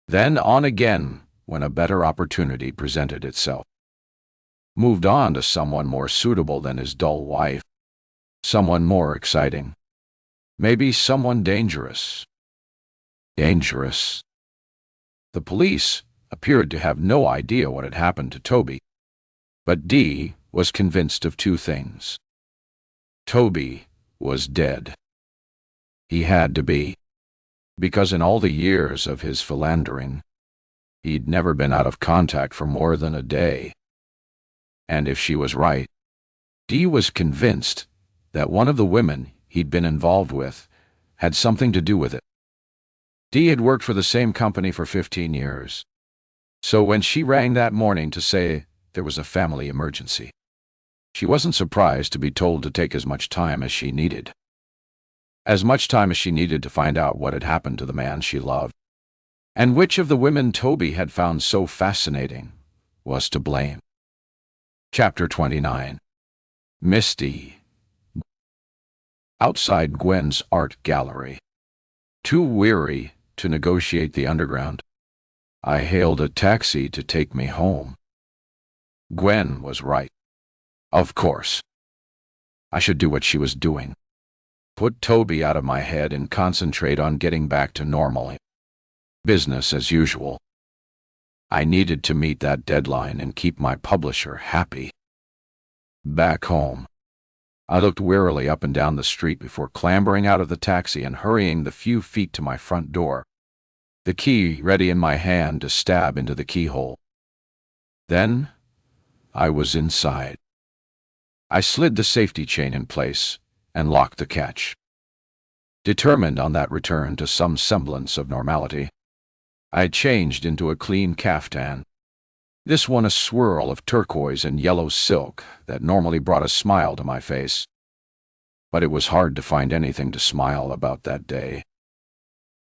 Then on again when a better opportunity presented itself. Moved on to someone more suitable than his dull wife. Someone more exciting. Maybe someone dangerous. Dangerous. The police appeared to have no idea what had happened to Toby, but Dee was convinced of two things. Toby was dead. He had to be, because in all the years of his philandering, he'd never been out of contact for more than a day. And if she was right, Dee was convinced that one of the women he'd been involved with had something to do with it. Dee had worked for the same company for 15 years. So when she rang that morning to say there was a family emergency, she wasn't surprised to be told to take as much time as she needed. As much time as she needed to find out what had happened to the man she loved, and which of the women Toby had found so fascinating was to blame. Chapter 29. Misty. Outside Gwen's art gallery, too weary to negotiate the underground, I hailed a taxi to take me home. Gwen was right. Of course. I should do what she was doing. Put Toby out of my head and concentrate on getting back to normal. Business as usual. I needed to meet that deadline and keep my publisher happy. Back home, I looked wearily up and down the street before clambering out of the taxi and hurrying the few feet to my front door, the key ready in my hand to stab into the keyhole. Then, I was inside. I slid the safety chain in place and locked the catch. Determined on that return to some semblance of normality, I changed into a clean caftan, this one a swirl of turquoise and yellow silk that normally brought a smile to my face. But it was hard to find anything to smile about that day.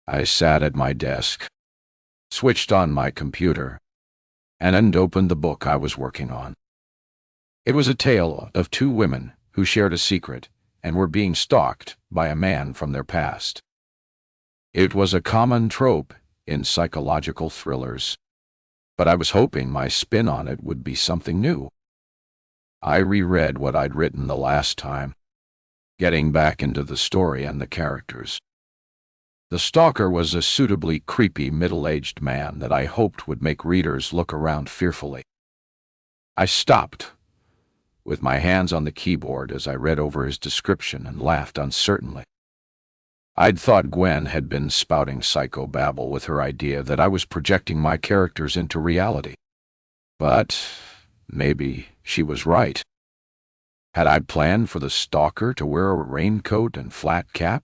I sat at my desk, switched on my computer, and opened the book I was working on. It was a tale of two women who shared a secret and were being stalked by a man from their past. It was a common trope in psychological thrillers, but I was hoping my spin on it would be something new. I reread what I'd written the last time, getting back into the story and the characters. The stalker was a suitably creepy middle-aged man that I hoped would make readers look around fearfully. I stopped, with my hands on the keyboard as I read over his description and laughed uncertainly. I'd thought Gwen had been spouting psychobabble with her idea that I was projecting my characters into reality. But maybe she was right. Had I planned for the stalker to wear a raincoat and flat cap?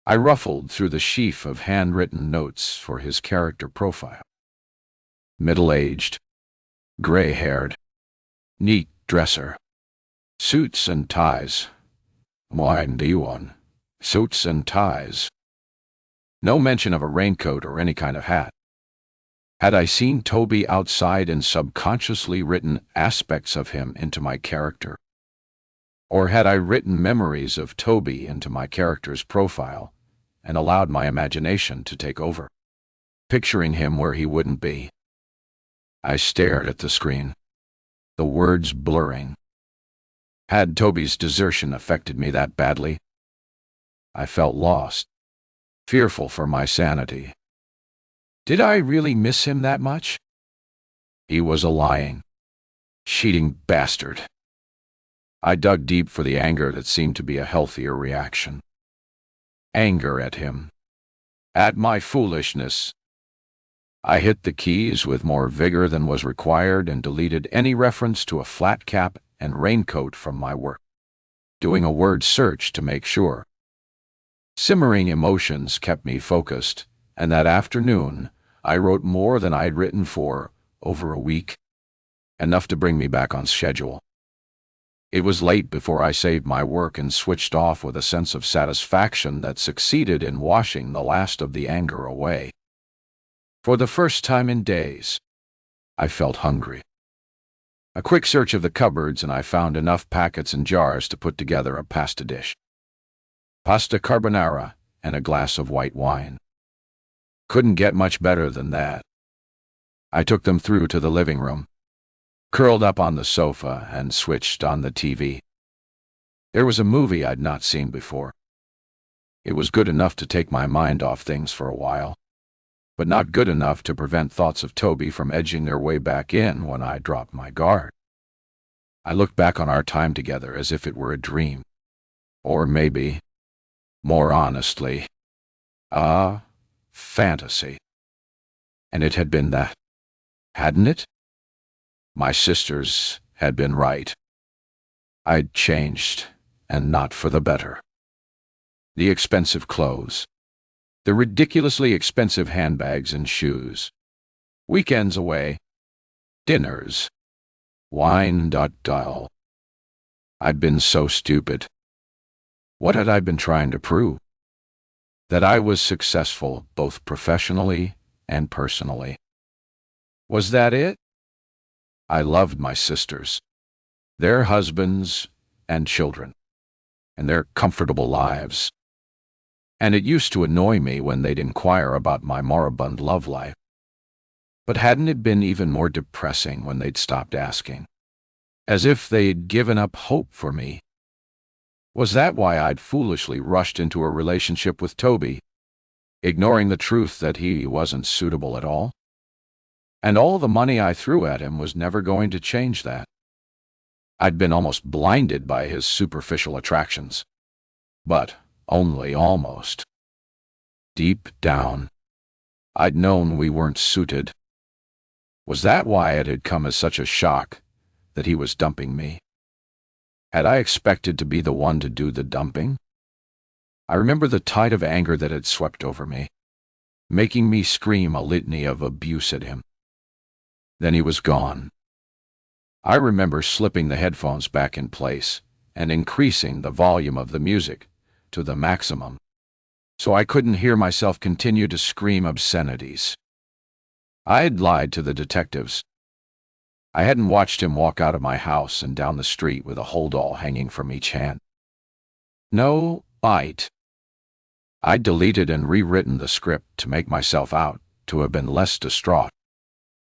I ruffled through the sheaf of handwritten notes for his character profile. Middle-aged, gray-haired, neat dresser, suits and ties. Wine do you want? Suits and ties. No mention of a raincoat or any kind of hat. Had I seen Toby outside and subconsciously written aspects of him into my character? Or had I written memories of Toby into my character's profile and allowed my imagination to take over, picturing him where he wouldn't be? I stared at the screen, the words blurring. Had Toby's desertion affected me that badly? I felt lost, fearful for my sanity. Did I really miss him that much? He was a lying, cheating bastard. I dug deep for the anger that seemed to be a healthier reaction. Anger at him, at my foolishness. I hit the keys with more vigor than was required and deleted any reference to a flat cap and raincoat from my work, doing a word search to make sure. Simmering emotions kept me focused, and that afternoon I wrote more than I'd written for over a week, enough to bring me back on schedule. It was late before I saved my work and switched off with a sense of satisfaction that succeeded in washing the last of the anger away. For the first time in days, I felt hungry. A quick search of the cupboards and I found enough packets and jars to put together a pasta dish. Pasta carbonara and a glass of white wine. Couldn't get much better than that. I took them through to the living room, curled up on the sofa and switched on the TV. There was a movie I'd not seen before. It was good enough to take my mind off things for a while, but not good enough to prevent thoughts of Toby from edging their way back in when I dropped my guard. I looked back on our time together as if it were a dream. Or maybe, more honestly, a fantasy. And it had been that, hadn't it? My sisters had been right. I'd changed, and not for the better. The expensive clothes, the ridiculously expensive handbags and shoes, weekends away, dinners, wine. I'd been so stupid. What had I been trying to prove? That I was successful both professionally and personally. Was that it? I loved my sisters, their husbands and children, and their comfortable lives. And it used to annoy me when they'd inquire about my moribund love life. But hadn't it been even more depressing when they'd stopped asking, as if they'd given up hope for me? Was that why I'd foolishly rushed into a relationship with Toby, ignoring the truth that he wasn't suitable at all? And all the money I threw at him was never going to change that. I'd been almost blinded by his superficial attractions. But only almost. Deep down, I'd known we weren't suited. Was that why it had come as such a shock that he was dumping me? Had I expected to be the one to do the dumping? I remember the tide of anger that had swept over me, making me scream a litany of abuse at him. Then he was gone. I remember slipping the headphones back in place and increasing the volume of the music to the maximum, so I couldn't hear myself continue to scream obscenities. I had lied to the detectives. I hadn't watched him walk out of my house and down the street with a holdall hanging from each hand. No, I'd deleted and rewritten the script to make myself out to have been less distraught,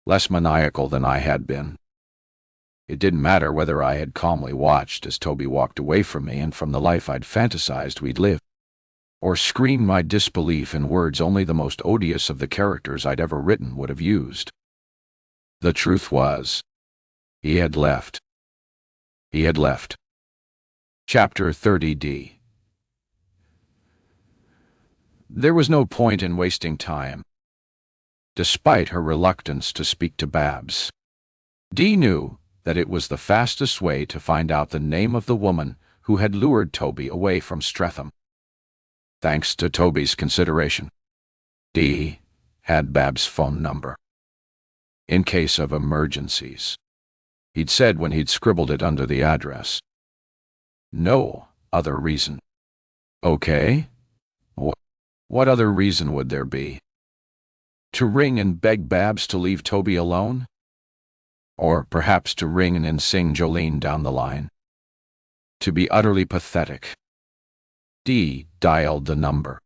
less maniacal than I had been. It didn't matter whether I had calmly watched as Toby walked away from me and from the life I'd fantasized we'd live, or screamed my disbelief in words only the most odious of the characters I'd ever written would have used. The truth was, he had left. He had left. Chapter 30D. There was no point in wasting time. Despite her reluctance to speak to Babs, Dee knew that it was the fastest way to find out the name of the woman who had lured Toby away from Streatham. Thanks to Toby's consideration, Dee had Babs' phone number. In case of emergencies, he'd said when he'd scribbled it under the address. No other reason. Okay? What other reason would there be? To ring and beg Babs to leave Toby alone? Or perhaps to ring and sing Jolene down the line? To be utterly pathetic. Dee dialed the number,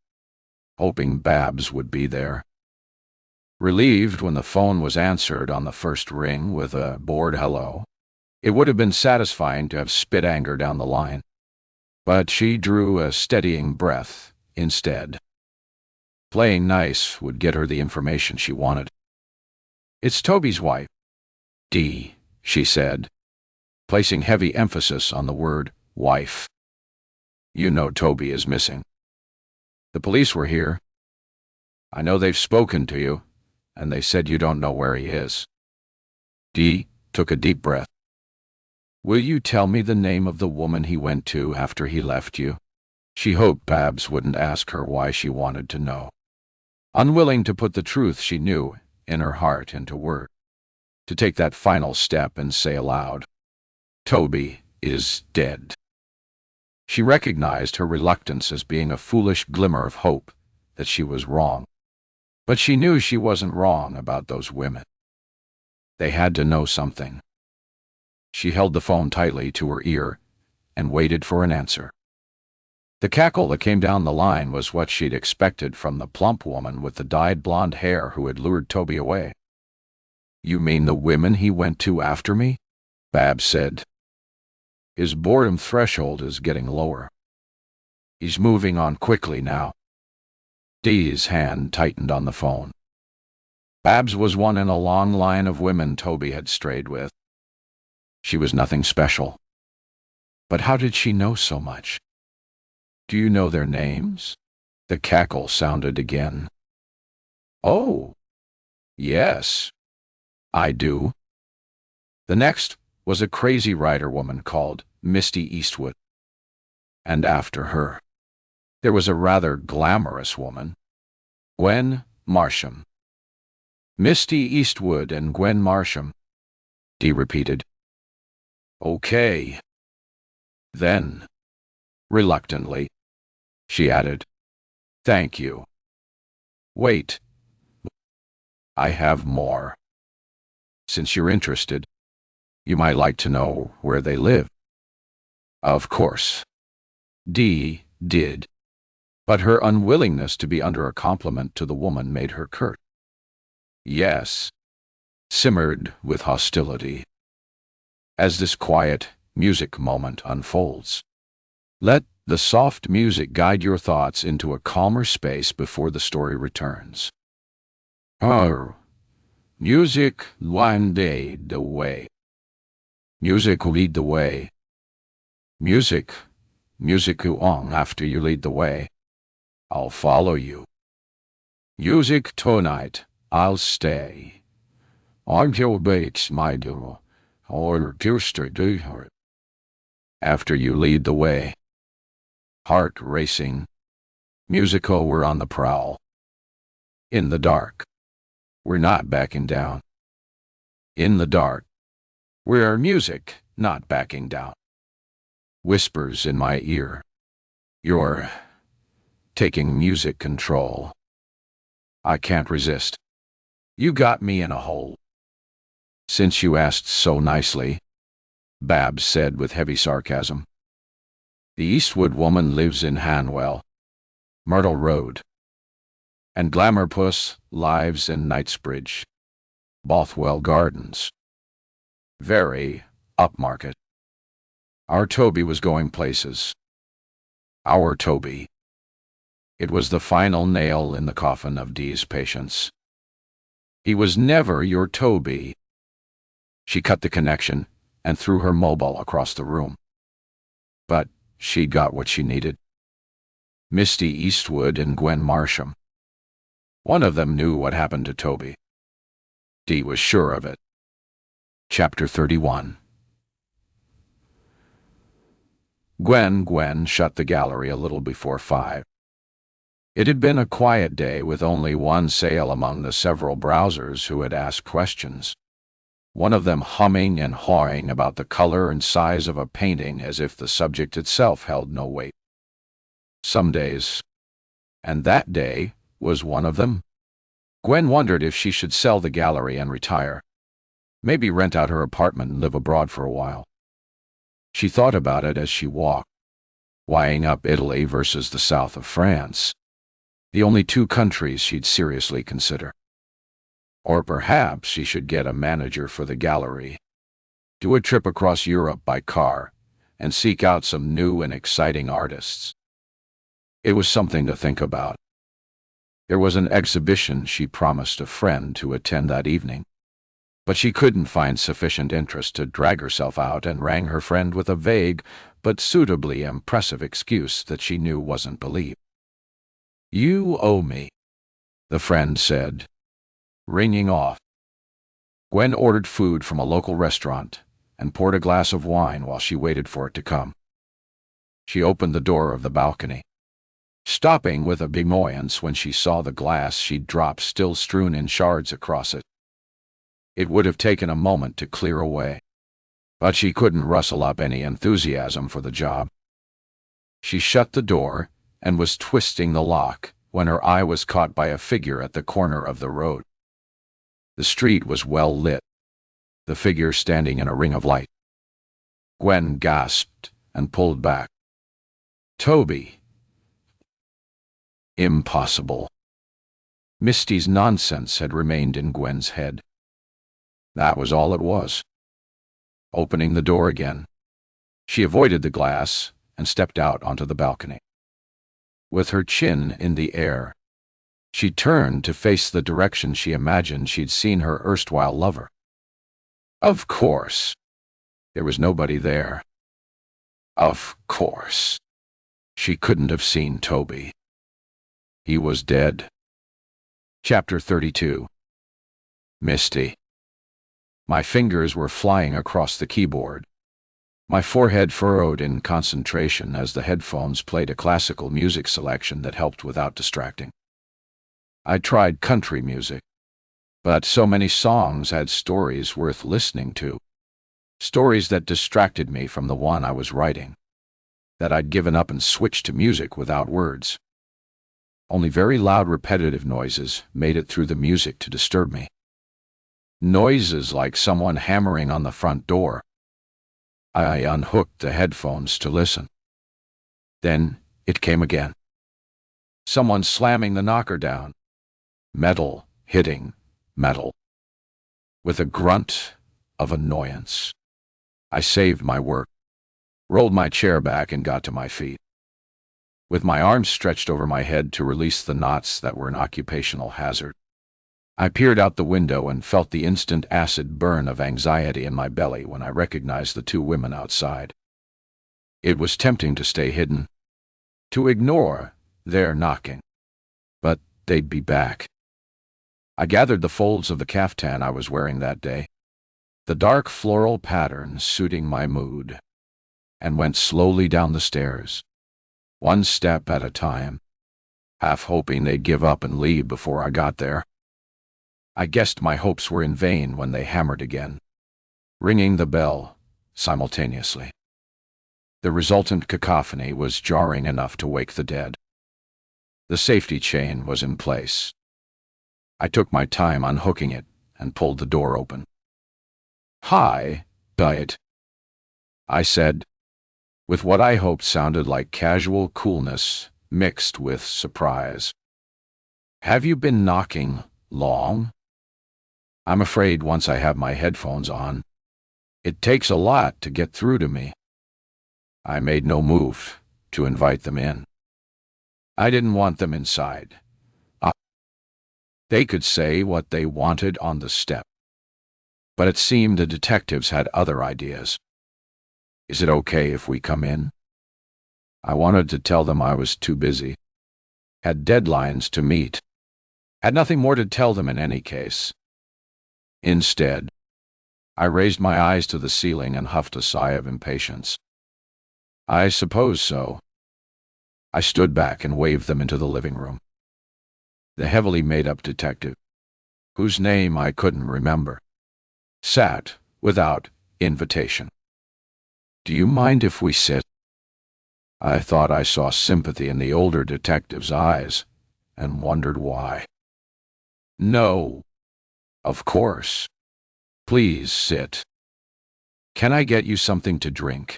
hoping Babs would be there. Relieved when the phone was answered on the first ring with a bored hello, it would have been satisfying to have spit anger down the line. But she drew a steadying breath instead. Playing nice would get her the information she wanted. "It's Toby's wife, Dee," she said, placing heavy emphasis on the word wife. "You know Toby is missing. The police were here. I know they've spoken to you, and they said you don't know where he is." Dee took a deep breath. "Will you tell me the name of the woman he went to after he left you?" She hoped Babs wouldn't ask her why she wanted to know. Unwilling to put the truth she knew in her heart into words, to take that final step and say aloud, "Toby is dead." She recognized her reluctance as being a foolish glimmer of hope that she was wrong. But she knew she wasn't wrong about those women. They had to know something. She held the phone tightly to her ear and waited for an answer. The cackle that came down the line was what she'd expected from the plump woman with the dyed blonde hair who had lured Toby away. "You mean the women he went to after me?" Babs said. His boredom threshold is getting lower. He's moving on quickly now. Dee's hand tightened on the phone. Babs was one in a long line of women Toby had strayed with. She was nothing special. But how did she know so much? "Do you know their names?" The cackle sounded again. "Oh, yes, I do." The next was a crazy writer woman called Misty Eastwood. And after her, there was a rather glamorous woman, Gwen Marsham. "Misty Eastwood and Gwen Marsham," Dee repeated. "Okay. Then," reluctantly, she added, "thank you. Wait. I have more. Since you're interested, you might like to know where they live." Of course, Dee did, but her unwillingness to be under a compliment to the woman made her curt. "Yes," simmered with hostility. As this quiet music moment unfolds, let the soft music guide your thoughts into a calmer space before the story returns. "Oh, Music one day the way. Music lead the way. Music go on after you lead the way. I'll follow you. Music tonight, I'll stay. Until wakes my door, or Tuesday do her. After you lead the way. Heart racing. Musical, we're on the prowl. In the dark. We're not backing down. In the dark. We're music, not backing down. Whispers in my ear. You're taking music control. I can't resist. You got me in a hole. Since you asked so nicely, Babs said with heavy sarcasm. The Eastwood woman lives in Hanwell, Myrtle Road, and Glamourpuss lives in Knightsbridge, Bothwell Gardens. Very upmarket. Our Toby was going places. Our Toby. It was the final nail in the coffin of Dee's patience. He was never your Toby. She cut the connection and threw her mobile across the room. But she got what she needed. Misty Eastwood and Gwen Marsham. One of them knew what happened to Toby. Dee was sure of it. Chapter 31. Gwen shut the gallery a little before 5. It had been a quiet day with only one sale among the several browsers who had asked questions. One of them humming and hawing about the color and size of a painting as if the subject itself held no weight. Some days, and that day was one of them, Gwen wondered if she should sell the gallery and retire. Maybe rent out her apartment and live abroad for a while. She thought about it as she walked, weighing up Italy versus the south of France, the only two countries she'd seriously consider. Or perhaps she should get a manager for the gallery, do a trip across Europe by car, and seek out some new and exciting artists. It was something to think about. There was an exhibition she promised a friend to attend that evening, but she couldn't find sufficient interest to drag herself out and rang her friend with a vague but suitably impressive excuse that she knew wasn't believed. "You owe me," the friend said, ringing off. Gwen ordered food from a local restaurant and poured a glass of wine while she waited for it to come. She opened the door of the balcony, stopping with annoyance when she saw the glass she'd dropped still strewn in shards across it. It would have taken a moment to clear away, but she couldn't rustle up any enthusiasm for the job. She shut the door and was twisting the lock when her eye was caught by a figure at the corner of the road. The street was well lit, the figure standing in a ring of light. Gwen gasped and pulled back. Toby. Impossible. Misty's nonsense had remained in Gwen's head. That was all it was. Opening the door again, she avoided the glass and stepped out onto the balcony. With her chin in the air, she turned to face the direction she imagined she'd seen her erstwhile lover. Of course, there was nobody there. Of course, she couldn't have seen Toby. He was dead. Chapter 32. Misty. My fingers were flying across the keyboard, my forehead furrowed in concentration as the headphones played a classical music selection that helped without distracting. I tried country music, but so many songs had stories worth listening to, stories that distracted me from the one I was writing, that I'd given up and switched to music without words. Only very loud repetitive noises made it through the music to disturb me. Noises like someone hammering on the front door. I unhooked the headphones to listen. Then it came again. Someone slamming the knocker down. Metal hitting metal. With a grunt of annoyance, I saved my work, rolled my chair back and got to my feet. With my arms stretched over my head to release the knots that were an occupational hazard, I peered out the window and felt the instant acid burn of anxiety in my belly when I recognized the two women outside. It was tempting to stay hidden, to ignore their knocking, but they'd be back. I gathered the folds of the caftan I was wearing that day, the dark floral pattern suiting my mood, and went slowly down the stairs, one step at a time, half hoping they'd give up and leave before I got there. I guessed my hopes were in vain when they hammered again, ringing the bell simultaneously. The resultant cacophony was jarring enough to wake the dead. The safety chain was in place. I took my time unhooking it and pulled the door open. "Hi, Diet," I said, with what I hoped sounded like casual coolness mixed with surprise. "Have you been knocking long? I'm afraid once I have my headphones on, it takes a lot to get through to me." I made no move to invite them in. I didn't want them inside. They could say what they wanted on the step, but it seemed the detectives had other ideas. "Is it okay if we come in?" I wanted to tell them I was too busy, had deadlines to meet, had nothing more to tell them in any case. Instead, I raised my eyes to the ceiling and huffed a sigh of impatience. "I suppose so." I stood back and waved them into the living room. The heavily made-up detective, whose name I couldn't remember, sat without invitation. "Do you mind if we sit?" I thought I saw sympathy in the older detective's eyes and wondered why. "No, of course. Please sit. Can I get you something to drink?"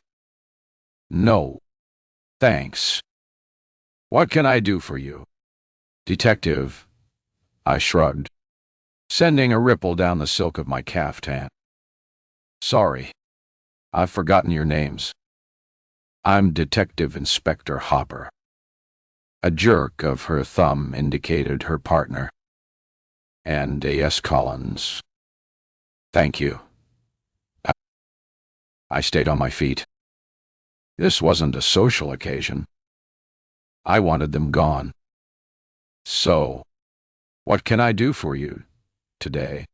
"No, thanks. What can I do for you?" "Detective," I shrugged, sending a ripple down the silk of my caftan. "Sorry, I've forgotten your names." "I'm Detective Inspector Hopper." A jerk of her thumb indicated her partner. "And A.S. Collins." "Thank you." I stayed on my feet. This wasn't a social occasion. I wanted them gone. "So, what can I do for you today?"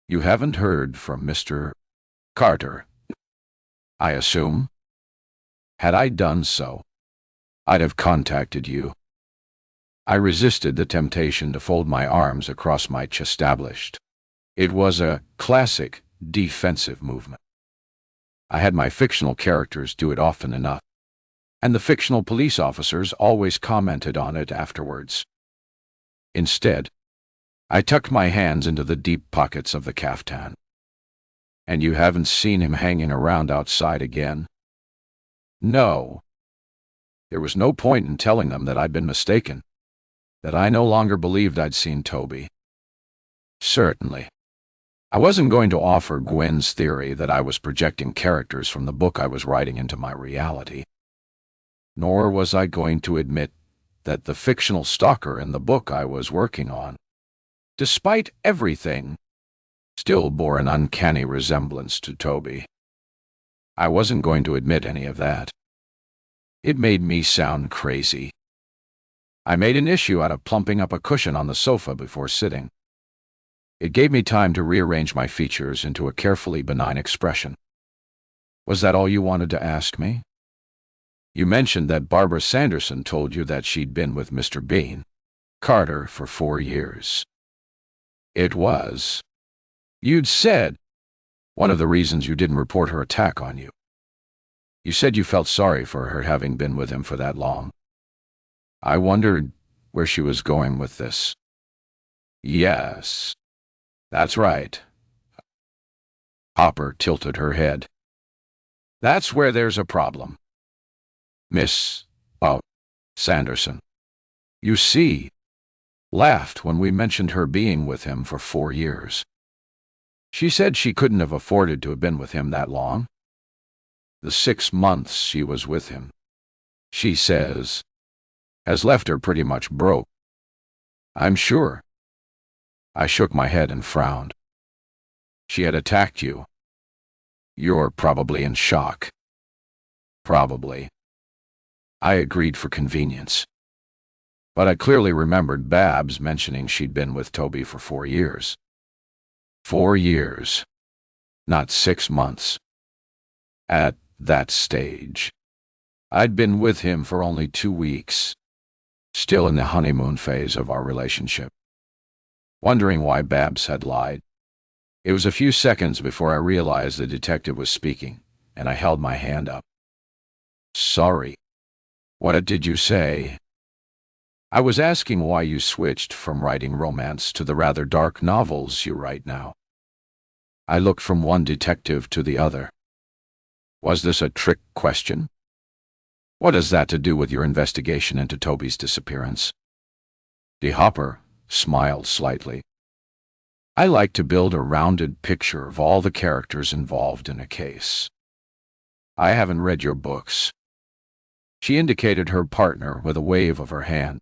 "You haven't heard from Mr. Carter, I assume?" Had I done so, I'd have contacted you. I resisted the temptation to fold my arms across my chest. It was a classic defensive movement. I had my fictional characters do it often enough, and the fictional police officers always commented on it afterwards. Instead, I tucked my hands into the deep pockets of the caftan. "And you haven't seen him hanging around outside again?" "No." There was no point in telling them that I'd been mistaken, that I no longer believed I'd seen Toby. Certainly, I wasn't going to offer Gwen's theory that I was projecting characters from the book I was writing into my reality. Nor was I going to admit that the fictional stalker in the book I was working on, despite everything, still bore an uncanny resemblance to Toby. I wasn't going to admit any of that. It made me sound crazy. I made an issue out of plumping up a cushion on the sofa before sitting. It gave me time to rearrange my features into a carefully benign expression. "Was that all you wanted to ask me? You mentioned that Barbara Sanderson told you that she'd been with Mr. Bean, Carter, for 4 years. It was. You'd said one of the reasons you didn't report her attack on you. You said you felt sorry for her having been with him for that long." I wondered where she was going with this. "Yes, that's right." Hopper tilted her head. "That's where there's a problem. Miss Sanderson, you see, laughed when we mentioned her being with him for 4 years. She said she couldn't have afforded to have been with him that long. The 6 months she was with him, she says, has left her pretty much broke. I'm sure." I shook my head and frowned. She had attacked you. You're probably in shock. Probably. I agreed for convenience. But I clearly remembered Babs mentioning she'd been with Toby for 4 years. 4 years. Not 6 months. At that stage, I'd been with him for only 2 weeks, still in the honeymoon phase of our relationship. Wondering why Babs had lied. It was a few seconds before I realized the detective was speaking, and I held my hand up. Sorry. What did you say? I was asking why you switched from writing romance to the rather dark novels you write now. I looked from one detective to the other. Was this a trick question? What has that to do with your investigation into Toby's disappearance? D. Hopper smiled slightly. I like to build a rounded picture of all the characters involved in a case. I haven't read your books. She indicated her partner with a wave of her hand.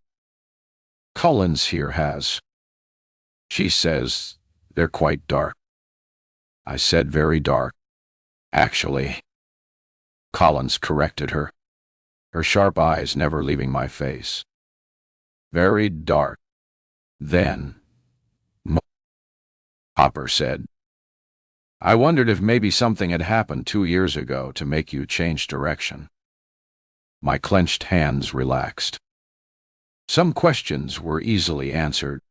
Collins here has. She says they're quite dark. I said very dark. Actually. Collins corrected her, her sharp eyes never leaving my face. Very dark. Then, Hopper said. I wondered if maybe something had happened 2 years ago to make you change direction. My clenched hands relaxed. Some questions were easily answered.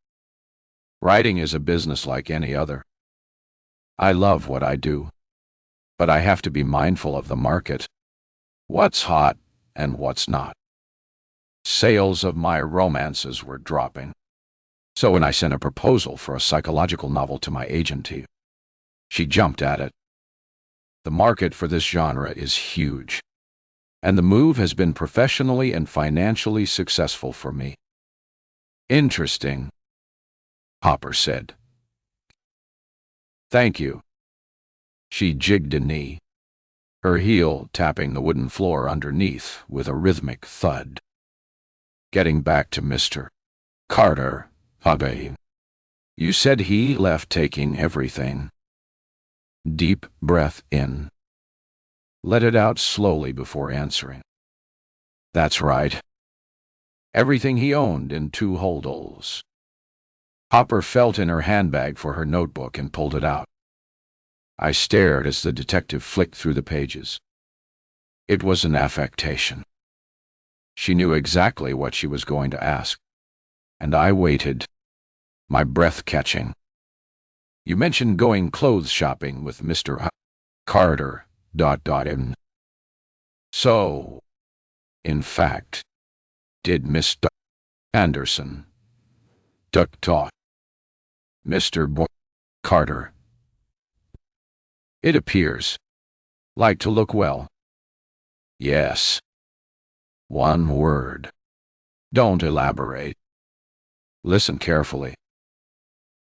Writing is a business like any other. I love what I do, but I have to be mindful of the market. What's hot and what's not. Sales of my romances were dropping. So when I sent a proposal for a psychological novel to my agent, she jumped at it. The market for this genre is huge, and the move has been professionally and financially successful for me. Interesting, Hopper said. Thank you. She jigged a knee, her heel tapping the wooden floor underneath with a rhythmic thud. Getting back to Mr. Carter, Hubby. You said he left taking everything. Deep breath in. Let it out slowly before answering. That's right. Everything he owned in 2 holdalls. Hopper felt in her handbag for her notebook and pulled it out. I stared as the detective flicked through the pages. It was an affectation. She knew exactly what she was going to ask, and I waited, my breath catching. You mentioned going clothes shopping with Mr. Carter, ... So, in fact, did Mr. Anderson talk? Mr. Carter. It appears. Like to look well. Yes. One word. Don't elaborate. Listen carefully.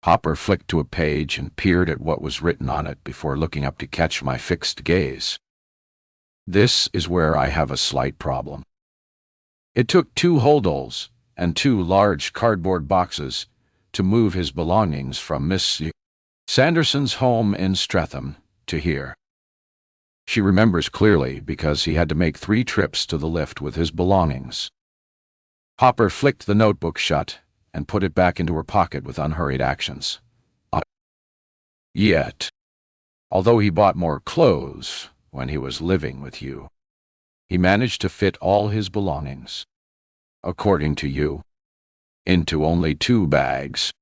Hopper flicked to a page and peered at what was written on it before looking up to catch my fixed gaze. This is where I have a slight problem. It took 2 holdalls and 2 large cardboard boxes to move his belongings from Miss Sanderson's home in Streatham to here. She remembers clearly because he had to make 3 trips to the lift with his belongings. Hopper flicked the notebook shut and put it back into her pocket with unhurried actions. Yet, although he bought more clothes when he was living with you, he managed to fit all his belongings, according to you, into only 2 bags.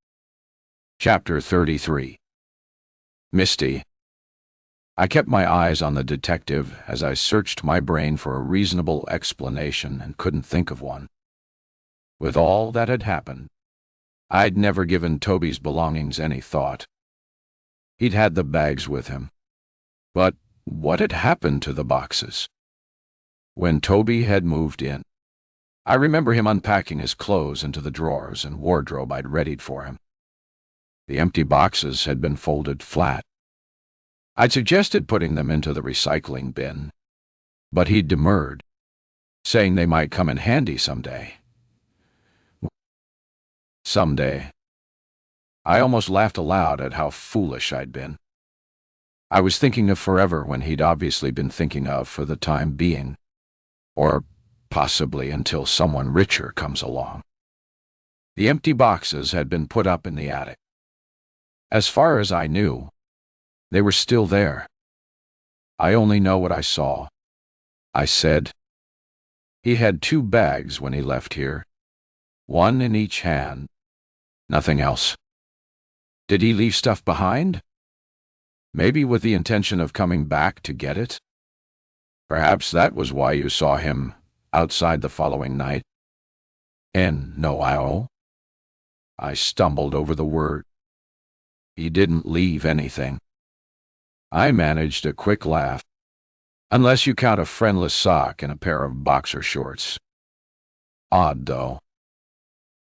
Chapter 33. Misty. I kept my eyes on the detective as I searched my brain for a reasonable explanation and couldn't think of one. With all that had happened, I'd never given Toby's belongings any thought. He'd had the bags with him. But what had happened to the boxes? When Toby had moved in, I remember him unpacking his clothes into the drawers and wardrobe I'd readied for him. The empty boxes had been folded flat. I'd suggested putting them into the recycling bin, but he demurred, saying they might come in handy someday. Someday. I almost laughed aloud at how foolish I'd been. I was thinking of forever when he'd obviously been thinking of for the time being, or possibly until someone richer comes along. The empty boxes had been put up in the attic. As far as I knew, they were still there. I only know what I saw. I said. He had 2 bags when he left here, one in each hand. Nothing else. Did he leave stuff behind? Maybe with the intention of coming back to get it? Perhaps that was why you saw him outside the following night. No. I stumbled over the word. He didn't leave anything. I managed a quick laugh. Unless you count a friendless sock and a pair of boxer shorts. Odd, though.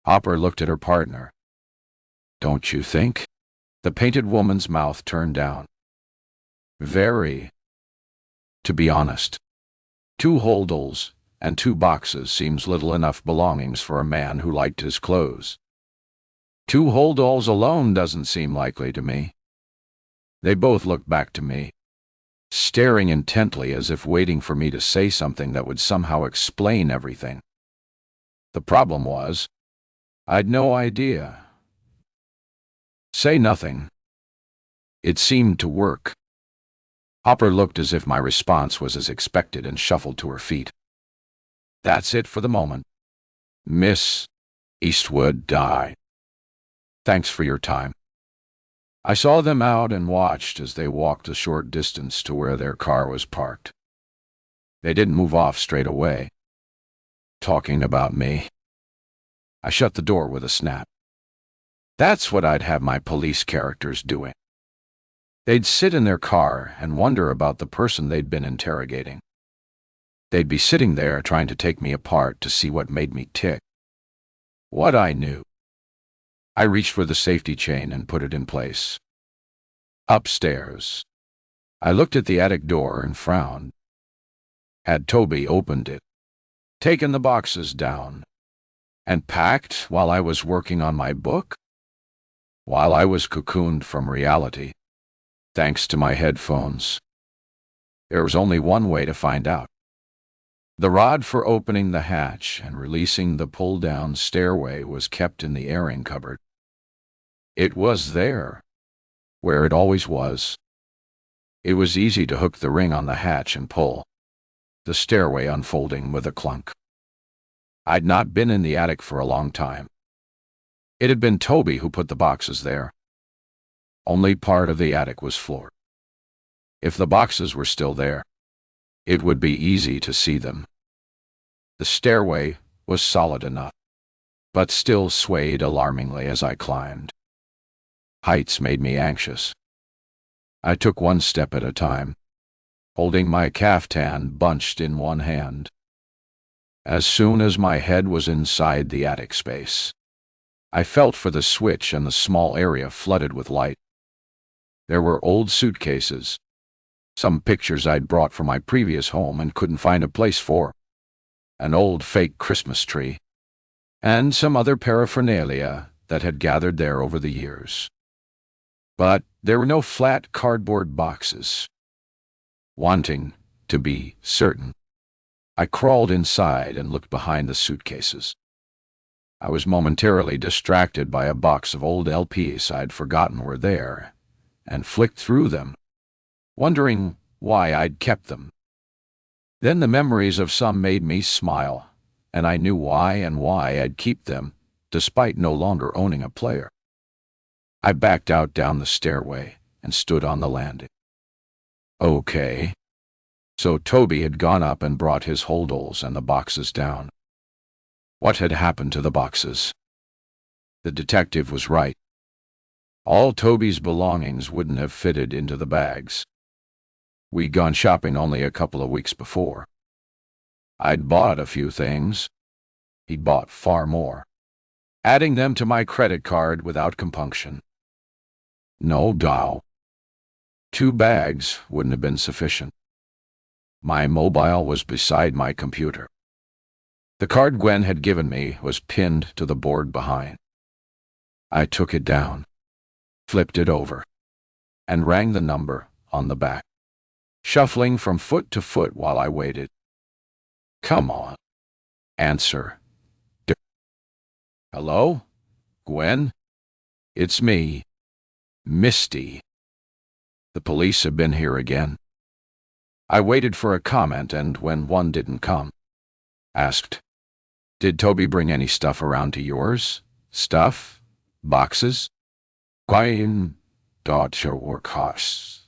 Hopper looked at her partner. Don't you think? The painted woman's mouth turned down. Very. To be honest, 2 holdalls and 2 boxes seems little enough belongings for a man who liked his clothes. 2 holdalls alone doesn't seem likely to me. They both looked back to me, staring intently as if waiting for me to say something that would somehow explain everything. The problem was, I'd no idea. Say nothing. It seemed to work. Hopper looked as if my response was as expected and shuffled to her feet. That's it for the moment. Miss Eastwood died. Thanks for your time. I saw them out and watched as they walked a short distance to where their car was parked. They didn't move off straight away. Talking about me. I shut the door with a snap. That's what I'd have my police characters doing. They'd sit in their car and wonder about the person they'd been interrogating. They'd be sitting there trying to take me apart to see what made me tick. What I knew. I reached for the safety chain and put it in place. Upstairs. I looked at the attic door and frowned. Had Toby opened it, taken the boxes down, and packed while I was working on my book? While I was cocooned from reality, thanks to my headphones. There was only one way to find out. The rod for opening the hatch and releasing the pull-down stairway was kept in the airing cupboard. It was there, where it always was. It was easy to hook the ring on the hatch and pull, the stairway unfolding with a clunk. I'd not been in the attic for a long time. It had been Toby who put the boxes there. Only part of the attic was floored. If the boxes were still there, it would be easy to see them. The stairway was solid enough, but still swayed alarmingly as I climbed. Heights made me anxious. I took one step at a time, holding my caftan bunched in one hand. As soon as my head was inside the attic space, I felt for the switch and the small area flooded with light. There were old suitcases, some pictures I'd brought from my previous home and couldn't find a place for, an old fake Christmas tree, and some other paraphernalia that had gathered there over the years. But there were no flat cardboard boxes. Wanting to be certain, I crawled inside and looked behind the suitcases. I was momentarily distracted by a box of old LPs I'd forgotten were there, and flicked through them, wondering why I'd kept them. Then the memories of some made me smile, and I knew why and why I'd keep them, despite no longer owning a player. I backed out down the stairway and stood on the landing. Okay. So Toby had gone up and brought his holdalls and the boxes down. What had happened to the boxes? The detective was right. All Toby's belongings wouldn't have fitted into the bags. We'd gone shopping only a couple of weeks before. I'd bought a few things. He'd bought far more, adding them to my credit card without compunction. No doubt. 2 bags wouldn't have been sufficient. My mobile was beside my computer. The card Gwen had given me was pinned to the board behind. I took it down, flipped it over, and rang the number on the back, shuffling from foot to foot while I waited. Come on, answer. Hello? Gwen? It's me, Misty. The police have been here again. I waited for a comment, and when one didn't come, asked, Did Toby bring any stuff around to yours? Stuff? Boxes? Gwen, daughter workhorse.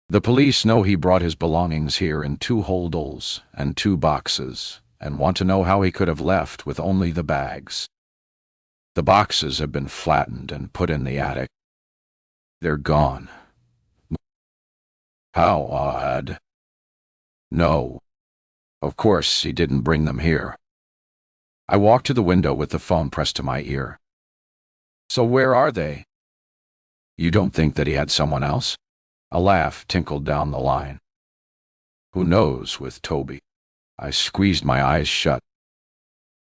The police know he brought his belongings here in 2 holdalls and 2 boxes, and want to know how he could have left with only the bags. The boxes have been flattened and put in the attic. They're gone. How odd. No. Of course, he didn't bring them here. I walked to the window with the phone pressed to my ear. So where are they? You don't think that he had someone else? A laugh tinkled down the line. Who knows with Toby? I squeezed my eyes shut.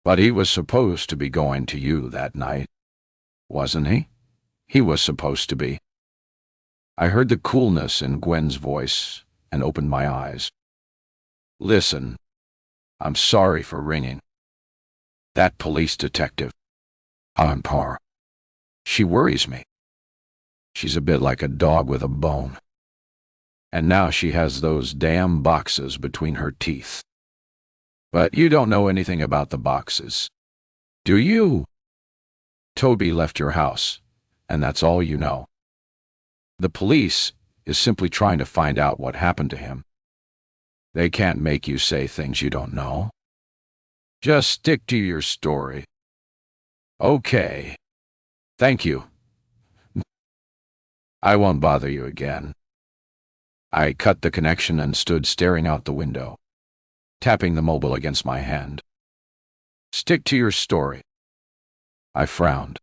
But he was supposed to be going to you that night, wasn't he? He was supposed to be. I heard the coolness in Gwen's voice and opened my eyes. Listen, I'm sorry for ringing. That police detective, Ampar, she worries me. She's a bit like a dog with a bone. And now she has those damn boxes between her teeth. But you don't know anything about the boxes, do you? Toby left your house, and that's all you know. The police is simply trying to find out what happened to him. They can't make you say things you don't know. Just stick to your story. Okay. Thank you. I won't bother you again. I cut the connection and stood staring out the window, tapping the mobile against my hand. Stick to your story. I frowned.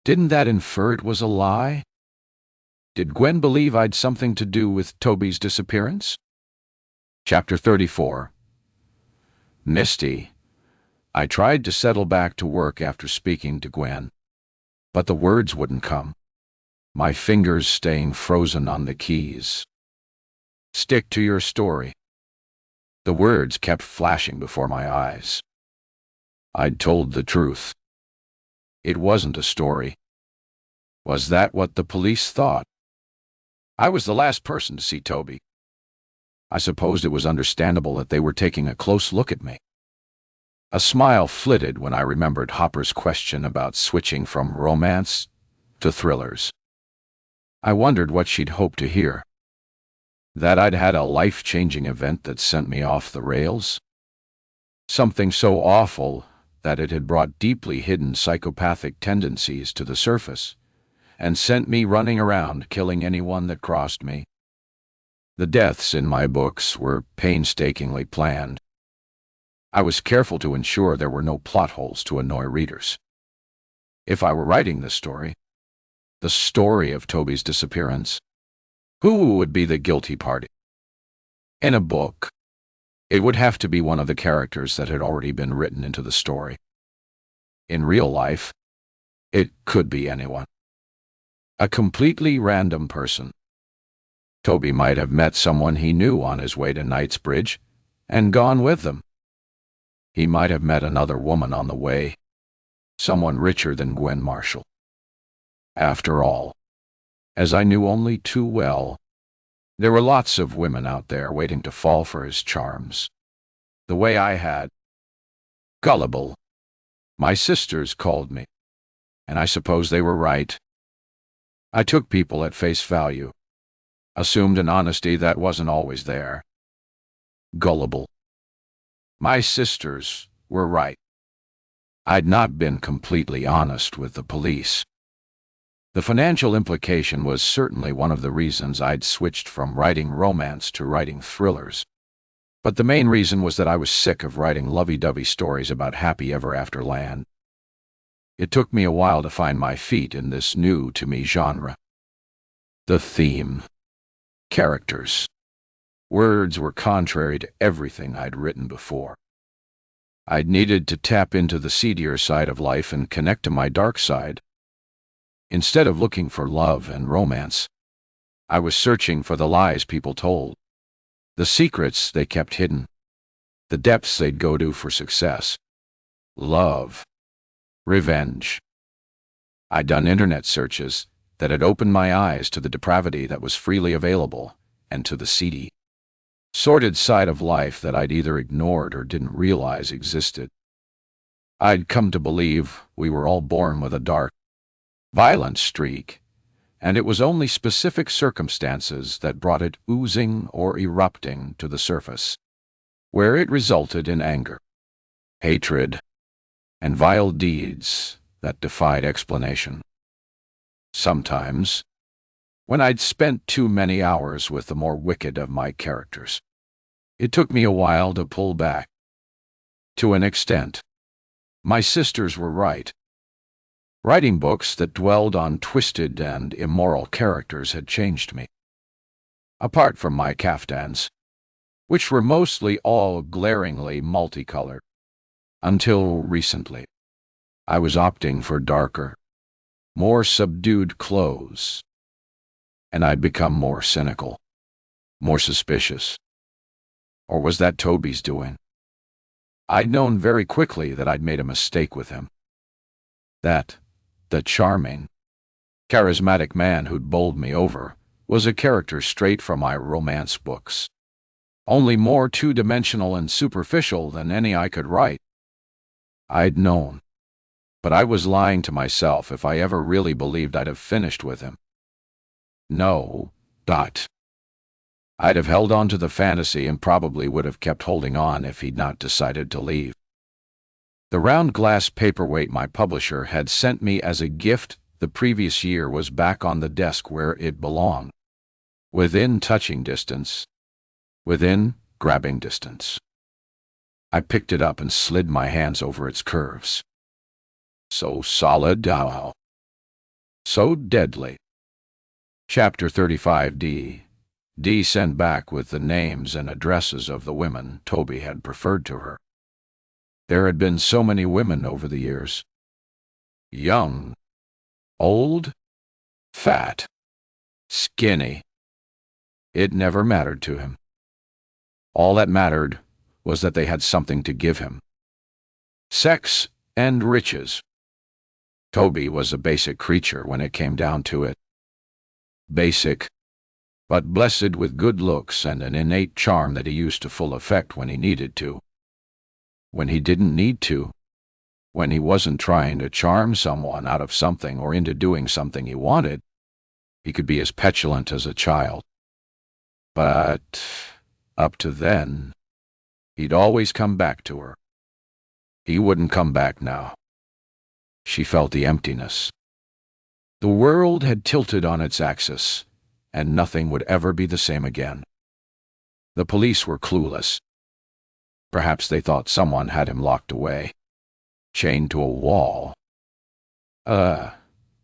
Didn't that infer it was a lie? Did Gwen believe I'd something to do with Toby's disappearance? Chapter 34. Misty. I tried to settle back to work after speaking to Gwen, but the words wouldn't come, my fingers staying frozen on the keys. Stick to your story. The words kept flashing before my eyes. I'd told the truth. It wasn't a story. Was that what the police thought? I was the last person to see Toby. I supposed it was understandable that they were taking a close look at me. A smile flitted when I remembered Hopper's question about switching from romance to thrillers. I wondered what she'd hoped to hear. That I'd had a life-changing event that sent me off the rails? Something so awful that it had brought deeply hidden psychopathic tendencies to the surface and sent me running around killing anyone that crossed me. The deaths in my books were painstakingly planned. I was careful to ensure there were no plot holes to annoy readers. If I were writing this story, the story of Toby's disappearance, who would be the guilty party? In a book, it would have to be one of the characters that had already been written into the story. In real life, it could be anyone. A completely random person. Toby might have met someone he knew on his way to Knightsbridge and gone with them. He might have met another woman on the way, someone richer than Gwen Marshall. After all, as I knew only too well, there were lots of women out there waiting to fall for his charms, the way I had. Gullible. My sisters called me, and I suppose they were right. I took people at face value, assumed an honesty that wasn't always there. Gullible. My sisters were right. I'd not been completely honest with the police. The financial implication was certainly one of the reasons I'd switched from writing romance to writing thrillers. But the main reason was that I was sick of writing lovey-dovey stories about happy ever-after land. It took me a while to find my feet in this new-to-me genre. The theme. Characters. Words were contrary to everything I'd written before. I'd needed to tap into the seedier side of life and connect to my dark side. Instead of looking for love and romance, I was searching for the lies people told, the secrets they kept hidden, the depths they'd go to for success, love, revenge. I'd done internet searches that had opened my eyes to the depravity that was freely available and to the seedy, sordid side of life that I'd either ignored or didn't realize existed. I'd come to believe we were all born with a dark, violent streak, and it was only specific circumstances that brought it oozing or erupting to the surface, where it resulted in anger, hatred, and vile deeds that defied explanation. Sometimes, when I'd spent too many hours with the more wicked of my characters, it took me a while to pull back. To an extent, my sisters were right. Writing books that dwelled on twisted and immoral characters had changed me. Apart from my caftans, which were mostly all glaringly multicolored. Until recently, I was opting for darker, more subdued clothes, and I'd become more cynical, more suspicious. Or was that Toby's doing? I'd known very quickly that I'd made a mistake with him. That the charming, charismatic man who'd bowled me over was a character straight from my romance books, only more two-dimensional and superficial than any I could write. I'd known, but I was lying to myself if I ever really believed I'd have finished with him. No, I'd have held on to the fantasy and probably would have kept holding on if he'd not decided to leave. The round glass paperweight my publisher had sent me as a gift the previous year was back on the desk where it belonged, within touching distance, within grabbing distance. I picked it up and slid my hands over its curves. So solid, so deadly. Chapter 35D. D sent back with the names and addresses of the women Toby had preferred to her. There had been so many women over the years. Young, old, fat, skinny. It never mattered to him. All that mattered was that they had something to give him. Sex and riches. Toby was a basic creature when it came down to it. Basic, but blessed with good looks and an innate charm that he used to full effect when he needed to. When he didn't need to, when he wasn't trying to charm someone out of something or into doing something he wanted, he could be as petulant as a child. But up to then, he'd always come back to her. He wouldn't come back now. She felt the emptiness. The world had tilted on its axis, and nothing would ever be the same again. The police were clueless. Perhaps they thought someone had him locked away, chained to a wall. A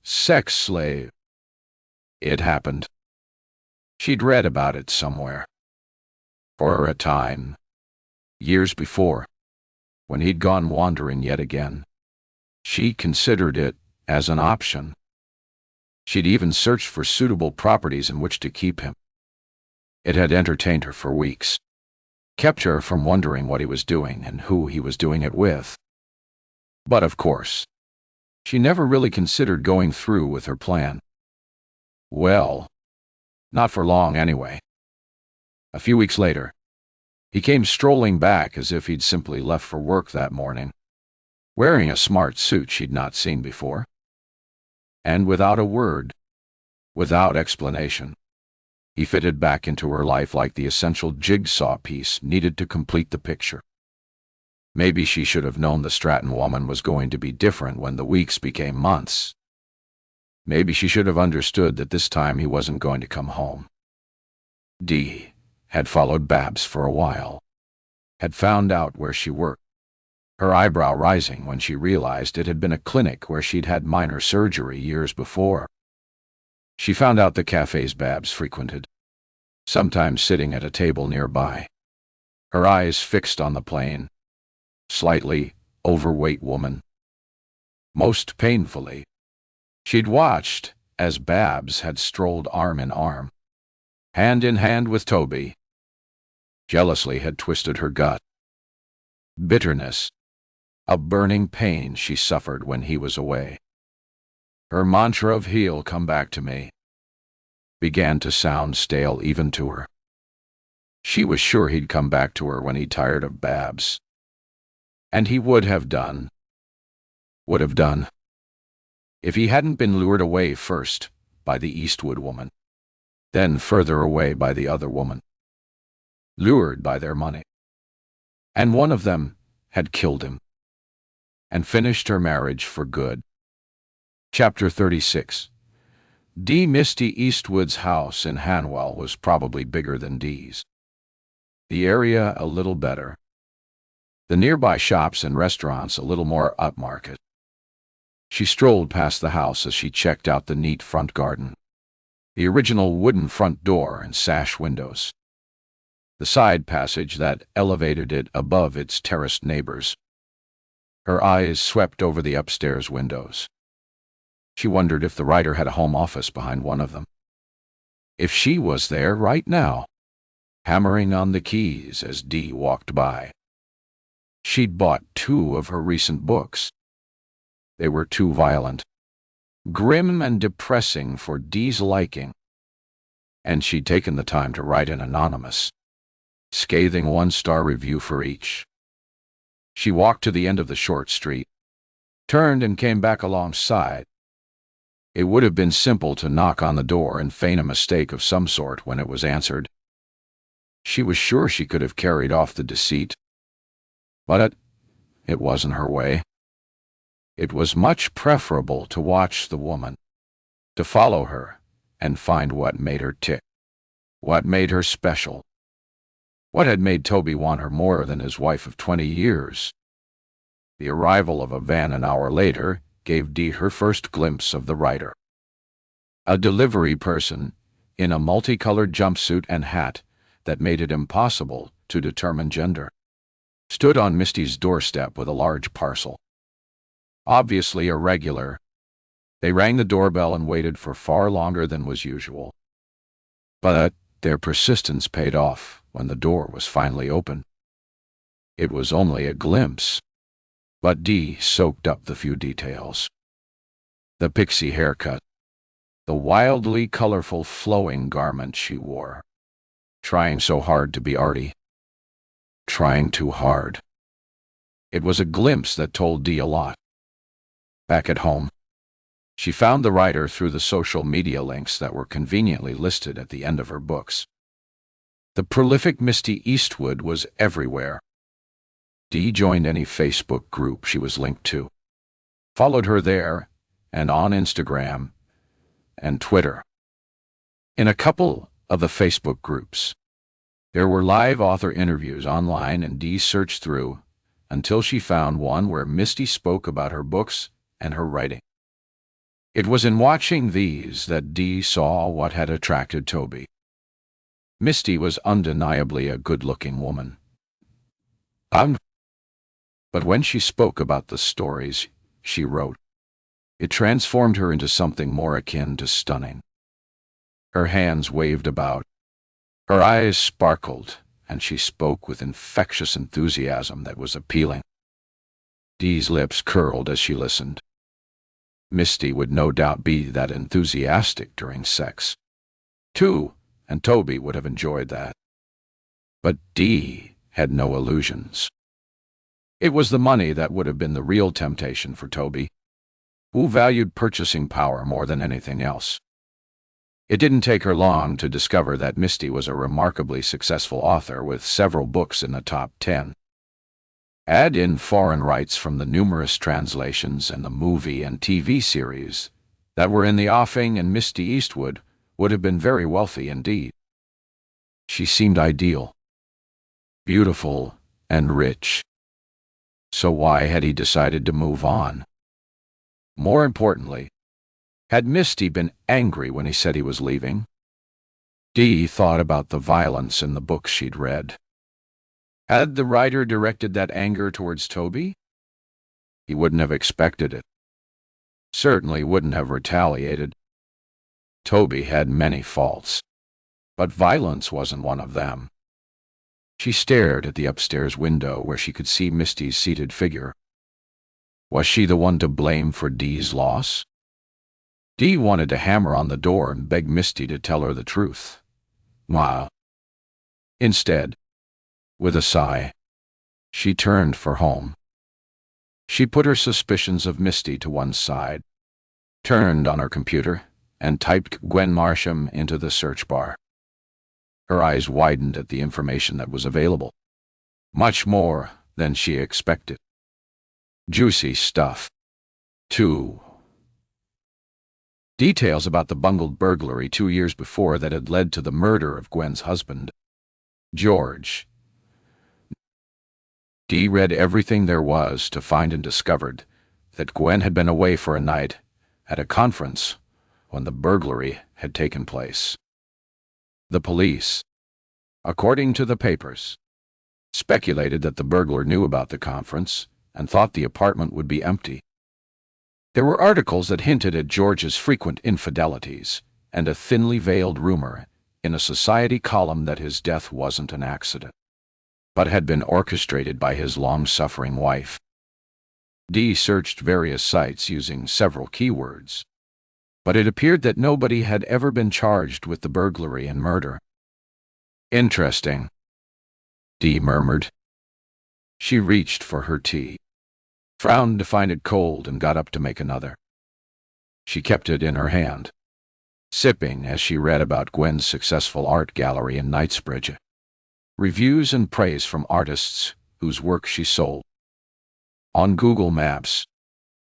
sex slave. It happened. She'd read about it somewhere. For a time, years before, when he'd gone wandering yet again, she considered it as an option. She'd even searched for suitable properties in which to keep him. It had entertained her for weeks, kept her from wondering what he was doing and who he was doing it with. But of course, she never really considered going through with her plan. Well, not for long anyway. A few weeks later, he came strolling back as if he'd simply left for work that morning, wearing a smart suit she'd not seen before. And without a word, without explanation, he fitted back into her life like the essential jigsaw piece needed to complete the picture. Maybe she should have known the Stratton woman was going to be different when the weeks became months. Maybe she should have understood that this time he wasn't going to come home. Dee had followed Babs for a while, had found out where she worked, her eyebrow rising when she realized it had been a clinic where she'd had minor surgery years before. She found out the cafes Babs frequented, sometimes sitting at a table nearby, her eyes fixed on the plane, slightly overweight woman. Most painfully, she'd watched as Babs had strolled arm in arm, hand in hand with Toby. Jealously had twisted her gut. Bitterness, a burning pain she suffered when he was away. Her mantra of "he'll come back to me" began to sound stale even to her. She was sure he'd come back to her when he tired of Babs. And he would have done, if he hadn't been lured away first by the Eastwood woman, then further away by the other woman, lured by their money. And one of them had killed him and finished her marriage for good. Chapter 36. Misty Eastwood's house in Hanwell was probably bigger than Dee's. The area a little better. The nearby shops and restaurants a little more upmarket. She strolled past the house as she checked out the neat front garden, the original wooden front door and sash windows, the side passage that elevated it above its terraced neighbors. Her eyes swept over the upstairs windows. She wondered if the writer had a home office behind one of them. If she was there right now, hammering on the keys as Dee walked by. She'd bought 2 of her recent books. They were too violent, grim and depressing for Dee's liking, and she'd taken the time to write an anonymous, scathing 1-star review for each. She walked to the end of the short street, turned and came back alongside. It would have been simple to knock on the door and feign a mistake of some sort when it was answered. She was sure she could have carried off the deceit, but it wasn't her way. It was much preferable to watch the woman, to follow her and find what made her tick, what made her special, what had made Toby want her more than his wife of 20 years. The arrival of a van an hour later gave Dee her first glimpse of the writer. A delivery person in a multicolored jumpsuit and hat that made it impossible to determine gender stood on Misty's doorstep with a large parcel. Obviously irregular, they rang the doorbell and waited for far longer than was usual. But their persistence paid off when the door was finally opened. It was only a glimpse, but Dee soaked up the few details. The pixie haircut, the wildly colorful flowing garment she wore, trying so hard to be arty, trying too hard. It was a glimpse that told Dee a lot. Back at home, she found the writer through the social media links that were conveniently listed at the end of her books. The prolific Misty Eastwood was everywhere. Dee joined any Facebook group she was linked to, followed her there and on Instagram and Twitter. In a couple of the Facebook groups, there were live author interviews online, and Dee searched through until she found one where Misty spoke about her books and her writing. It was in watching these that Dee saw what had attracted Toby. Misty was undeniably a good-looking woman. But when she spoke about the stories she wrote, it transformed her into something more akin to stunning. Her hands waved about, her eyes sparkled, and she spoke with infectious enthusiasm that was appealing. Dee's lips curled as she listened. Misty would no doubt be that enthusiastic during sex, too, and Toby would have enjoyed that. But Dee had no illusions. It was the money that would have been the real temptation for Toby, who valued purchasing power more than anything else. It didn't take her long to discover that Misty was a remarkably successful author with several books in the top 10. Add in foreign rights from the numerous translations and the movie and TV series that were in the offing, and Misty Eastwood would have been very wealthy indeed. She seemed ideal, beautiful, and rich. So why had he decided to move on? More importantly, had Misty been angry when he said he was leaving? Dee thought about the violence in the books she'd read. Had the writer directed that anger towards Toby? He wouldn't have expected it. Certainly wouldn't have retaliated. Toby had many faults, but violence wasn't one of them. She stared at the upstairs window where she could see Misty's seated figure. Was she the one to blame for Dee's loss? Dee wanted to hammer on the door and beg Misty to tell her the truth. Wow. Instead, with a sigh, she turned for home. She put her suspicions of Misty to one side, turned on her computer, and typed Gwen Marsham into the search bar. Her eyes widened at the information that was available. Much more than she expected. Juicy stuff. 2. Details about the bungled burglary 2 years before that had led to the murder of Gwen's husband, George. Dee read everything there was to find and discovered that Gwen had been away for a night at a conference when the burglary had taken place. The police, according to the papers, speculated that the burglar knew about the conference and thought the apartment would be empty. There were articles that hinted at George's frequent infidelities and a thinly veiled rumor in a society column that his death wasn't an accident, but had been orchestrated by his long-suffering wife. Dee searched various sites using several keywords, but it appeared that nobody had ever been charged with the burglary and murder. Interesting, Dee murmured. She reached for her tea, frowned to find it cold, and got up to make another. She kept it in her hand, sipping as she read about Gwen's successful art gallery in Knightsbridge, reviews and praise from artists whose work she sold. On Google Maps,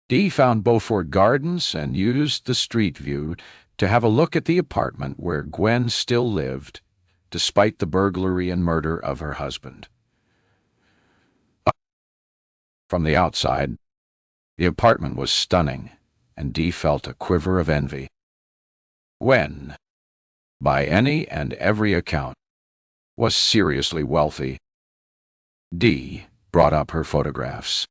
Dee found Beaufort Gardens and used the street view to have a look at the apartment where Gwen still lived, despite the burglary and murder of her husband. From the outside, the apartment was stunning, and Dee felt a quiver of envy. Gwen, by any and every account, was seriously wealthy. Dee brought up her photographs,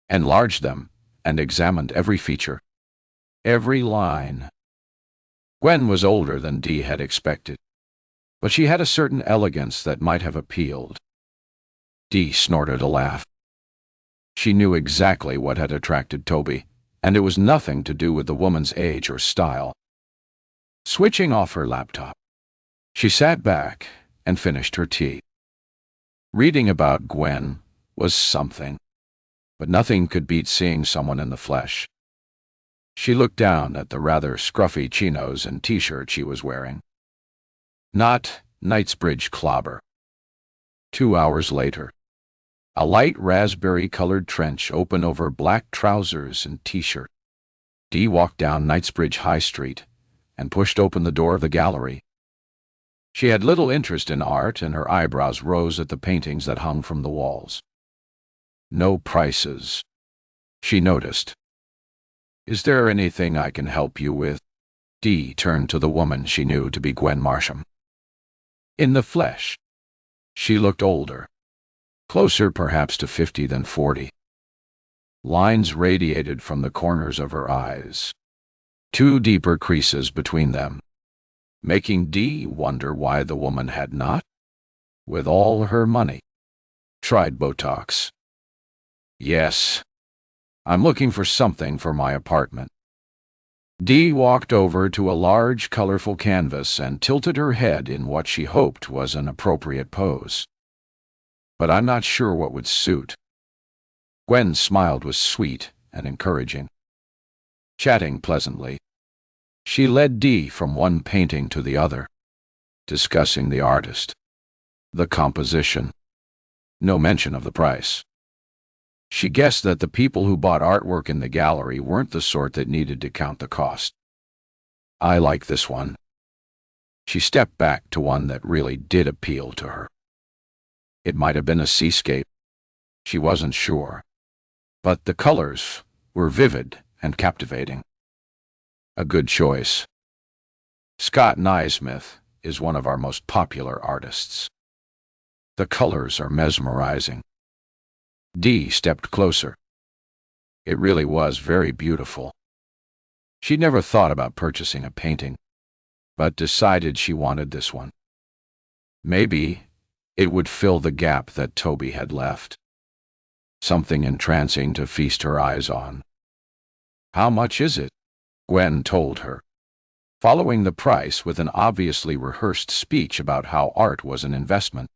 enlarged them, and examined every feature, every line. Gwen was older than Dee had expected, but she had a certain elegance that might have appealed. Dee snorted a laugh. She knew exactly what had attracted Toby, and it was nothing to do with the woman's age or style. Switching off her laptop, she sat back and finished her tea. Reading about Gwen was something, but nothing could beat seeing someone in the flesh. She looked down at the rather scruffy chinos and t-shirt she was wearing. Not Knightsbridge clobber. 2 hours later, a light raspberry-colored trench open over black trousers and t-shirt. Dee walked down Knightsbridge High Street and pushed open the door of the gallery. She had little interest in art, and her eyebrows rose at the paintings that hung from the walls. No prices, she noticed. Is there anything I can help you with? Dee turned to the woman she knew to be Gwen Marsham. In the flesh, she looked older, closer perhaps to 50 than 40. Lines radiated from the corners of her eyes, 2 deeper creases between them, making Dee wonder why the woman had not, with all her money, tried Botox. Yes, I'm looking for something for my apartment. Dee walked over to a large, colorful canvas and tilted her head in what she hoped was an appropriate pose. But I'm not sure what would suit. Gwen's smile was sweet and encouraging. Chatting pleasantly, she led Dee from one painting to the other, discussing the artist, the composition. No mention of the price. She guessed that the people who bought artwork in the gallery weren't the sort that needed to count the cost. I like this one. She stepped back to one that really did appeal to her. It might have been a seascape. She wasn't sure. But the colors were vivid and captivating. A good choice. Scott Naismith is one of our most popular artists. The colors are mesmerizing. Dee stepped closer. It really was very beautiful. She never thought about purchasing a painting, but decided she wanted this one. Maybe it would fill the gap that Toby had left. Something entrancing to feast her eyes on. "How much is it?" Gwen told her, following the price with an obviously rehearsed speech about how art was an investment,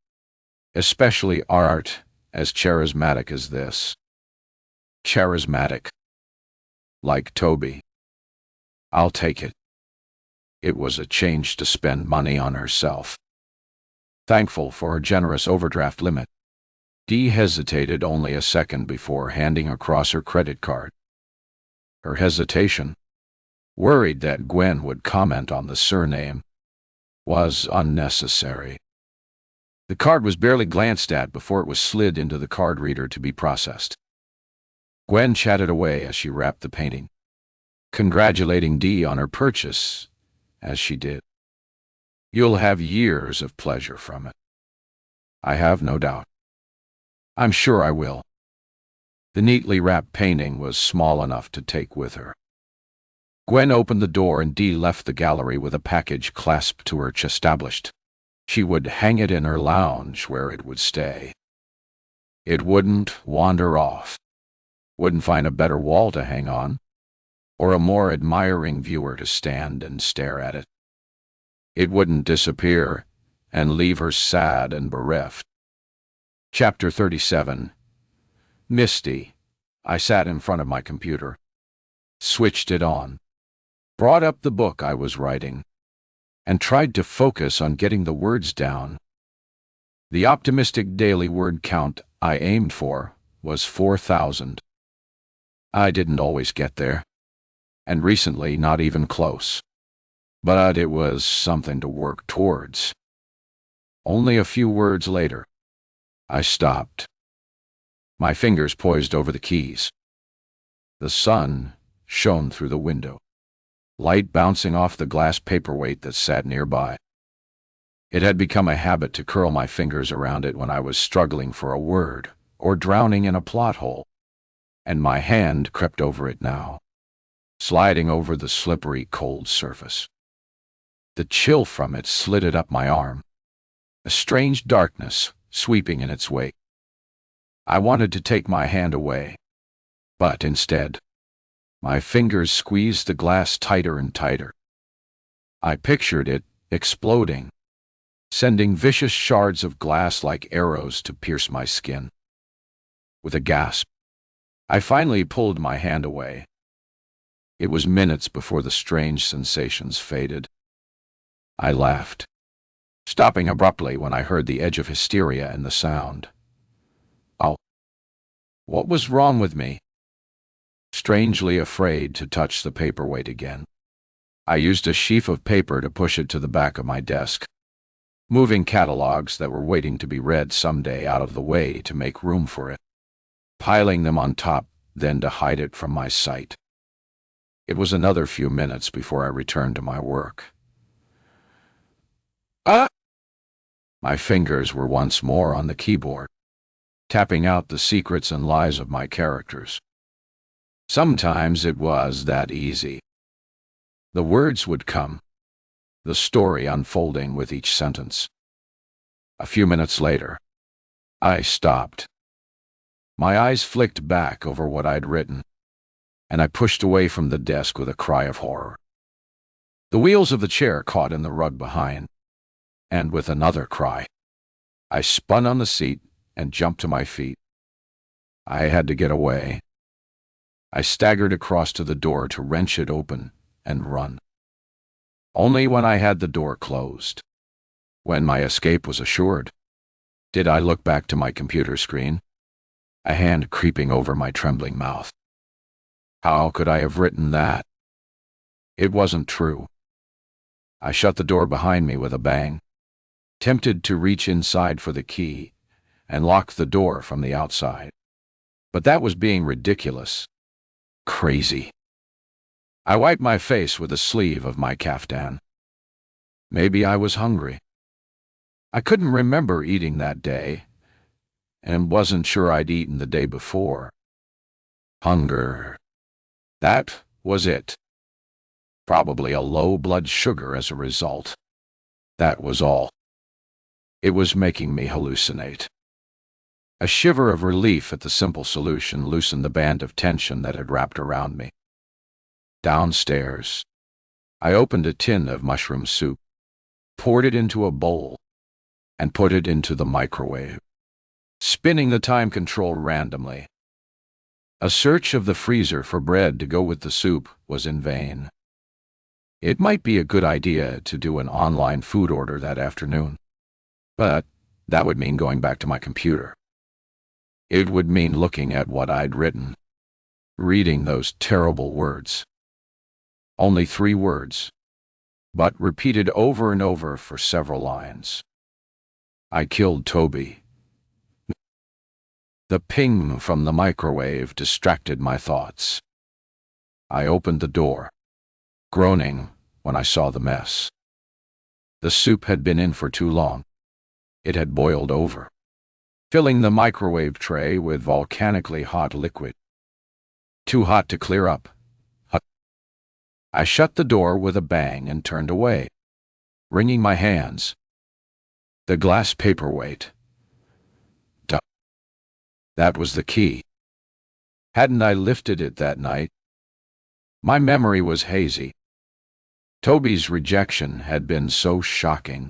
especially art as charismatic as this. Charismatic. Like Toby. "I'll take it." It was a change to spend money on herself. Thankful for her generous overdraft limit, Dee hesitated only a second before handing across her credit card. Her hesitation, worried that Gwen would comment on the surname, was unnecessary. The card was barely glanced at before it was slid into the card reader to be processed. Gwen chatted away as she wrapped the painting, congratulating Dee on her purchase, as she did. "You'll have years of pleasure from it." "I have no doubt." "I'm sure I will." The neatly wrapped painting was small enough to take with her. Gwen opened the door and Dee left the gallery with a package clasped to her chest. Established. She would hang it in her lounge where it would stay. It wouldn't wander off. Wouldn't find a better wall to hang on, or a more admiring viewer to stand and stare at it. It wouldn't disappear and leave her sad and bereft. Chapter 37. Misty. I sat in front of my computer, switched it on, brought up the book I was writing, and tried to focus on getting the words down. The optimistic daily word count I aimed for was 4,000. I didn't always get there, and recently not even close. But it was something to work towards. Only a few words later, I stopped. My fingers poised over the keys. The sun shone through the window, light bouncing off the glass paperweight that sat nearby. It had become a habit to curl my fingers around it when I was struggling for a word or drowning in a plot hole, and my hand crept over it now, sliding over the slippery, cold surface. The chill from it slid it up my arm, a strange darkness sweeping in its wake. I wanted to take my hand away, but instead, my fingers squeezed the glass tighter and tighter. I pictured it exploding, sending vicious shards of glass like arrows to pierce my skin. With a gasp, I finally pulled my hand away. It was minutes before the strange sensations faded. I laughed, stopping abruptly when I heard the edge of hysteria in the sound. Oh, what was wrong with me? Strangely afraid to touch the paperweight again, I used a sheaf of paper to push it to the back of my desk, moving catalogs that were waiting to be read someday out of the way to make room for it, piling them on top, then to hide it from my sight. It was another few minutes before I returned to my work. My fingers were once more on the keyboard, tapping out the secrets and lies of my characters. Sometimes it was that easy. The words would come, the story unfolding with each sentence. A few minutes later, I stopped. My eyes flicked back over what I'd written, and I pushed away from the desk with a cry of horror. The wheels of the chair caught in the rug behind, and with another cry, I spun on the seat and jumped to my feet. I had to get away. I staggered across to the door to wrench it open and run. Only when I had the door closed, when my escape was assured, did I look back to my computer screen, a hand creeping over my trembling mouth. How could I have written that? It wasn't true. I shut the door behind me with a bang, tempted to reach inside for the key and lock the door from the outside. But that was being ridiculous. Crazy. I wiped my face with the sleeve of my caftan. Maybe I was hungry. I couldn't remember eating that day, and wasn't sure I'd eaten the day before. Hunger. That was it. Probably a low blood sugar as a result. That was all. It was making me hallucinate. A shiver of relief at the simple solution loosened the band of tension that had wrapped around me. Downstairs, I opened a tin of mushroom soup, poured it into a bowl, and put it into the microwave, spinning the time control randomly. A search of the freezer for bread to go with the soup was in vain. It might be a good idea to do an online food order that afternoon, but that would mean going back to my computer. It would mean looking at what I'd written, reading those terrible words. Only 3 words, but repeated over and over for several lines. I killed Toby. The ping from the microwave distracted my thoughts. I opened the door, groaning when I saw the mess. The soup had been in for too long. It had boiled over, filling the microwave tray with volcanically hot liquid. Too hot to clear up. I shut the door with a bang and turned away, wringing my hands. The glass paperweight. That was the key. Hadn't I lifted it that night? My memory was hazy. Toby's rejection had been so shocking.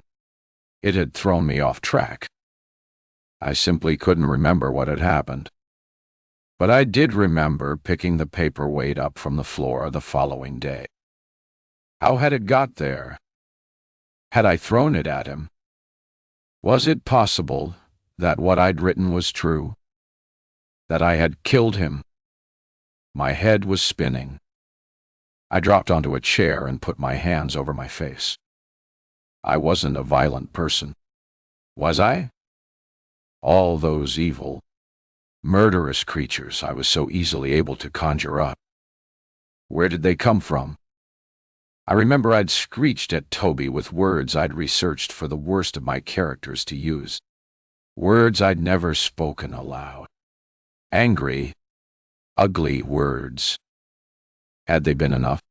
It had thrown me off track. I simply couldn't remember what had happened. But I did remember picking the paperweight up from the floor the following day. How had it got there? Had I thrown it at him? Was it possible that what I'd written was true? That I had killed him? My head was spinning. I dropped onto a chair and put my hands over my face. I wasn't a violent person. Was I? All those evil, murderous creatures I was so easily able to conjure up. Where did they come from? I remember I'd screeched at Toby with words I'd researched for the worst of my characters to use. Words I'd never spoken aloud. Angry, ugly words. Had they been enough?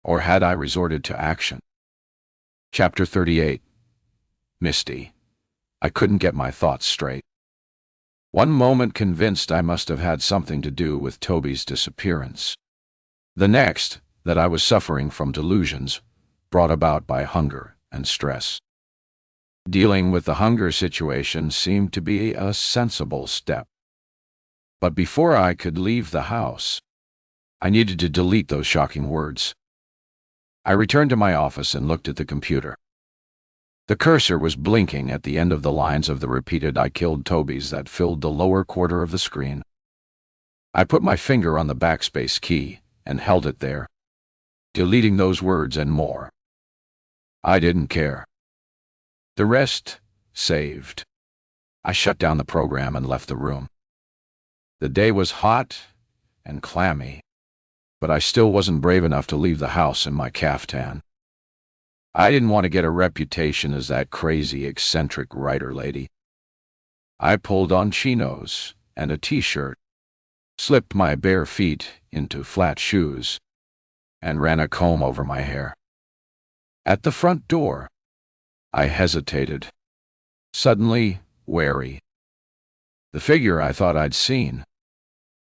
Or had I resorted to action? Chapter 38. Misty. I couldn't get my thoughts straight. One moment convinced I must have had something to do with Toby's disappearance. The next, that I was suffering from delusions brought about by hunger and stress. Dealing with the hunger situation seemed to be a sensible step. But before I could leave the house, I needed to delete those shocking words. I returned to my office and looked at the computer. The cursor was blinking at the end of the lines of the repeated "I killed Toby's" that filled the lower quarter of the screen. I put my finger on the backspace key and held it there, deleting those words and more. I didn't care. The rest saved. I shut down the program and left the room. The day was hot and clammy, but I still wasn't brave enough to leave the house in my caftan. I didn't want to get a reputation as that crazy, eccentric writer lady. I pulled on chinos and a t-shirt, slipped my bare feet into flat shoes, and ran a comb over my hair. At the front door, I hesitated, suddenly wary. The figure I thought I'd seen,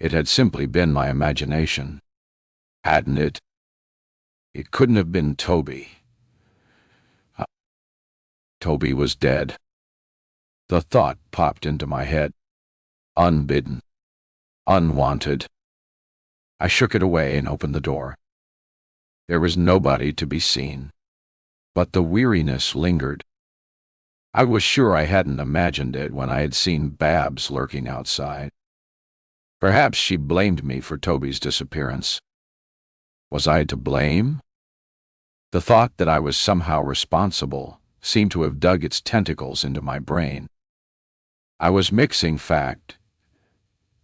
it had simply been my imagination. Hadn't it? It couldn't have been Toby. Toby was dead. The thought popped into my head, unbidden, unwanted. I shook it away and opened the door. There was nobody to be seen, but the weariness lingered. I was sure I hadn't imagined it when I had seen Babs lurking outside. Perhaps she blamed me for Toby's disappearance. Was I to blame? The thought that I was somehow responsible seemed to have dug its tentacles into my brain. I was mixing fact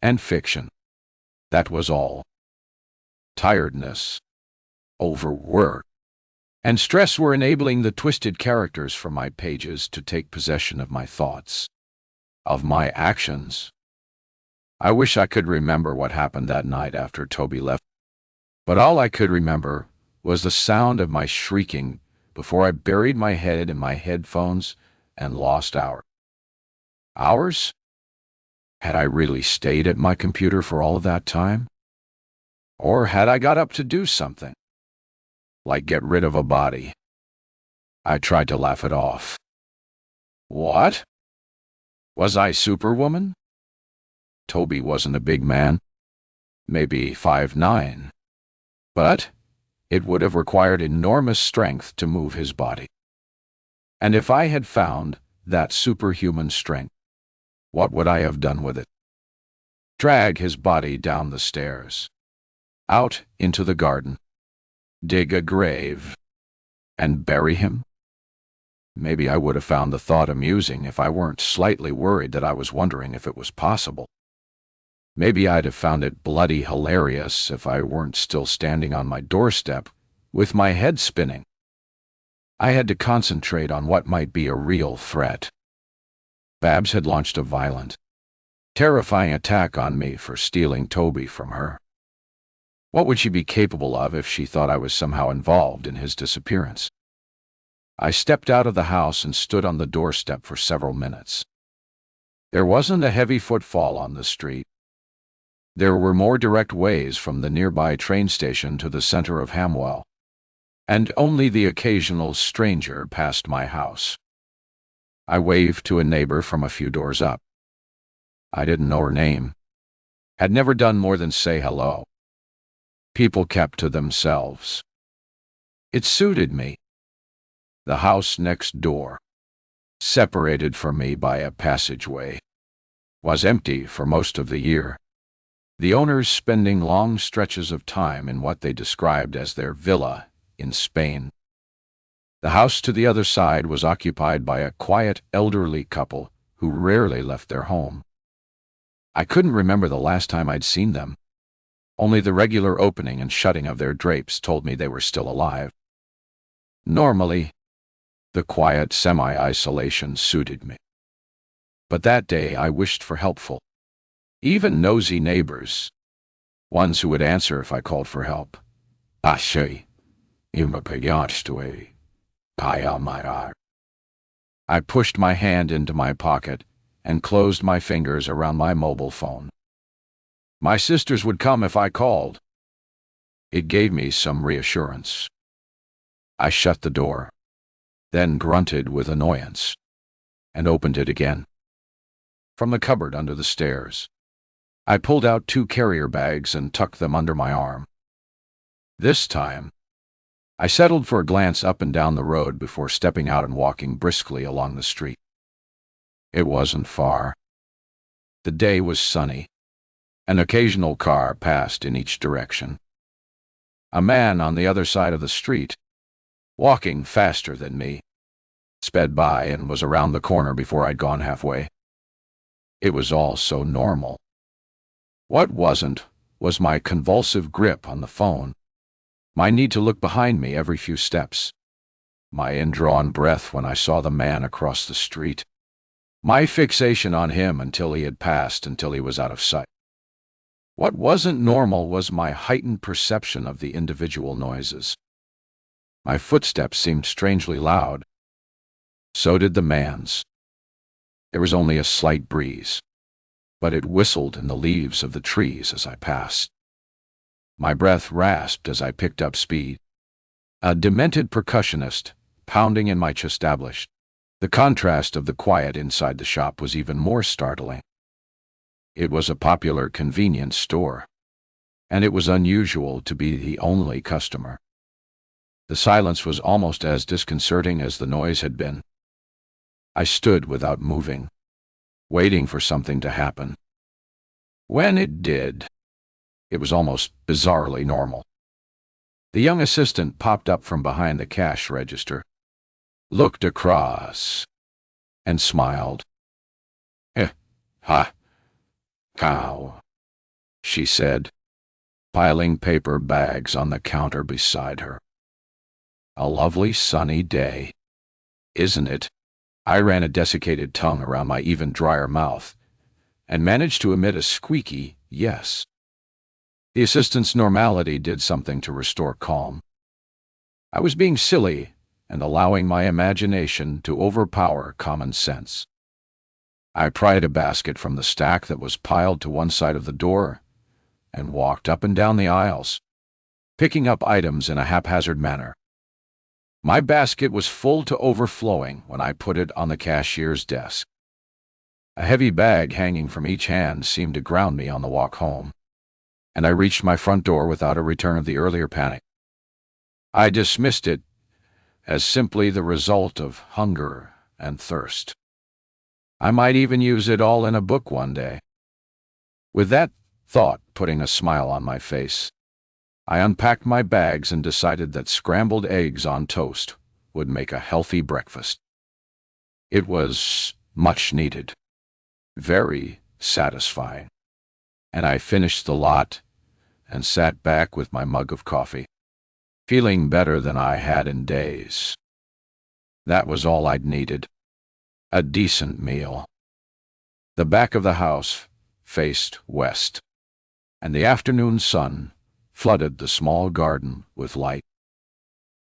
and fiction. That was all. Tiredness, overwork, and stress were enabling the twisted characters from my pages to take possession of my thoughts, of my actions. I wish I could remember what happened that night after Toby left, but all I could remember was the sound of my shrieking before I buried my head in my headphones and lost hours. Hours? Had I really stayed at my computer for all of that time? Or had I got up to do something, like get rid of a body? I tried to laugh it off. What? Was I Superwoman? Toby wasn't a big man, maybe 5'9", but it would have required enormous strength to move his body. And if I had found that superhuman strength, what would I have done with it? Drag his body down the stairs, out into the garden, dig a grave, and bury him? Maybe I would have found the thought amusing if I weren't slightly worried that I was wondering if it was possible. Maybe I'd have found it bloody hilarious if I weren't still standing on my doorstep with my head spinning. I had to concentrate on what might be a real threat. Babs had launched a violent, terrifying attack on me for stealing Toby from her. What would she be capable of if she thought I was somehow involved in his disappearance? I stepped out of the house and stood on the doorstep for several minutes. There wasn't a heavy footfall on the street. There were more direct ways from the nearby train station to the center of Hamwell, and only the occasional stranger passed my house. I waved to a neighbor from a few doors up. I didn't know her name, had never done more than say hello. People kept to themselves. It suited me. The house next door, separated from me by a passageway, was empty for most of the year, the owners spending long stretches of time in what they described as their villa in Spain. The house to the other side was occupied by a quiet elderly couple who rarely left their home. I couldn't remember the last time I'd seen them. Only the regular opening and shutting of their drapes told me they were still alive. Normally, the quiet semi-isolation suited me. But that day I wished for helpful, even nosy neighbors, ones who would answer if I called for help. I pushed my hand into my pocket and closed my fingers around my mobile phone. My sisters would come if I called. It gave me some reassurance. I shut the door, then grunted with annoyance, and opened it again. From the cupboard under the stairs, I pulled out 2 carrier bags and tucked them under my arm. This time, I settled for a glance up and down the road before stepping out and walking briskly along the street. It wasn't far. The day was sunny. An occasional car passed in each direction. A man on the other side of the street, walking faster than me, sped by and was around the corner before I'd gone halfway. It was all so normal. What wasn't was my convulsive grip on the phone, my need to look behind me every few steps, my indrawn breath when I saw the man across the street, my fixation on him until he had passed, until he was out of sight. What wasn't normal was my heightened perception of the individual noises. My footsteps seemed strangely loud. So did the man's. There was only a slight breeze, but it whistled in the leaves of the trees as I passed. My breath rasped as I picked up speed. A demented percussionist pounding in my chest established. The contrast of the quiet inside the shop was even more startling. It was a popular convenience store, and it was unusual to be the only customer. The silence was almost as disconcerting as the noise had been. I stood without moving, waiting for something to happen. When it did, it was almost bizarrely normal. The young assistant popped up from behind the cash register, looked across, and smiled. Ha, cow, she said, piling paper bags on the counter beside her. A lovely sunny day, isn't it? I ran a desiccated tongue around my even drier mouth and managed to emit a squeaky yes. The assistant's normality did something to restore calm. I was being silly and allowing my imagination to overpower common sense. I pried a basket from the stack that was piled to one side of the door and walked up and down the aisles, picking up items in a haphazard manner. My basket was full to overflowing when I put it on the cashier's desk. A heavy bag hanging from each hand seemed to ground me on the walk home, and I reached my front door without a return of the earlier panic. I dismissed it as simply the result of hunger and thirst. I might even use it all in a book one day. With that thought putting a smile on my face, I unpacked my bags and decided that scrambled eggs on toast would make a healthy breakfast. It was much needed, very satisfying, and I finished the lot and sat back with my mug of coffee, feeling better than I had in days. That was all I'd needed. A decent meal. The back of the house faced west, and the afternoon sun flooded the small garden with light.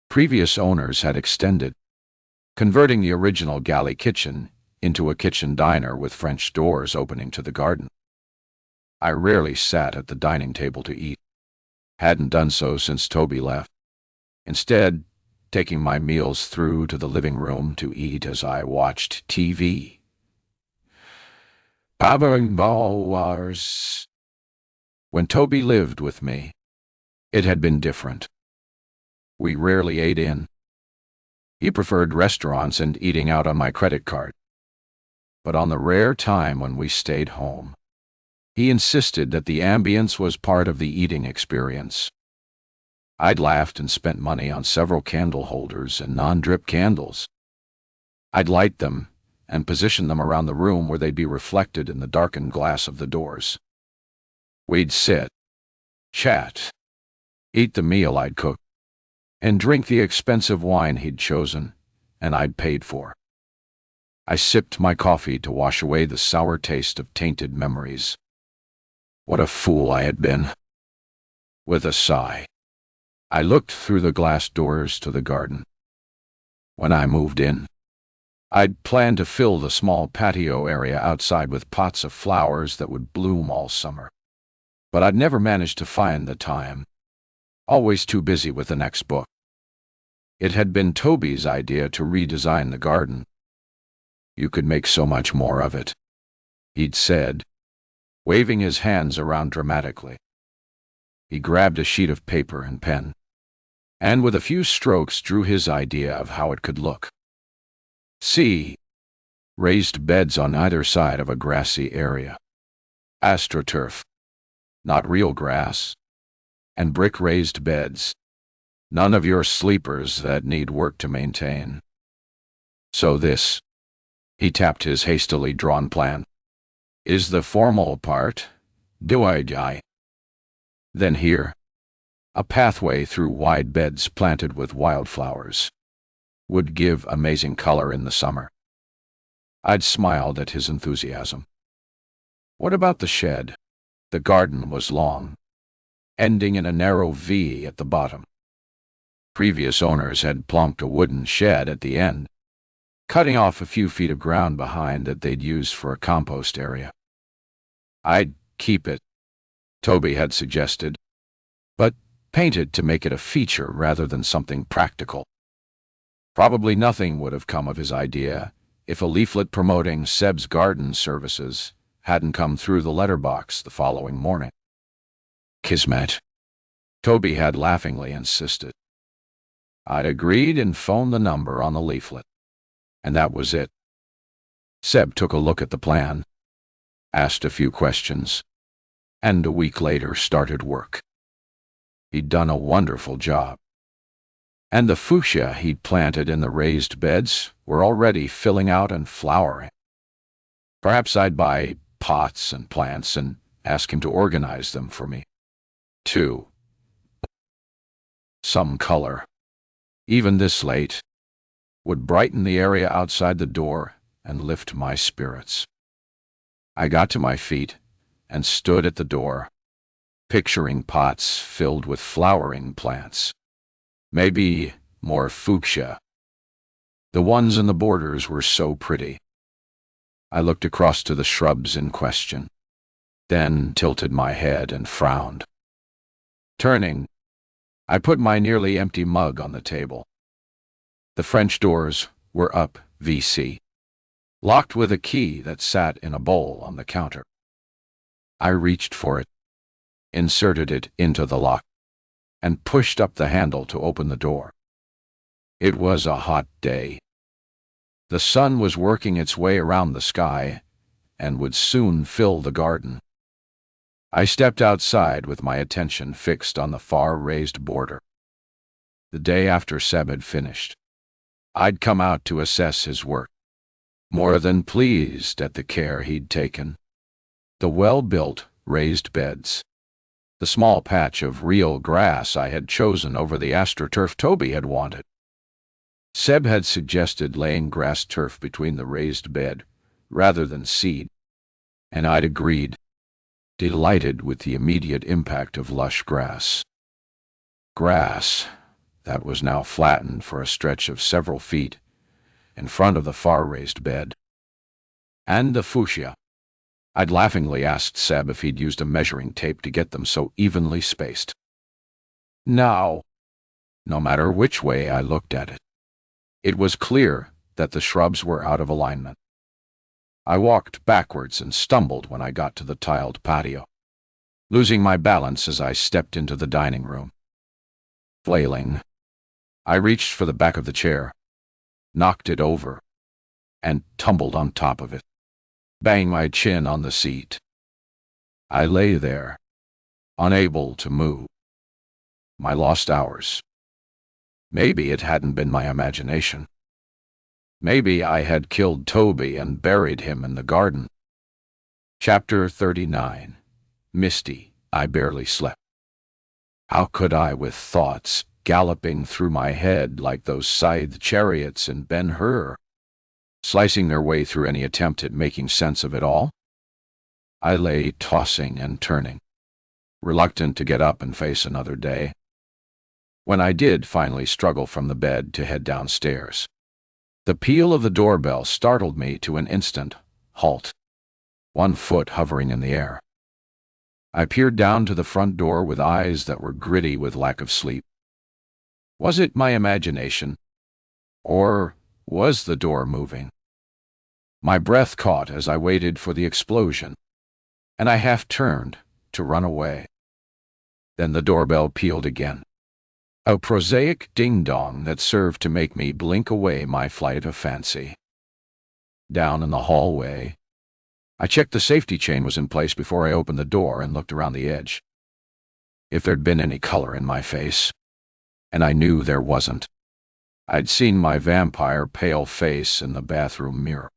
Previous owners had extended, converting the original galley kitchen into a kitchen diner with French doors opening to the garden. I rarely sat at the dining table to eat. Hadn't done so since Toby left. Instead, taking my meals through to the living room to eat as I watched TV. Wars. When Toby lived with me, it had been different. We rarely ate in. He preferred restaurants and eating out on my credit card. But on the rare time when we stayed home, he insisted that the ambience was part of the eating experience. I'd laughed and spent money on several candle holders and non-drip candles. I'd light them and position them around the room where they'd be reflected in the darkened glass of the doors. We'd sit, chat, eat the meal I'd cooked, and drink the expensive wine he'd chosen and I'd paid for. I sipped my coffee to wash away the sour taste of tainted memories. What a fool I had been. With a sigh, I looked through the glass doors to the garden. When I moved in, I'd planned to fill the small patio area outside with pots of flowers that would bloom all summer. But I'd never managed to find the time, always too busy with the next book. It had been Toby's idea to redesign the garden. You could make so much more of it, he'd said, waving his hands around dramatically. He grabbed a sheet of paper and pen, and with a few strokes drew his idea of how it could look. See, raised beds on either side of a grassy area. AstroTurf, not real grass, and brick raised beds. None of your sleepers that need work to maintain. So this, he tapped his hastily drawn plan, is the formal part, do I? Then here, a pathway through wide beds planted with wildflowers would give amazing color in the summer. I'd smiled at his enthusiasm. What about the shed? The garden was long, ending in a narrow V at the bottom. Previous owners had plonked a wooden shed at the end, cutting off a few feet of ground behind that they'd use for a compost area. I'd keep it, Toby had suggested, but paint it to make it a feature rather than something practical. Probably nothing would have come of his idea if a leaflet promoting Seb's garden services hadn't come through the letterbox the following morning. Kismet, Toby had laughingly insisted. I'd agreed and phoned the number on the leaflet, and that was it. Seb took a look at the plan, asked a few questions, and a week later started work. He'd done a wonderful job, and the fuchsia he'd planted in the raised beds were already filling out and flowering. Perhaps I'd buy pots and plants and ask him to organize them for me. 2. Some color. even this late, would brighten the area outside the door and lift my spirits. I got to my feet and stood at the door, picturing pots filled with flowering plants. Maybe more fuchsia. The ones in the borders were so pretty. I looked across to the shrubs in question, then tilted my head and frowned. Turning, I put my nearly empty mug on the table. The French doors were up VC, locked with a key that sat in a bowl on the counter. I reached for it, inserted it into the lock, and pushed up the handle to open the door. It was a hot day. The sun was working its way around the sky and would soon fill the garden. I stepped outside with my attention fixed on the far raised border. The day after Seb had finished, I'd come out to assess his work, more than pleased at the care he'd taken. The well-built raised beds, the small patch of real grass I had chosen over the astroturf Toby had wanted. Seb had suggested laying grass turf between the raised bed rather than seed, and I'd agreed, delighted with the immediate impact of lush grass. Grass that was now flattened for a stretch of several feet in front of the far raised bed. And the fuchsia. I'd laughingly asked Seb if he'd used a measuring tape to get them so evenly spaced. Now, no matter which way I looked at it, it was clear that the shrubs were out of alignment. I walked backwards and stumbled when I got to the tiled patio, losing my balance as I stepped into the dining room. Flailing, I reached for the back of the chair, knocked it over, and tumbled on top of it, banging my chin on the seat. I lay there, unable to move. My lost hours. Maybe it hadn't been my imagination. Maybe I had killed Toby and buried him in the garden. Chapter 39. Misty. I barely slept. How could I, with thoughts galloping through my head like those scythed chariots in Ben-Hur, slicing their way through any attempt at making sense of it all? I lay tossing and turning, reluctant to get up and face another day. When I did finally struggle from the bed to head downstairs, the peal of the doorbell startled me to an instant halt, one foot hovering in the air. I peered down to the front door with eyes that were gritty with lack of sleep. Was it my imagination? Or was the door moving? My breath caught as I waited for the explosion, and I half turned to run away. Then the doorbell pealed again, a prosaic ding-dong that served to make me blink away my flight of fancy. Down in the hallway, I checked the safety chain was in place before I opened the door and looked around the edge. If there'd been any color in my face, and I knew there wasn't, I'd seen my vampire pale face in the bathroom mirror,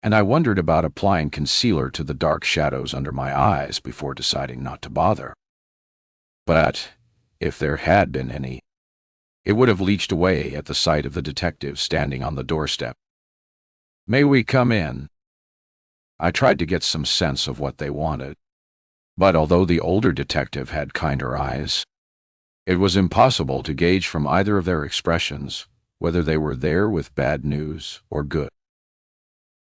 and I wondered about applying concealer to the dark shadows under my eyes before deciding not to bother. But if there had been any, it would have leached away at the sight of the detective standing on the doorstep. "May we come in?" I tried to get some sense of what they wanted, but although the older detective had kinder eyes, it was impossible to gauge from either of their expressions whether they were there with bad news or good.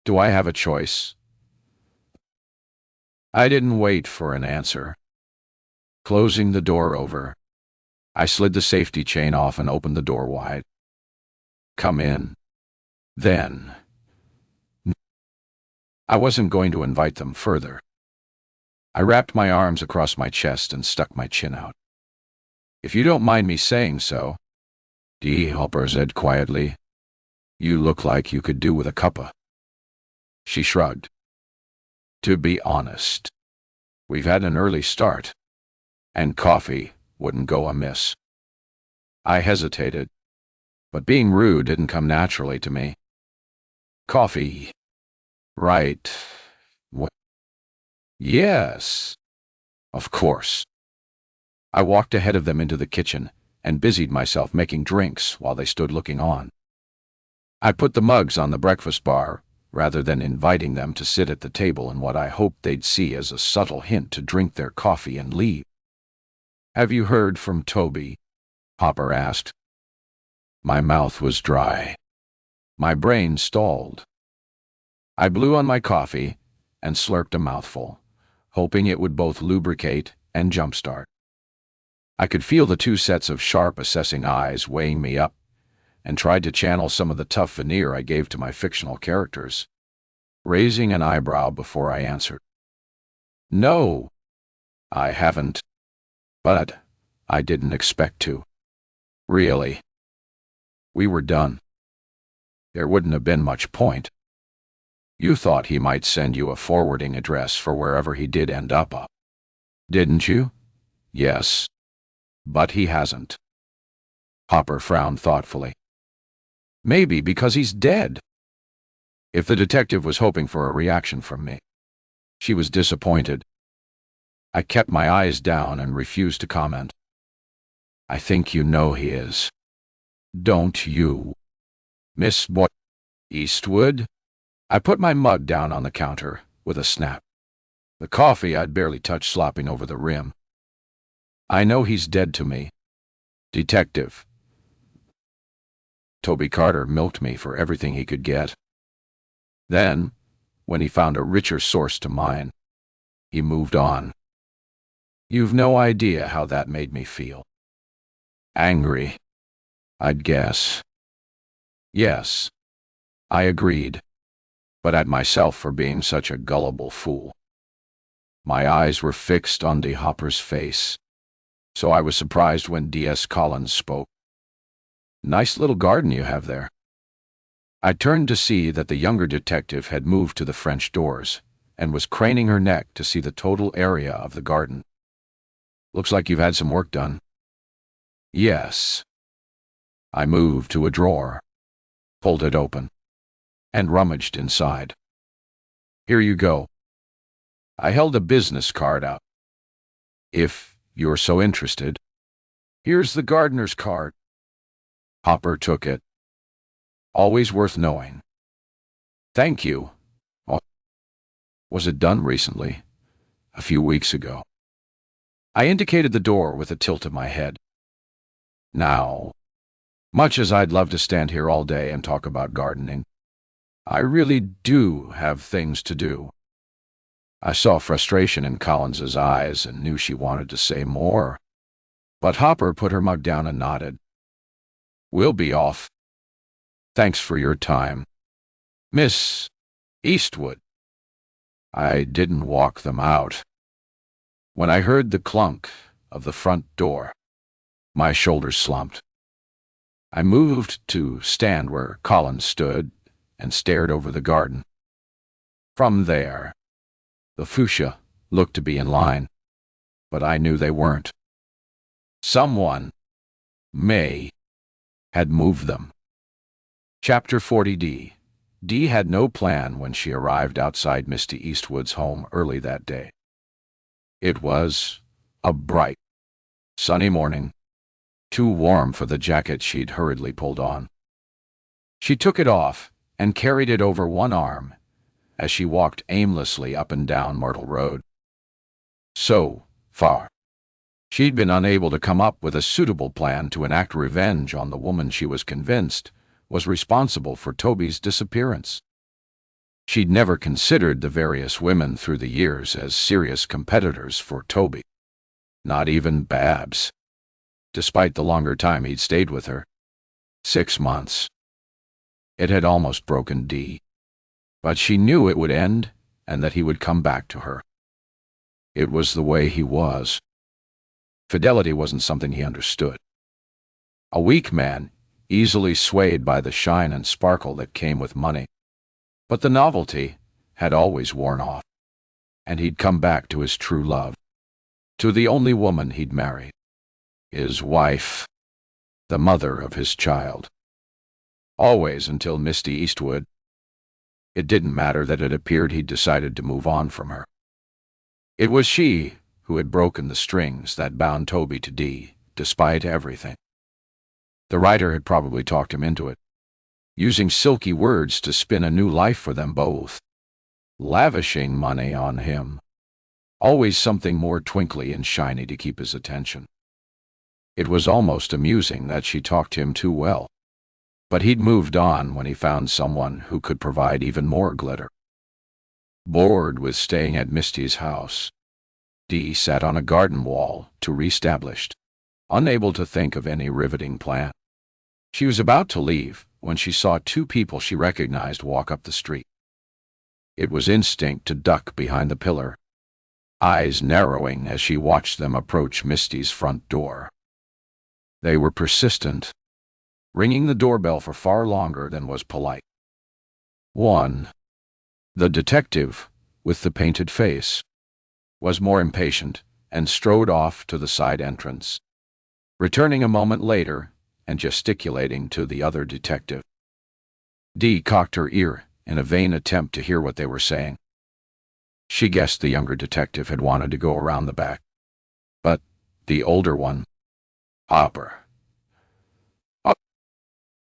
Do I have a choice? I didn't wait for an answer. Closing the door over, I slid the safety chain off and opened the door wide. "Come in." Then, I wasn't going to invite them further. I wrapped my arms across my chest and stuck my chin out. "If you don't mind me saying so," Dee Hopper said quietly, "you look like you could do with a cuppa." She shrugged. "To be honest, we've had an early start, and coffee wouldn't go amiss." I hesitated, but being rude didn't come naturally to me. "Coffee, right? What? Yes, of course." I walked ahead of them into the kitchen and busied myself making drinks while they stood looking on. I put the mugs on the breakfast bar, rather than inviting them to sit at the table in what I hoped they'd see as a subtle hint to drink their coffee and leave. "Have you heard from Toby?" Hopper asked. My mouth was dry. My brain stalled. I blew on my coffee and slurped a mouthful, hoping it would both lubricate and jumpstart. I could feel the two sets of sharp, assessing eyes weighing me up, and tried to channel some of the tough veneer I gave to my fictional characters, raising an eyebrow before I answered. "No, I haven't. But I didn't expect to. Really. We were done. There wouldn't have been much point. You thought he might send you a forwarding address for wherever he did end up, didn't you?" "Yes. But he hasn't." Hopper frowned thoughtfully. "Maybe because he's dead." If the detective was hoping for a reaction from me, she was disappointed. I kept my eyes down and refused to comment. "I think you know he is. Don't you, Miss Eastwood?" I put my mug down on the counter with a snap, the coffee I'd barely touched slopping over the rim. "I know he's dead to me, Detective. Toby Carter milked me for everything he could get. Then, when he found a richer source to mine, he moved on. You've no idea how that made me feel. Angry, I'd guess. Yes, I agreed, but at myself for being such a gullible fool. My eyes were fixed on D. Hopper's face, so I was surprised when D.S. Collins spoke. "Nice little garden you have there." I turned to see that the younger detective had moved to the French doors and was craning her neck to see the total area of the garden. "Looks like you've had some work done." "Yes." I moved to a drawer, pulled it open, and rummaged inside. "Here you go." I held a business card out. "If you're so interested, here's the gardener's card." Hopper took it. "Always worth knowing." "Thank you." "Oh, was it done recently?" "A few weeks ago." I indicated the door with a tilt of my head. "Now, much as I'd love to stand here all day and talk about gardening, I really do have things to do." I saw frustration in Collins's eyes and knew she wanted to say more, but Hopper put her mug down and nodded. "We'll be off. Thanks for your time, Miss Eastwood." I didn't walk them out. When I heard the clunk of the front door, my shoulders slumped. I moved to stand where Collins stood and stared over the garden. From there, the fuchsia looked to be in line, but I knew they weren't. Someone, May, had moved them. Chapter 40D. Dee had no plan when she arrived outside Misty Eastwood's home early that day. It was a bright, sunny morning, too warm for the jacket she'd hurriedly pulled on. She took it off and carried it over one arm as she walked aimlessly up and down Myrtle Road. So far, she'd been unable to come up with a suitable plan to enact revenge on the woman she was convinced was responsible for Toby's disappearance. She'd never considered the various women through the years as serious competitors for Toby. Not even Babs, despite the longer time he'd stayed with her. 6 months. It had almost broken Dee, but she knew it would end and that he would come back to her. It was the way he was. Fidelity wasn't something he understood. A weak man, easily swayed by the shine and sparkle that came with money. But the novelty had always worn off, and he'd come back to his true love, to the only woman he'd married, his wife, the mother of his child. Always until Misty Eastwood. It didn't matter that it appeared he'd decided to move on from her. It was she who had broken the strings that bound Toby to Dee, despite everything. The writer had probably talked him into it, using silky words to spin a new life for them both, lavishing money on him. Always something more twinkly and shiny to keep his attention. It was almost amusing that she talked him too well. But he'd moved on when he found someone who could provide even more glitter. Bored with staying at Misty's house, Dee sat on a garden wall to reestablished, unable to think of any riveting plan. She was about to leave when she saw two people she recognized walk up the street. It was instinct to duck behind the pillar, eyes narrowing as she watched them approach Misty's front door. They were persistent, ringing the doorbell for far longer than was polite. One, the detective with the painted face, was more impatient and strode off to the side entrance, returning a moment later and gesticulating to the other detective. Dee cocked her ear in a vain attempt to hear what they were saying. She guessed the younger detective had wanted to go around the back, but the older one, Hopper.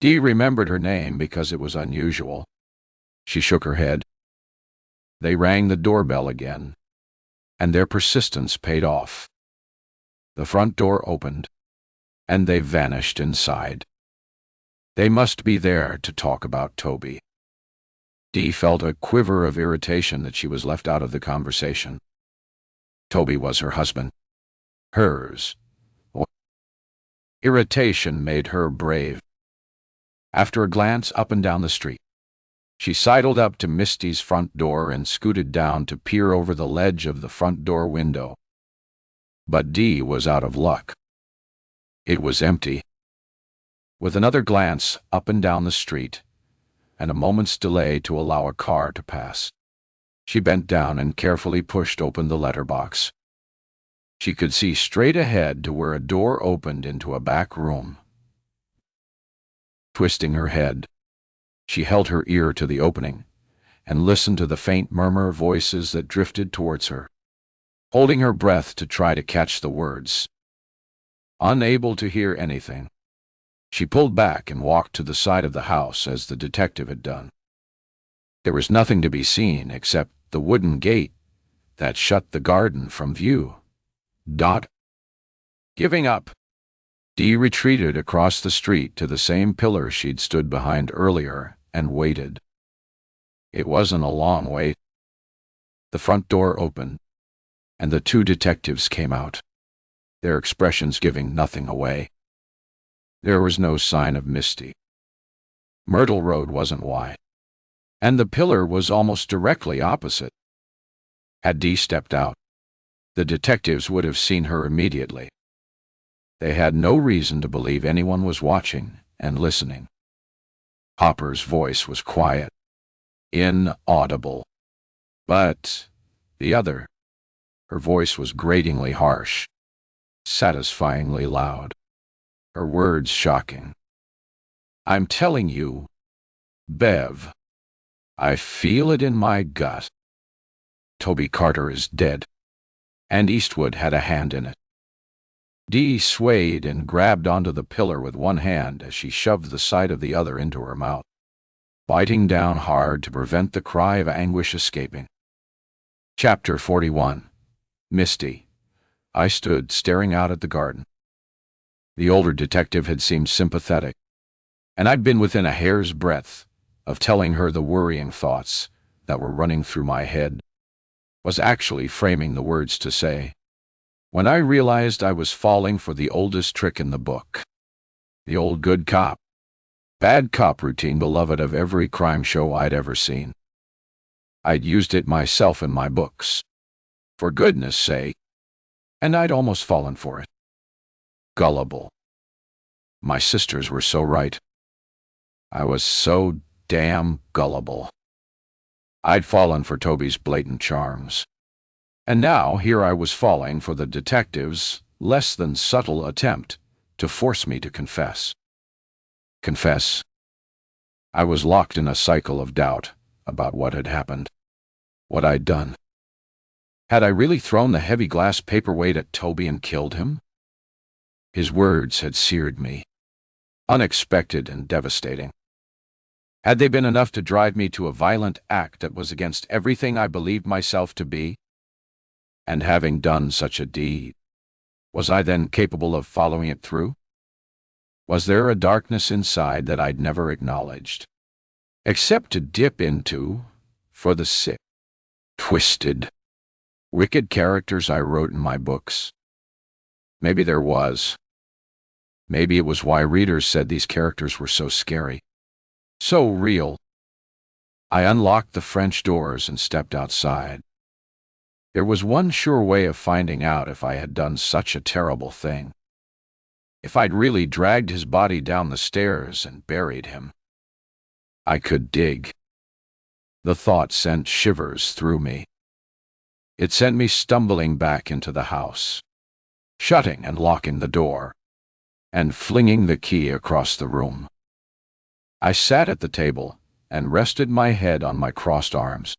Dee remembered her name because it was unusual. She shook her head. They rang the doorbell again, and their persistence paid off. The front door opened, and they vanished inside. They must be there to talk about Toby. Dee felt a quiver of irritation that she was left out of the conversation. Toby was her husband. Hers. Irritation made her brave. After a glance up and down the street, she sidled up to Misty's front door and scooted down to peer over the ledge of the front door window. But Dee was out of luck. It was empty. With another glance up and down the street, and a moment's delay to allow a car to pass, she bent down and carefully pushed open the letterbox. She could see straight ahead to where a door opened into a back room. Twisting her head, she held her ear to the opening and listened to the faint murmur of voices that drifted towards her, holding her breath to try to catch the words. Unable to hear anything, she pulled back and walked to the side of the house as the detective had done. There was nothing to be seen except the wooden gate that shut the garden from view. Giving up, Dee retreated across the street to the same pillar she'd stood behind earlier and waited. It wasn't a long wait. The front door opened, and the two detectives came out, their expressions giving nothing away. There was no sign of Misty. Myrtle Road wasn't wide, and the pillar was almost directly opposite. Had Dee stepped out, the detectives would have seen her immediately. They had no reason to believe anyone was watching and listening. Hopper's voice was quiet, inaudible. But the other, her voice was gratingly harsh, satisfyingly loud, her words shocking. I'm telling you, Bev, I feel it in my gut. Toby Carter is dead, and Eastwood had a hand in it. Dee swayed and grabbed onto the pillar with one hand as she shoved the side of the other into her mouth, biting down hard to prevent the cry of anguish escaping. Chapter 41. Misty. I stood staring out at the garden. The older detective had seemed sympathetic, and I'd been within a hair's breadth of telling her the worrying thoughts that were running through my head, was actually framing the words to say, when I realized I was falling for the oldest trick in the book. The old good cop, bad cop routine beloved of every crime show I'd ever seen. I'd used it myself in my books, for goodness sake, and I'd almost fallen for it. Gullible. My sisters were so right. I was so damn gullible. I'd fallen for Toby's blatant charms. And now here I was falling for the detective's less than subtle attempt to force me to confess. Confess. I was locked in a cycle of doubt about what had happened, what I'd done. Had I really thrown the heavy glass paperweight at Toby and killed him? His words had seared me. unexpected and devastating. Had they been enough to drive me to a violent act that was against everything I believed myself to be? And having done such a deed, was I then capable of following it through? Was there a darkness inside that I'd never acknowledged, except to dip into for the sick, twisted, wicked characters I wrote in my books? Maybe there was. Maybe it was why readers said these characters were so scary, so real. I unlocked the French doors and stepped outside. There was one sure way of finding out if I had done such a terrible thing. If I'd really dragged his body down the stairs and buried him. I could dig. The thought sent shivers through me. It sent me stumbling back into the house, shutting and locking the door, and flinging the key across the room. I sat at the table and rested my head on my crossed arms.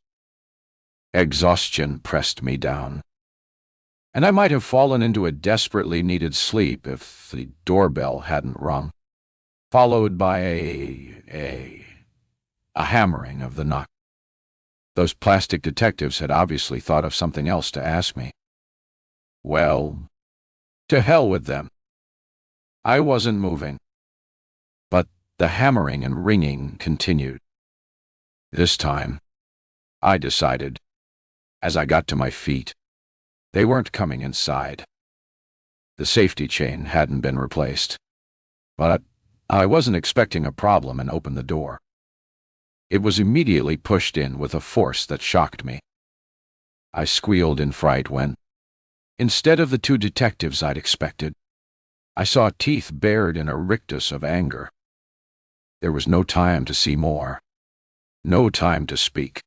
Exhaustion pressed me down, and I might have fallen into a desperately needed sleep if the doorbell hadn't rung, followed by a hammering of the knock. Those plastic detectives had obviously thought of something else to ask me. Well, to hell with them. I wasn't moving, but the hammering and ringing continued. This time, I decided, as I got to my feet, they weren't coming inside. The safety chain hadn't been replaced, but I wasn't expecting a problem and opened the door. It was immediately pushed in with a force that shocked me. I squealed in fright when, instead of the two detectives I'd expected, I saw teeth bared in a rictus of anger. There was no time to see more, no time to speak.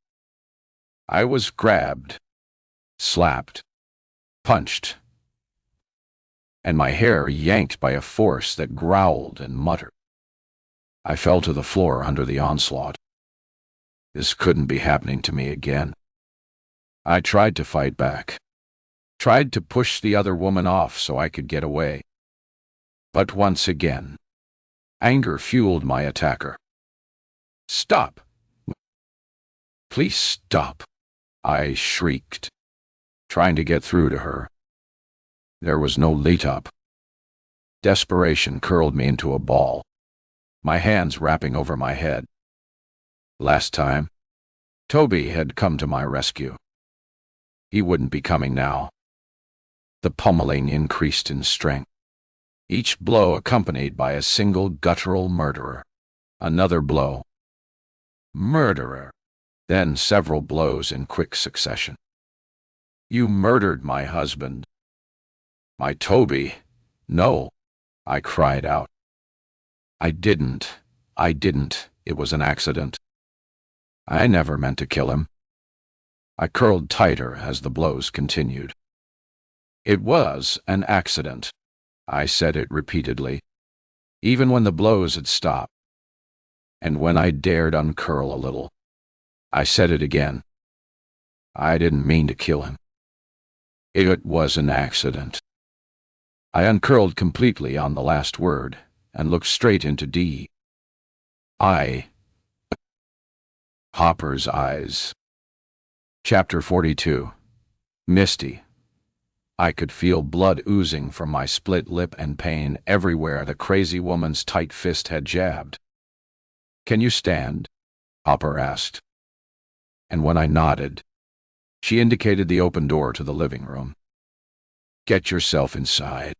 I was grabbed, slapped, punched, and my hair yanked by a force that growled and muttered. I fell to the floor under the onslaught. This couldn't be happening to me again. I tried to fight back, tried to push the other woman off so I could get away. But once again, anger fueled my attacker. Stop! Please stop! I shrieked, trying to get through to her. There was no lead-up. Desperation curled me into a ball, my hands wrapping over my head. Last time, Toby had come to my rescue. He wouldn't be coming now. The pummeling increased in strength, each blow accompanied by a single guttural murderer. Another blow. Murderer. Then several blows in quick succession. You murdered my husband. My Toby. No, I cried out. I didn't. It was an accident. I never meant to kill him. I curled tighter as the blows continued. It was an accident. I said it repeatedly, even when the blows had stopped. And when I dared uncurl a little, I said it again. I didn't mean to kill him. It was an accident. I uncurled completely on the last word and looked straight into D. Hopper's eyes. Chapter 42. Misty. I could feel blood oozing from my split lip and pain everywhere the crazy woman's tight fist had jabbed. Can you stand? Hopper asked. And when I nodded, she indicated the open door to the living room. Get yourself inside.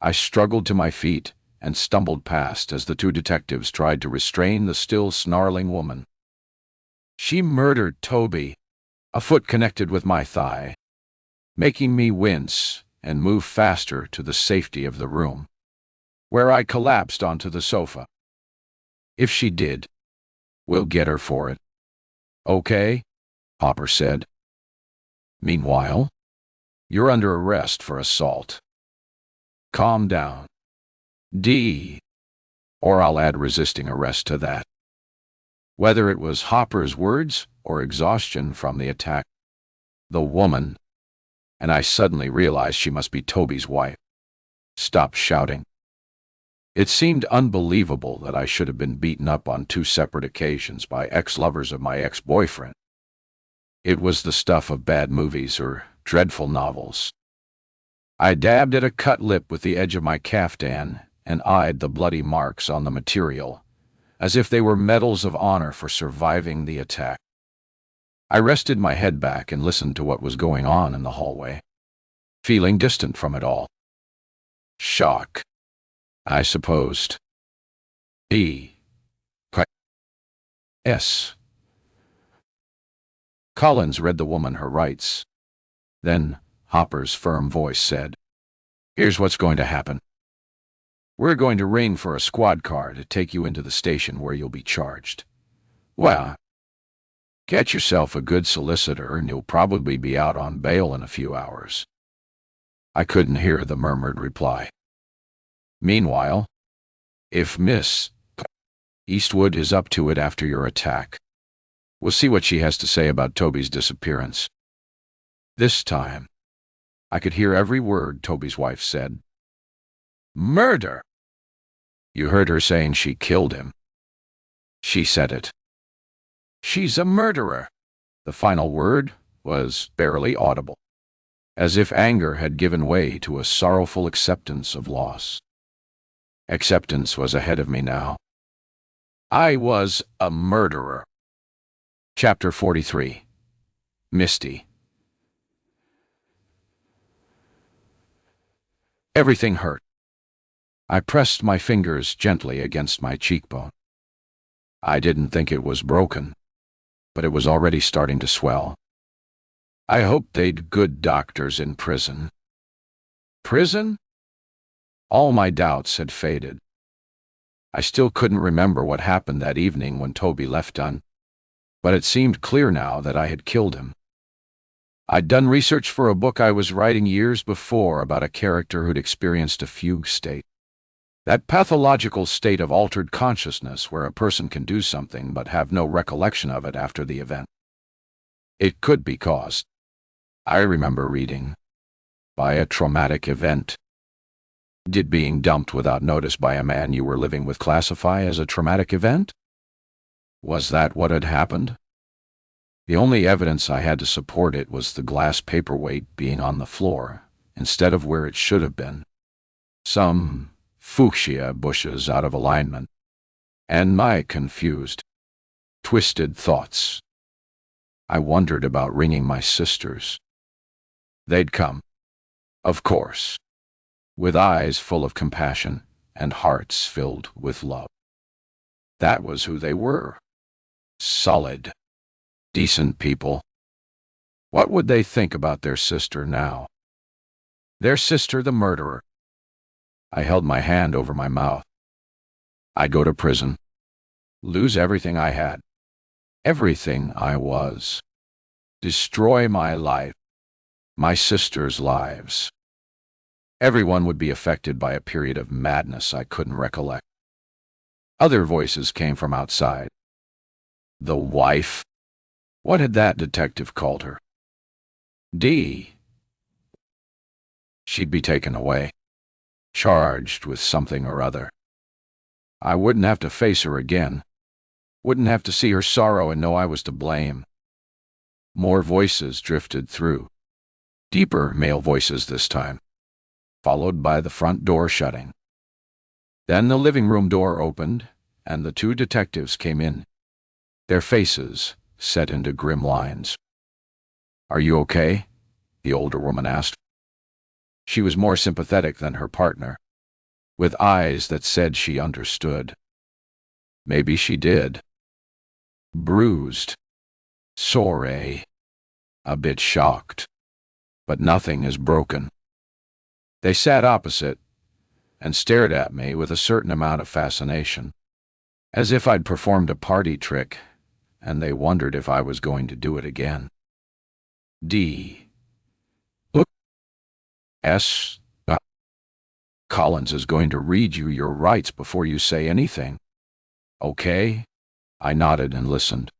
I struggled to my feet and stumbled past as the two detectives tried to restrain the still snarling woman. She murdered Toby, a foot connected with my thigh, making me wince and move faster to the safety of the room, where I collapsed onto the sofa. If she did, we'll get her for it. Okay, Hopper said. Meanwhile, you're under arrest for assault. Calm down. D. Or I'll add resisting arrest to that. Whether it was Hopper's words or exhaustion from the attack, the woman, and I suddenly realized she must be Toby's wife, stopped shouting. It seemed unbelievable that I should have been beaten up on 2 separate occasions by ex-lovers of my ex-boyfriend. It was the stuff of bad movies or dreadful novels. I dabbed at a cut lip with the edge of my caftan and eyed the bloody marks on the material, as if they were medals of honor for surviving the attack. I rested my head back and listened to what was going on in the hallway, feeling distant from it all. Shock, I supposed. S. Collins read the woman her rights. Then Hopper's firm voice said, "Here's what's going to happen. We're going to ring for a squad car to take you into the station where you'll be charged. Well, get yourself a good solicitor and you'll probably be out on bail in a few hours." I couldn't hear the murmured reply. Meanwhile, if Miss Eastwood is up to it after your attack, we'll see what she has to say about Toby's disappearance. This time, I could hear every word Toby's wife said. Murder! You heard her saying she killed him. She said it. She's a murderer. The final word was barely audible, as if anger had given way to a sorrowful acceptance of loss. Acceptance was ahead of me now. I was a murderer. Chapter 43. Misty. Everything hurt. I pressed my fingers gently against my cheekbone. I didn't think it was broken, but it was already starting to swell. I hoped they'd good doctors in prison. Prison? All my doubts had faded. I still couldn't remember what happened that evening when Toby left Dunn, but it seemed clear now that I had killed him. I'd done research for a book I was writing years before about a character who'd experienced a fugue state. That pathological state of altered consciousness where a person can do something but have no recollection of it after the event. It could be caused, I remember reading, by a traumatic event. Did being dumped without notice by a man you were living with classify as a traumatic event? Was that what had happened? The only evidence I had to support it was the glass paperweight being on the floor, instead of where it should have been. Some fuchsia bushes out of alignment, and my confused, twisted thoughts. I wondered about ringing my sisters. They'd come, of course, with eyes full of compassion and hearts filled with love. That was who they were. Solid, decent people. What would they think about their sister now? Their sister, the murderer. I held my hand over my mouth. I'd go to prison, lose everything I had, everything I was, destroy my life, my sisters' lives. Everyone would be affected by a period of madness I couldn't recollect. Other voices came from outside. The wife? What had that detective called her? Dee. She'd be taken away, charged with something or other. I wouldn't have to face her again. Wouldn't have to see her sorrow and know I was to blame. More voices drifted through. Deeper male voices this time, followed by the front door shutting. Then the living room door opened, and the 2 detectives came in, their faces set into grim lines. "Are you okay?" the older woman asked. She was more sympathetic than her partner, with eyes that said she understood. Maybe she did. Bruised, sore, a bit shocked, but nothing is broken. They sat opposite and stared at me with a certain amount of fascination, as if I'd performed a party trick, and they wondered if I was going to do it again. D. Look. S. Collins is going to read you your rights before you say anything. Okay? I nodded and listened,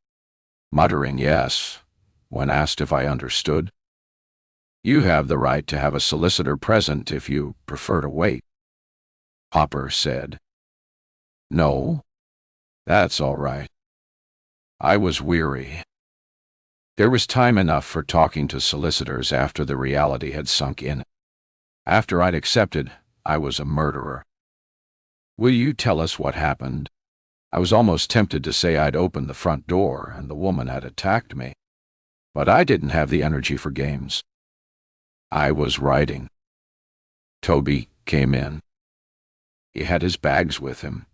muttering yes when asked if I understood. You have the right to have a solicitor present if you prefer to wait, Hopper said, No, that's all right. I was weary. There was time enough for talking to solicitors after the reality had sunk in. After I'd accepted I was a murderer. Will you tell us what happened? I was almost tempted to say I'd opened the front door and the woman had attacked me. But I didn't have the energy for games. I was writing. Toby came in. He had his bags with him,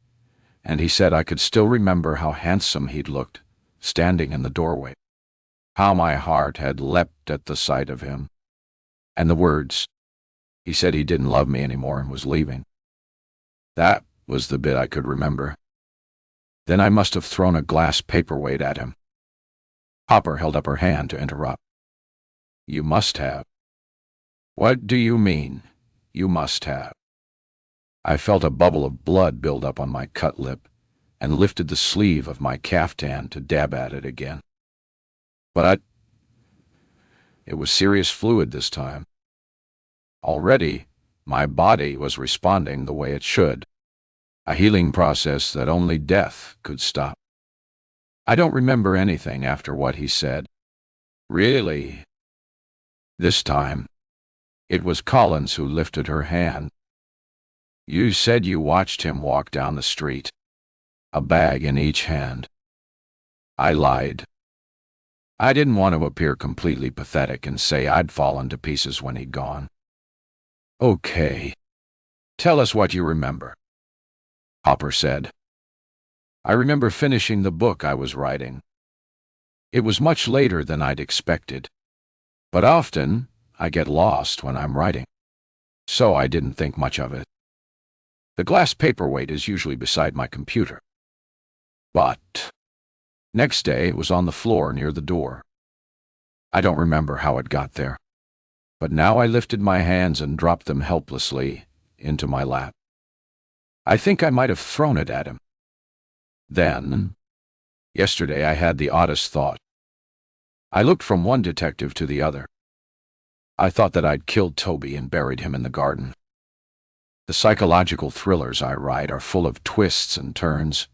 and he said I could still remember how handsome he'd looked, standing in the doorway. How my heart had leapt at the sight of him. And the words. He said he didn't love me anymore and was leaving. That was the bit I could remember. Then I must have thrown a glass paperweight at him. Hopper held up her hand to interrupt. You must have. What do you mean, you must have? I felt a bubble of blood build up on my cut lip and lifted the sleeve of my caftan to dab at it again. But it was serious fluid this time. Already, my body was responding the way it should, a healing process that only death could stop. I don't remember anything after what he said. Really? This time, it was Collins who lifted her hand. You said you watched him walk down the street, a bag in each hand. I lied. I didn't want to appear completely pathetic and say I'd fallen to pieces when he'd gone. Okay. Tell us what you remember, Hopper said. I remember finishing the book I was writing. It was much later than I'd expected, but often I get lost when I'm writing, so I didn't think much of it. The glass paperweight is usually beside my computer. But next day it was on the floor near the door. I don't remember how it got there, but now I lifted my hands and dropped them helplessly into my lap. I think I might have thrown it at him. Then, yesterday I had the oddest thought. I looked from one detective to the other. I thought that I'd killed Toby and buried him in the garden. The psychological thrillers I write are full of twists and turns,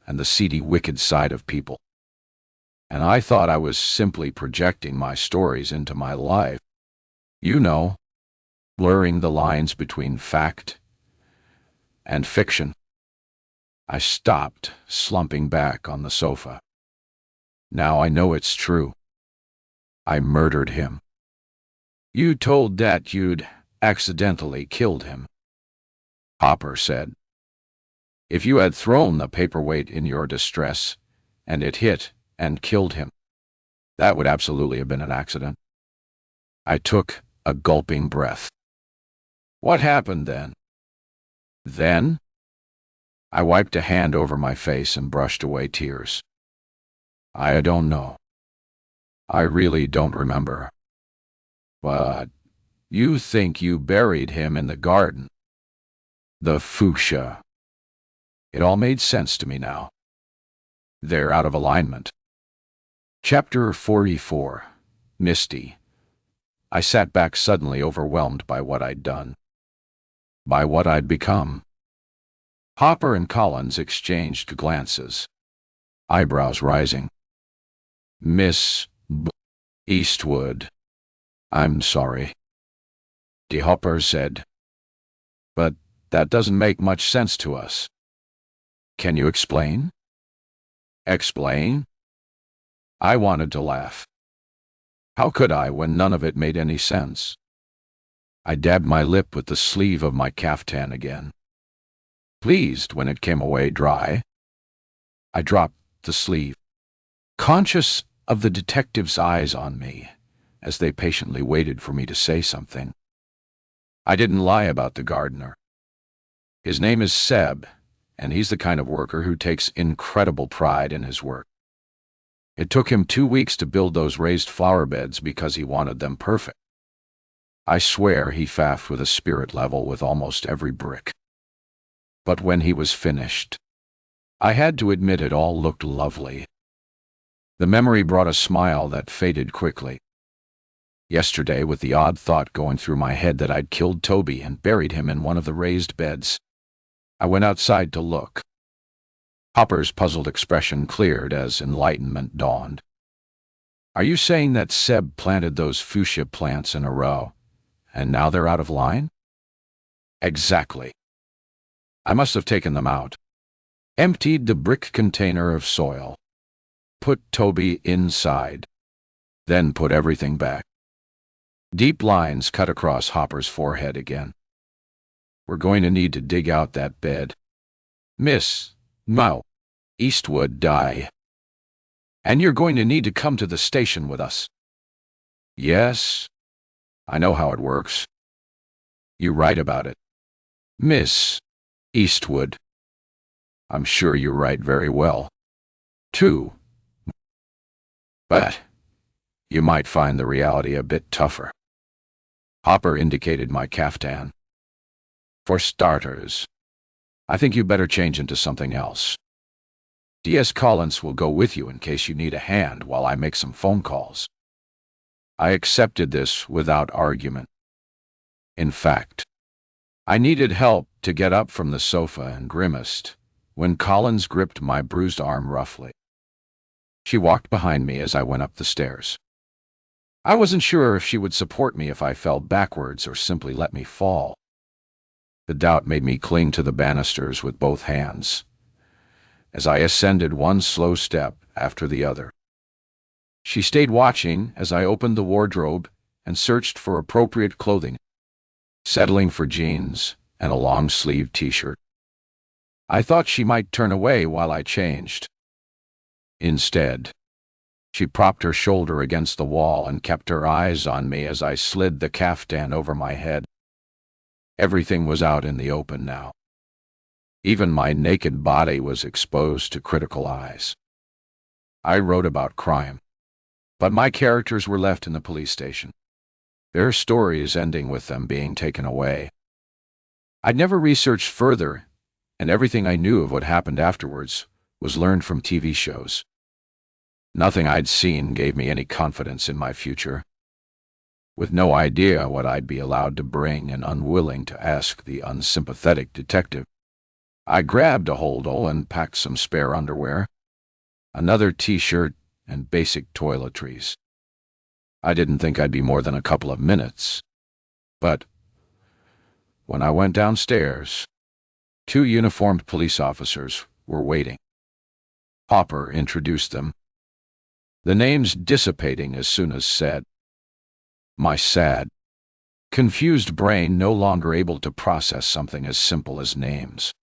and the seedy, wicked side of people. And I thought I was simply projecting my stories into my life. You know, blurring the lines between fact and fiction. I stopped, slumping back on the sofa. Now I know it's true. I murdered him. You told that you'd accidentally killed him, Hopper said. If you had thrown the paperweight in your distress, and it hit and killed him, that would absolutely have been an accident. I took a gulping breath. What happened then? Then? I wiped a hand over my face and brushed away tears. I don't know. I really don't remember. But you think you buried him in the garden? The fuchsia. It all made sense to me now. They're out of alignment. Chapter 44. Misty. I sat back suddenly overwhelmed by what I'd done. By what I'd become. Hopper and Collins exchanged glances, eyebrows rising. Miss Eastwood. I'm sorry, Hopper said. But that doesn't make much sense to us. Can you explain? Explain? I wanted to laugh. How could I when none of it made any sense? I dabbed my lip with the sleeve of my caftan again. Pleased when it came away dry. I dropped the sleeve, conscious of the detective's eyes on me as they patiently waited for me to say something. I didn't lie about the gardener. His name is Seb, and he's the kind of worker who takes incredible pride in his work. It took him 2 weeks to build those raised flower beds because he wanted them perfect. I swear he faffed with a spirit level with almost every brick. But when he was finished, I had to admit it all looked lovely. The memory brought a smile that faded quickly. Yesterday, with the odd thought going through my head that I'd killed Toby and buried him in one of the raised beds, I went outside to look. Hopper's puzzled expression cleared as enlightenment dawned. Are you saying that Seb planted those fuchsia plants in a row, and now they're out of line? Exactly. I must have taken them out, emptied the brick container of soil, put Toby inside, then put everything back. Deep lines cut across Hopper's forehead again. We're going to need to dig out that bed. Miss Eastwood die. And you're going to need to come to the station with us. Yes, I know how it works. You write about it. Miss Eastwood. I'm sure you write very well, too. But you might find the reality a bit tougher. Hopper indicated my caftan. For starters, I think you better change into something else. D.S. Collins will go with you in case you need a hand while I make some phone calls. I accepted this without argument. In fact, I needed help to get up from the sofa and grimaced when Collins gripped my bruised arm roughly. She walked behind me as I went up the stairs. I wasn't sure if she would support me if I fell backwards or simply let me fall. The doubt made me cling to the banisters with both hands as I ascended one slow step after the other. She stayed watching as I opened the wardrobe and searched for appropriate clothing, settling for jeans and a long-sleeved t-shirt. I thought she might turn away while I changed. Instead, she propped her shoulder against the wall and kept her eyes on me as I slid the caftan over my head. Everything was out in the open now. Even my naked body was exposed to critical eyes. I wrote about crime, but my characters were left in the police station, their stories ending with them being taken away. I'd never researched further, and everything I knew of what happened afterwards was learned from TV shows. Nothing I'd seen gave me any confidence in my future. With no idea what I'd be allowed to bring and unwilling to ask the unsympathetic detective, I grabbed a holdall and packed some spare underwear, another t-shirt, and basic toiletries. I didn't think I'd be more than a couple of minutes, but when I went downstairs, 2 uniformed police officers were waiting. Hopper introduced them, the names dissipating as soon as said. My sad, confused brain no longer able to process something as simple as names.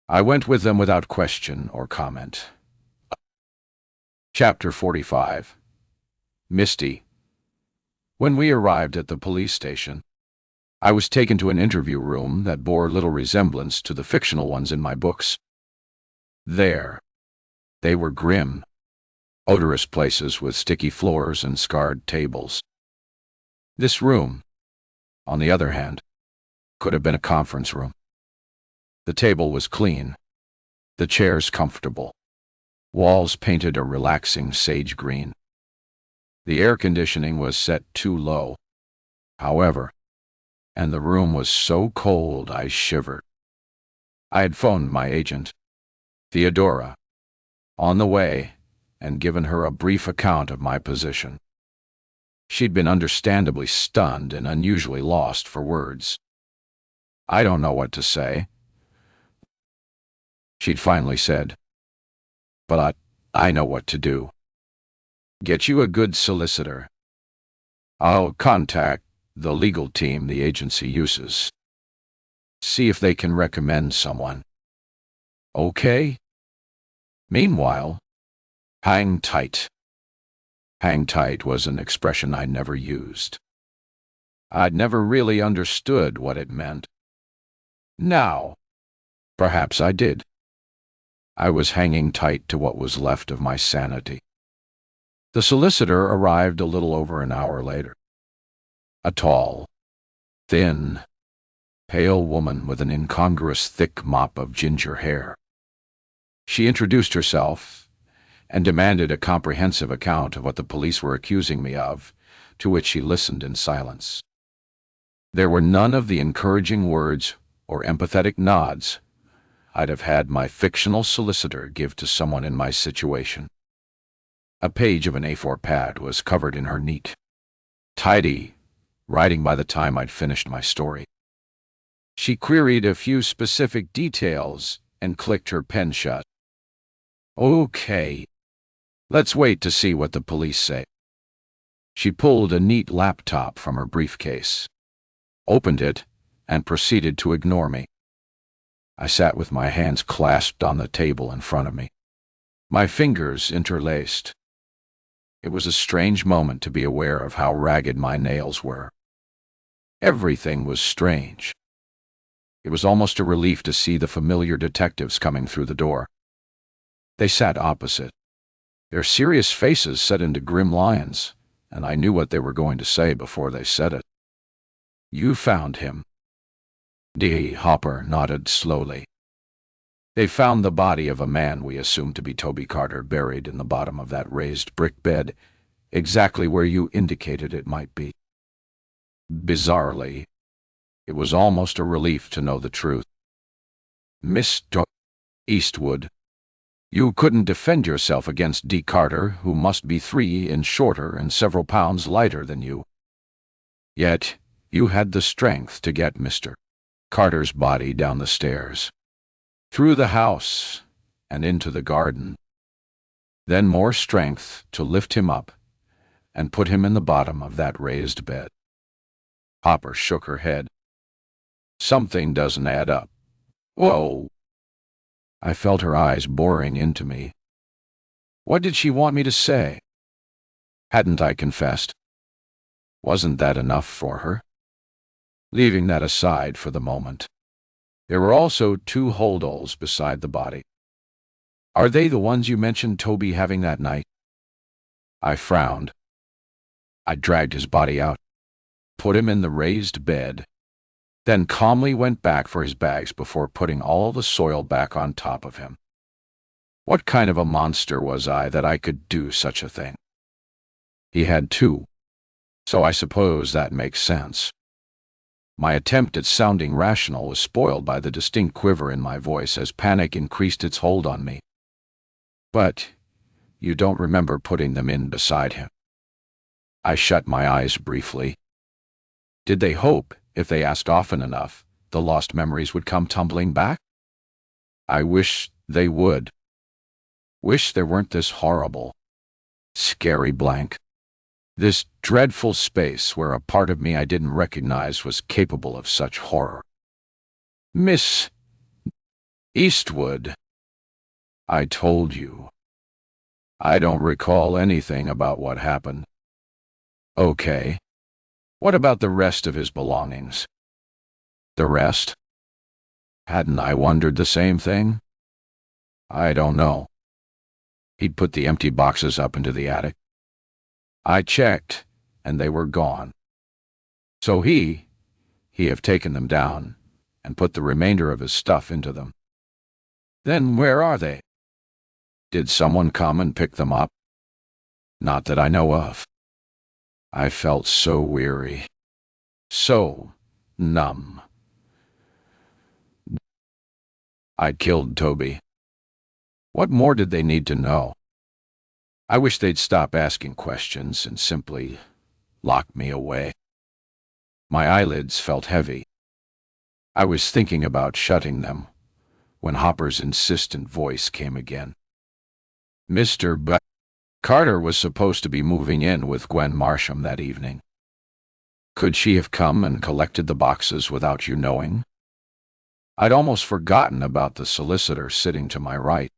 I went with them without question or comment. Chapter 45. Misty. When we arrived at the police station, I was taken to an interview room that bore little resemblance to the fictional ones in my books. There, they were grim, odorous places with sticky floors and scarred tables. This room, on the other hand, could have been a conference room. The table was clean, the chairs comfortable, walls painted a relaxing sage green. The air conditioning was set too low, however, and the room was so cold I shivered. I had phoned my agent, Theodora, on the way and given her a brief account of my position. She'd been understandably stunned and unusually lost for words. I don't know what to say, she'd finally said, but I know what to do. Get you a good solicitor. I'll contact the legal team the agency uses. See if they can recommend someone. Okay? Meanwhile, hang tight. Hang tight was an expression I never used. I'd never really understood what it meant. Now, perhaps I did. I was hanging tight to what was left of my sanity. The solicitor arrived a little over an hour later. A tall, thin, pale woman with an incongruous thick mop of ginger hair. She introduced herself and demanded a comprehensive account of what the police were accusing me of, to which she listened in silence. There were none of the encouraging words or empathetic nods I'd have had my fictional solicitor give to someone in my situation. A page of an A4 pad was covered in her neat, tidy writing by the time I'd finished my story. She queried a few specific details and clicked her pen shut. Okay, let's wait to see what the police say. She pulled a neat laptop from her briefcase, opened it, and proceeded to ignore me. I sat with my hands clasped on the table in front of me, my fingers interlaced. It was a strange moment to be aware of how ragged my nails were. Everything was strange. It was almost a relief to see the familiar detectives coming through the door. They sat opposite, their serious faces set into grim lines, and I knew what they were going to say before they said it. You found him. D. Hopper nodded slowly. They found the body of a man we assumed to be Toby Carter buried in the bottom of that raised brick bed, exactly where you indicated it might be. Bizarrely, it was almost a relief to know the truth. Mr. Eastwood, you couldn't defend yourself against D. Carter, who must be 3 inches shorter and several pounds lighter than you. Yet, you had the strength to get Mr. Carter's body down the stairs, through the house, and into the garden. Then more strength to lift him up and put him in the bottom of that raised bed. Hopper shook her head. Something doesn't add up. Whoa! I felt her eyes boring into me. What did she want me to say? Hadn't I confessed? Wasn't that enough for her? Leaving that aside for the moment, there were also 2 holdalls beside the body. Are they the ones you mentioned Toby having that night? I frowned. I dragged his body out, put him in the raised bed, then calmly went back for his bags before putting all the soil back on top of him. What kind of a monster was I that I could do such a thing? He had 2, so I suppose that makes sense. My attempt at sounding rational was spoiled by the distinct quiver in my voice as panic increased its hold on me. But you don't remember putting them in beside him? I shut my eyes briefly. Did they hope, if they asked often enough, the lost memories would come tumbling back? I wish they would. Wish there weren't this horrible, scary blank. This dreadful space where a part of me I didn't recognize was capable of such horror. Miss Eastwood, I told you. I don't recall anything about what happened. Okay. What about the rest of his belongings? The rest? Hadn't I wondered the same thing? I don't know. He'd put the empty boxes up into the attic. I checked, and they were gone. So he have taken them down and put the remainder of his stuff into them. Then where are they? Did someone come and pick them up? Not that I know of. I felt so weary, so numb. I'd killed Toby. What more did they need to know? I wish they'd stop asking questions and simply lock me away. My eyelids felt heavy. I was thinking about shutting them when Hopper's insistent voice came again. Mr. Carter was supposed to be moving in with Gwen Marsham that evening. Could she have come and collected the boxes without you knowing? I'd almost forgotten about the solicitor sitting to my right,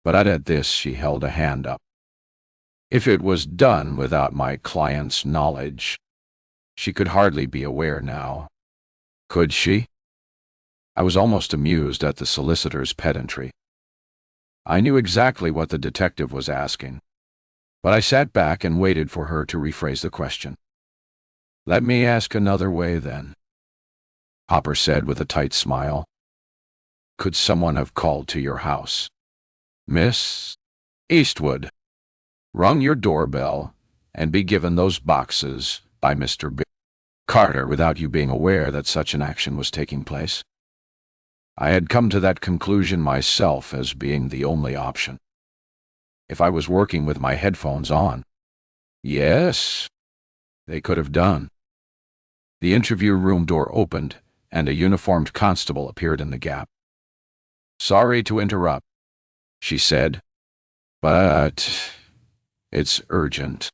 but at this she held a hand up. If it was done without my client's knowledge, she could hardly be aware now. Could she? I was almost amused at the solicitor's pedantry. I knew exactly what the detective was asking, but I sat back and waited for her to rephrase the question. Let me ask another way, then, Hopper said with a tight smile. Could someone have called to your house? Miss Eastwood, rung your doorbell, and be given those boxes by Mr. Carter without you being aware that such an action was taking place? I had come to that conclusion myself as being the only option. If I was working with my headphones on, yes, they could have done. The interview room door opened, and a uniformed constable appeared in the gap. "Sorry to interrupt," she said, "but it's urgent."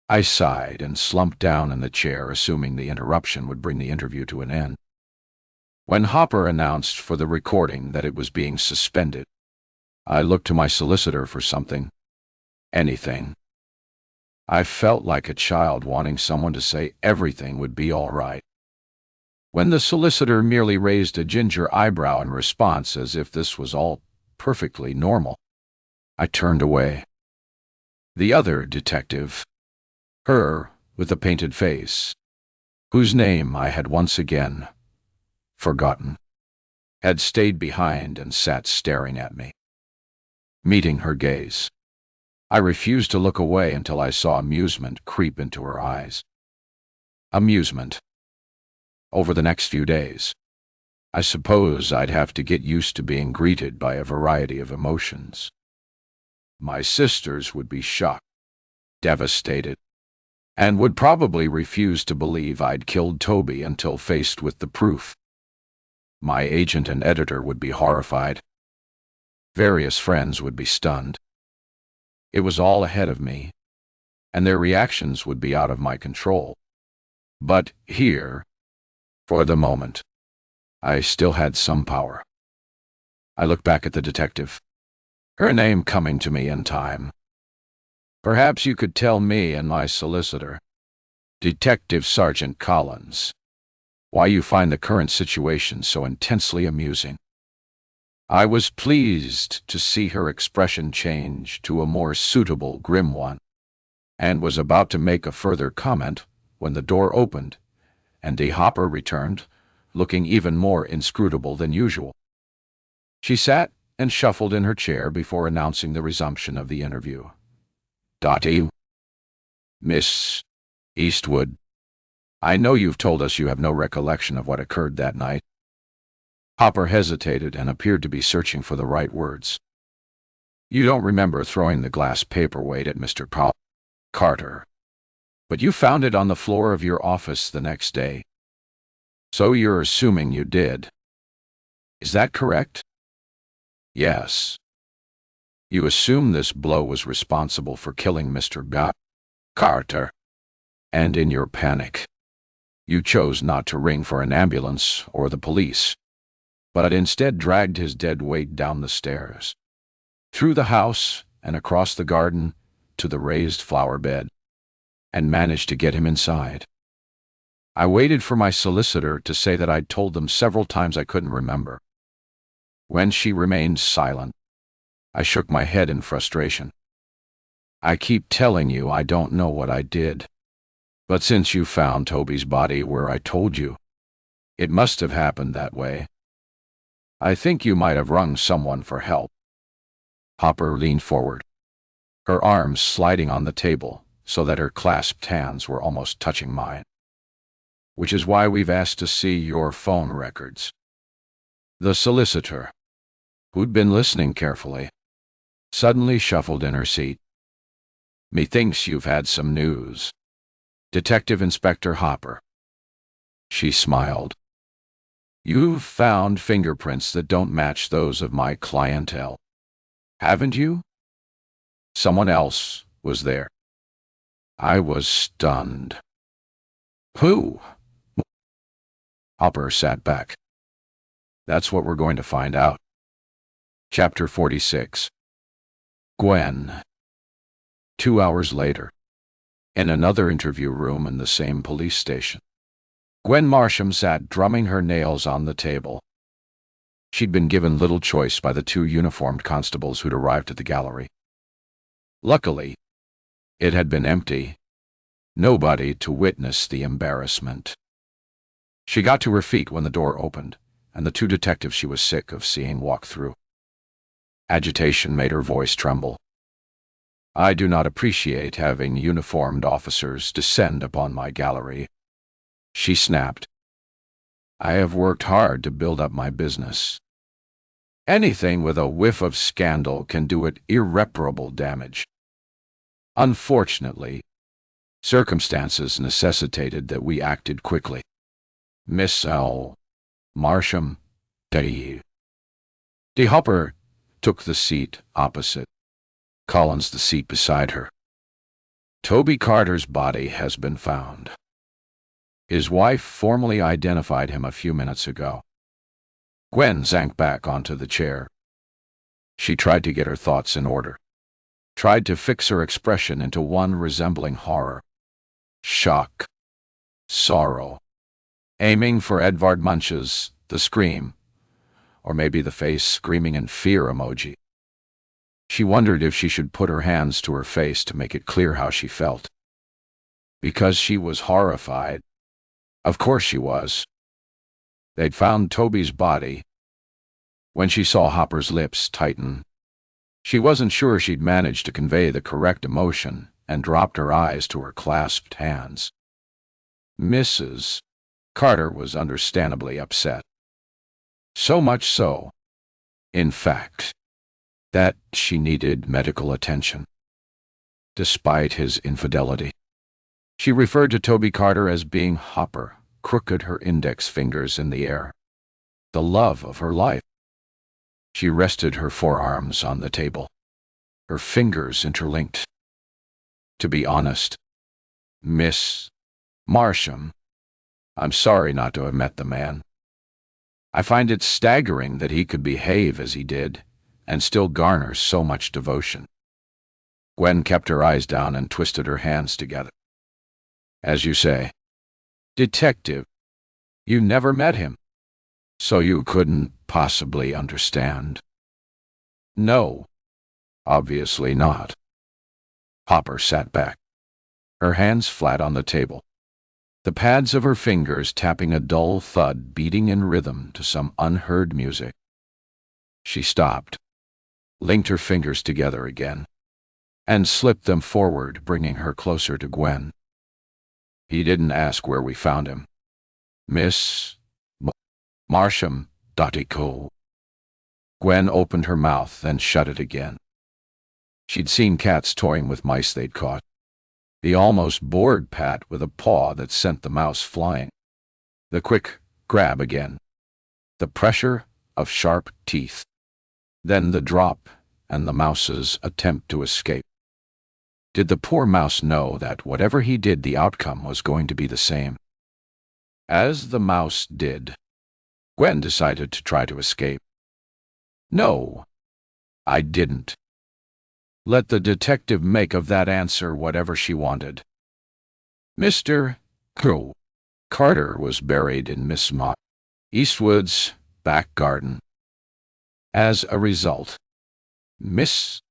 I sighed and slumped down in the chair, assuming the interruption would bring the interview to an end. When Hopper announced for the recording that it was being suspended, I looked to my solicitor for something. Anything. I felt like a child wanting someone to say everything would be all right. When the solicitor merely raised a ginger eyebrow in response, as if this was all perfectly normal, I turned away. The other detective, her with the painted face, whose name I had once again forgotten, had stayed behind and sat staring at me. Meeting her gaze, I refused to look away until I saw amusement creep into her eyes. Amusement. Over the next few days, I suppose I'd have to get used to being greeted by a variety of emotions. My sisters would be shocked, devastated, and would probably refuse to believe I'd killed Toby until faced with the proof. My agent and editor would be horrified. Various friends would be stunned. It was all ahead of me, and their reactions would be out of my control. But here, for the moment, I still had some power. I looked back at the detective, her name coming to me in time. "Perhaps you could tell me and my solicitor, Detective Sergeant Collins, why you find the current situation so intensely amusing." I was pleased to see her expression change to a more suitable, grim one, and was about to make a further comment when the door opened, and D. Hopper returned, looking even more inscrutable than usual. She sat and shuffled in her chair before announcing the resumption of the interview. "Dottie, Miss Eastwood, I know you've told us you have no recollection of what occurred that night." Hopper hesitated and appeared to be searching for the right words. "You don't remember throwing the glass paperweight at Mr. Carter, but you found it on the floor of your office the next day. So you're assuming you did. Is that correct?" "Yes. You assume this blow was responsible for killing Mr. Carter, and in your panic, you chose not to ring for an ambulance or the police, but instead dragged his dead weight down the stairs, through the house and across the garden to the raised flower bed, and managed to get him inside. I waited for my solicitor to say that I'd told them several times I couldn't remember. When she remained silent, I shook my head in frustration. I keep telling you I don't know what I did, but since you found Toby's body where I told you, it must have happened that way. I think you might have rung someone for help." Hopper leaned forward, her arms sliding on the table so that her clasped hands were almost touching mine. "Which is why we've asked to see your phone records." The solicitor, who'd been listening carefully, suddenly shuffled in her seat. "Methinks you've had some news, Detective Inspector Hopper." She smiled. "You've found fingerprints that don't match those of my clientele, haven't you? Someone else was there." I was stunned. "Who?" Hopper sat back. "That's what we're going to find out." Chapter 46. Gwen. 2 hours later, in another interview room in the same police station, Gwen Marsham sat drumming her nails on the table. She'd been given little choice by the 2 uniformed constables who'd arrived at the gallery. Luckily, it had been empty. Nobody to witness the embarrassment. She got to her feet when the door opened, and the 2 detectives she was sick of seeing walk through. Agitation made her voice tremble. "I do not appreciate having uniformed officers descend upon my gallery," she snapped. I have worked hard to build up my business. Anything with a whiff of scandal can do it irreparable damage. Unfortunately, circumstances necessitated that we acted quickly. Miss L. Marsham, D. Hopper took the seat opposite, Collins the seat beside her. Toby Carter's body has been found. His wife formally identified him a few minutes ago. Gwen sank back onto the chair. She tried to get her thoughts in order, tried to fix her expression into one resembling horror, shock, sorrow, aiming for Edvard Munch's The Scream, or maybe the face screaming in fear emoji. She wondered if she should put her hands to her face to make it clear how she felt. Because she was horrified. Of course she was. They'd found Toby's body. When she saw Hopper's lips tighten, she wasn't sure she'd managed to convey the correct emotion and dropped her eyes to her clasped hands. Mrs. Carter was understandably upset. So much so, in fact, that she needed medical attention. Despite his infidelity, she referred to Toby Carter as being Hopper, crooked her index fingers in the air. The love of her life. She rested her forearms on the table, her fingers interlinked. To be honest, Miss Marsham, I'm sorry not to have met the man. I find it staggering that he could behave as he did and still garner so much devotion. Gwen kept her eyes down and twisted her hands together. As you say, detective, you never met him, so you couldn't possibly understand. No, obviously not. Hopper sat back, her hands flat on the table, the pads of her fingers tapping a dull thud beating in rhythm to some unheard music. She stopped, linked her fingers together again, and slipped them forward, bringing her closer to Gwen. He didn't ask where we found him. Miss Marsham, .co. Gwen opened her mouth and shut it again. She'd seen cats toying with mice they'd caught. The almost bored pat with a paw that sent the mouse flying. The quick grab again. The pressure of sharp teeth. Then the drop and the mouse's attempt to escape. Did the poor mouse know that whatever he did, the outcome was going to be the same? As the mouse did, Gwen decided to try to escape. No, I didn't. Let the detective make of that answer whatever she wanted. Mr. Carter was buried in Miss Eastwood's back garden. As a result, Miss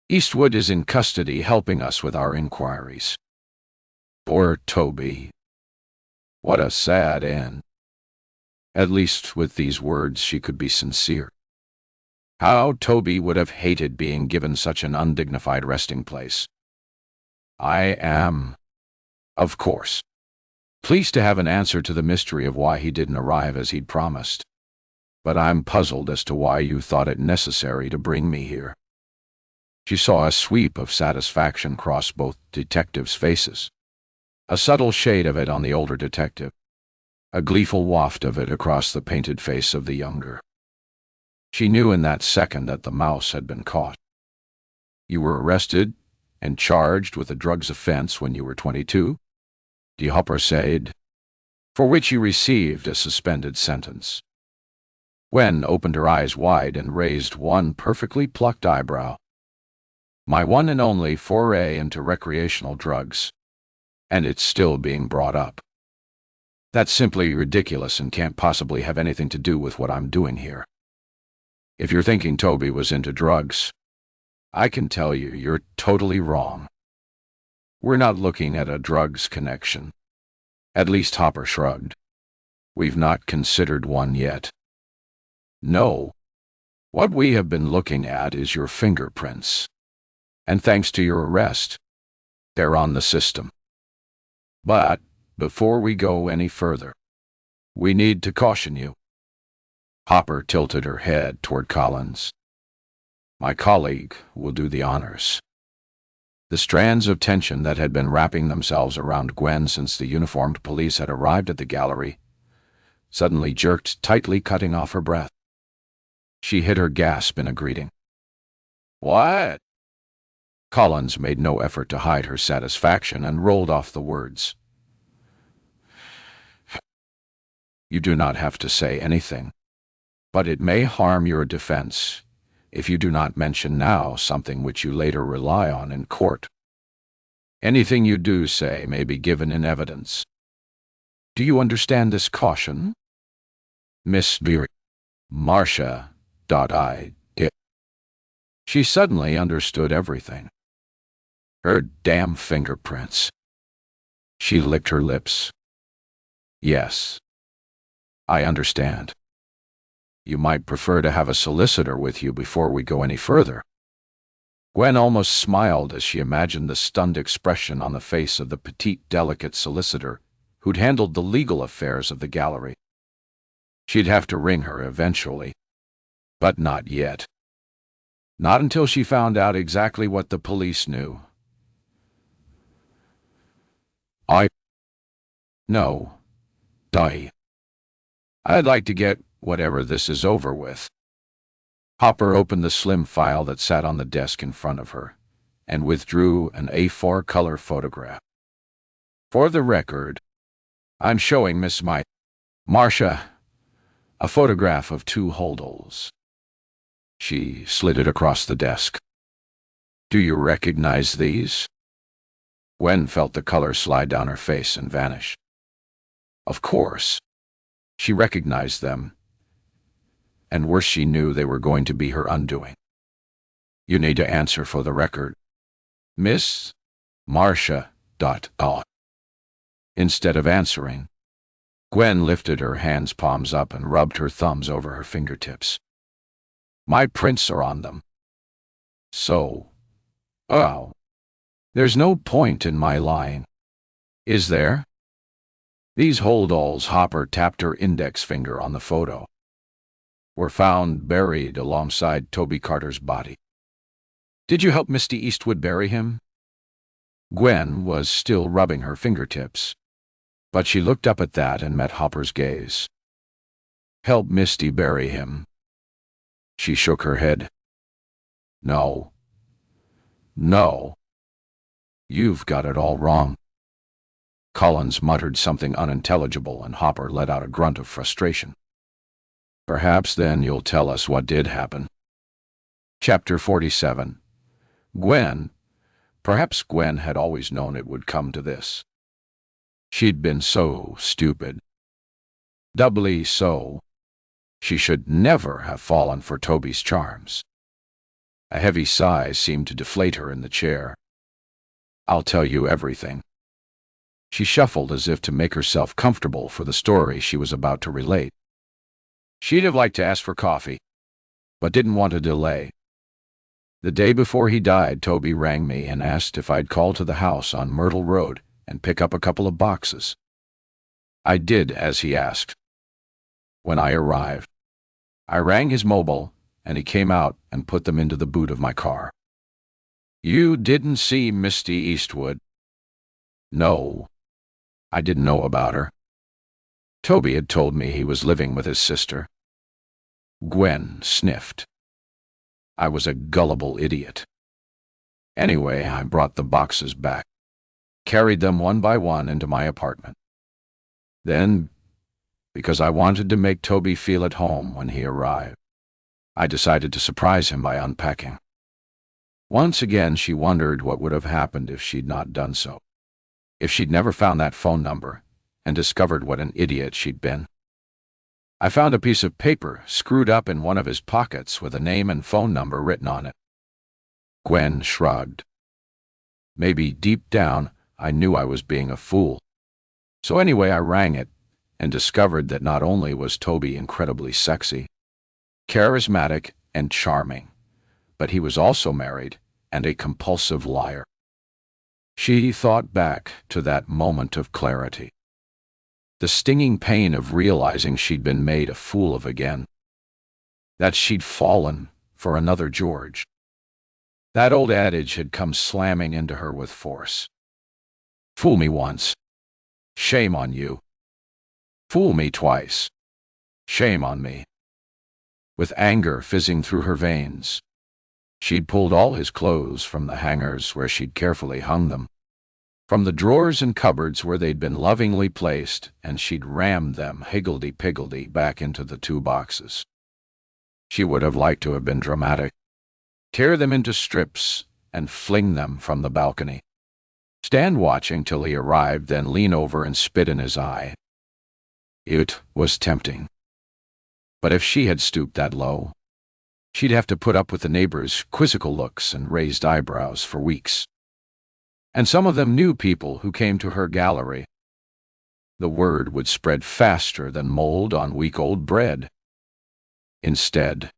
Eastwood is in custody helping us with our inquiries. Poor Toby. What a sad end. At least with these words she could be sincere. How Toby would have hated being given such an undignified resting place. I am, of course, pleased to have an answer to the mystery of why he didn't arrive as he'd promised. But I'm puzzled as to why you thought it necessary to bring me here. She saw a sweep of satisfaction cross both detectives' faces. A subtle shade of it on the older detective, a gleeful waft of it across the painted face of the younger. She knew in that second that the mouse had been caught. You were arrested and charged with a drugs offense when you were 22, Hopper said, for which you received a suspended sentence. Gwen opened her eyes wide and raised one perfectly plucked eyebrow. My one and only foray into recreational drugs, and it's still being brought up. That's simply ridiculous and can't possibly have anything to do with what I'm doing here. If you're thinking Toby was into drugs, I can tell you you're totally wrong. We're not looking at a drugs connection. At least Hopper shrugged. We've not considered one yet. No. What we have been looking at is your fingerprints. And thanks to your arrest, they're on the system. But before we go any further, We need to caution you. Hopper tilted her head toward Collins. My colleague will do the honors. The strands of tension that had been wrapping themselves around Gwen since the uniformed police had arrived at the gallery suddenly jerked tightly, cutting off her breath. She hid her gasp in a greeting. What? Collins made no effort to hide her satisfaction and rolled off the words. You do not have to say anything, but it may harm your defense if you do not mention now something which you later rely on in court. Anything you do say may be given in evidence. Do you understand this caution? Miss Marcia. I did. She suddenly understood everything. Her damn fingerprints. She licked her lips. Yes, I understand. You might prefer to have a solicitor with you before we go any further. Gwen almost smiled as she imagined the stunned expression on the face of the petite, delicate solicitor who'd handled the legal affairs of the gallery. She'd have to ring her eventually, but not yet. Not until she found out exactly what the police knew. No. I'd like to get whatever this is over with. Hopper opened the slim file that sat on the desk in front of her and withdrew an A4 color photograph. For the record, I'm showing Miss Marcia a photograph of 2 holdalls. She slid it across the desk. Do you recognize these? Gwen felt the color slide down her face and vanish. Of course. She recognized them, and worse, she knew they were going to be her undoing. You need to answer for the record. Miss Marcia. Instead of answering, Gwen lifted her hands' palms up and rubbed her thumbs over her fingertips. My prints are on them. So, there's no point in my lying, is there? These holdalls, Hopper tapped her index finger on the photo, were found buried alongside Toby Carter's body. Did you help Misty Eastwood bury him? Gwen was still rubbing her fingertips, but she looked up at that and met Hopper's gaze. Help Misty bury him. She shook her head. No. You've got it all wrong. Collins muttered something unintelligible, and Hopper let out a grunt of frustration. Perhaps then you'll tell us what did happen. Chapter 47. Gwen. Perhaps Gwen had always known it would come to this. She'd been so stupid. Doubly so. She should never have fallen for Toby's charms. A heavy sigh seemed to deflate her in the chair. I'll tell you everything. She shuffled as if to make herself comfortable for the story she was about to relate. She'd have liked to ask for coffee, but didn't want to delay. The day before he died, Toby rang me and asked if I'd call to the house on Myrtle Road and pick up a couple of boxes. I did as he asked. When I arrived, I rang his mobile, and he came out and put them into the boot of my car. You didn't see Misty Eastwood? No. I didn't know about her. Toby had told me he was living with his sister. Gwen sniffed. I was a gullible idiot. Anyway, I brought the boxes back, carried them one by one into my apartment. Then, because I wanted to make Toby feel at home when he arrived, I decided to surprise him by unpacking. Once again, she wondered what would have happened if she'd not done so. If she'd never found that phone number and discovered what an idiot she'd been. I found a piece of paper screwed up in one of his pockets with a name and phone number written on it. Gwen shrugged. Maybe deep down I knew I was being a fool. So anyway, I rang it and discovered that not only was Toby incredibly sexy, charismatic, and charming, but he was also married and a compulsive liar. She thought back to that moment of clarity. The stinging pain of realizing she'd been made a fool of again. That she'd fallen for another George. That old adage had come slamming into her with force. Fool me once. Shame on you. Fool me twice. Shame on me. With anger fizzing through her veins, she'd pulled all his clothes from the hangers where she'd carefully hung them, from the drawers and cupboards where they'd been lovingly placed, and she'd rammed them higgledy-piggledy back into the 2 boxes. She would have liked to have been dramatic. Tear them into strips and fling them from the balcony. Stand watching till he arrived, then lean over and spit in his eye. It was tempting. But if she had stooped that low, she'd have to put up with the neighbors' quizzical looks and raised eyebrows for weeks. And some of them new people who came to her gallery. The word would spread faster than mold on week-old bread. Instead,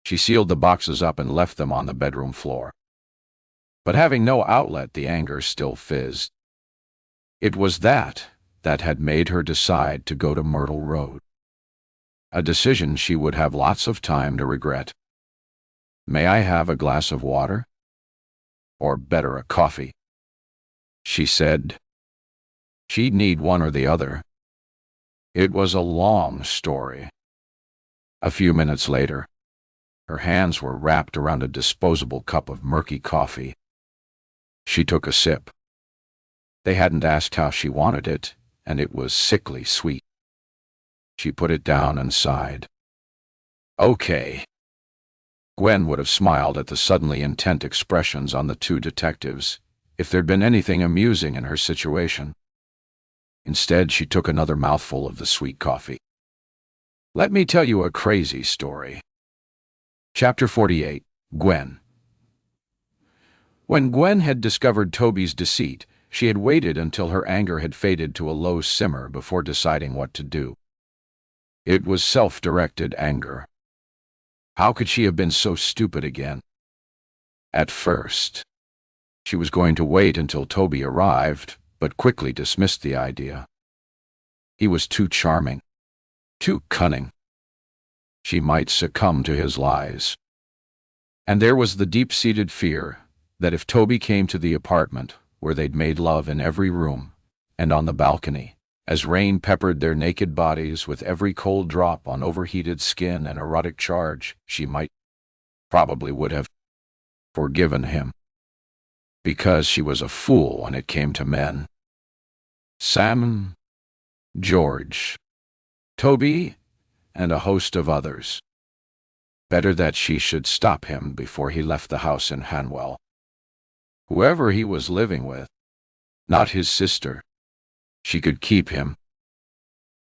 she sealed the boxes up and left them on the bedroom floor. But having no outlet, the anger still fizzed. It was that had made her decide to go to Myrtle Road. A decision she would have lots of time to regret. "May I have a glass of water? Or better, a coffee?" she said. She'd need one or the other. It was a long story. A few minutes later, her hands were wrapped around a disposable cup of murky coffee. She took a sip. They hadn't asked how she wanted it, and it was sickly sweet. She put it down and sighed. "Okay." Gwen would have smiled at the suddenly intent expressions on the 2 detectives if there'd been anything amusing in her situation. Instead, she took another mouthful of the sweet coffee. Let me tell you a crazy story. Chapter 48. Gwen. When Gwen had discovered Toby's deceit, she had waited until her anger had faded to a low simmer before deciding what to do. It was self-directed anger. How could she have been so stupid again? At first, she was going to wait until Toby arrived, but quickly dismissed the idea. He was too charming, too cunning. She might succumb to his lies. And there was the deep-seated fear that if Toby came to the apartment, where they'd made love in every room and on the balcony, as rain peppered their naked bodies with every cold drop on overheated skin and erotic charge, she probably would have forgiven him. Because she was a fool when it came to men. Sam, George, Toby, and a host of others. Better that she should stop him before he left the house in Hanwell. Whoever he was living with, not his sister. She could keep him.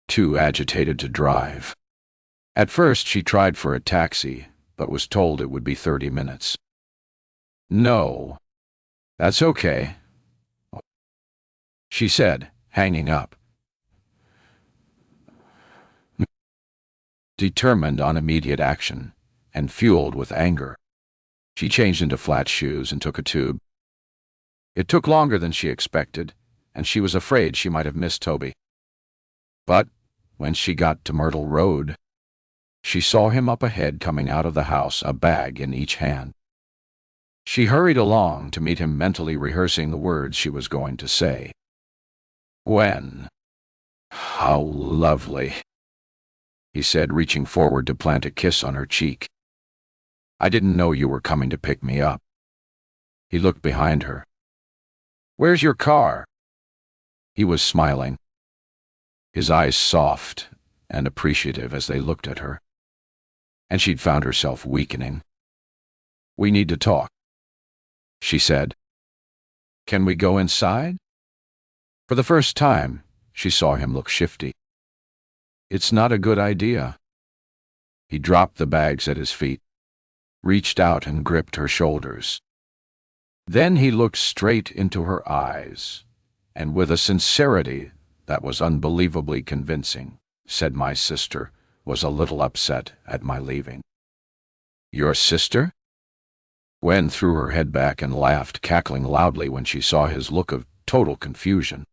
Too agitated to drive. At first she tried for a taxi, but was told it would be 30 minutes. "No, that's okay," she said, hanging up. Determined on immediate action, and fueled with anger, she changed into flat shoes and took a tube. It took longer than she expected, and she was afraid she might have missed Toby. But when she got to Myrtle Road, she saw him up ahead coming out of the house, a bag in each hand. She hurried along to meet him, mentally rehearsing the words she was going to say. "Gwen, how lovely," he said, reaching forward to plant a kiss on her cheek. "I didn't know you were coming to pick me up." He looked behind her. "Where's your car?" He was smiling, his eyes soft and appreciative as they looked at her. And she'd found herself weakening. "We need to talk," she said. "Can we go inside?" For the first time, she saw him look shifty. "It's not a good idea." He dropped the bags at his feet, reached out and gripped her shoulders. Then he looked straight into her eyes, and with a sincerity that was unbelievably convincing, said, "My sister was a little upset at my leaving." "Your sister?" Gwen threw her head back and laughed, cackling loudly when she saw his look of total confusion.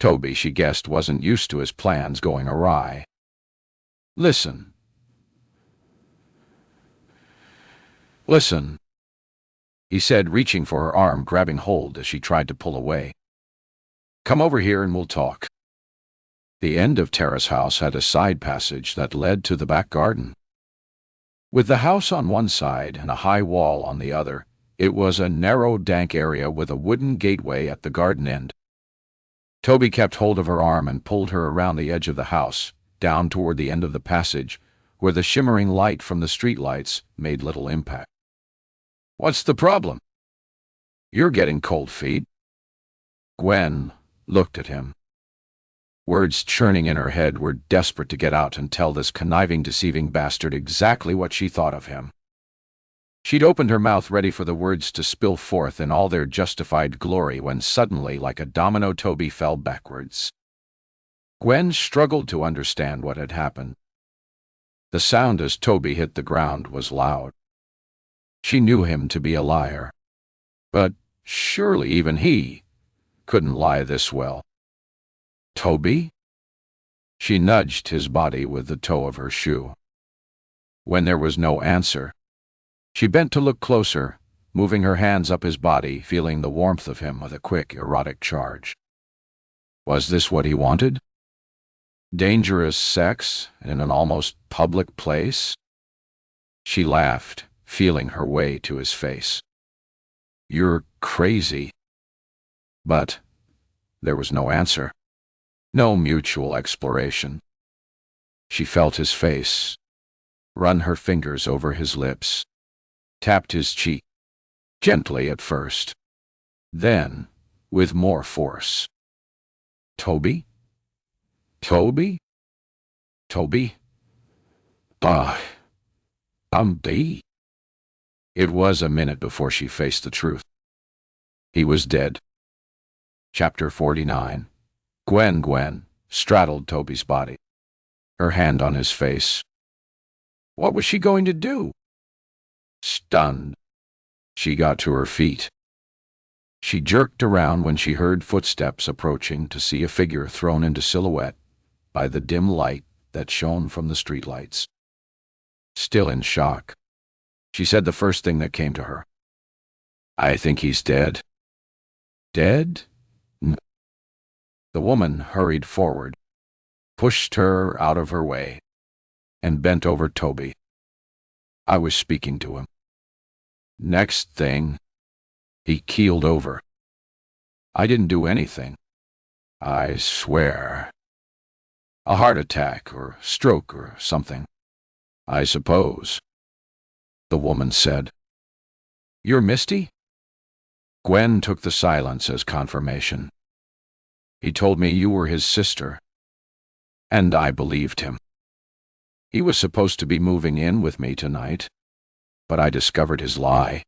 Toby, she guessed, wasn't used to his plans going awry. "Listen. Listen," he said, reaching for her arm, grabbing hold as she tried to pull away. "Come over here and we'll talk." The end of Tara's house had a side passage that led to the back garden. With the house on one side and a high wall on the other, it was a narrow, dank area with a wooden gateway at the garden end. Toby kept hold of her arm and pulled her around the edge of the house, down toward the end of the passage, where the shimmering light from the streetlights made little impact. "What's the problem?" "You're getting cold feet." Gwen looked at him. Words churning in her head were desperate to get out and tell this conniving, deceiving bastard exactly what she thought of him. She'd opened her mouth ready for the words to spill forth in all their justified glory when suddenly, like a domino, Toby fell backwards. Gwen struggled to understand what had happened. The sound as Toby hit the ground was loud. She knew him to be a liar, but surely even he couldn't lie this well. "Toby?" She nudged his body with the toe of her shoe. When there was no answer, she bent to look closer, moving her hands up his body, feeling the warmth of him with a quick, erotic charge. Was this what he wanted? Dangerous sex in an almost public place? She laughed, feeling her way to his face. "You're crazy." But there was no answer. No mutual exploration. She felt his face, run her fingers over his lips, tapped his cheek, gently at first, then with more force. "Toby? Toby? Toby? D." It was a minute before she faced the truth. He was dead. Chapter 49. Gwen straddled Toby's body, her hand on his face. What was she going to do? Stunned, she got to her feet. She jerked around when she heard footsteps approaching to see a figure thrown into silhouette by the dim light that shone from the streetlights. Still in shock, she said the first thing that came to her. "I think he's dead." "Dead?" The woman hurried forward, pushed her out of her way, and bent over Toby. "I was speaking to him." Next thing, he keeled over. "I didn't do anything. I swear. A heart attack or stroke or something, I suppose," the woman said. "You're Misty?" Gwen took the silence as confirmation. "He told me you were his sister, and I believed him. He was supposed to be moving in with me tonight, but I discovered his lie."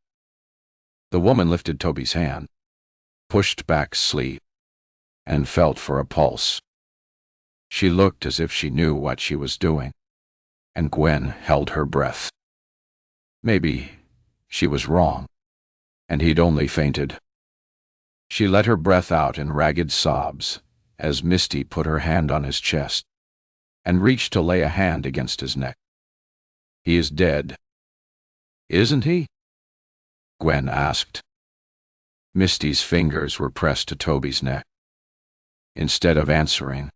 The woman lifted Toby's hand, pushed back sleeve, and felt for a pulse. She looked as if she knew what she was doing, and Gwen held her breath. Maybe she was wrong, and he'd only fainted. She let her breath out in ragged sobs as Misty put her hand on his chest and reached to lay a hand against his neck. "He is dead, isn't he?" Gwen asked. Misty's fingers were pressed to Toby's neck. Instead of answering,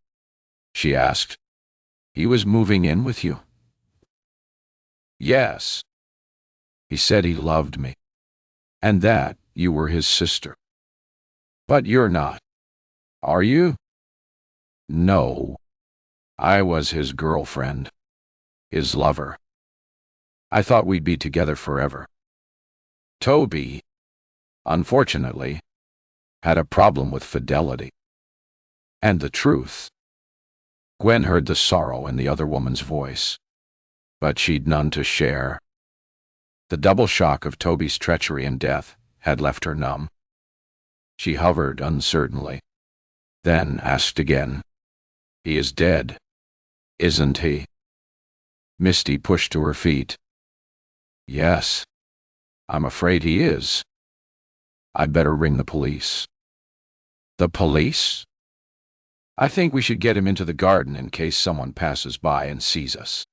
she asked, "He was moving in with you?" "Yes. He said he loved me, and that you were his sister. But you're not, are you?" "No. I was his girlfriend, his lover. I thought we'd be together forever. Toby, unfortunately, had a problem with fidelity. And the truth." Gwen heard the sorrow in the other woman's voice, but she'd none to share. The double shock of Toby's treachery and death had left her numb. She hovered uncertainly, then asked again, "He is dead, isn't he?" Misty pushed to her feet. "Yes, I'm afraid he is. I'd better ring the police." "The police?" I think we should get him into the garden in case someone passes by and sees us.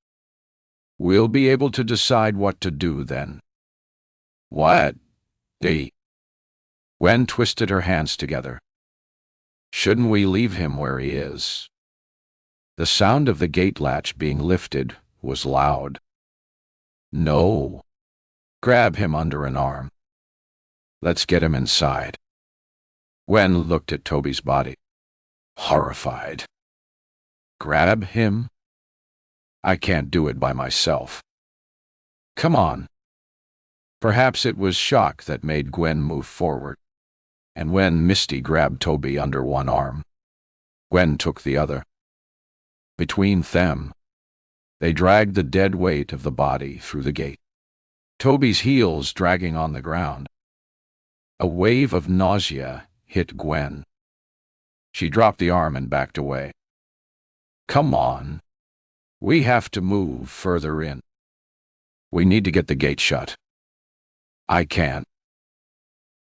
We'll be able to decide what to do then." "What? Gwen twisted her hands together. "Shouldn't we leave him where he is?" The sound of the gate latch being lifted was loud. "No. Grab him under an arm. Let's get him inside." Gwen looked at Toby's body, horrified. "Grab him? I can't do it by myself. Come on." Perhaps it was shock that made Gwen move forward, and when Misty grabbed Toby under one arm, Gwen took the other. Between them, they dragged the dead weight of the body through the gate, Toby's heels dragging on the ground. A wave of nausea hit Gwen. She dropped the arm and backed away. "Come on. We have to move further in. We need to get the gate shut." "I can't."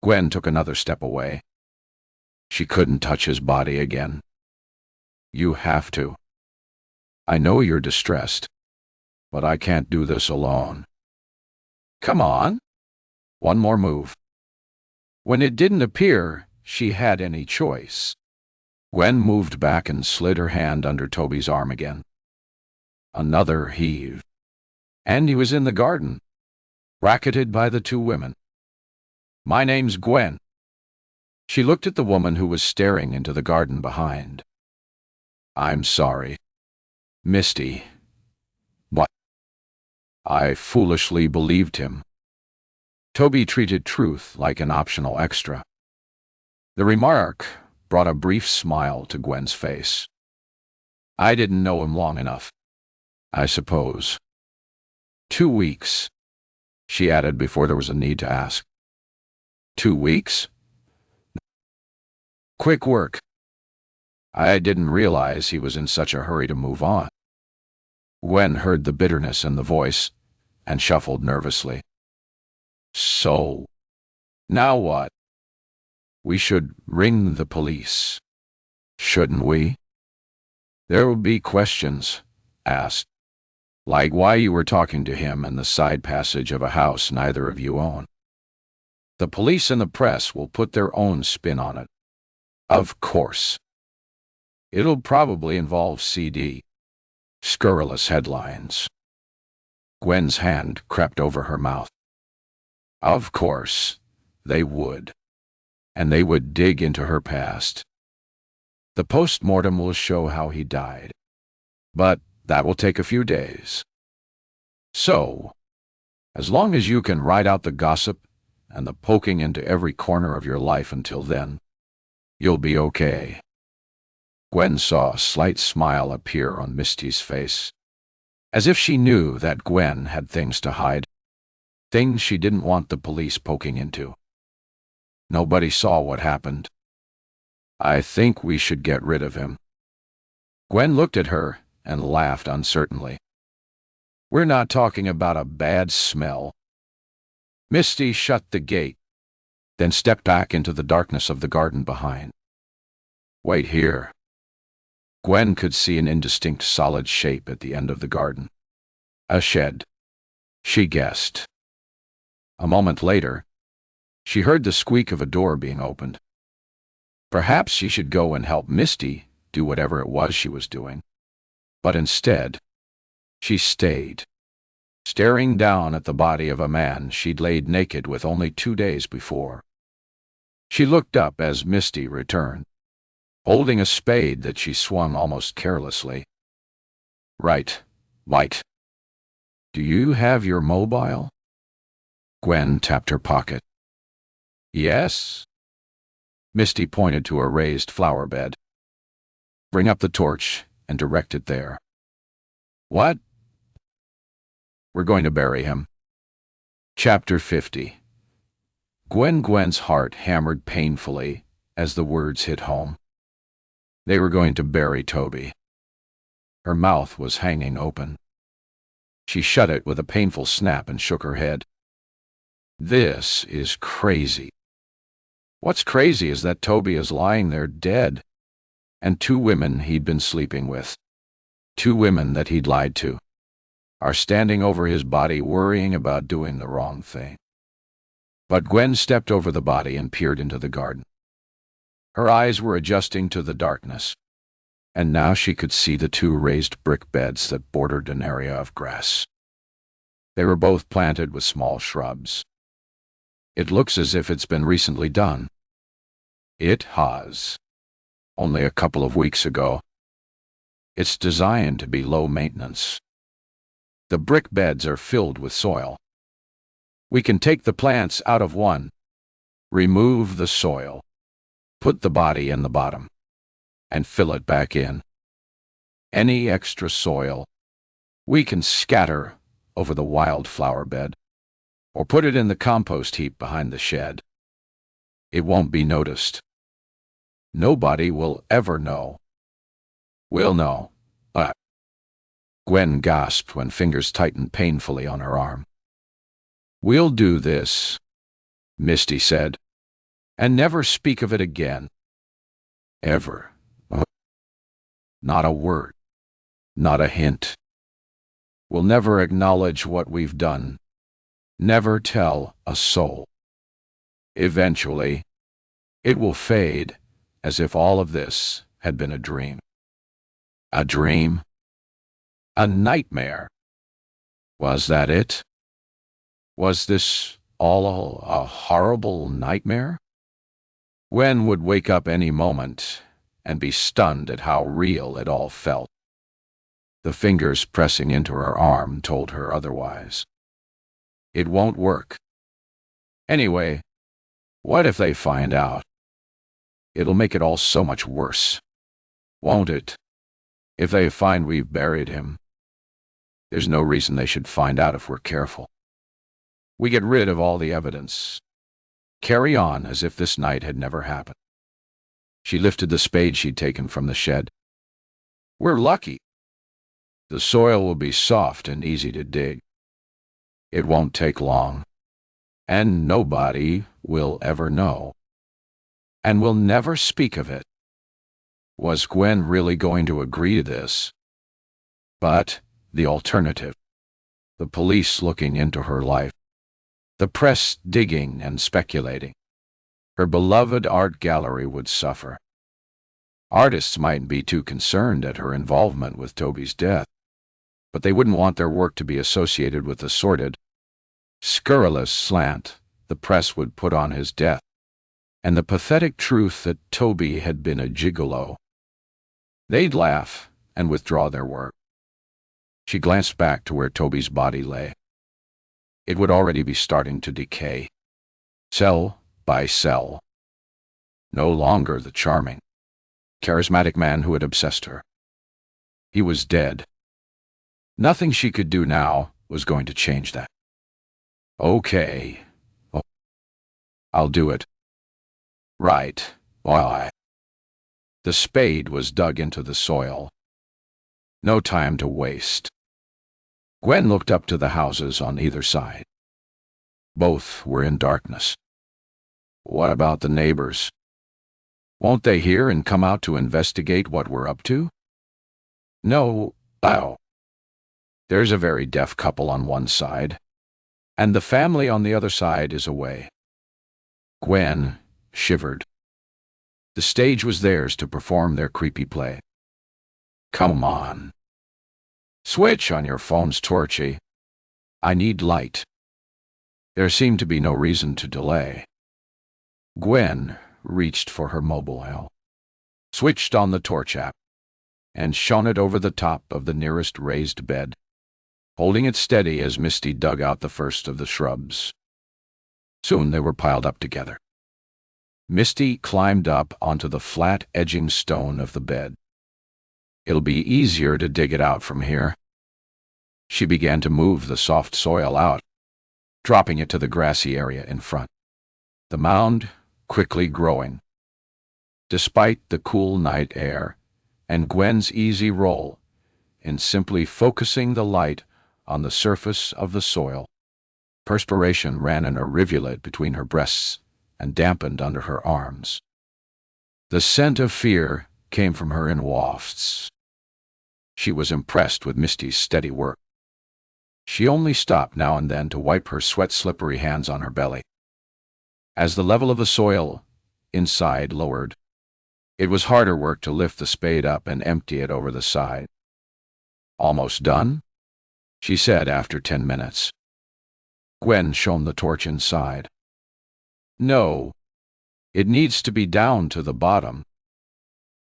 Gwen took another step away. She couldn't touch his body again. "You have to. I know you're distressed, but I can't do this alone." "Come on." One more move. When it didn't appear she had any choice, Gwen moved back and slid her hand under Toby's arm again. Another heave, and he was in the garden, bracketed by the two women. "My name's Gwen." She looked at the woman who was staring into the garden behind. "I'm sorry. Misty." "What?" "I foolishly believed him." Toby treated truth like an optional extra. The remark brought a brief smile to Gwen's face. "I didn't know him long enough, I suppose." 2 weeks, she added before there was a need to ask. 2 weeks? Quick work. I didn't realize he was in such a hurry to move on. Gwen heard the bitterness in the voice and shuffled nervously. "So, now what? We should ring the police, shouldn't we?" "There will be questions asked, like why you were talking to him in the side passage of a house neither of you own. The police and the press will put their own spin on it. Of course. It'll probably involve scurrilous headlines." Gwen's hand crept over her mouth. Of course, they would. And they would dig into her past. The post-mortem will show how he died, but that will take a few days. So, as long as you can ride out the gossip and the poking into every corner of your life until then, you'll be okay. Gwen saw a slight smile appear on Misty's face, as if she knew that Gwen had things to hide, things she didn't want the police poking into. Nobody saw what happened. "I think we should get rid of him." Gwen looked at her and laughed uncertainly. "We're not talking about a bad smell." Misty shut the gate, then stepped back into the darkness of the garden behind. "Wait here." Gwen could see an indistinct solid shape at the end of the garden. A shed, she guessed. A moment later, she heard the squeak of a door being opened. Perhaps she should go and help Misty do whatever it was she was doing. But instead, she stayed, staring down at the body of a man she'd laid naked with only 2 days before. She looked up as Misty returned, holding a spade that she swung almost carelessly. "Right. Do you have your mobile?" Gwen tapped her pocket. "Yes." Misty pointed to a raised flower bed. "Bring up the torch and direct it there." "What?" "We're going to bury him." Chapter 50. Gwen's heart hammered painfully as the words hit home. They were going to bury Toby. Her mouth was hanging open. She shut it with a painful snap and shook her head. "This is crazy." "What's crazy is that Toby is lying there dead, and 2 women he'd been sleeping with. 2 women that he'd lied to, are standing over his body worrying about doing the wrong thing. But Gwen stepped over the body and peered into the garden. Her eyes were adjusting to the darkness, and now she could see the 2 raised brick beds that bordered an area of grass. They were both planted with small shrubs. It looks as if it's been recently done. It has. Only a couple of weeks ago. It's designed to be low maintenance. The brick beds are filled with soil. We can take the plants out of one, remove the soil, put the body in the bottom, and fill it back in. Any extra soil we can scatter over the wildflower bed, or put it in the compost heap behind the shed. It won't be noticed. Nobody will ever know. We'll know. Gwen gasped when fingers tightened painfully on her arm. We'll do this, Misty said, and never speak of it again. Ever. Not a word. Not a hint. We'll never acknowledge what we've done. Never tell a soul. Eventually, it will fade as if all of this had been a dream. A dream? A nightmare? Was that it? Was this all a horrible nightmare? Gwen would wake up any moment and be stunned at how real it all felt. The fingers pressing into her arm told her otherwise. It won't work. Anyway, what if they find out? It'll make it all so much worse. Won't it? If they find we've buried him. There's no reason they should find out if we're careful. We get rid of all the evidence. Carry on as if this night had never happened. She lifted the spade she'd taken from the shed. We're lucky. The soil will be soft and easy to dig. It won't take long. And nobody will ever know. And we'll never speak of it. Was Gwen really going to agree to this? But the alternative, the police looking into her life, the press digging and speculating, her beloved art gallery would suffer. Artists mightn't be too concerned at her involvement with Toby's death, but they wouldn't want their work to be associated with the sordid, scurrilous slant the press would put on his death, and the pathetic truth that Toby had been a gigolo. They'd laugh and withdraw their work. She glanced back to where Toby's body lay. It would already be starting to decay, cell by cell. No longer the charming, charismatic man who had obsessed her. He was dead. Nothing she could do now was going to change that. Okay. Oh, I'll do it. Right. Why? The spade was dug into the soil. No time to waste. Gwen looked up to the houses on either side. Both were in darkness. What about the neighbors? Won't they hear and come out to investigate what we're up to? No. There's a very deaf couple on one side, and the family on the other side is away. Gwen shivered. The stage was theirs to perform their creepy play. Come on. Switch on your phone's torchy. I need light. There seemed to be no reason to delay. Gwen reached for her mobile, switched on the torch app, and shone it over the top of the nearest raised bed, holding it steady as Misty dug out the first of the shrubs. Soon they were piled up together. Misty climbed up onto the flat edging stone of the bed. It'll be easier to dig it out from here. She began to move the soft soil out, dropping it to the grassy area in front. The mound quickly growing. Despite the cool night air and Gwen's easy roll in simply focusing the light on the surface of the soil, perspiration ran in a rivulet between her breasts and dampened under her arms. The scent of fear came from her in wafts. She was impressed with Misty's steady work. She only stopped now and then to wipe her sweat-slippery hands on her belly. As the level of the soil inside lowered, it was harder work to lift the spade up and empty it over the side. "Almost done?" she said after 10 minutes. Gwen shone the torch inside. "No, it needs to be down to the bottom."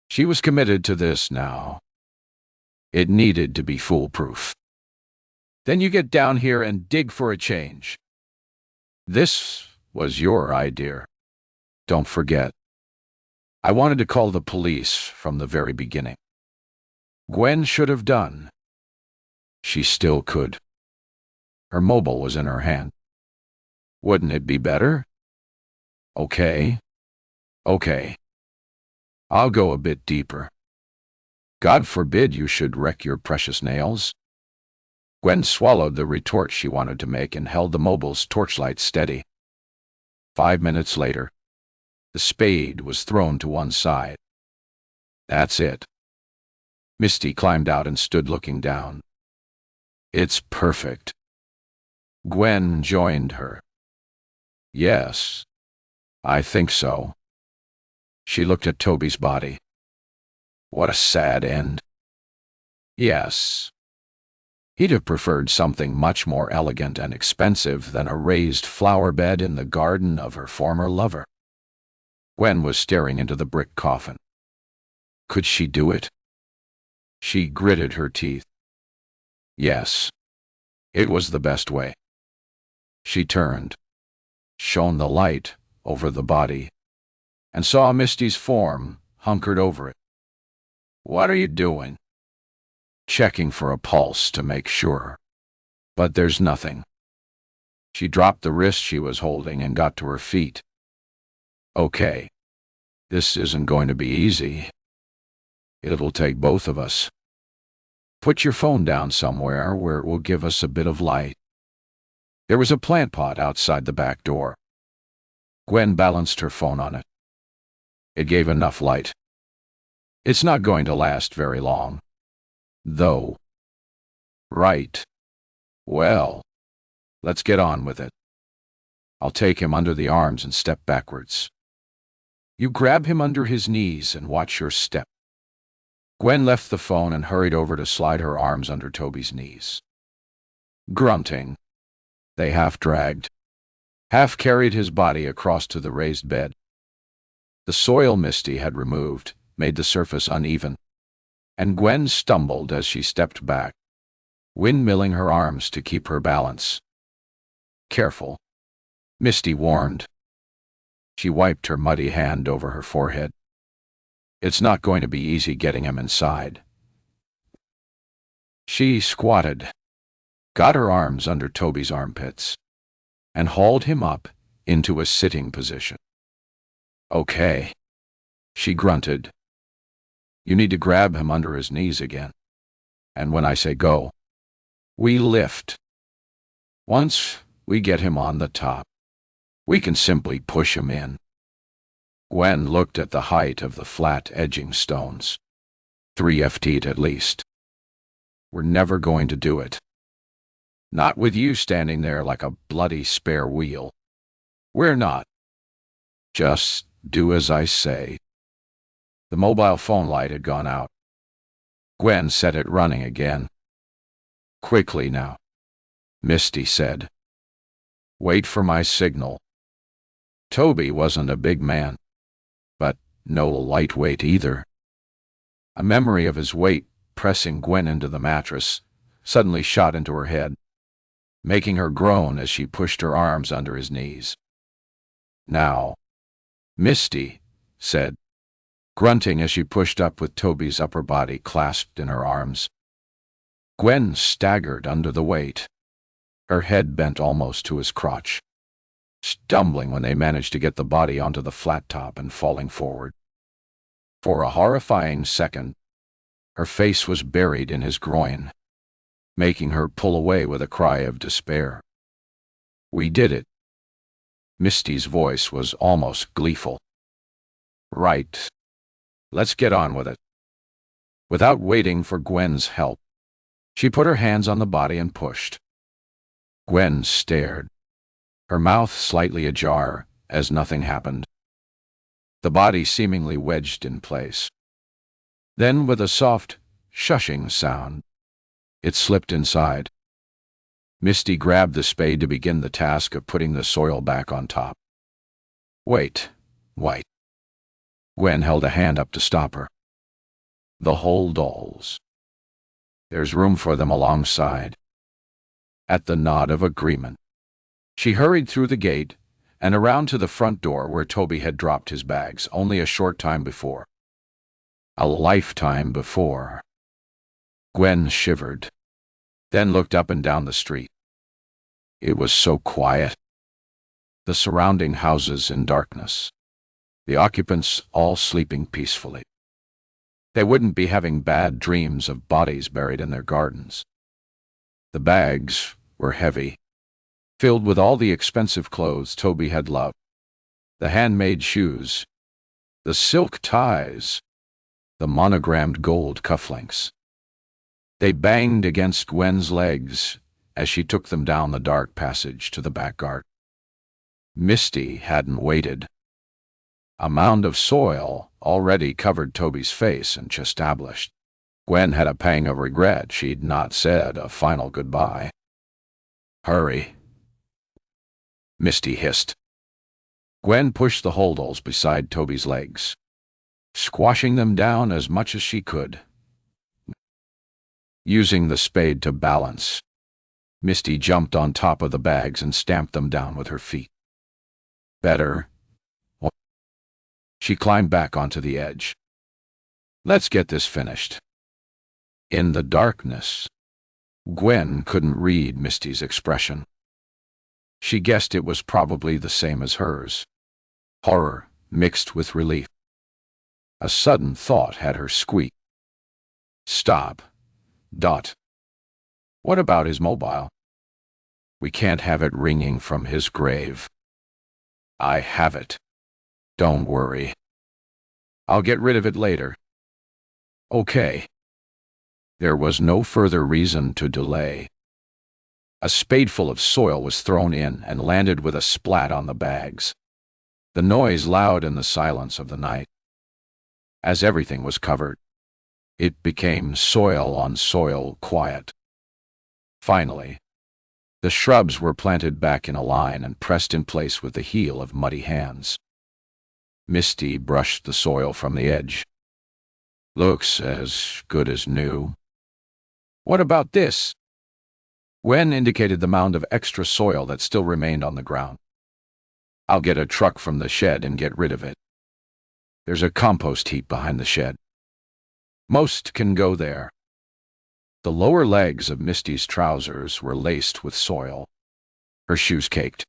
She was committed to this now. It needed to be foolproof. "Then you get down here and dig for a change." "This was your idea. Don't forget. I wanted to call the police from the very beginning." Gwen should have done. She still could. Her mobile was in her hand. "Wouldn't it be better?" Okay. I'll go a bit deeper. God forbid you should wreck your precious nails." Gwen swallowed the retort she wanted to make and held the mobile's torchlight steady. 5 minutes later, the spade was thrown to one side. "That's it." Misty climbed out and stood looking down. "It's perfect." Gwen joined her. "Yes, I think so." She looked at Toby's body. What a sad end. Yes. He'd have preferred something much more elegant and expensive than a raised flower bed in the garden of her former lover. Gwen was staring into the brick coffin. Could she do it? She gritted her teeth. Yes, it was the best way. She turned, shone the light over the body, and saw Misty's form hunkered over it. "What are you doing?" "Checking for a pulse to make sure. But there's nothing." She dropped the wrist she was holding and got to her feet. "Okay, this isn't going to be easy. It'll take both of us. Put your phone down somewhere where it will give us a bit of light." There was a plant pot outside the back door. Gwen balanced her phone on it. It gave enough light. It's not going to last very long, though. Right. Well, let's get on with it. I'll take him under the arms and step backwards. You grab him under his knees and watch your step. Gwen left the phone and hurried over to slide her arms under Toby's knees. Grunting, they half-dragged, half-carried his body across to the raised bed. The soil Misty had removed made the surface uneven, and Gwen stumbled as she stepped back, windmilling her arms to keep her balance. "Careful," Misty warned. She wiped her muddy hand over her forehead. "It's not going to be easy getting him inside." She squatted, got her arms under Toby's armpits, and hauled him up into a sitting position. "Okay," she grunted. "You need to grab him under his knees again. And when I say go, we lift. Once we get him on the top, we can simply push him in." Gwen looked at the height of the flat edging stones. 3 feet at least. "We're never going to do it. Not with you standing there like a bloody spare wheel. We're not. Just do as I say." The mobile phone light had gone out. Gwen set it running again. "Quickly now," Misty said. "Wait for my signal." Toby wasn't a big man, but no lightweight either. A memory of his weight pressing Gwen into the mattress suddenly shot into her head, making her groan as she pushed her arms under his knees. "Now," Misty said, grunting as she pushed up with Toby's upper body clasped in her arms. Gwen staggered under the weight, her head bent almost to his crotch, stumbling when they managed to get the body onto the flat top and falling forward. For a horrifying second, her face was buried in his groin, making her pull away with a cry of despair. "We did it." Misty's voice was almost gleeful. "Right. Let's get on with it. Without waiting for Gwen's help, she put her hands on the body and pushed. Gwen stared, her mouth slightly ajar, as nothing happened. The body seemingly wedged in place. Then, with a soft, shushing sound, it slipped inside. Misty grabbed the spade to begin the task of putting the soil back on top. Wait. Gwen held a hand up to stop her. The whole dolls. There's room for them alongside. At the nod of agreement, she hurried through the gate and around to the front door where Toby had dropped his bags only a short time before. A lifetime before. Gwen shivered, then looked up and down the street. It was so quiet. The surrounding houses in darkness. The occupants all sleeping peacefully. They wouldn't be having bad dreams of bodies buried in their gardens. The bags were heavy, filled with all the expensive clothes Toby had loved. The handmade shoes, the silk ties, the monogrammed gold cufflinks. They banged against Gwen's legs as she took them down the dark passage to the back garden. Misty hadn't waited. A mound of soil already covered Toby's face and established. Gwen had a pang of regret she'd not said a final goodbye. Hurry, Misty hissed. Gwen pushed the holdalls beside Toby's legs, squashing them down as much as she could. Using the spade to balance, Misty jumped on top of the bags and stamped them down with her feet. Better. She climbed back onto the edge. Let's get this finished. In the darkness, Gwen couldn't read Misty's expression. She guessed it was probably the same as hers. Horror mixed with relief. A sudden thought had her squeak. Stop. Dot. What about his mobile? We can't have it ringing from his grave. I have it. Don't worry. I'll get rid of it later. Okay. There was no further reason to delay. A spadeful of soil was thrown in and landed with a splat on the bags. The noise loud in the silence of the night. As everything was covered, it became soil on soil quiet. Finally, the shrubs were planted back in a line and pressed in place with the heel of muddy hands. Misty brushed the soil from the edge. Looks as good as new. What about this? Gwen indicated the mound of extra soil that still remained on the ground. I'll get a truck from the shed and get rid of it. There's a compost heap behind the shed. Most can go there. The lower legs of Misty's trousers were laced with soil, her shoes caked.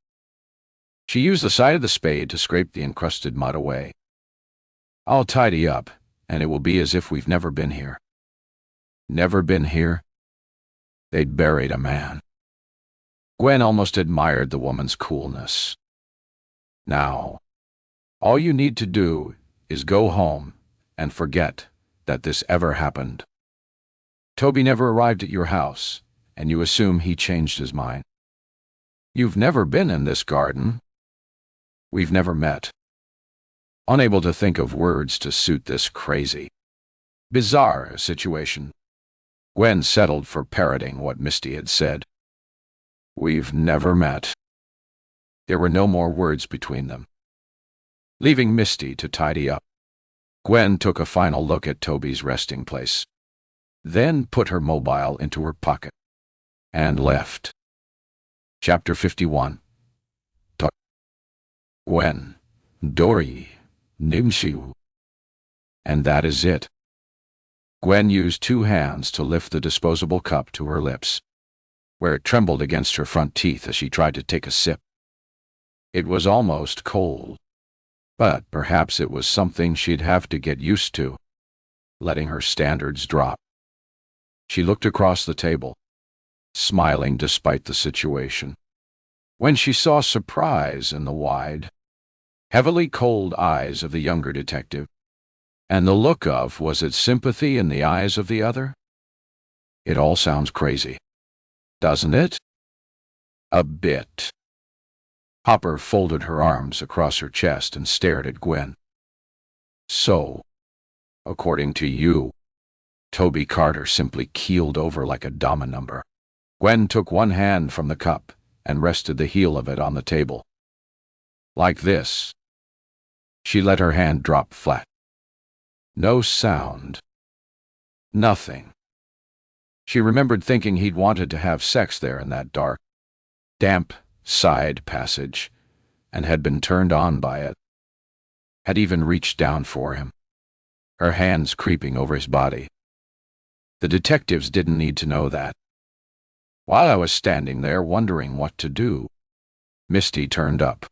She used the side of the spade to scrape the encrusted mud away. I'll tidy up, and it will be as if we've never been here. Never been here? They'd buried a man. Gwen almost admired the woman's coolness. Now, all you need to do is go home and forget that this ever happened. Toby never arrived at your house, and you assume he changed his mind. You've never been in this garden. We've never met. Unable to think of words to suit this crazy, bizarre situation, Gwen settled for parroting what Misty had said. We've never met. There were no more words between them. Leaving Misty to tidy up, Gwen took a final look at Toby's resting place, then put her mobile into her pocket and left. Chapter 51. Gwen, Dory, Nimshiu. And that is it. Gwen used two hands to lift the disposable cup to her lips, where it trembled against her front teeth as she tried to take a sip. It was almost cold, but perhaps it was something she'd have to get used to, letting her standards drop. She looked across the table, smiling despite the situation, when she saw surprise in the wide, heavily cold eyes of the younger detective, And the look of, was it sympathy in the eyes of the other? It all sounds crazy, doesn't it? A bit. Hopper folded her arms across her chest and stared at Gwen. So, according to you, Toby Carter simply keeled over like a domino. Gwen took one hand from the cup and rested the heel of it on the table. Like this. She let her hand drop flat. No sound. Nothing. She remembered thinking he'd wanted to have sex there in that dark, damp side passage, and had been turned on by it. Had even reached down for him, her hands creeping over his body. The detectives didn't need to know that. While I was standing there wondering what to do, Misty turned up.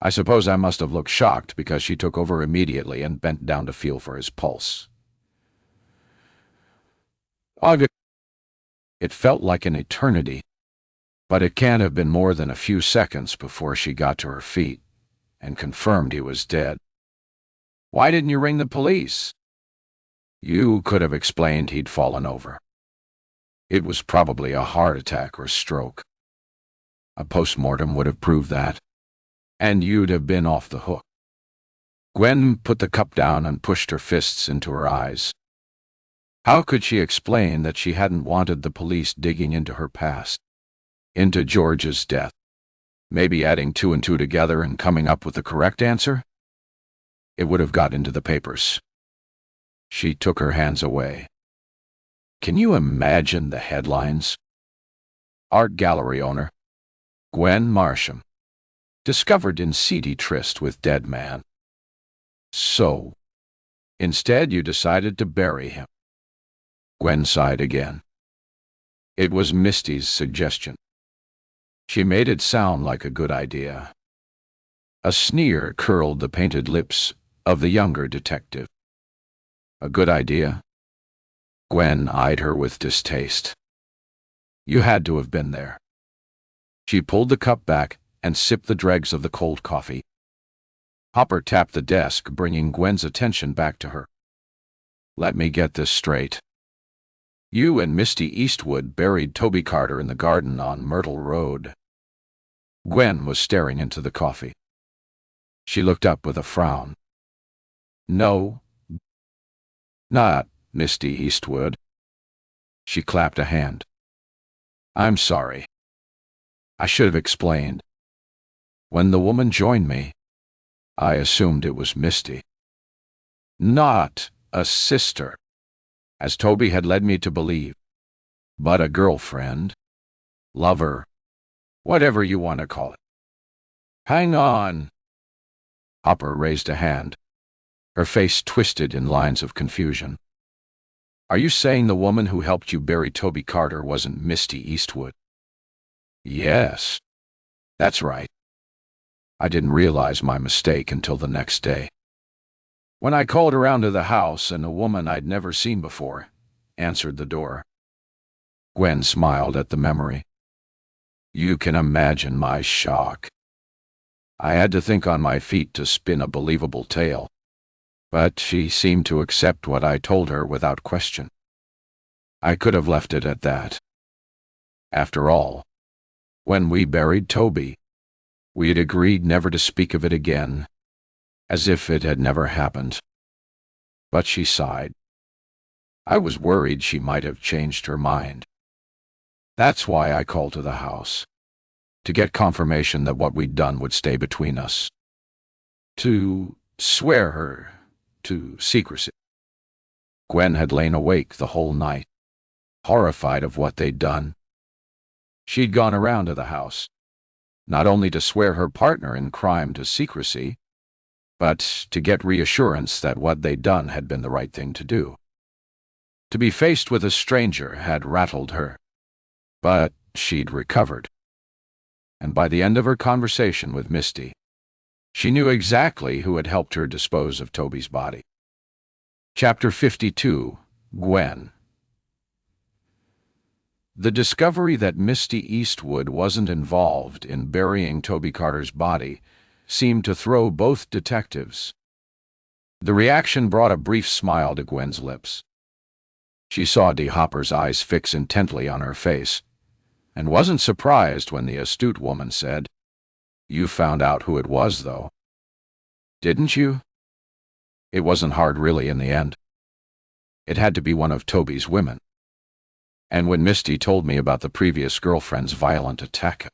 I suppose I must have looked shocked because she took over immediately and bent down to feel for his pulse. It felt like an eternity, but it can't have been more than a few seconds before she got to her feet and confirmed he was dead. Why didn't you ring the police? You could have explained he'd fallen over. It was probably a heart attack or stroke. A post-mortem would have proved that, and you'd have been off the hook. Gwen put the cup down and pushed her fists into her eyes. How could she explain that she hadn't wanted the police digging into her past, into George's death, maybe adding 2 and 2 together and coming up with the correct answer? It would have got into the papers. She took her hands away. Can you imagine the headlines? Art gallery owner, Gwen Marsham, discovered in seedy tryst with dead man. So, instead you decided to bury him. Gwen sighed again. It was Misty's suggestion. She made it sound like a good idea. A sneer curled the painted lips of the younger detective. A good idea? Gwen eyed her with distaste. You had to have been there. She pulled the cup back and sipped the dregs of the cold coffee. Hopper tapped the desk, bringing Gwen's attention back to her. Let me get this straight. You and Misty Eastwood buried Toby Carter in the garden on Myrtle Road. Gwen was staring into the coffee. She looked up with a frown. No, not Misty Eastwood. She clapped a hand. I'm sorry. I should have explained. When the woman joined me, I assumed it was Misty. Not a sister, as Toby had led me to believe, but a girlfriend, lover, whatever you want to call it. Hang on. Hopper raised a hand. Her face twisted in lines of confusion. Are you saying the woman who helped you bury Toby Carter wasn't Misty Eastwood? Yes, that's right. I didn't realize my mistake until the next day, when I called around to the house and a woman I'd never seen before answered the door. Gwen smiled at the memory. You can imagine my shock. I had to think on my feet to spin a believable tale, but she seemed to accept what I told her without question. I could have left it at that. After all, when we buried Toby, we had agreed never to speak of it again, as if it had never happened. But she sighed. I was worried she might have changed her mind. That's why I called to the house, to get confirmation that what we'd done would stay between us. To swear her to secrecy. Gwen had lain awake the whole night, horrified of what they'd done. She'd gone around to the house, not only to swear her partner in crime to secrecy, but to get reassurance that what they'd done had been the right thing to do. To be faced with a stranger had rattled her, but she'd recovered. And by the end of her conversation with Misty, she knew exactly who had helped her dispose of Toby's body. Chapter 52, Gwen. The discovery that Misty Eastwood wasn't involved in burying Toby Carter's body seemed to throw both detectives, The reaction brought a brief smile to Gwen's lips. She saw Dee Hopper's eyes fix intently on her face, and wasn't surprised when the astute woman said, "You found out who it was, though, didn't you?" It wasn't hard, really, in the end. It had to be one of Toby's women. And when Misty told me about the previous girlfriend's violent attack,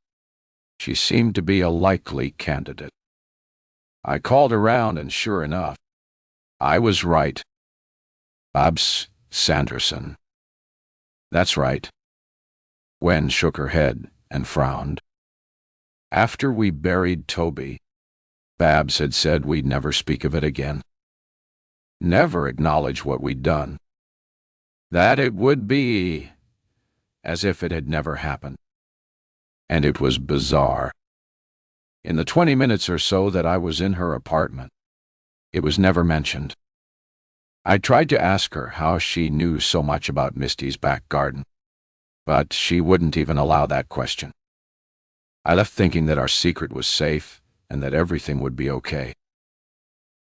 she seemed to be a likely candidate. I called around, and sure enough, I was right. Babs Sanderson. That's right. Gwen shook her head and frowned. After we buried Toby, Babs had said we'd never speak of it again. Never acknowledge what we'd done. That it would be as if it had never happened. And it was bizarre. In the 20 minutes or so that I was in her apartment, it was never mentioned. I tried to ask her how she knew so much about Misty's back garden, but she wouldn't even allow that question. I left thinking that our secret was safe and that everything would be okay.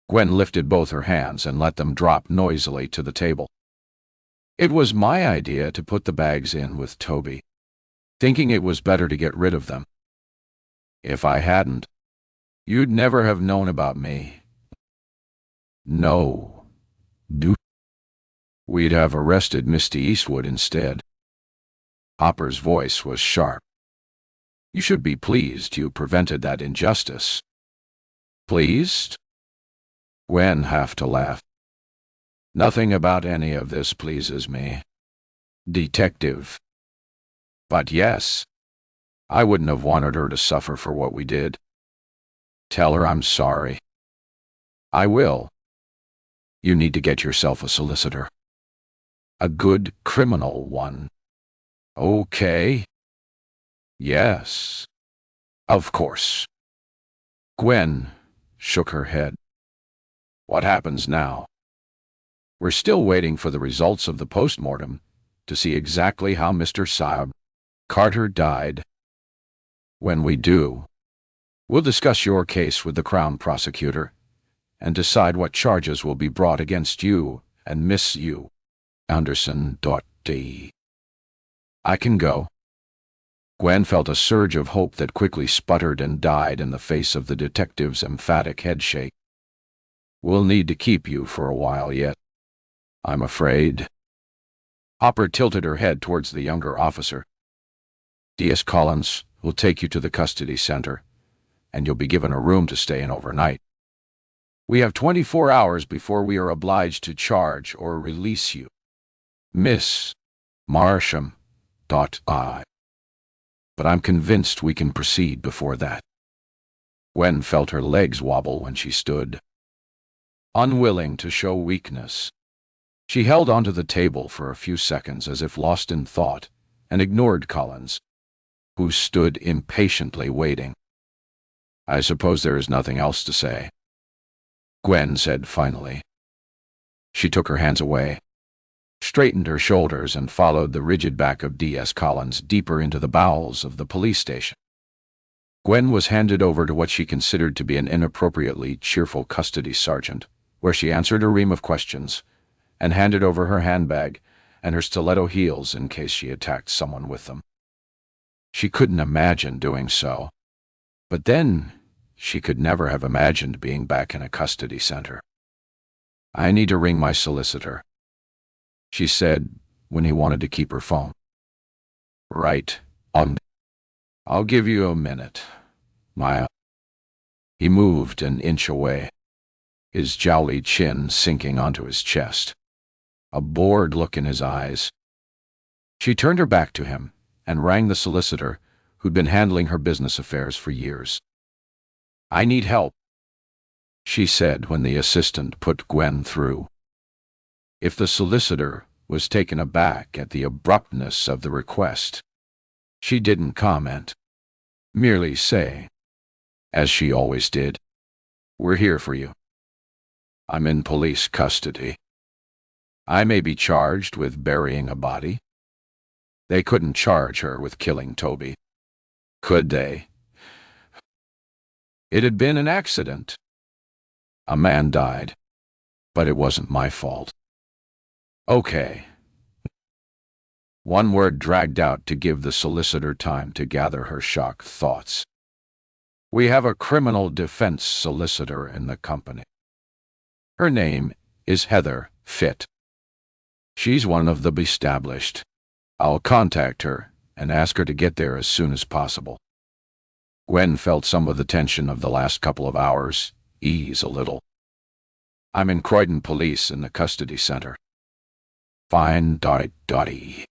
Gwen lifted both her hands and let them drop noisily to the table. It was my idea to put the bags in with Toby, thinking it was better to get rid of them. If I hadn't, you'd never have known about me. No. We'd have arrested Misty Eastwood instead. Hopper's voice was sharp. You should be pleased you prevented that injustice. Pleased? Gwen have to laugh. Nothing about any of this pleases me, detective. But yes, I wouldn't have wanted her to suffer for what we did. Tell her I'm sorry. I will. You need to get yourself a solicitor. A good criminal one. Okay. Yes. Of course. Gwen shook her head. What happens now? We're still waiting for the results of the postmortem to see exactly how Mr. Saab Carter died. When we do, we'll discuss your case with the Crown Prosecutor and decide what charges will be brought against you and Miss U. Anderson.D. I can go. Gwen felt a surge of hope that quickly sputtered and died in the face of the detective's emphatic headshake. We'll need to keep you for a while yet, I'm afraid. Hopper tilted her head towards the younger officer. D.S. Collins will take you to the custody center, and you'll be given a room to stay in overnight. We have 24 hours before we are obliged to charge or release you. Miss Marsham.I. But I'm convinced we can proceed before that. Gwen felt her legs wobble when she stood. Unwilling to show weakness, she held onto the table for a few seconds as if lost in thought and ignored Collins, who stood impatiently waiting. I suppose there is nothing else to say, Gwen said finally. She took her hands away, straightened her shoulders, and followed the rigid back of D.S. Collins deeper into the bowels of the police station. Gwen was handed over to what she considered to be an inappropriately cheerful custody sergeant, where she answered a ream of questions and handed over her handbag and her stiletto heels in case she attacked someone with them. She couldn't imagine doing so, but then she could never have imagined being back in a custody center. I need to ring my solicitor, she said when he wanted to keep her phone. Right on. I'll give you a minute, Maya. He moved an inch away, his jowly chin sinking onto his chest, a bored look in his eyes. She turned her back to him and rang the solicitor who'd been handling her business affairs for years. I need help, she said when the assistant put Gwen through. If the solicitor was taken aback at the abruptness of the request, she didn't comment, merely saying, as she always did, "We're here for you. I'm in police custody. I may be charged with burying a body. They couldn't charge her with killing Toby, could they? It had been an accident. A man died. but it wasn't my fault. Okay. One word dragged out to give the solicitor time to gather her shocked thoughts. We have a criminal defense solicitor in the company. Her name is Heather Fitt. She's one of the established. I'll contact her and ask her to get there as soon as possible. Gwen felt some of the tension of the last couple of hours ease a little. I'm in Croydon Police in the custody center. Fine, Dottie.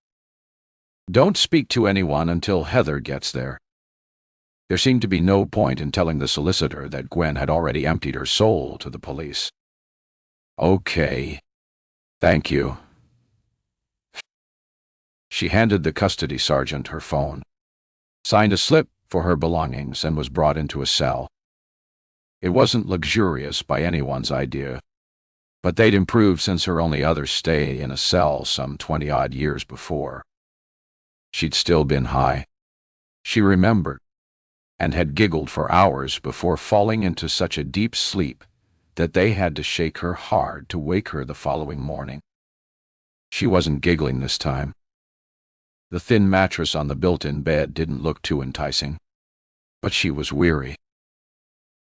Don't speak to anyone until Heather gets there. There seemed to be no point in telling the solicitor that Gwen had already emptied her soul to the police. Okay. Thank you. She handed the custody sergeant her phone, signed a slip for her belongings, and was brought into a cell. It wasn't luxurious by anyone's idea, but they'd improved since her only other stay in a cell some 20-odd years before. She'd still been high. She remembered, and had giggled for hours before falling into such a deep sleep that they had to shake her hard to wake her the following morning. She wasn't giggling this time. The thin mattress on the built-in bed didn't look too enticing, but she was weary.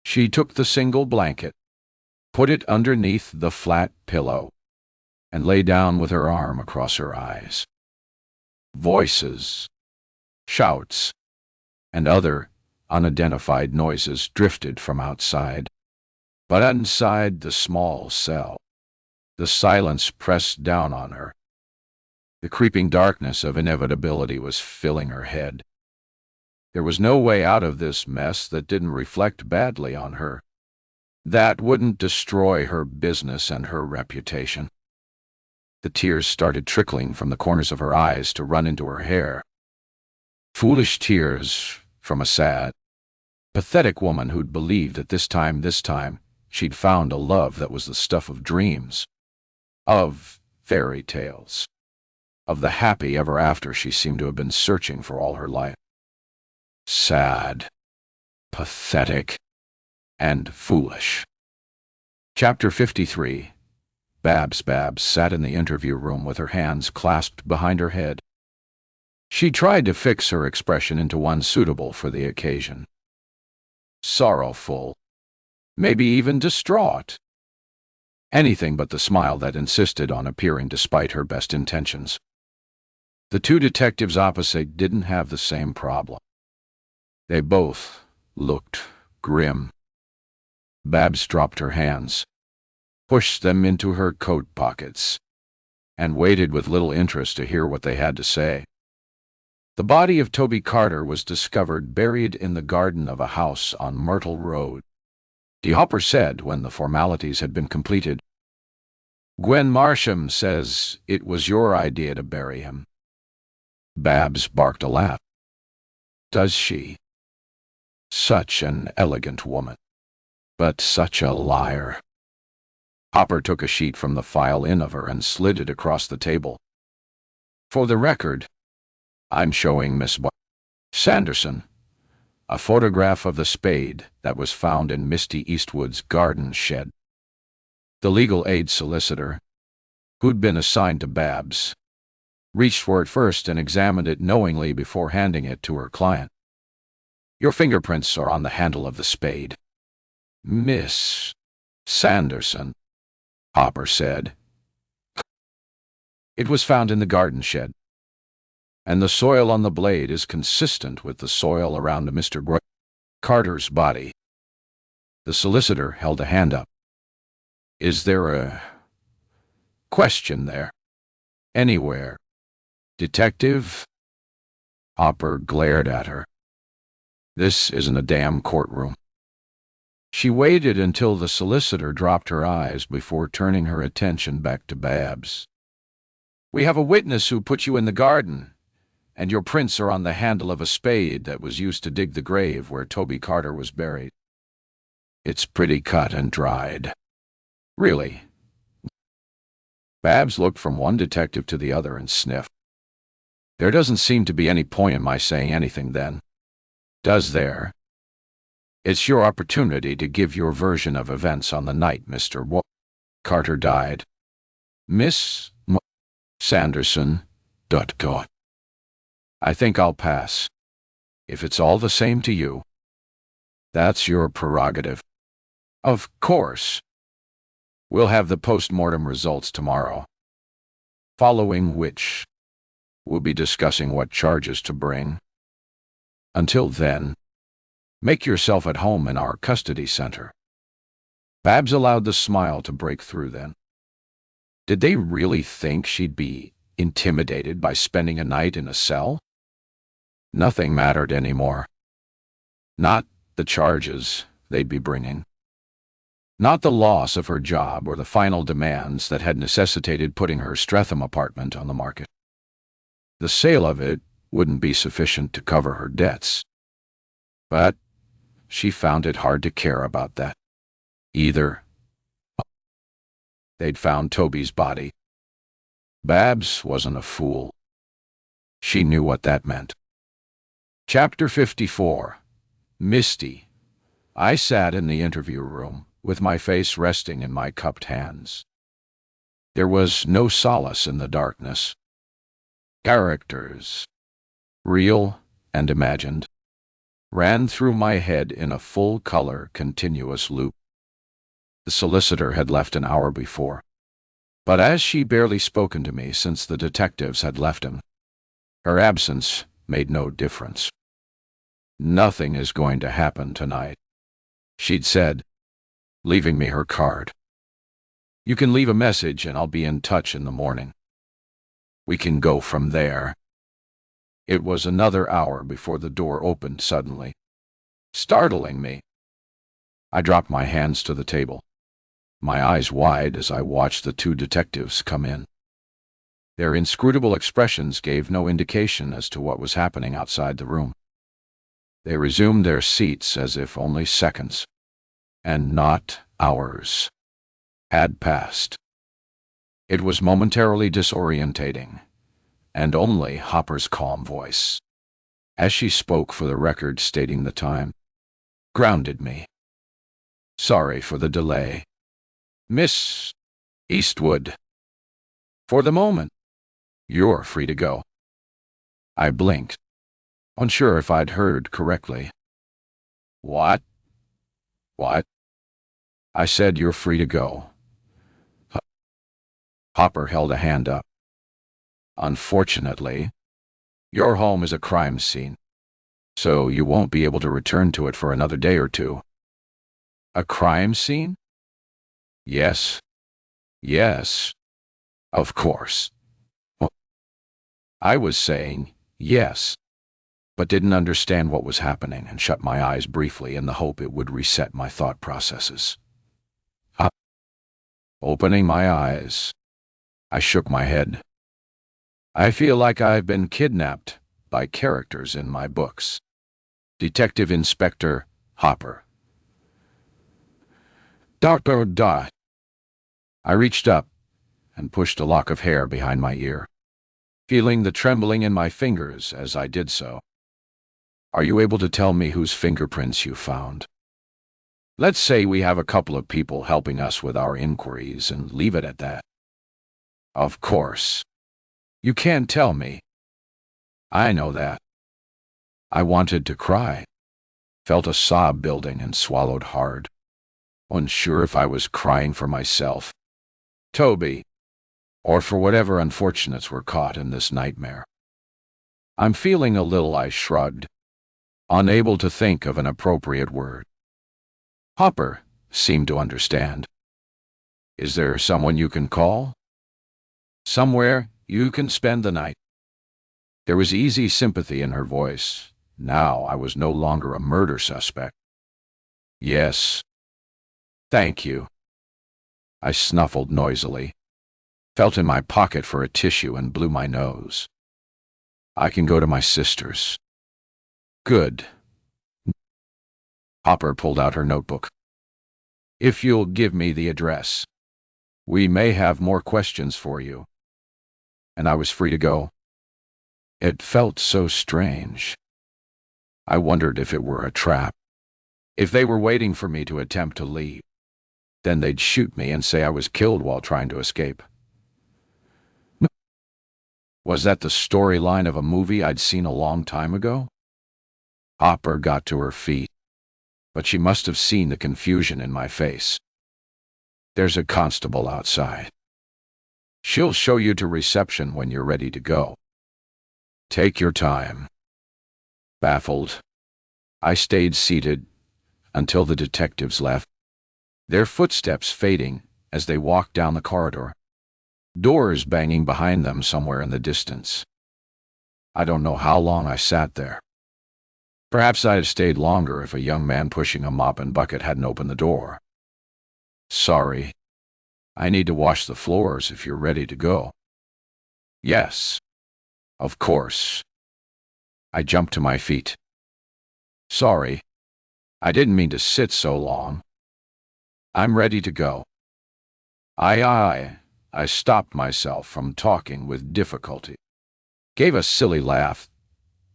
She took the single blanket, put it underneath the flat pillow, and lay down with her arm across her eyes. Voices, shouts, and other unidentified noises drifted from outside. But inside the small cell, the silence pressed down on her. The creeping darkness of inevitability was filling her head. There was no way out of this mess that didn't reflect badly on her, that wouldn't destroy her business and her reputation. The tears started trickling from the corners of her eyes to run into her hair. Foolish tears from a sad, pathetic woman who'd believed that this time, she'd found a love that was the stuff of dreams, of fairy tales, of the happy ever after she seemed to have been searching for all her life. Sad, pathetic, and foolish. Chapter 53. Babs sat in the interview room with her hands clasped behind her head. She tried to fix her expression into one suitable for the occasion. Sorrowful, maybe even distraught. Anything but the smile that insisted on appearing despite her best intentions. The two detectives opposite didn't have the same problem. They both looked grim. Babs dropped her hands, pushed them into her coat pockets, and waited with little interest to hear what they had to say. The body of Toby Carter was discovered buried in the garden of a house on Myrtle Road. Hopper said when the formalities had been completed. Gwen Marsham says it was your idea to bury him. Babs barked a laugh. Does she? Such an elegant woman, but such a liar. Hopper took a sheet from the file in of her and slid it across the table. For the record, I'm showing Miss Sanderson a photograph of the spade that was found in Misty Eastwood's garden shed. The legal aid solicitor, who'd been assigned to Babs, reached for it first and examined it knowingly before handing it to her client. Your fingerprints are on the handle of the spade, Miss Sanderson, Hopper said. It was found in the garden shed, and the soil on the blade is consistent with the soil around Mr. Carter's body. The solicitor held a hand up. Is there a question there? Anywhere? Detective? Hopper glared at her. This isn't a damn courtroom. She waited until the solicitor dropped her eyes before turning her attention back to Babs. We have a witness who put you in the garden, and your prints are on the handle of a spade that was used to dig the grave where Toby Carter was buried. It's pretty cut and dried. Really? Babs looked from one detective to the other and sniffed. There doesn't seem to be any point in my saying anything then. Does there? It's your opportunity to give your version of events on the night Mr. Carter died. Miss Sanderson. Dot. I think I'll pass. If it's all the same to you, that's your prerogative. Of course. We'll have the post-mortem results tomorrow, following which we'll be discussing what charges to bring. Until then, make yourself at home in our custody center. Babs allowed the smile to break through then. Did they really think she'd be intimidated by spending a night in a cell? Nothing mattered anymore. Not the charges they'd be bringing. Not the loss of her job or the final demands that had necessitated putting her Streatham apartment on the market. The sale of it wouldn't be sufficient to cover her debts. But she found it hard to care about that either. They'd found Toby's body. Babs wasn't a fool. She knew what that meant. Chapter 54. Misty. I sat in the interview room, with my face resting in my cupped hands. There was no solace in the darkness. Characters, real and imagined, ran through my head in a full-color, continuous loop. The solicitor had left an hour before, but as she barely spoken to me since the detectives had left him, her absence made no difference. Nothing is going to happen tonight, she'd said, leaving me her card. You can leave a message and I'll be in touch in the morning. We can go from there. It was another hour before the door opened suddenly, startling me. I dropped my hands to the table, my eyes wide as I watched the two detectives come in. Their inscrutable expressions gave no indication as to what was happening outside the room. They resumed their seats as if only seconds, and not hours, had passed. It was momentarily disorientating, and only Hopper's calm voice, as she spoke for the record stating the time, grounded me. Sorry for the delay, Miss Eastwood. For the moment, you're free to go. I blinked, unsure if I'd heard correctly. What? What? I said you're free to go. Hopper held a hand up. Unfortunately, your home is a crime scene, so you won't be able to return to it for another day or two. A crime scene? Yes. Yes. Of course. Well, I was saying yes, but didn't understand what was happening and shut my eyes briefly in the hope it would reset my thought processes. Opening my eyes, I shook my head. I feel like I've been kidnapped by characters in my books. Detective Inspector Hopper. Dr. Dot. I reached up and pushed a lock of hair behind my ear, feeling the trembling in my fingers as I did so. Are you able to tell me whose fingerprints you found? Let's say we have a couple of people helping us with our inquiries and leave it at that. Of course. You can't tell me. I know that. I wanted to cry, felt a sob building and swallowed hard, unsure if I was crying for myself, Toby, or for whatever unfortunates were caught in this nightmare. I'm feeling a little, I shrugged, unable to think of an appropriate word. Hopper seemed to understand. Is there someone you can call? Somewhere you can spend the night. There was easy sympathy in her voice. Now I was no longer a murder suspect. Yes. Thank you. I snuffled noisily, felt in my pocket for a tissue and blew my nose. I can go to my sister's. Good. Hopper pulled out her notebook. If you'll give me the address, we may have more questions for you. And I was free to go. It felt so strange. I wondered if it were a trap, if they were waiting for me to attempt to leave. Then they'd shoot me and say I was killed while trying to escape. Was that the storyline of a movie I'd seen a long time ago? Hopper got to her feet, but she must have seen the confusion in my face. There's a constable outside. She'll show you to reception when you're ready to go. Take your time. Baffled, I stayed seated until the detectives left, their footsteps fading as they walked down the corridor, doors banging behind them somewhere in the distance. I don't know how long I sat there. Perhaps I'd have stayed longer if a young man pushing a mop and bucket hadn't opened the door. Sorry. I need to wash the floors if you're ready to go. Yes. Of course. I jumped to my feet. Sorry. I didn't mean to sit so long. I'm ready to go. I stopped myself from talking with difficulty, gave a silly laugh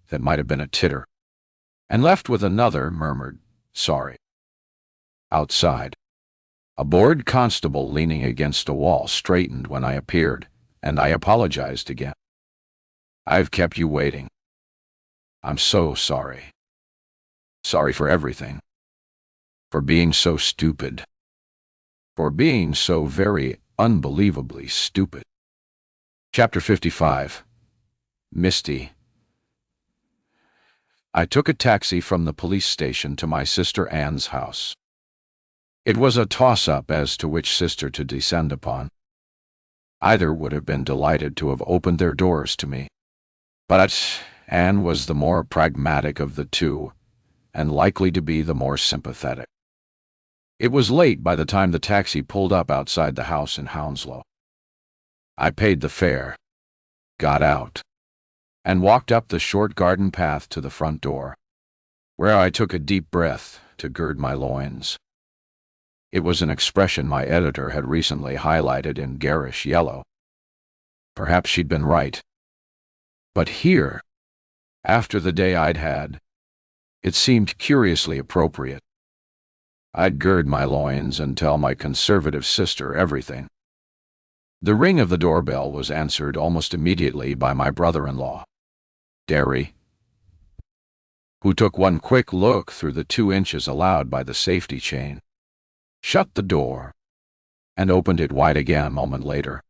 that might have been a titter, and left with another murmured, sorry. Outside, a bored constable leaning against a wall straightened when I appeared, and I apologized again. I've kept you waiting. I'm so sorry. Sorry for everything. For being so stupid. For being so very unbelievably stupid. Chapter 55. Misty. I took a taxi from the police station to my sister Anne's house. It was a toss-up as to which sister to descend upon. Either would have been delighted to have opened their doors to me, but Anne was the more pragmatic of the two, and likely to be the more sympathetic. It was late by the time the taxi pulled up outside the house in Hounslow. I paid the fare, got out, and walked up the short garden path to the front door, where I took a deep breath to gird my loins. It was an expression my editor had recently highlighted in garish yellow. Perhaps she'd been right. But here, after the day I'd had, it seemed curiously appropriate. I'd gird my loins and tell my conservative sister everything. The ring of the doorbell was answered almost immediately by my brother-in-law, Derry, who took one quick look through the 2 inches allowed by the safety chain, shut the door, and opened it wide again a moment later.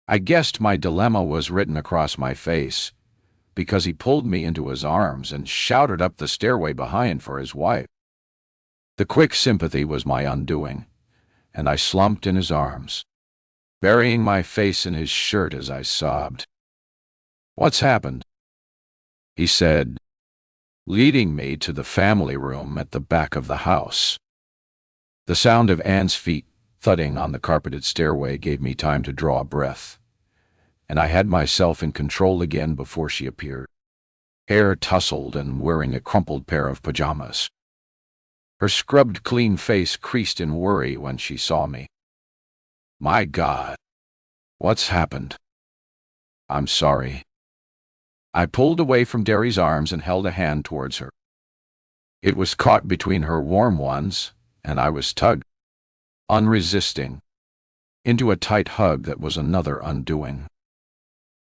I guessed my dilemma was written across my face, because he pulled me into his arms and shouted up the stairway behind for his wife. The quick sympathy was my undoing, and I slumped in his arms, burying my face in his shirt as I sobbed. "What's happened?" he said, leading me to the family room at the back of the house. The sound of Anne's feet thudding on the carpeted stairway gave me time to draw a breath, and I had myself in control again before she appeared, hair tousled and wearing a crumpled pair of pajamas. Her scrubbed clean face creased in worry when she saw me. "My God, what's happened?" "I'm sorry." I pulled away from Derry's arms and held a hand towards her. It was caught between her warm ones, and I was tugged, unresisting, into a tight hug that was another undoing.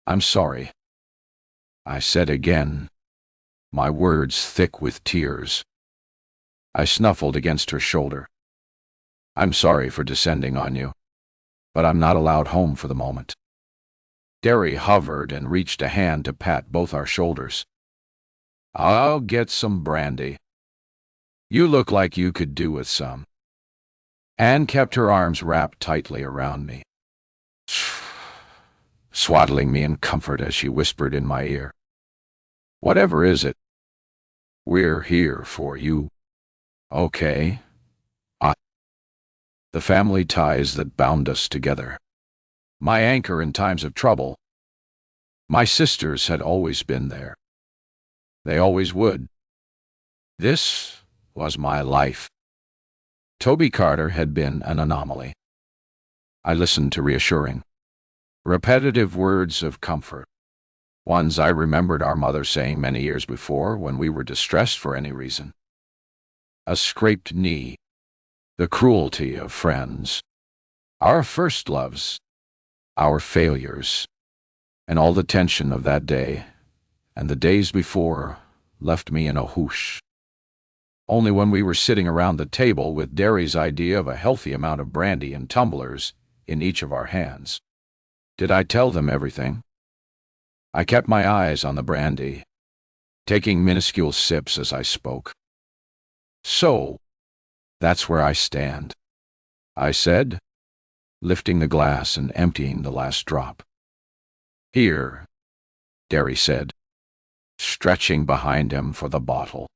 "I'm sorry," I said again, my words thick with tears. I snuffled against her shoulder. "I'm sorry for descending on you, but I'm not allowed home for the moment." Derry hovered and reached a hand to pat both our shoulders. "I'll get some brandy. You look like you could do with some." Anne kept her arms wrapped tightly around me, swaddling me in comfort as she whispered in my ear, "Whatever is it? We're here for you. Okay. The family ties that bound us together. My anchor in times of trouble. My sisters had always been there. They always would. This was my life." Toby Carter had been an anomaly. I listened to reassuring, repetitive words of comfort, ones I remembered our mother saying many years before when we were distressed for any reason. A scraped knee, The cruelty of friends, our first loves, our failures, and all the tension of that day and the days before left me in a whoosh. Only when we were sitting around the table with Derry's idea of a healthy amount of brandy in tumblers in each of our hands did I tell them everything. I kept my eyes on the brandy, taking minuscule sips as I spoke. "So, that's where I stand," I said, lifting the glass and emptying the last drop. "Here," Derry said, stretching behind him for the bottle.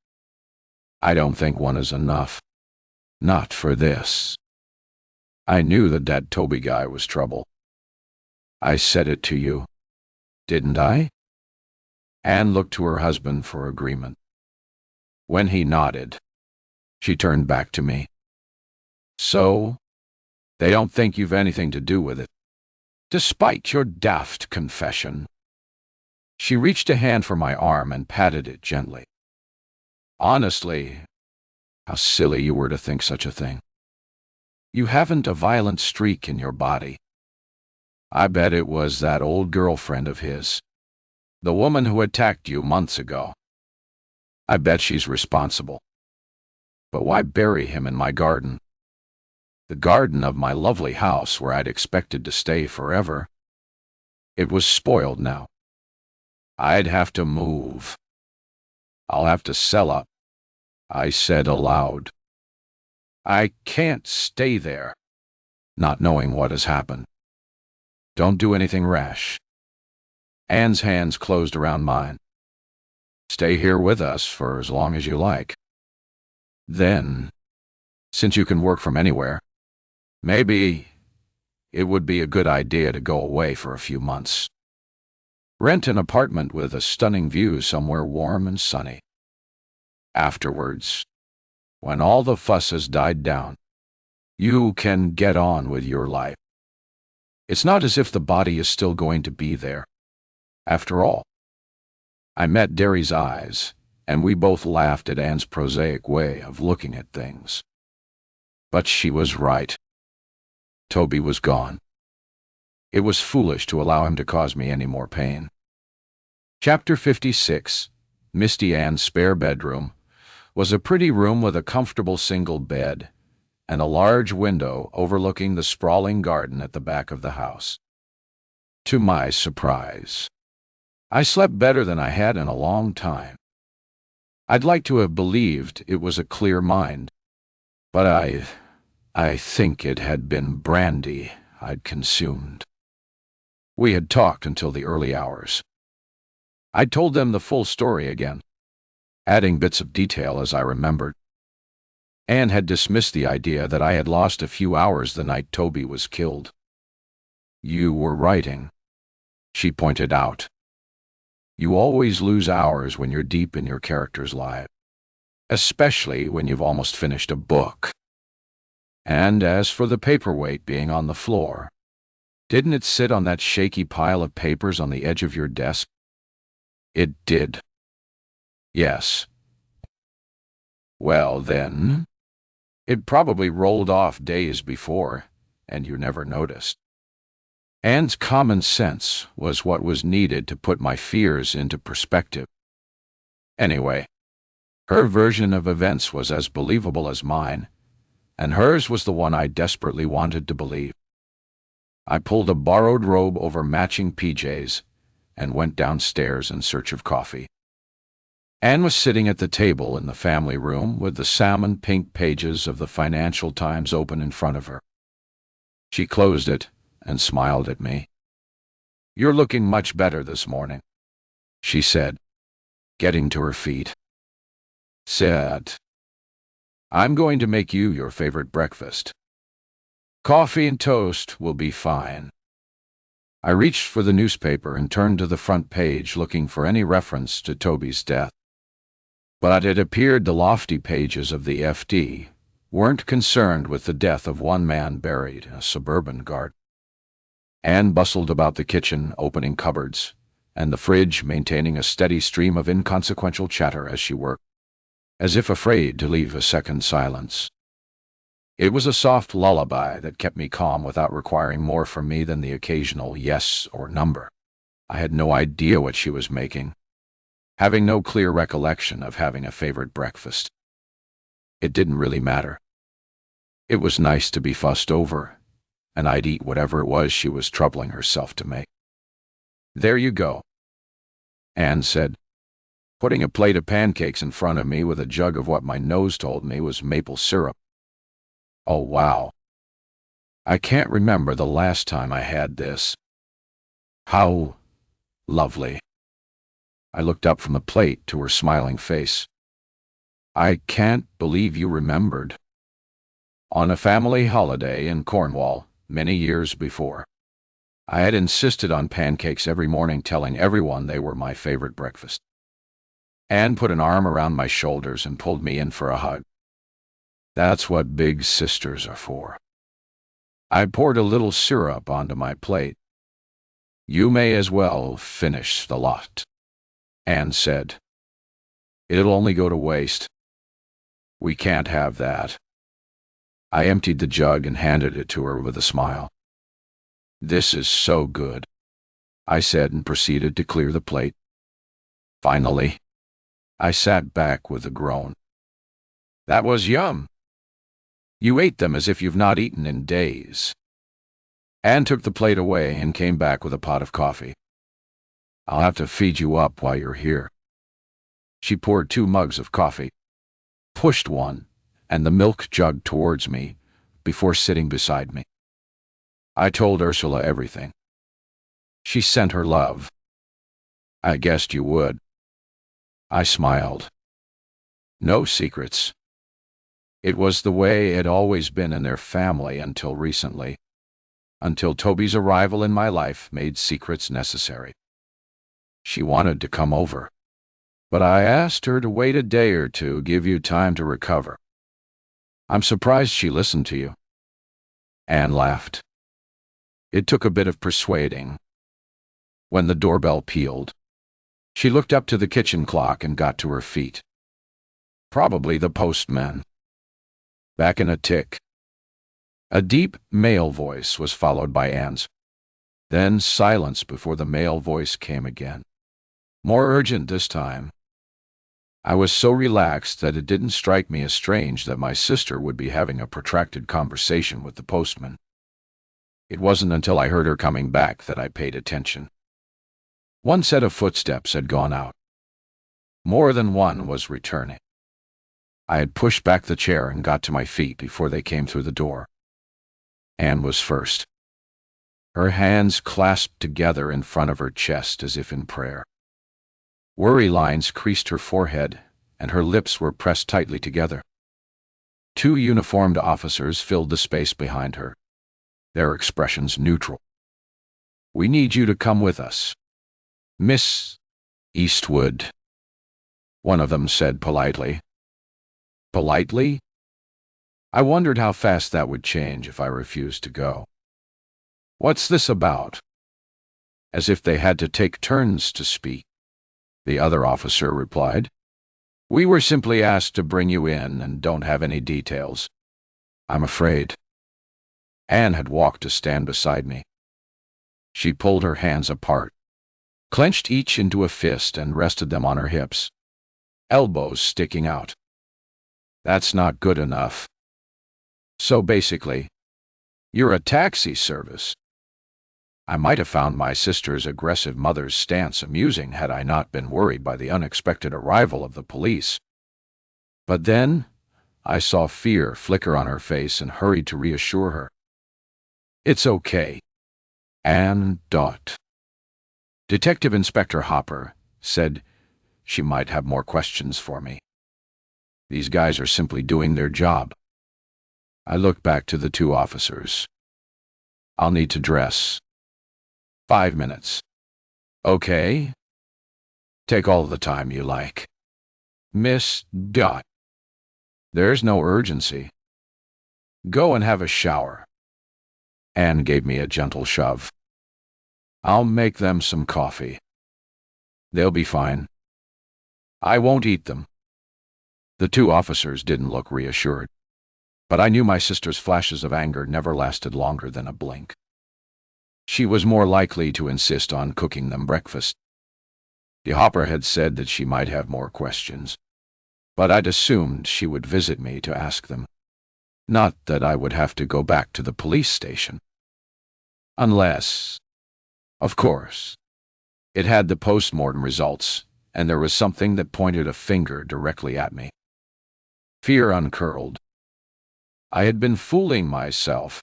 "I don't think one is enough. Not for this." I knew that Toby guy was trouble. "I said it to you, didn't I?" Anne looked to her husband for agreement. When he nodded, she turned back to me. "So, they don't think you've anything to do with it, despite your daft confession." She reached a hand for my arm and patted it gently. "Honestly, how silly you were to think such a thing. You haven't a violent streak in your body. I bet it was that old girlfriend of his, the woman who attacked you months ago. I bet she's responsible. But why bury him in my garden? The garden of my lovely house where I'd expected to stay forever. It was spoiled now. I'd have to move. I'll have to sell up," I said aloud. "I can't stay there, not knowing what has happened. Don't do anything rash." Anne's hands closed around mine. "Stay here with us for as long as you like. Then, since you can work from anywhere, maybe it would be a good idea to go away for a few months. Rent an apartment with a stunning view somewhere warm and sunny. Afterwards, when all the fuss has died down, you can get on with your life. It's not as if the body is still going to be there. After all." I met Derry's eyes, and we both laughed at Anne's prosaic way of looking at things. But she was right. Toby was gone. It was foolish to allow him to cause me any more pain. Chapter 56, Misty Ann's spare bedroom, was a pretty room with a comfortable single bed and a large window overlooking the sprawling garden at the back of the house. To my surprise, I slept better than I had in a long time. I'd like to have believed it was a clear mind, but I think it had been brandy I'd consumed. We had talked until the early hours. I told them the full story again, adding bits of detail as I remembered. Anne had dismissed the idea that I had lost a few hours the night Toby was killed. "You were writing," she pointed out. "You always lose hours when you're deep in your character's life, especially when you've almost finished a book. And as for the paperweight being on the floor, didn't it sit on that shaky pile of papers on the edge of your desk?" "It did." "Yes." "Well, then, it probably rolled off days before, and you never noticed." Anne's common sense was what was needed to put my fears into perspective. Anyway, her version of events was as believable as mine, and hers was the one I desperately wanted to believe. I pulled a borrowed robe over matching PJs and went downstairs in search of coffee. Anne was sitting at the table in the family room with the salmon-pink pages of the Financial Times open in front of her. She closed it and smiled at me. "You're looking much better this morning," she said, getting to her feet. "Sit. I'm going to make you your favorite breakfast. Coffee and toast will be fine." I reached for the newspaper and turned to the front page looking for any reference to Toby's death. But it appeared the lofty pages of the FD weren't concerned with the death of one man buried in a suburban garden. Anne bustled about the kitchen, opening cupboards, and the fridge, maintaining a steady stream of inconsequential chatter as she worked, as if afraid to leave a second silence. It was a soft lullaby that kept me calm without requiring more from me than the occasional yes or number. I had no idea what she was making, having no clear recollection of having a favorite breakfast. It didn't really matter. It was nice to be fussed over, and I'd eat whatever it was she was troubling herself to make. "There you go," Anne said, putting a plate of pancakes in front of me with a jug of what my nose told me was maple syrup. Oh, wow. I can't remember the last time I had this. How lovely. I looked up from the plate to her smiling face. "I can't believe you remembered." On a family holiday in Cornwall, many years before, I had insisted on pancakes every morning, telling everyone they were my favorite breakfast. Anne put an arm around my shoulders and pulled me in for a hug. That's what big sisters are for. I poured a little syrup onto my plate. "You may as well finish the lot," Anne said. "It'll only go to waste. We can't have that." I emptied the jug and handed it to her with a smile. "This is so good," I said, and proceeded to clear the plate. Finally, I sat back with a groan. "That was yum. You ate them as if you've not eaten in days." Anne took the plate away and came back with a pot of coffee. "I'll have to feed you up while you're here." She poured 2 mugs of coffee, pushed one and the milk jug towards me before sitting beside me. I told Ursula everything. She sent her love. "I guessed you would." I smiled. No secrets. It was the way it had always been in their family until recently, until Toby's arrival in my life made secrets necessary. She wanted to come over, but I asked her to wait a day or two, give you time to recover. I'm surprised she listened to you. Anne laughed. It took a bit of persuading. When the doorbell pealed, she looked up to the kitchen clock and got to her feet. Probably the postman. Back in a tick. A deep male voice was followed by Anne's. Then silence before the male voice came again. More urgent this time. I was so relaxed that it didn't strike me as strange that my sister would be having a protracted conversation with the postman. It wasn't until I heard her coming back that I paid attention. One set of footsteps had gone out. More than one was returning. I had pushed back the chair and got to my feet before they came through the door. Anne was first. Her hands clasped together in front of her chest as if in prayer. Worry lines creased her forehead, and her lips were pressed tightly together. 2 uniformed officers filled the space behind her, their expressions neutral. "We need you to come with us, Miss Eastwood," one of them said politely. Politely? I wondered how fast that would change if I refused to go. "What's this about?" As if they had to take turns to speak, the other officer replied. "We were simply asked to bring you in and don't have any details." I'm afraid. Anne had walked to stand beside me. She pulled her hands apart, clenched each into a fist and rested them on her hips, elbows sticking out. "That's not good enough. So basically, you're a taxi service." I might have found my sister's aggressive mother's stance amusing had I not been worried by the unexpected arrival of the police. But then, I saw fear flicker on her face and hurried to reassure her. "It's okay." Anne Dot. Detective Inspector Hopper said she might have more questions for me. "These guys are simply doing their job." I looked back to the 2 officers. "I'll need to dress." 5 minutes. "Okay. Take all the time you like." "Miss Dot." "There's no urgency. Go and have a shower." Anne gave me a gentle shove. "I'll make them some coffee. They'll be fine. I won't eat them." The 2 officers didn't look reassured. But I knew my sister's flashes of anger never lasted longer than a blink. She was more likely to insist on cooking them breakfast. The Hopper had said that she might have more questions, but I'd assumed she would visit me to ask them, not that I would have to go back to the police station. Unless, of course, it had the post-mortem results, and there was something that pointed a finger directly at me. Fear uncurled. I had been fooling myself,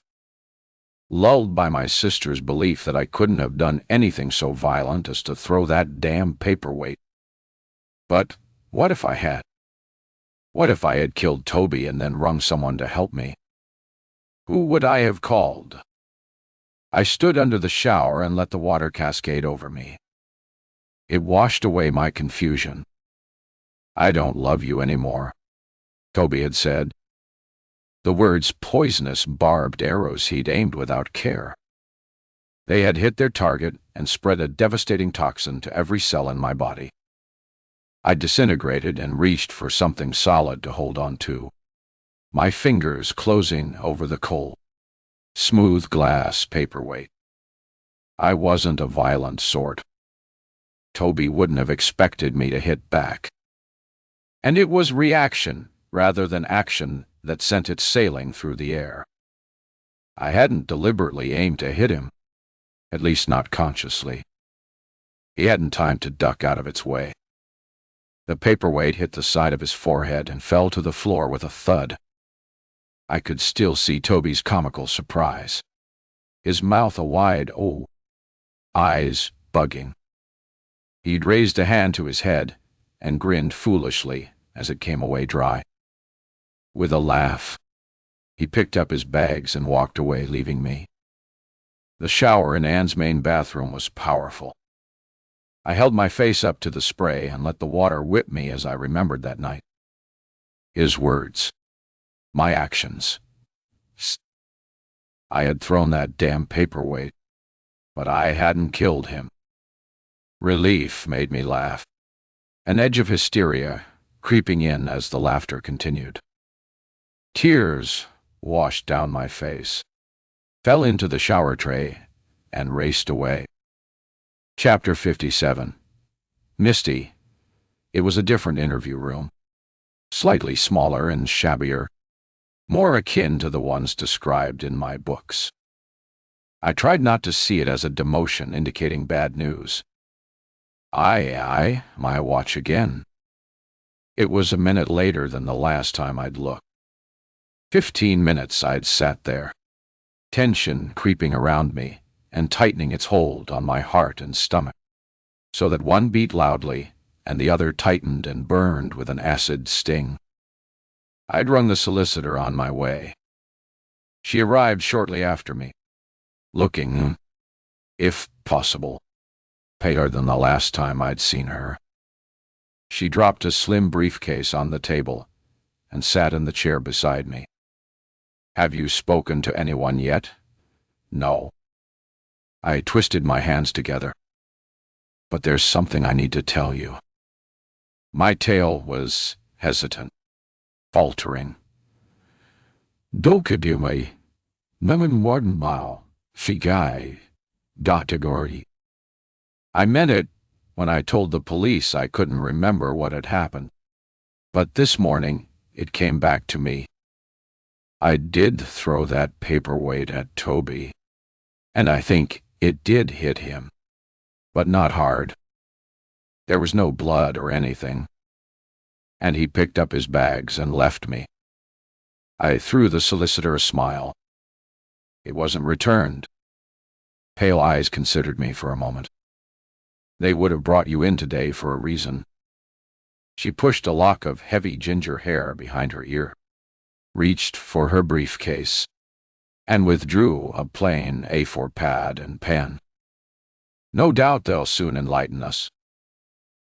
lulled by my sister's belief that I couldn't have done anything so violent as to throw that damn paperweight. But what if I had? What if I had killed Toby and then rung someone to help me? Who would I have called? I stood under the shower and let the water cascade over me. It washed away my confusion. "I don't love you anymore," Toby had said. The words poisonous, barbed arrows he'd aimed without care. They had hit their target and spread a devastating toxin to every cell in my body. I disintegrated and reached for something solid to hold on to, my fingers closing over the cold, smooth glass paperweight. I wasn't a violent sort. Toby wouldn't have expected me to hit back. And it was reaction, rather than action, that sent it sailing through the air. I hadn't deliberately aimed to hit him, at least not consciously. He hadn't time to duck out of its way. The paperweight hit the side of his forehead and fell to the floor with a thud. I could still see Toby's comical surprise, his mouth a wide O, eyes bugging. He'd raised a hand to his head and grinned foolishly as it came away dry. With a laugh, he picked up his bags and walked away, leaving me. The shower in Anne's main bathroom was powerful. I held my face up to the spray and let the water whip me as I remembered that night. His words, my actions. I had thrown that damn paperweight, but I hadn't killed him. Relief made me laugh, an edge of hysteria creeping in as the laughter continued. Tears washed down my face, fell into the shower tray, and raced away. Chapter 57. Misty. It was a different interview room, slightly smaller and shabbier, more akin to the ones described in my books. I tried not to see it as a demotion indicating bad news. My watch again. It was a minute later than the last time I'd looked. 15 minutes I'd sat there, tension creeping around me and tightening its hold on my heart and stomach, so that one beat loudly and the other tightened and burned with an acid sting. I'd rung the solicitor on my way. She arrived shortly after me, looking, if possible, paler than the last time I'd seen her. She dropped a slim briefcase on the table and sat in the chair beside me. "Have you spoken to anyone yet?" "No." I twisted my hands together. "But there's something I need to tell you." My tale was hesitant, faltering. "Dokadumai, Naman Warden Mao, Figai, Datagori." I meant it when I told the police I couldn't remember what had happened. But this morning, it came back to me. I did throw that paperweight at Toby, and I think it did hit him, but not hard. There was no blood or anything, and he picked up his bags and left me. I threw the solicitor a smile. It wasn't returned. Pale eyes considered me for a moment. "They would have brought you in today for a reason." She pushed a lock of heavy ginger hair behind her ear, reached for her briefcase, and withdrew a plain A4 pad and pen. "No doubt they'll soon enlighten us."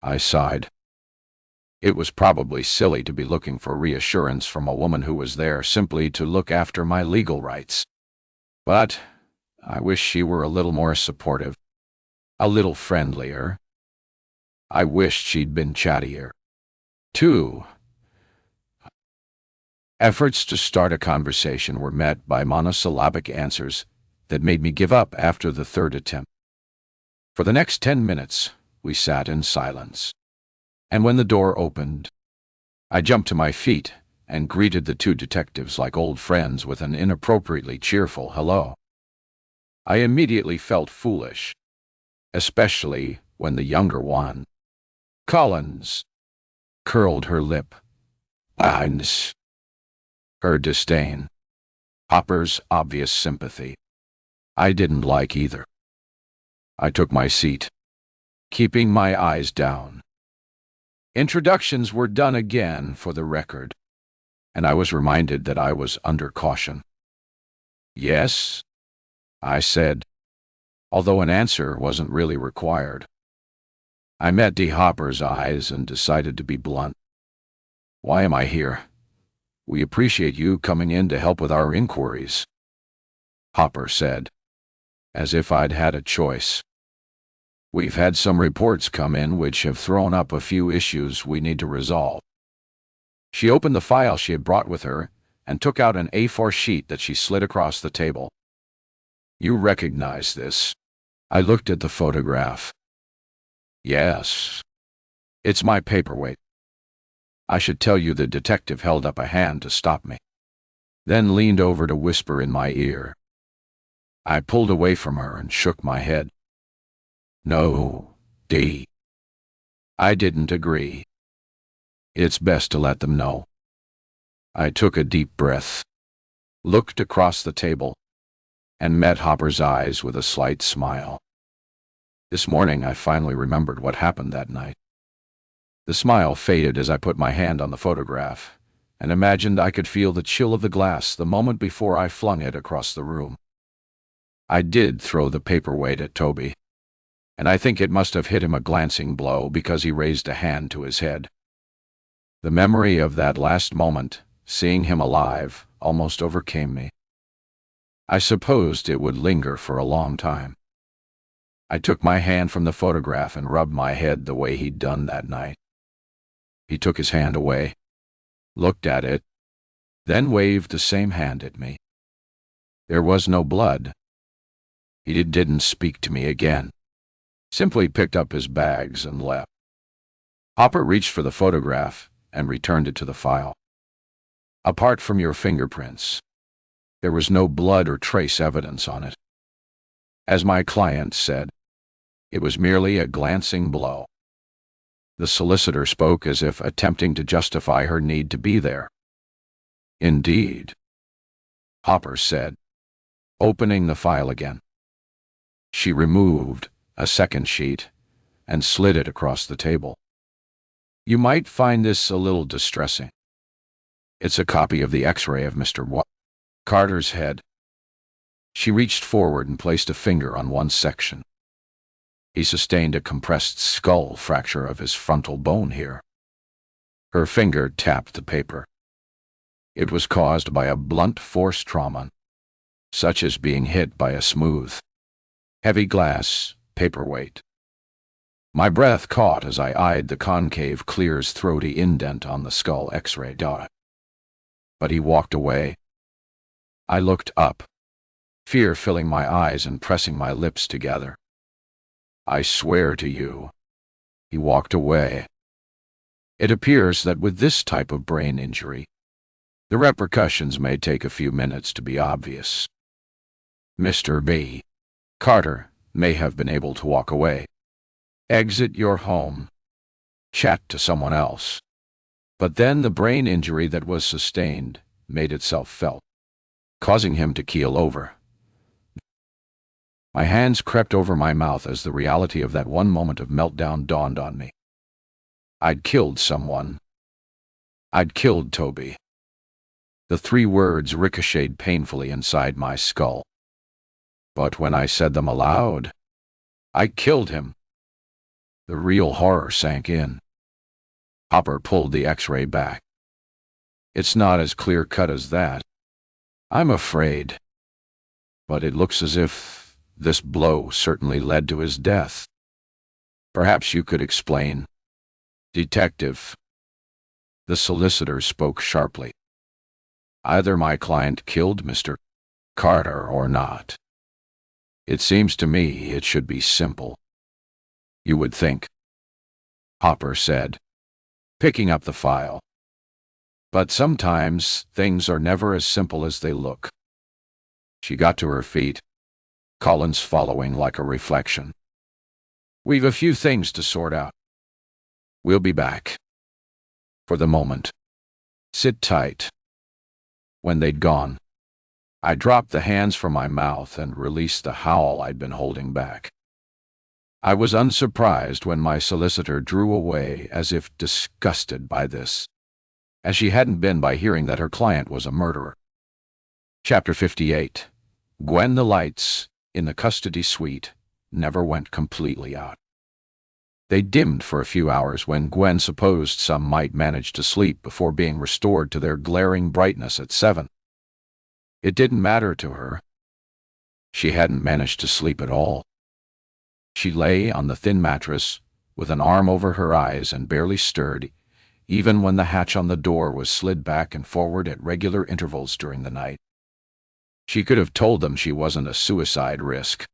I sighed. It was probably silly to be looking for reassurance from a woman who was there simply to look after my legal rights. But I wish she were a little more supportive, a little friendlier. I wished she'd been chattier, too. Efforts to start a conversation were met by monosyllabic answers that made me give up after the third attempt. For the next 10 minutes, we sat in silence. And when the door opened, I jumped to my feet and greeted the two detectives like old friends with an inappropriately cheerful hello. I immediately felt foolish, especially when the younger one, Collins, curled her lip. Her disdain, Hopper's obvious sympathy. I didn't like either. I took my seat, keeping my eyes down. Introductions were done again for the record, and I was reminded that I was under caution. Yes, I said, although an answer wasn't really required. I met D. Hopper's eyes and decided to be blunt. Why am I here? We appreciate you coming in to help with our inquiries, Hopper said, as if I'd had a choice. We've had some reports come in which have thrown up a few issues we need to resolve. She opened the file she had brought with her and took out an A4 sheet that she slid across the table. You recognize this? I looked at the photograph. Yes. It's my paperweight. I should tell you the detective held up a hand to stop me, then leaned over to whisper in my ear. I pulled away from her and shook my head. No, D. I didn't agree. It's best to let them know. I took a deep breath, looked across the table, and met Hopper's eyes with a slight smile. This morning I finally remembered what happened that night. The smile faded as I put my hand on the photograph and imagined I could feel the chill of the glass the moment before I flung it across the room. I did throw the paperweight at Toby, and I think it must have hit him a glancing blow because he raised a hand to his head. The memory of that last moment, seeing him alive, almost overcame me. I supposed it would linger for a long time. I took my hand from the photograph and rubbed my head the way he'd done that night. He took his hand away, looked at it, then waved the same hand at me. There was no blood. He didn't speak to me again, simply picked up his bags and left. Hopper reached for the photograph and returned it to the file. Apart from your fingerprints, there was no blood or trace evidence on it. As my client said, it was merely a glancing blow. The solicitor spoke as if attempting to justify her need to be there. Indeed, Hopper said, opening the file again. She removed a second sheet and slid it across the table. You might find this a little distressing. It's a copy of the X-ray of Mr. Carter's head. She reached forward and placed a finger on one section. He sustained a compressed skull fracture of his frontal bone here. Her finger tapped the paper. It was caused by a blunt force trauma, such as being hit by a smooth, heavy glass paperweight. My breath caught as I eyed the concave, clear, throaty indent on the skull X-ray dot. But he walked away. I looked up, fear filling my eyes and pressing my lips together. I swear to you. He walked away. It appears that with this type of brain injury, the repercussions may take a few minutes to be obvious. Mr. B. Carter may have been able to walk away, exit your home, chat to someone else. But then the brain injury that was sustained made itself felt, causing him to keel over. My hands crept over my mouth as the reality of that one moment of meltdown dawned on me. I'd killed someone. I'd killed Toby. The three words ricocheted painfully inside my skull. But when I said them aloud, I killed him. The real horror sank in. Hopper pulled the X-ray back. It's not as clear-cut as that, I'm afraid. But it looks as if this blow certainly led to his death. Perhaps you could explain. Detective. The solicitor spoke sharply. Either my client killed Mr. Carter or not. It seems to me it should be simple. You would think, Hopper said, picking up the file. But sometimes things are never as simple as they look. She got to her feet, Collins following like a reflection. We've a few things to sort out. We'll be back. For the moment, sit tight. When they'd gone, I dropped the hands from my mouth and released the howl I'd been holding back. I was unsurprised when my solicitor drew away as if disgusted by this, as she hadn't been by hearing that her client was a murderer. Chapter 58. Gwen. The lights in the custody suite never went completely out. They dimmed for a few hours when Gwen supposed some might manage to sleep before being restored to their glaring brightness at 7. It didn't matter to her. She hadn't managed to sleep at all. She lay on the thin mattress with an arm over her eyes and barely stirred, even when the hatch on the door was slid back and forward at regular intervals during the night. She could have told them she wasn't a suicide risk.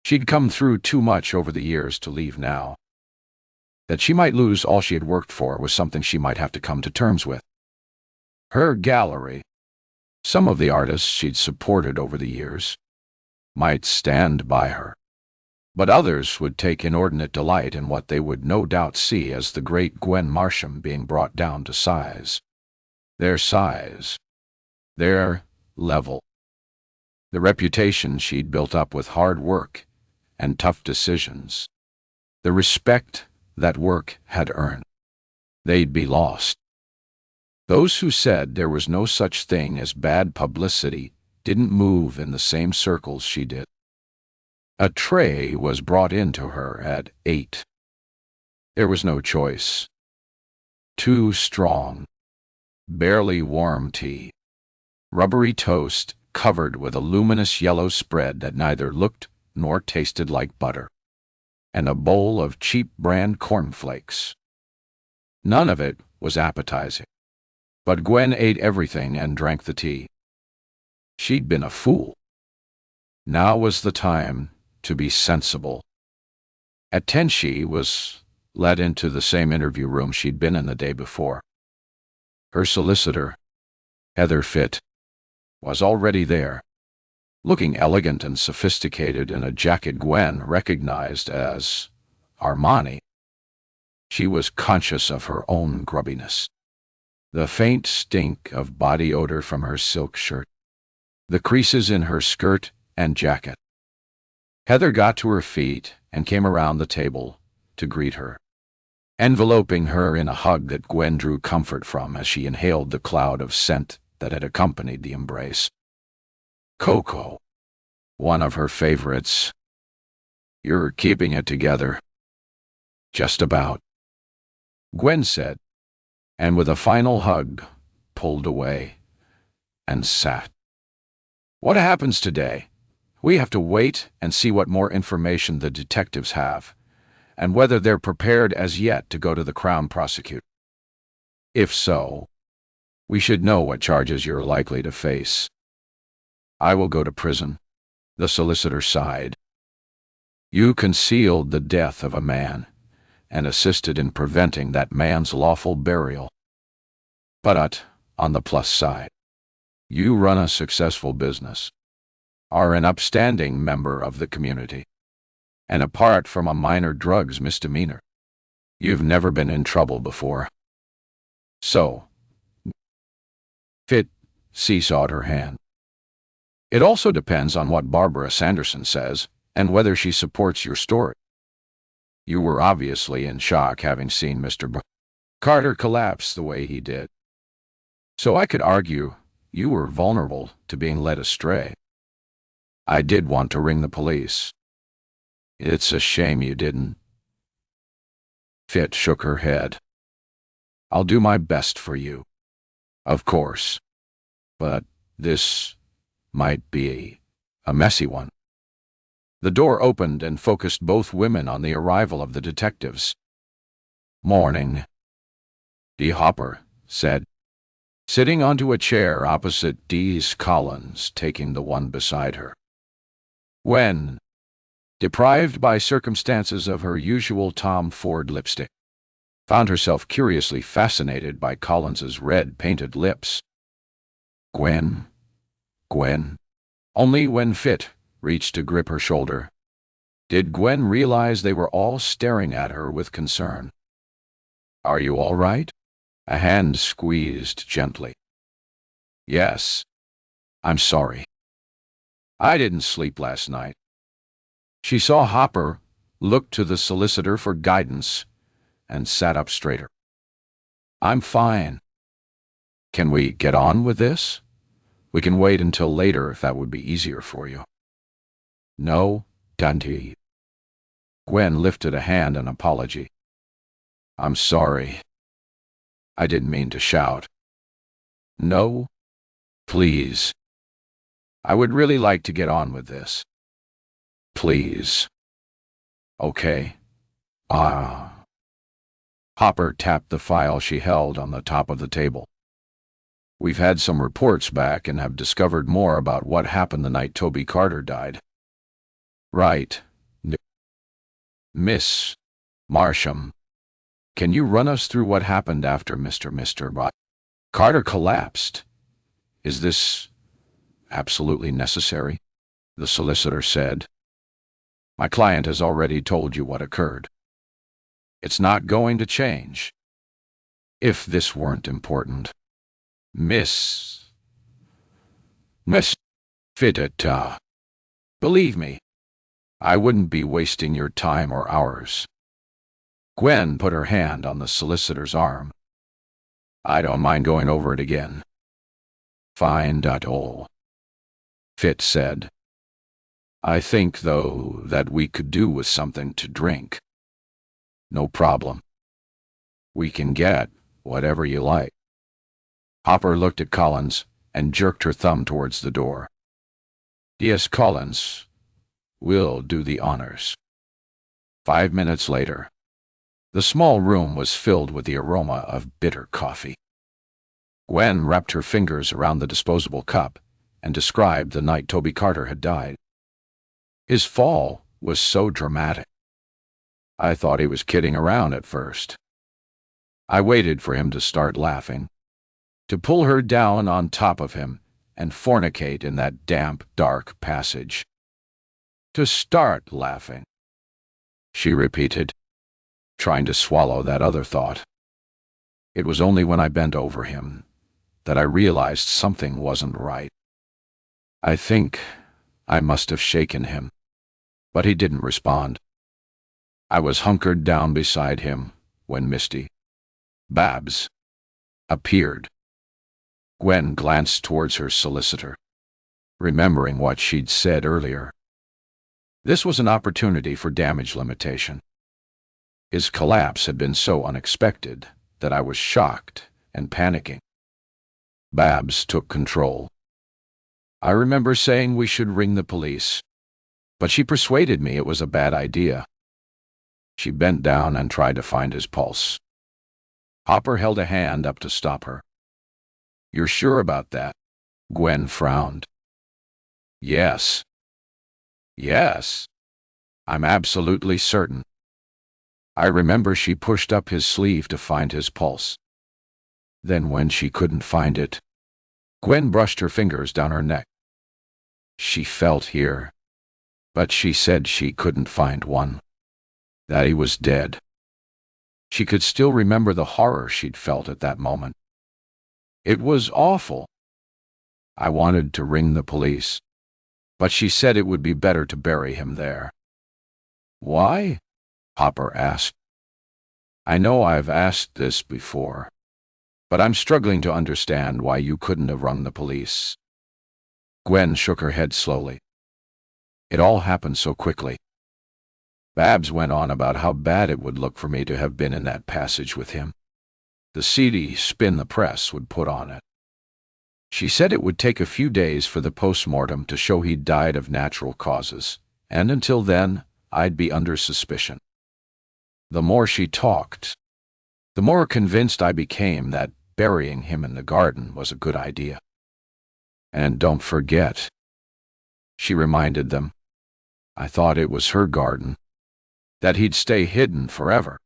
She'd come through too much over the years to leave now. That she might lose all she had worked for was something she might have to come to terms with. Her gallery, some of the artists she'd supported over the years, might stand by her, but others would take inordinate delight in what they would no doubt see as the great Gwen Marsham being brought down to size. Their size. Their level. The reputation she'd built up with hard work and tough decisions. The respect that work had earned. They'd be lost. Those who said there was no such thing as bad publicity didn't move in the same circles she did. A tray was brought in to her at 8. There was no choice. Too strong, barely warm tea, rubbery toast covered with a luminous yellow spread that neither looked nor tasted like butter, and a bowl of cheap brand cornflakes. None of it was appetizing, but Gwen ate everything and drank the tea. She'd been a fool. Now was the time to be sensible. At 10 she was led into the same interview room she'd been in the day before. Her solicitor, Heather Fitt, was already there, looking elegant and sophisticated in a jacket Gwen recognized as Armani. She was conscious of her own grubbiness. The faint stink of body odor from her silk shirt, the creases in her skirt and jacket. Heather got to her feet and came around the table to greet her, enveloping her in a hug that Gwen drew comfort from as she inhaled the cloud of scent that had accompanied the embrace. Cocoa, one of her favorites. You're keeping it together. Just about, Gwen said, and with a final hug, pulled away and sat. What happens today? We have to wait and see what more information the detectives have, and whether they're prepared as yet to go to the Crown prosecutor. If so, we should know what charges you're likely to face. I will go to prison, the solicitor sighed. You concealed the death of a man and assisted in preventing that man's lawful burial. But, on the plus side, you run a successful business, are an upstanding member of the community, and apart from a minor drugs misdemeanor, you've never been in trouble before. So, Fitt seesawed her hand. It also depends on what Barbara Sanderson says and whether she supports your story. You were obviously in shock having seen Mr. Carter collapse the way he did. So I could argue you were vulnerable to being led astray. I did want to ring the police. It's a shame you didn't. Fitt shook her head. I'll do my best for you. Of course. But this might be a messy one. The door opened and focused both women on the arrival of the detectives. Morning, D. Hopper said, sitting onto a chair opposite Dee's Collins, taking the one beside her. Gwen, deprived by circumstances of her usual Tom Ford lipstick, found herself curiously fascinated by Collins's red painted lips. Gwen, Gwen. Only when Fit reached to grip her shoulder did Gwen realize they were all staring at her with concern. "Are you all right?" A hand squeezed gently. "Yes. I'm sorry. I didn't sleep last night." She saw Hopper, looked to the solicitor for guidance, and sat up straighter. "I'm fine. Can we get on with this? We can wait until later if that would be easier for you." "No, Dante." Gwen lifted a hand in apology. "I'm sorry. I didn't mean to shout." "No, please. I would really like to get on with this. Please." "Okay. Hopper tapped the file she held on the top of the table. "We've had some reports back and have discovered more about what happened the night Toby Carter died." "Right. Miss Marsham, can you run us through what happened after Mr. Carter collapsed? Is this absolutely necessary?" the solicitor said. "My client has already told you what occurred. It's not going to change. If this weren't important, Miss Fitata, believe me, I wouldn't be wasting your time or ours." Gwen put her hand on the solicitor's arm. "I don't mind going over it again." "Fine. All," Fit said. "I think, though, that we could do with something to drink." "No problem. We can get whatever you like." Hopper looked at Collins and jerked her thumb towards the door. "Yes, Collins. We'll do the honors." 5 minutes later, the small room was filled with the aroma of bitter coffee. Gwen wrapped her fingers around the disposable cup and described the night Toby Carter had died. "His fall was so dramatic. I thought he was kidding around at first. I waited for him to start laughing, to pull her down on top of him and fornicate in that damp, dark passage. To start laughing," she repeated, trying to swallow that other thought. "It was only when I bent over him that I realized something wasn't right. I think I must have shaken him, but he didn't respond. I was hunkered down beside him when Misty, Babs, appeared." Gwen glanced towards her solicitor, remembering what she'd said earlier. This was an opportunity for damage limitation. His collapse had been so unexpected that I was shocked and panicking. Babs took control. "I remember saying we should ring the police, but she persuaded me it was a bad idea." She bent down and tried to find his pulse. Hopper held a hand up to stop her. "You're sure about that?" Gwen frowned. Yes. Yes. I'm absolutely certain." I remember she pushed up his sleeve to find his pulse. Then when she couldn't find it, Gwen brushed her fingers down her neck. She felt here, but she said she couldn't find one. That he was dead. She could still remember the horror she'd felt at that moment. It was awful. I wanted to ring the police, but she said it would be better to bury him there. "Why?" Hopper asked. "I know I've asked this before, but I'm struggling to understand why you couldn't have rung the police." Gwen shook her head slowly. It all happened so quickly. Babs went on about how bad it would look for me to have been in that passage with him. The seedy spin the press would put on it. She said it would take a few days for the post-mortem to show he'd died of natural causes, and until then, I'd be under suspicion. The more she talked, the more convinced I became that burying him in the garden was a good idea. And don't forget, she reminded them, I thought it was her garden, that he'd stay hidden forever.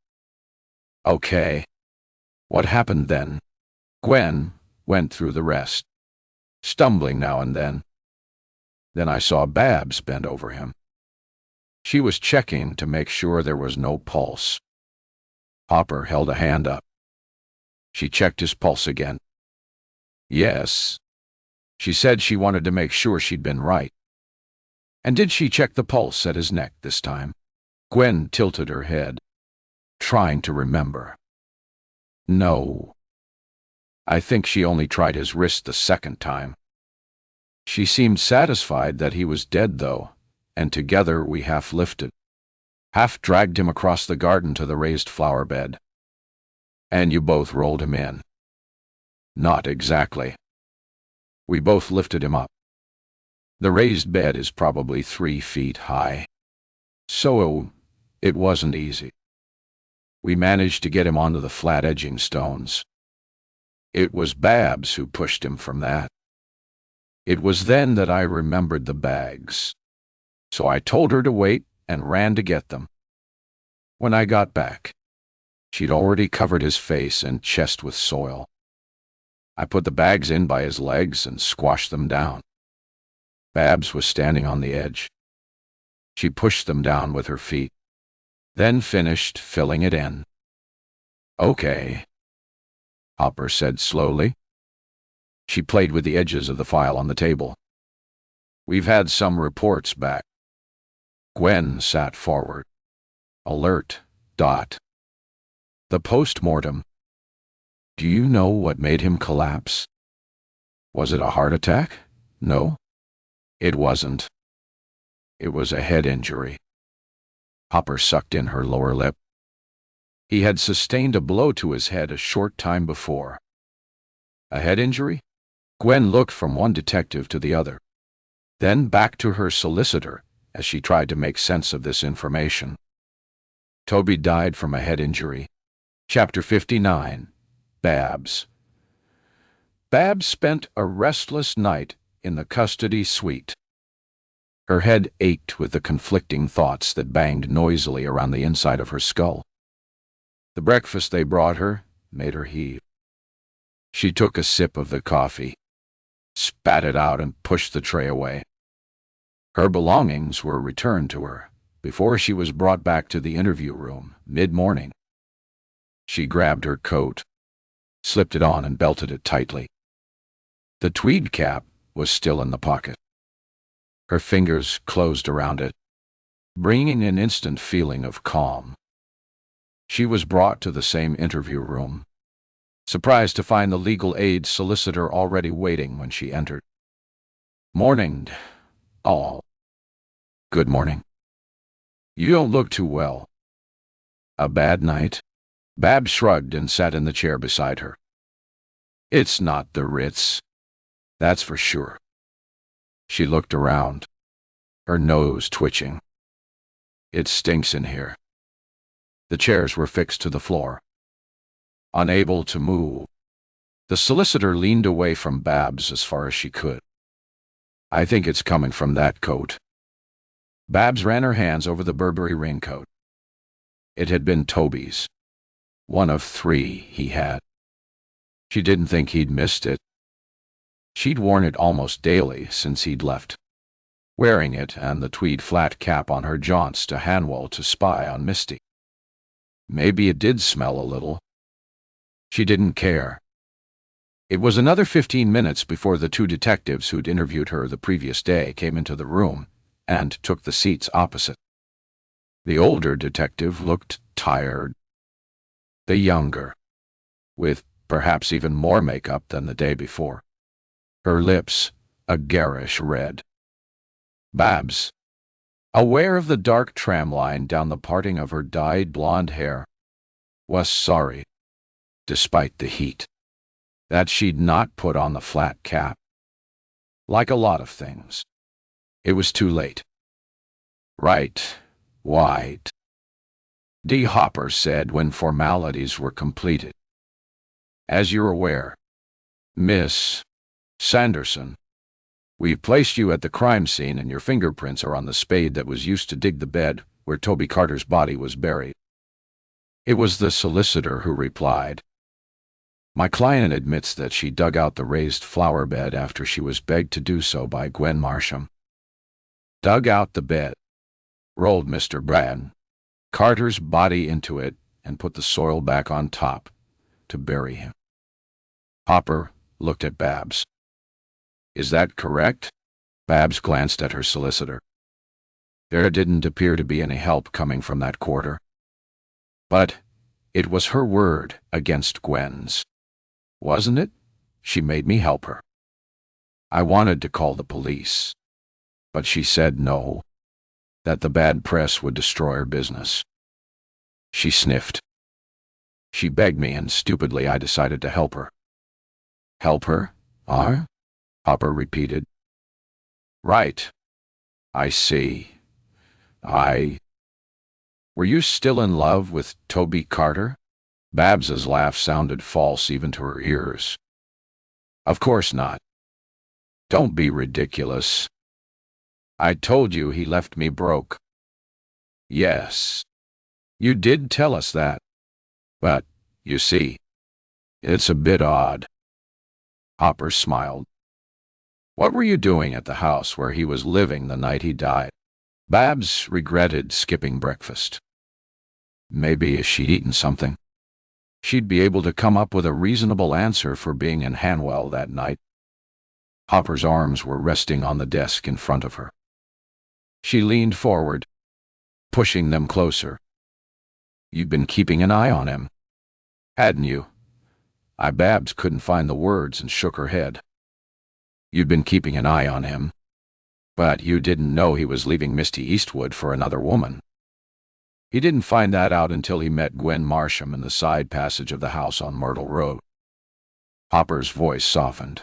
Okay, what happened then? Gwen went through the rest, stumbling now and then. Then I saw Babs bend over him. She was checking to make sure there was no pulse. Hopper held a hand up. She checked his pulse again. Yes. She said she wanted to make sure she'd been right. And did she check the pulse at his neck this time? Gwen tilted her head, trying to remember. No. I think she only tried his wrist the second time. She seemed satisfied that he was dead, though, and together we half lifted, half dragged him across the garden to the raised flower bed. And you both rolled him in. Not exactly. We both lifted him up. The raised bed is probably 3 feet high, so it wasn't easy. We managed to get him onto the flat edging stones. It was Babs who pushed him from that. It was then that I remembered the bags, so I told her to wait and ran to get them. When I got back, she'd already covered his face and chest with soil. I put the bags in by his legs and squashed them down. Babs was standing on the edge. She pushed them down with her feet, then finished filling it in. Okay, Hopper said slowly. She played with the edges of the file on the table. We've had some reports back. Gwen sat forward. Alert. The post-mortem. Do you know what made him collapse? Was it a heart attack? No, it wasn't. It was a head injury. Hopper sucked in her lower lip. He had sustained a blow to his head a short time before. A head injury? Gwen looked from one detective to the other, then back to her solicitor as she tried to make sense of this information. Toby died from a head injury. Chapter 59. Babs. Babs spent a restless night in the custody suite. Her head ached with the conflicting thoughts that banged noisily around the inside of her skull. The breakfast they brought her made her heave. She took a sip of the coffee, spat it out, and pushed the tray away. Her belongings were returned to her before she was brought back to the interview room mid-morning. She grabbed her coat, slipped it on, and belted it tightly. The tweed cap was still in the pocket. Her fingers closed around it, bringing an instant feeling of calm. She was brought to the same interview room, surprised to find the legal aid solicitor already waiting when she entered. Morning, all. Good morning. You don't look too well. A bad night? Babs shrugged and sat in the chair beside her. It's not the Ritz, that's for sure. She looked around, her nose twitching. It stinks in here. The chairs were fixed to the floor. Unable to move, the solicitor leaned away from Babs as far as she could. I think it's coming from that coat. Babs ran her hands over the Burberry raincoat. It had been Toby's, one of 3 he had. She didn't think he'd missed it. She'd worn it almost daily since he'd left, wearing it and the tweed flat cap on her jaunts to Hanwell to spy on Misty. Maybe it did smell a little. She didn't care. It was another 15 minutes before the 2 detectives who'd interviewed her the previous day came into the room and took the seats opposite. The older detective looked tired. The younger, with perhaps even more makeup than the day before, her lips a garish red. Babs, aware of the dark tramline down the parting of her dyed blonde hair, was sorry, despite the heat, that she'd not put on the flat cap. Like a lot of things, it was too late. Right, white. D. Hopper said when formalities were completed. As you're aware, Miss Sanderson, we've placed you at the crime scene and your fingerprints are on the spade that was used to dig the bed where Toby Carter's body was buried. It was the solicitor who replied. My client admits that she dug out the raised flower bed after she was begged to do so by Gwen Marsham. Dug out the bed, rolled Mr. Brad Carter's body into it, and put the soil back on top to bury him. Hopper looked at Babs. Is that correct? Babs glanced at her solicitor. There didn't appear to be any help coming from that quarter. But it was her word against Gwen's. Wasn't it? She made me help her. I wanted to call the police, but she said no, that the bad press would destroy her business. She sniffed. She begged me, and stupidly I decided to help her. Help her? Hopper repeated. Right. I see. Were you still in love with Toby Carter? Babs's laugh sounded false even to her ears. Of course not. Don't be ridiculous. I told you he left me broke. Yes. You did tell us that. But, you see, it's a bit odd. Hopper smiled. What were you doing at the house where he was living the night he died? Babs regretted skipping breakfast. Maybe she'd eaten something. She'd be able to come up with a reasonable answer for being in Hanwell that night. Hopper's arms were resting on the desk in front of her. She leaned forward, pushing them closer. You'd been keeping an eye on him, hadn't you? Babs couldn't find the words and shook her head. You'd been keeping an eye on him, but you didn't know he was leaving Misty Eastwood for another woman. He didn't find that out until he met Gwen Marsham in the side passage of the house on Myrtle Road. Hopper's voice softened.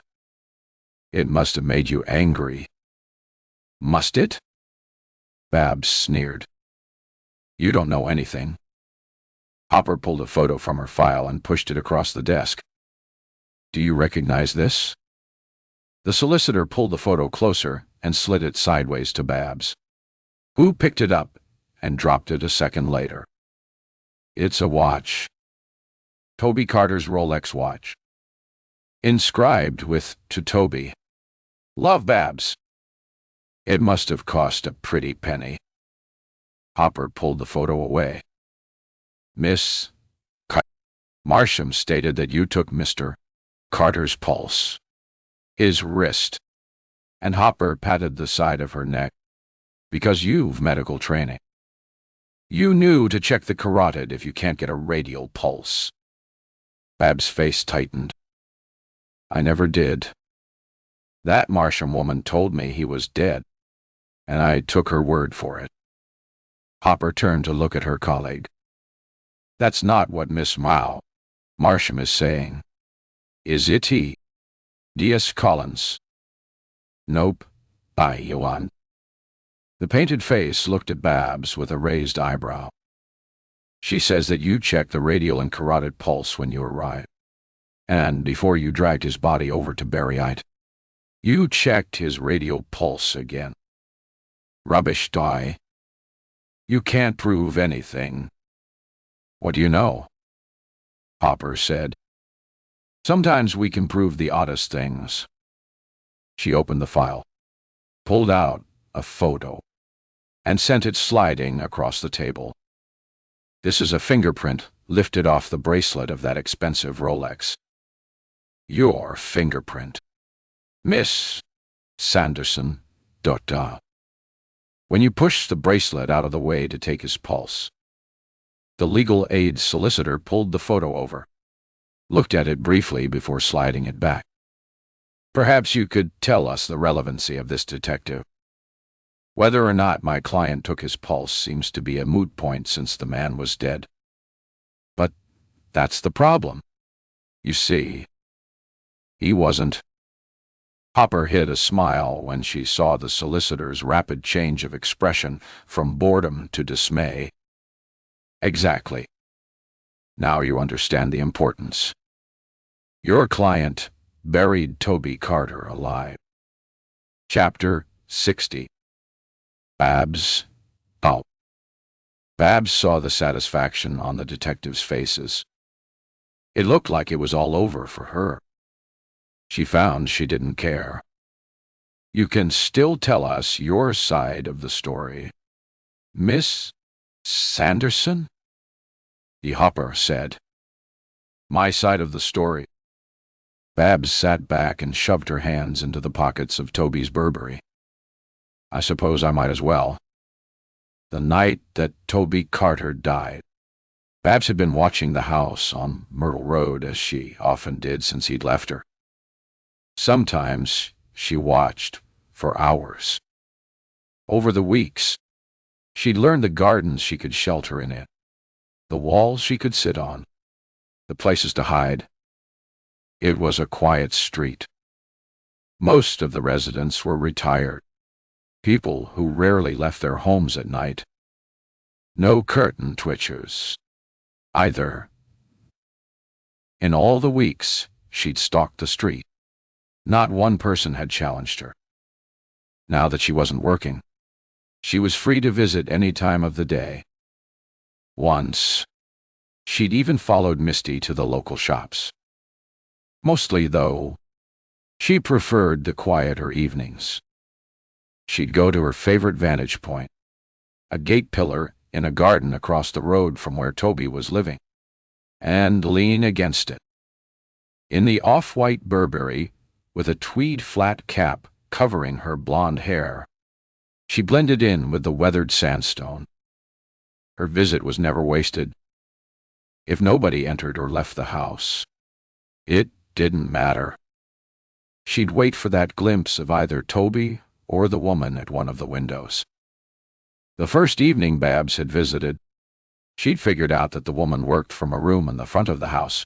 It must have made you angry. Must it? Babs sneered. You don't know anything. Hopper pulled a photo from her file and pushed it across the desk. Do you recognize this? The solicitor pulled the photo closer and slid it sideways to Babs, who picked it up and dropped it a second later. It's a watch. Toby Carter's Rolex watch. Inscribed with, to Toby. Love, Babs. It must have cost a pretty penny. Hopper pulled the photo away. Miss Marsham stated that you took Mr. Carter's pulse, his wrist, and Hopper patted the side of her neck. Because you've medical training. You knew to check the carotid if you can't get a radial pulse. Babs' face tightened. I never did. That Marsham woman told me he was dead, and I took her word for it. Hopper turned to look at her colleague. That's not what Miss Marsham is saying. Is it he? D.S. Collins. Nope. Yuan. The painted face looked at Babs with a raised eyebrow. She says that you checked the radial and carotid pulse when you arrived, and before you dragged his body over to bury it, you checked his radial pulse again. Rubbish, Di. You can't prove anything. What do you know? Hopper said. Sometimes we can prove the oddest things. She opened the file, pulled out a photo, and sent it sliding across the table. This is a fingerprint lifted off the bracelet of that expensive Rolex. Your fingerprint. Miss Sanderson. When you pushed the bracelet out of the way to take his pulse. The legal aid solicitor pulled the photo over, looked at it briefly before sliding it back. Perhaps you could tell us the relevancy of this detective. Whether or not my client took his pulse seems to be a moot point since the man was dead. But that's the problem. You see, he wasn't. Hopper hid a smile when she saw the solicitor's rapid change of expression from boredom to dismay. Exactly. Now you understand the importance. Your client buried Toby Carter alive. Chapter 60. Babs. Oh. Babs saw the satisfaction on the detectives' faces. It looked like it was all over for her. She found she didn't care. You can still tell us your side of the story, Miss Sanderson? The Hopper said. My side of the story. Babs sat back and shoved her hands into the pockets of Toby's Burberry. I suppose I might as well. The night that Toby Carter died. Babs had been watching the house on Myrtle Road, as she often did since he'd left her. Sometimes she watched for hours. Over the weeks, she'd learned the gardens she could shelter in it, the walls she could sit on, the places to hide. It was a quiet street. Most of the residents were retired, people who rarely left their homes at night. No curtain twitchers, either. In all the weeks she'd stalked the street, not one person had challenged her. Now that she wasn't working, she was free to visit any time of the day. Once, she'd even followed Misty to the local shops. Mostly, though, she preferred the quieter evenings. She'd go to her favorite vantage point, a gate pillar in a garden across the road from where Toby was living, and lean against it. In the off-white Burberry, with a tweed flat cap covering her blonde hair, she blended in with the weathered sandstone. Her visit was never wasted. If nobody entered or left the house, it didn't matter. She'd wait for that glimpse of either Toby or the woman at one of the windows. The first evening Babs had visited, she'd figured out that the woman worked from a room in the front of the house.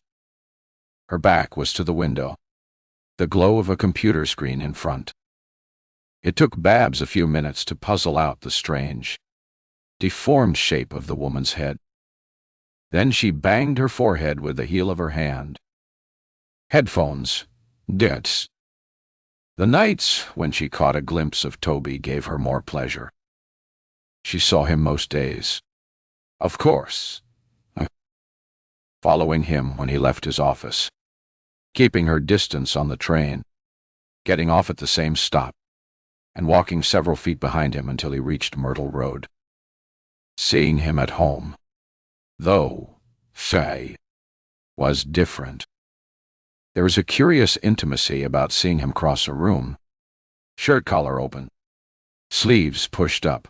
Her back was to the window, the glow of a computer screen in front. It took Babs a few minutes to puzzle out the strange, deformed shape of the woman's head. Then she banged her forehead with the heel of her hand. Headphones. Dits. The nights when she caught a glimpse of Toby gave her more pleasure. She saw him most days. Of course. Following him when he left his office. Keeping her distance on the train. Getting off at the same stop. And walking several feet behind him until he reached Myrtle Road. Seeing him at home, though, was different. There was a curious intimacy about seeing him cross a room, shirt collar open, sleeves pushed up.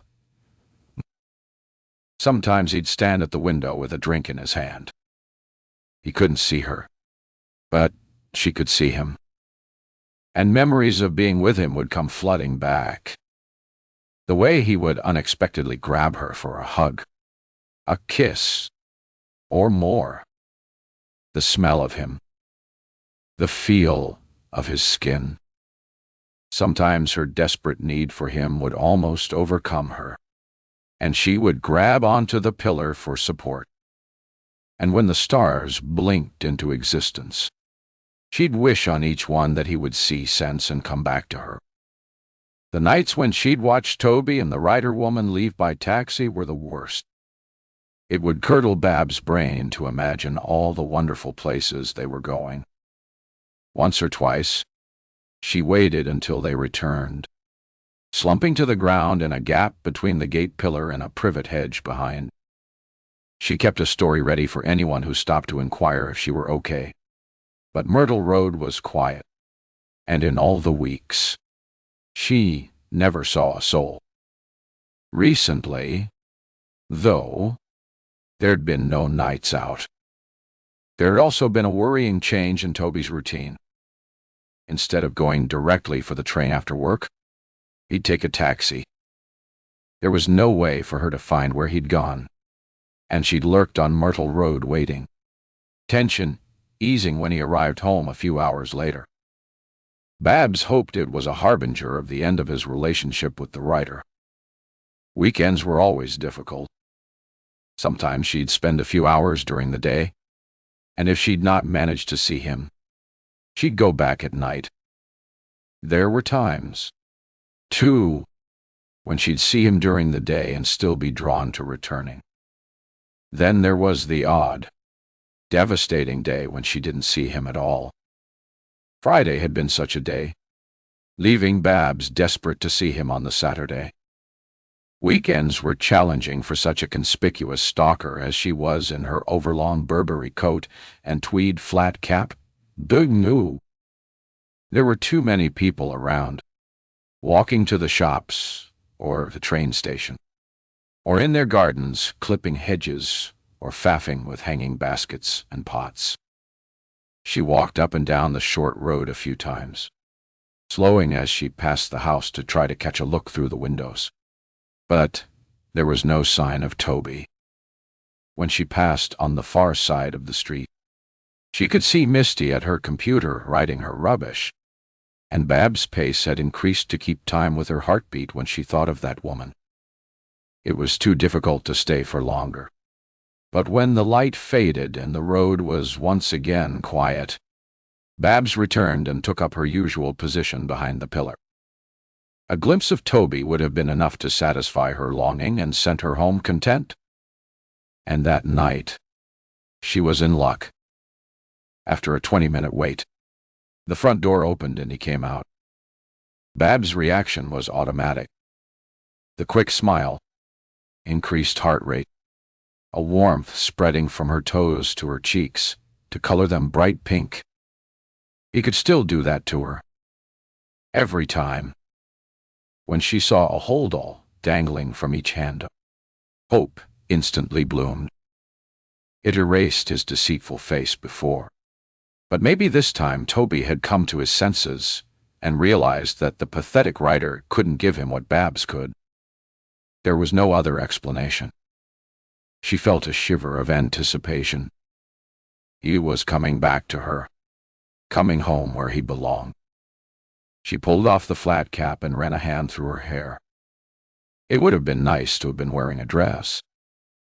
Sometimes he'd stand at the window with a drink in his hand. He couldn't see her, but she could see him. And memories of being with him would come flooding back. The way he would unexpectedly grab her for a hug, a kiss, or more. The smell of him. The feel of his skin. Sometimes her desperate need for him would almost overcome her, and she would grab onto the pillar for support. And when the stars blinked into existence, she'd wish on each one that he would see sense and come back to her. The nights when she'd watch Toby and the writer woman leave by taxi were the worst. It would curdle Babs' brain to imagine all the wonderful places they were going. Once or twice, she waited until they returned, slumping to the ground in a gap between the gate pillar and a privet hedge behind. She kept a story ready for anyone who stopped to inquire if she were okay. But Myrtle Road was quiet, and in all the weeks, she never saw a soul. Recently, though, there'd been no nights out. There had also been a worrying change in Toby's routine. Instead of going directly for the train after work, he'd take a taxi. There was no way for her to find where he'd gone, and she'd lurked on Myrtle Road waiting, tension easing when he arrived home a few hours later. Babs hoped it was a harbinger of the end of his relationship with the writer. Weekends were always difficult. Sometimes she'd spend a few hours during the day, and if she'd not managed to see him, She'd go back at night. There were times, too, when she'd see him during the day and still be drawn to returning. Then there was the odd, devastating day when she didn't see him at all. Friday had been such a day, leaving Babs desperate to see him on the Saturday. Weekends were challenging for such a conspicuous stalker as she was in her overlong Burberry coat and tweed flat cap. There were too many people around, walking to the shops or the train station, or in their gardens clipping hedges or faffing with hanging baskets and pots. She walked up and down the short road a few times, slowing as she passed the house to try to catch a look through the windows. But there was no sign of Toby. When she passed on the far side of the street, she could see Misty at her computer writing her rubbish, and Babs' pace had increased to keep time with her heartbeat when she thought of that woman. It was too difficult to stay for longer. But when the light faded and the road was once again quiet, Babs returned and took up her usual position behind the pillar. A glimpse of Toby would have been enough to satisfy her longing and sent her home content. And that night, she was in luck. After a 20-minute wait, the front door opened and he came out. Babs' reaction was automatic. The quick smile, increased heart rate, a warmth spreading from her toes to her cheeks to color them bright pink. He could still do that to her. Every time. When she saw a holdall dangling from each hand, hope instantly bloomed. It erased his deceitful face before. But maybe this time Toby had come to his senses and realized that the pathetic writer couldn't give him what Babs could. There was no other explanation. She felt a shiver of anticipation. He was coming back to her, coming home where he belonged. She pulled off the flat cap and ran a hand through her hair. It would have been nice to have been wearing a dress,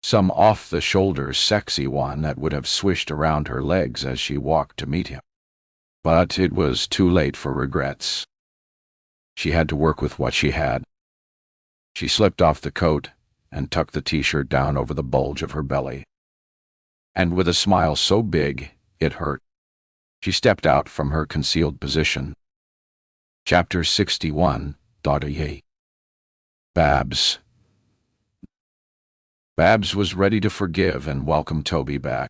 some off-the-shoulder sexy one that would have swished around her legs as she walked to meet him. But it was too late for regrets. She had to work with what she had. She slipped off the coat and tucked the t-shirt down over the bulge of her belly. And with a smile so big it hurt, she stepped out from her concealed position. Chapter 61. Babs. Babs was ready to forgive and welcome Toby back,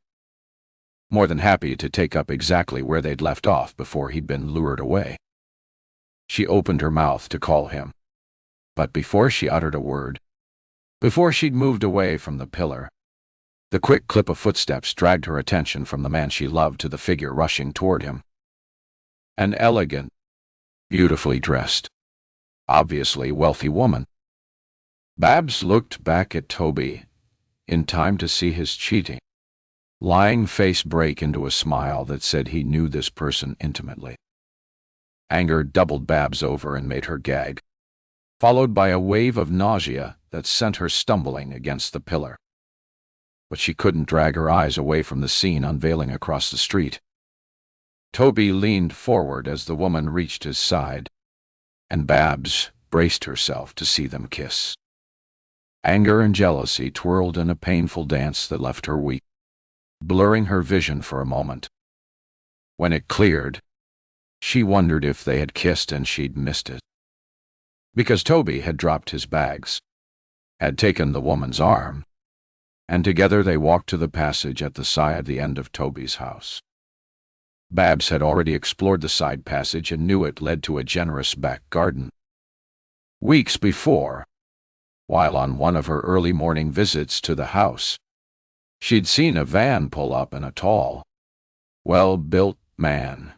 more than happy to take up exactly where they'd left off before he'd been lured away. She opened her mouth to call him, but before she uttered a word, before she'd moved away from the pillar, the quick clip of footsteps dragged her attention from the man she loved to the figure rushing toward him. An elegant, beautifully dressed, obviously wealthy woman. Babs looked back at Toby, in time to see his cheating, lying face break into a smile that said he knew this person intimately. Anger doubled Babs over and made her gag, followed by a wave of nausea that sent her stumbling against the pillar. But she couldn't drag her eyes away from the scene unveiling across the street. Toby leaned forward as the woman reached his side, and Babs braced herself to see them kiss. Anger and jealousy twirled in a painful dance that left her weak, blurring her vision for a moment. When it cleared, she wondered if they had kissed and she'd missed it. Because Toby had dropped his bags, had taken the woman's arm, and together they walked to the passage at the side end of Toby's house. Babs had already explored the side passage and knew it led to a generous back garden. Weeks before, while on one of her early morning visits to the house, she'd seen a van pull up and a tall, well-built man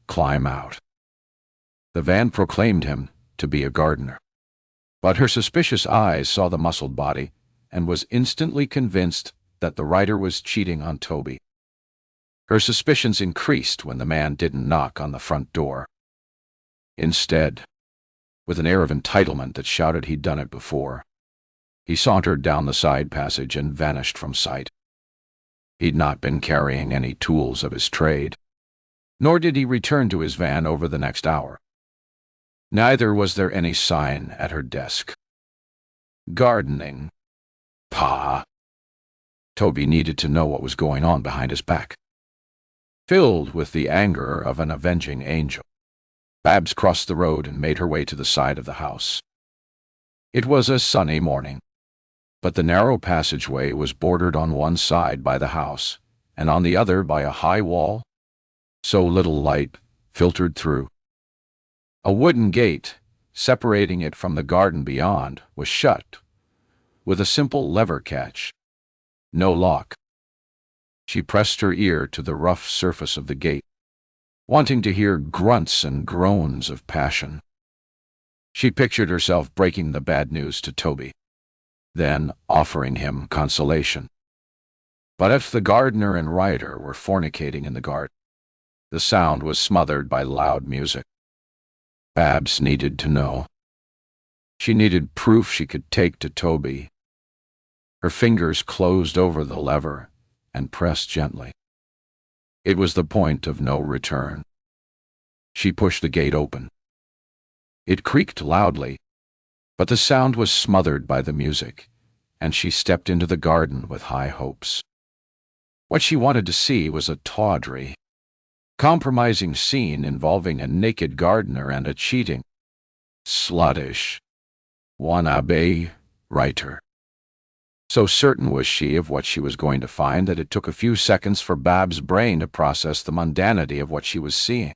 climb out. The van proclaimed him to be a gardener, but her suspicious eyes saw the muscled body and was instantly convinced that the writer was cheating on Toby. Her suspicions increased when the man didn't knock on the front door. Instead, with an air of entitlement that shouted he'd done it before, he sauntered down the side passage and vanished from sight. He'd not been carrying any tools of his trade. Nor did he return to his van over the next hour. Neither was there any sign at her desk. Gardening. Pah. Toby needed to know what was going on behind his back. Filled with the anger of an avenging angel, Babs crossed the road and made her way to the side of the house. It was a sunny morning, but the narrow passageway was bordered on one side by the house and on the other by a high wall, so little light filtered through. A wooden gate, separating it from the garden beyond, was shut, with a simple lever catch. No lock. She pressed her ear to the rough surface of the gate, wanting to hear grunts and groans of passion. She pictured herself breaking the bad news to Toby, then offering him consolation. But if the gardener and Ryder were fornicating in the garden, the sound was smothered by loud music. Babs needed to know. She needed proof she could take to Toby. Her fingers closed over the lever and pressed gently. It was the point of no return. She pushed the gate open. It creaked loudly, but the sound was smothered by the music, and she stepped into the garden with high hopes. What she wanted to see was a tawdry, compromising scene involving a naked gardener and a cheating, sluttish, wannabe writer. So certain was she of what she was going to find that it took a few seconds for Babs' brain to process the mundanity of what she was seeing.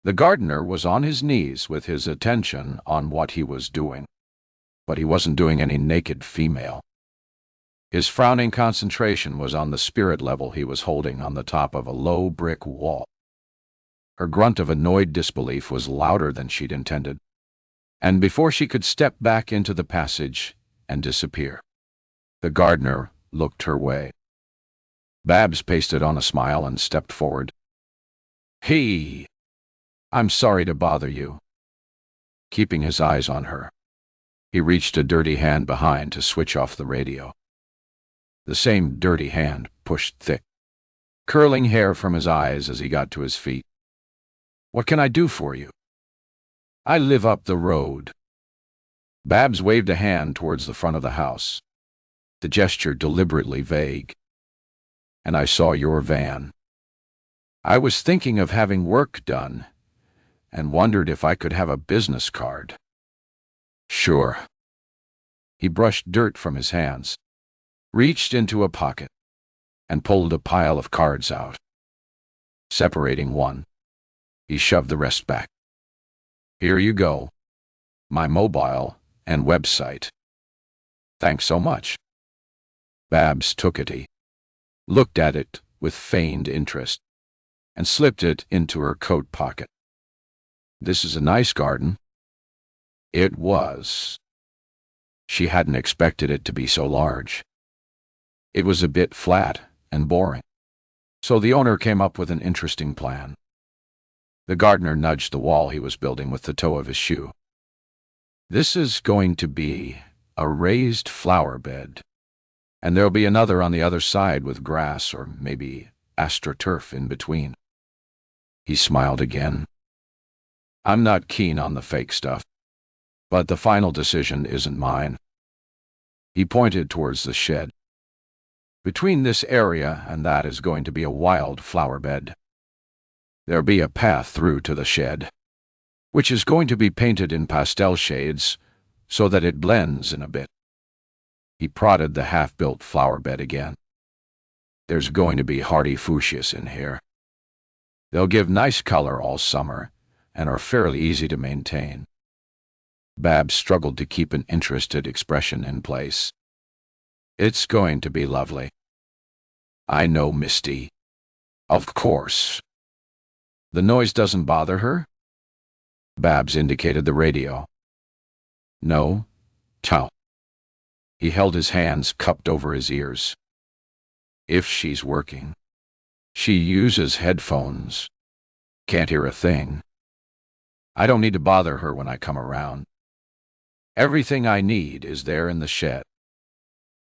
The gardener was on his knees with his attention on what he was doing, but he wasn't doing any naked female. His frowning concentration was on the spirit level he was holding on the top of a low brick wall. Her grunt of annoyed disbelief was louder than she'd intended, and before she could step back into the passage and disappear, the gardener looked her way. Babs pasted on a smile and stepped forward. "Hey, I'm sorry to bother you." Keeping his eyes on her, he reached a dirty hand behind to switch off the radio. The same dirty hand pushed thick, curling hair from his eyes as he got to his feet. "What can I do for you?" "I live up the road." Babs waved a hand towards the front of the house, the gesture deliberately vague. "And I saw your van. I was thinking of having work done, and wondered if I could have a business card." "Sure." He brushed dirt from his hands, reached into a pocket, and pulled a pile of cards out. Separating one, he shoved the rest back. "Here you go. My mobile and website." "Thanks so much." Babs took it, looked at it with feigned interest, and slipped it into her coat pocket. "This is a nice garden." It was. She hadn't expected it to be so large. It was a bit flat and boring, so the owner came up with an interesting plan. The gardener nudged the wall he was building with the toe of his shoe. "This is going to be a raised flower bed, and there'll be another on the other side with grass or maybe astroturf in between." He smiled again. "I'm not keen on the fake stuff, but the final decision isn't mine." He pointed towards the shed. "Between this area and that is going to be a wild flower bed. There'll be a path through to the shed, which is going to be painted in pastel shades so that it blends in a bit." He prodded the half-built flower bed again. "There's going to be hardy fuchsias in here. They'll give nice color all summer and are fairly easy to maintain." Babs struggled to keep an interested expression in place. "It's going to be lovely." "I know, Misty." "Of course." "The noise doesn't bother her?" Babs indicated the radio. "No, towel." He held his hands cupped over his ears. "If she's working, she uses headphones. Can't hear a thing. I don't need to bother her when I come around. Everything I need is there in the shed."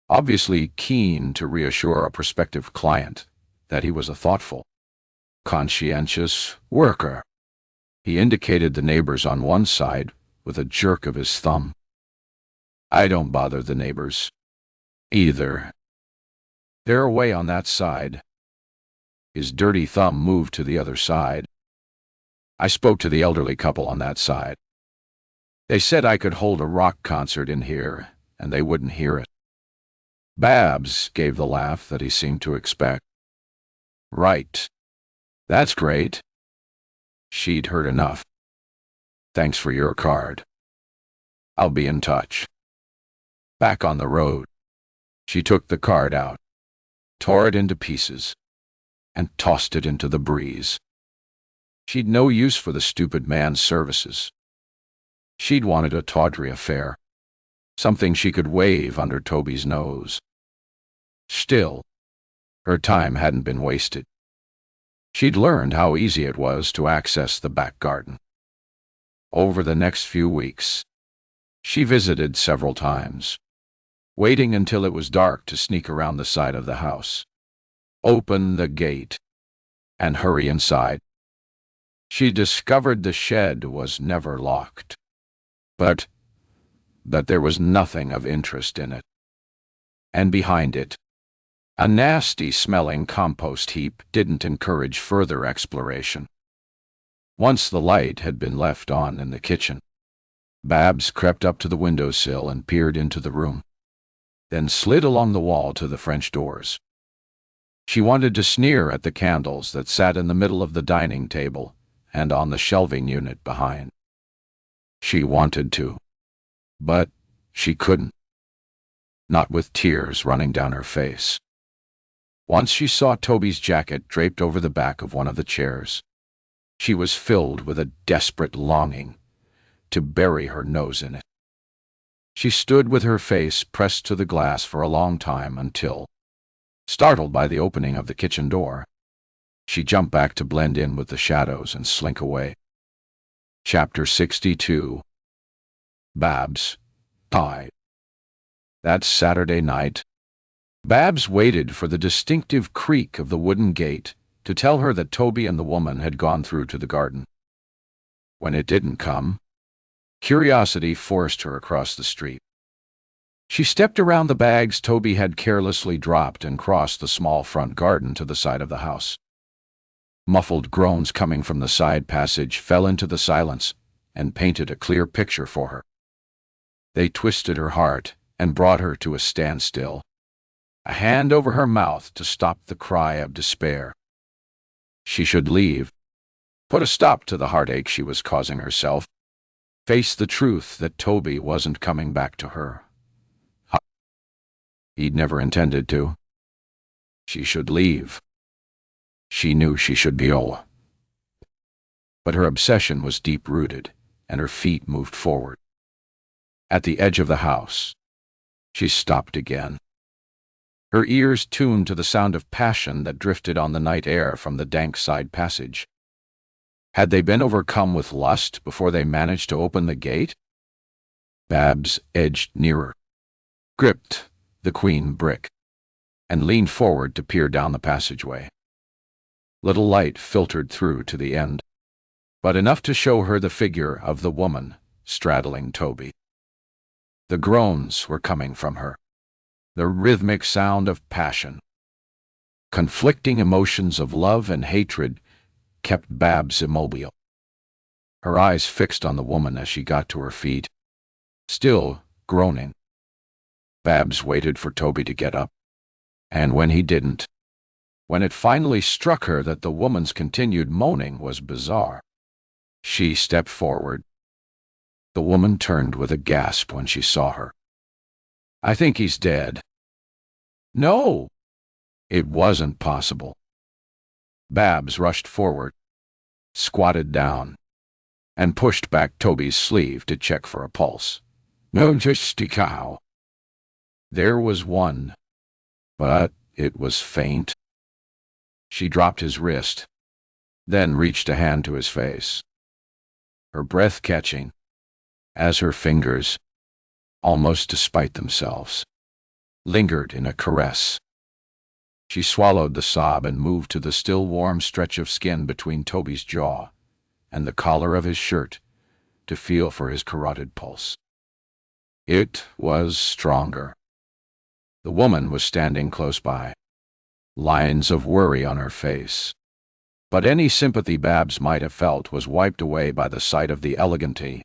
Obviously keen to reassure a prospective client that he was a thoughtful, conscientious worker. He indicated the neighbors on one side with a jerk of his thumb. I don't bother the neighbors either. They're away on that side. His dirty thumb moved to the other side. I spoke to the elderly couple on that side. They said I could hold a rock concert in here, and they wouldn't hear it. Babs gave the laugh that he seemed to expect. Right. That's great. She'd heard enough. Thanks for your card. I'll be in touch. Back on the road, she took the card out, tore it into pieces, and tossed it into the breeze. She'd no use for the stupid man's services. She'd wanted a tawdry affair, something she could wave under Toby's nose. Still, her time hadn't been wasted. She'd learned how easy it was to access the back garden. Over the next few weeks, she visited several times, waiting until it was dark to sneak around the side of the house, open the gate, and hurry inside. She discovered the shed was never locked, but that there was nothing of interest in it. And behind it, a nasty-smelling compost heap didn't encourage further exploration. Once the light had been left on in the kitchen, Babs crept up to the windowsill and peered into the room, then slid along the wall to the French doors. She wanted to sneer at the candles that sat in the middle of the dining table and on the shelving unit behind. She wanted to, but she couldn't, not with tears running down her face. Once she saw Toby's jacket draped over the back of one of the chairs, she was filled with a desperate longing to bury her nose in it. She stood with her face pressed to the glass for a long time until, startled by the opening of the kitchen door, she jumped back to blend in with the shadows and slink away. Chapter 62. Babs died. That Saturday night, Babs waited for the distinctive creak of the wooden gate to tell her that Toby and the woman had gone through to the garden. When it didn't come, curiosity forced her across the street. She stepped around the bags Toby had carelessly dropped and crossed the small front garden to the side of the house. Muffled groans coming from the side passage fell into the silence and painted a clear picture for her. They twisted her heart and brought her to a standstill, a hand over her mouth to stop the cry of despair. She should leave, put a stop to the heartache she was causing herself, face the truth that Toby wasn't coming back to her. He'd never intended to. She should leave. She knew she should be old. But her obsession was deep-rooted, and her feet moved forward. At the edge of the house, she stopped again, her ears tuned to the sound of passion that drifted on the night air from the dank side passage. Had they been overcome with lust before they managed to open the gate? Babs edged nearer, gripped the queen brick, and leaned forward to peer down the passageway. Little light filtered through to the end, but enough to show her the figure of the woman straddling Toby. The groans were coming from her, the rhythmic sound of passion. Conflicting emotions of love and hatred kept Babs immobile, her eyes fixed on the woman as she got to her feet, still groaning. Babs waited for Toby to get up, and when he didn't, when it finally struck her that the woman's continued moaning was bizarre, she stepped forward. The woman turned with a gasp when she saw her. "I think he's dead." No! It wasn't possible. Babs rushed forward, squatted down, and pushed back Toby's sleeve to check for a pulse. No, just a cow. There was one, but it was faint. She dropped his wrist, then reached a hand to his face, her breath catching as her fingers, almost despite themselves, lingered in a caress. She swallowed the sob and moved to the still warm stretch of skin between Toby's jaw and the collar of his shirt to feel for his carotid pulse. It was stronger. The woman was standing close by, lines of worry on her face. But any sympathy Babs might have felt was wiped away by the sight of the elegantly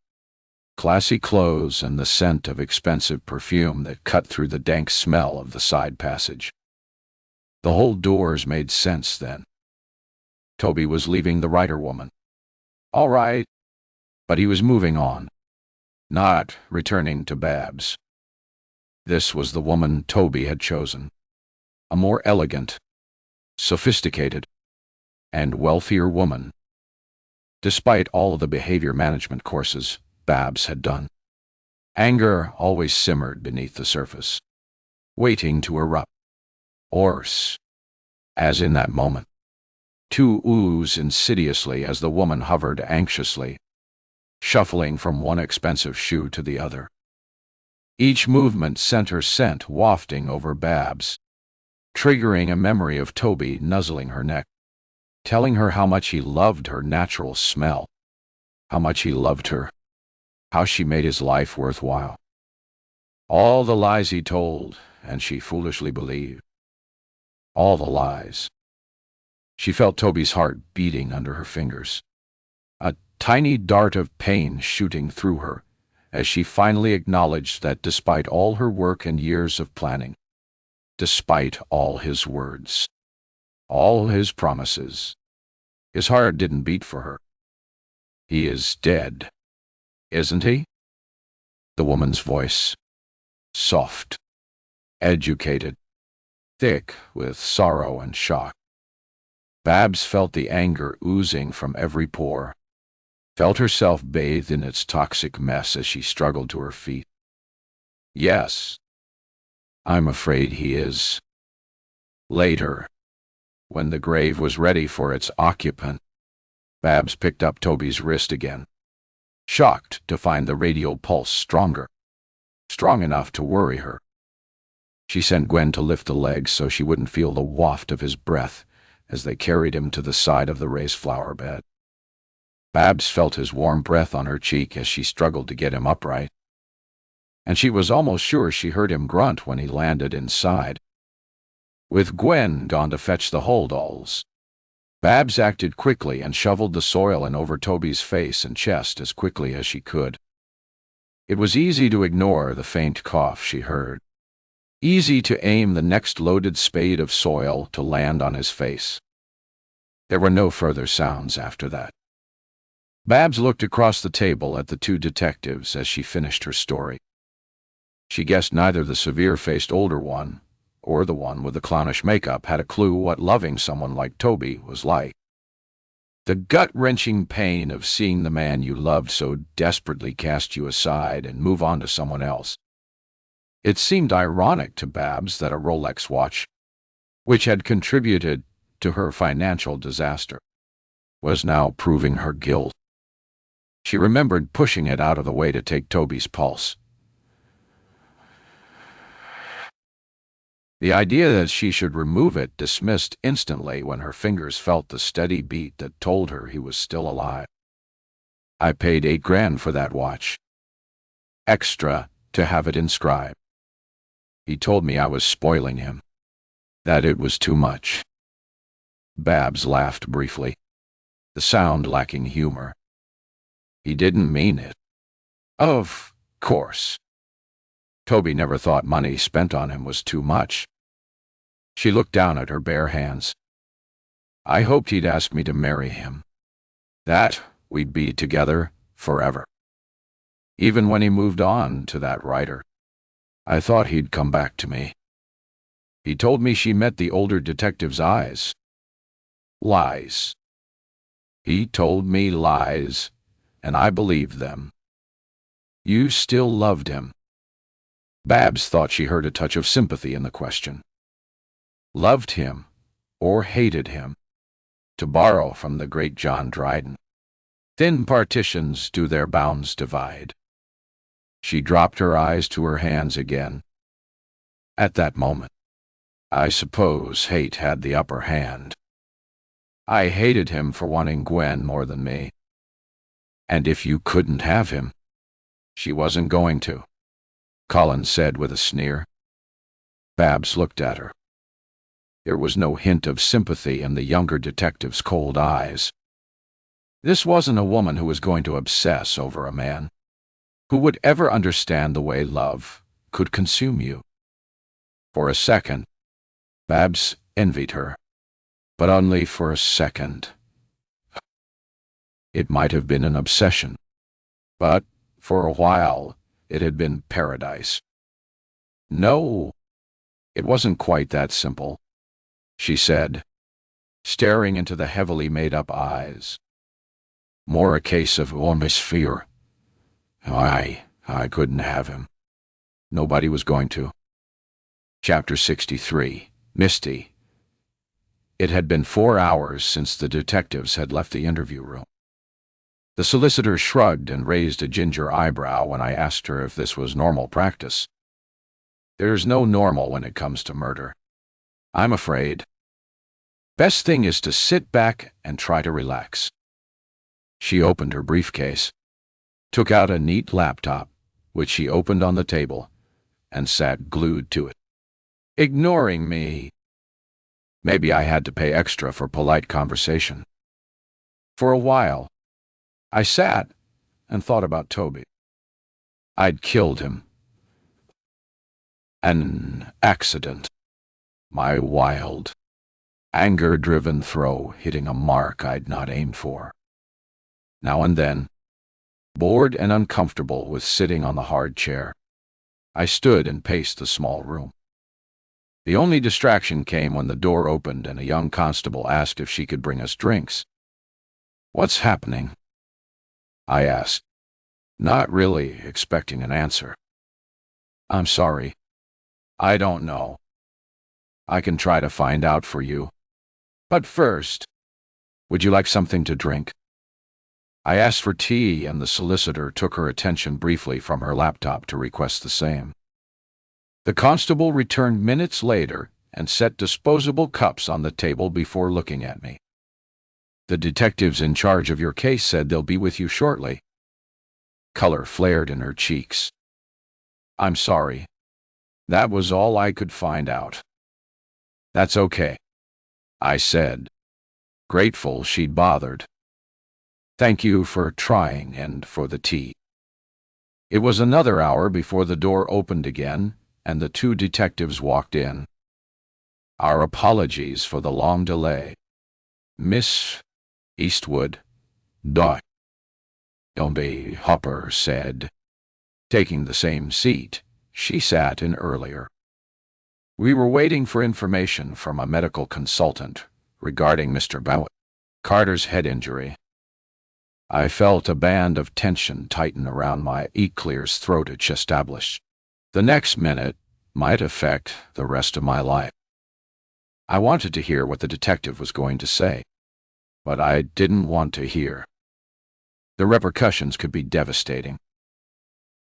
classy clothes and the scent of expensive perfume that cut through the dank smell of the side passage. The whole doors made sense then. Toby was leaving the writer woman. All right. But he was moving on, not returning to Babs. This was the woman Toby had chosen. A more elegant, sophisticated, and wealthier woman. Despite all of the behavior management courses Babs had done, anger always simmered beneath the surface, waiting to erupt. Or, as in that moment, to ooze insidiously as the woman hovered anxiously, shuffling from one expensive shoe to the other. Each movement sent her scent wafting over Babs, triggering a memory of Toby nuzzling her neck, telling her how much he loved her natural smell, how much he loved her, how she made his life worthwhile. All the lies he told, and she foolishly believed. All the lies. She felt Toby's heart beating under her fingers, a tiny dart of pain shooting through her as she finally acknowledged that despite all her work and years of planning, despite all his words, all his promises, his heart didn't beat for her. He is dead, isn't he? The woman's voice, soft, educated, thick with sorrow and shock. Babs felt the anger oozing from every pore, felt herself bathed in its toxic mess as she struggled to her feet. Yes, I'm afraid he is. Later, when the grave was ready for its occupant, Babs picked up Toby's wrist again, shocked to find the radial pulse stronger, strong enough to worry her. She sent Gwen to lift the legs so she wouldn't feel the waft of his breath as they carried him to the side of the raised flower bed. Babs felt his warm breath on her cheek as she struggled to get him upright, and she was almost sure she heard him grunt when he landed inside. With Gwen gone to fetch the holdalls, Babs acted quickly and shoveled the soil in over Toby's face and chest as quickly as she could. It was easy to ignore the faint cough she heard, easy to aim the next loaded spade of soil to land on his face. There were no further sounds after that. Babs looked across the table at the two detectives as she finished her story. She guessed neither the severe-faced older one or the one with the clownish makeup had a clue what loving someone like Toby was like. The gut-wrenching pain of seeing the man you loved so desperately cast you aside and move on to someone else. It seemed ironic to Babs that a Rolex watch, which had contributed to her financial disaster, was now proving her guilt. She remembered pushing it out of the way to take Toby's pulse. The idea that she should remove it dismissed instantly when her fingers felt the steady beat that told her he was still alive. I paid $8,000 for that watch. Extra to have it inscribed. He told me I was spoiling him, that it was too much. Babs laughed briefly, the sound lacking humor. He didn't mean it. Of course. Toby never thought money spent on him was too much. She looked down at her bare hands. I hoped he'd ask me to marry him. That we'd be together forever. Even when he moved on to that writer, I thought he'd come back to me. He told me she met the older detective's eyes. Lies. He told me lies, and I believed them. You still loved him. Babs thought she heard a touch of sympathy in the question. Loved him, or hated him, to borrow from the great John Dryden. Thin partitions do their bounds divide. She dropped her eyes to her hands again. At that moment, I suppose hate had the upper hand. I hated him for wanting Gwen more than me. And if you couldn't have him, she wasn't going to, Colin said with a sneer. Babs looked at her. There was no hint of sympathy in the younger detective's cold eyes. This wasn't a woman who was going to obsess over a man. Who would ever understand the way love could consume you? For a second, Babs envied her, but only for a second. It might have been an obsession, but for a while it had been paradise. No, it wasn't quite that simple, she said, staring into the heavily made-up eyes. More a case of atmosphere. I couldn't have him. Nobody was going to. Chapter 63. Misty. It had been 4 hours since the detectives had left the interview room. The solicitor shrugged and raised a ginger eyebrow when I asked her if this was normal practice. There's no normal when it comes to murder, I'm afraid. Best thing is to sit back and try to relax. She opened her briefcase, took out a neat laptop, which she opened on the table, and sat glued to it, ignoring me. Maybe I had to pay extra for polite conversation. For a while, I sat and thought about Toby. I'd killed him. An accident. My wild, anger-driven throw hitting a mark I'd not aimed for. Now and then, bored and uncomfortable with sitting on the hard chair, I stood and paced the small room. The only distraction came when the door opened and a young constable asked if she could bring us drinks. "What's happening?" I asked, not really expecting an answer. "I'm sorry. I don't know. I can try to find out for you. But first, would you like something to drink?" I asked for tea, and the solicitor took her attention briefly from her laptop to request the same. The constable returned minutes later and set disposable cups on the table before looking at me. "The detectives in charge of your case said they'll be with you shortly." Color flared in her cheeks. "I'm sorry. That was all I could find out." "That's okay," I said, grateful she'd bothered. "Thank you for trying and for the tea." It was another hour before the door opened again and the two detectives walked in. "Our apologies for the long delay. Miss Eastwood, Doc," Ombe Hopper said, taking the same seat she sat in earlier. "We were waiting for information from a medical consultant regarding Mr. Carter's head injury." I felt a band of tension tighten around my clear's throat it established. The next minute might affect the rest of my life. I wanted to hear what the detective was going to say, but I didn't want to hear. The repercussions could be devastating.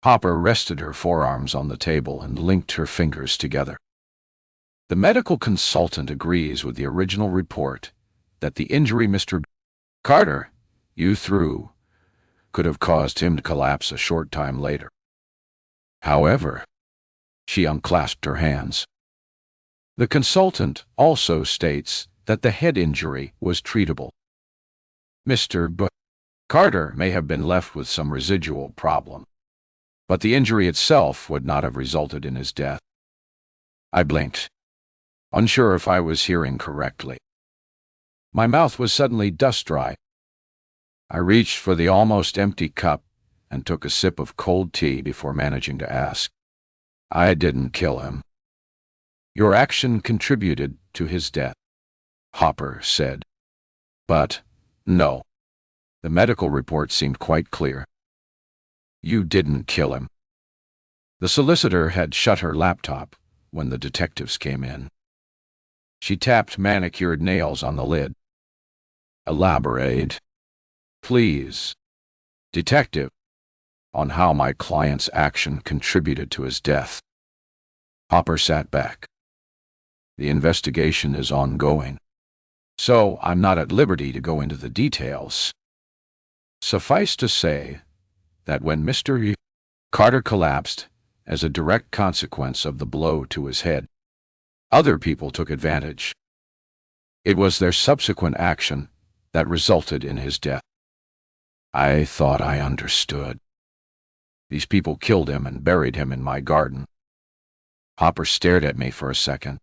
Hopper rested her forearms on the table and linked her fingers together. "The medical consultant agrees with the original report that the injury Mr. Carter you threw could have caused him to collapse a short time later. However," she unclasped her hands, "the consultant also states that the head injury was treatable. Mr. Carter may have been left with some residual problem, but the injury itself would not have resulted in his death." I blinked, unsure if I was hearing correctly. My mouth was suddenly dust-dry. I reached for the almost empty cup and took a sip of cold tea before managing to ask, "I didn't kill him." "Your action contributed to his death," Hopper said. "But, no. The medical report seemed quite clear. You didn't kill him." The solicitor had shut her laptop when the detectives came in. She tapped manicured nails on the lid. "Elaborate, please, detective, on how my client's action contributed to his death." Hopper sat back. The investigation is ongoing, so I'm not at liberty to go into the details. Suffice to say that when Mr. Carter collapsed as a direct consequence of the blow to his head, other people took advantage. It was their subsequent action that resulted in his death. I thought I understood. These people killed him and buried him in my garden. Hopper stared at me for a second,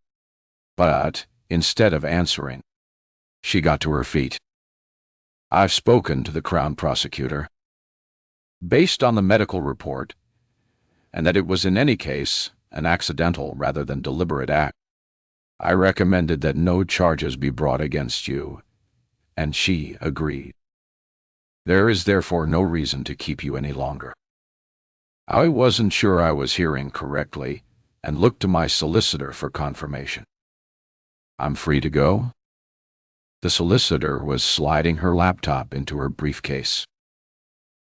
but instead of answering, she got to her feet. I've spoken to the Crown Prosecutor. Based on the medical report, and that it was in any case an accidental rather than deliberate act, I recommended that no charges be brought against you, and she agreed. There is therefore no reason to keep you any longer. I wasn't sure I was hearing correctly, and looked to my solicitor for confirmation. I'm free to go? The solicitor was sliding her laptop into her briefcase.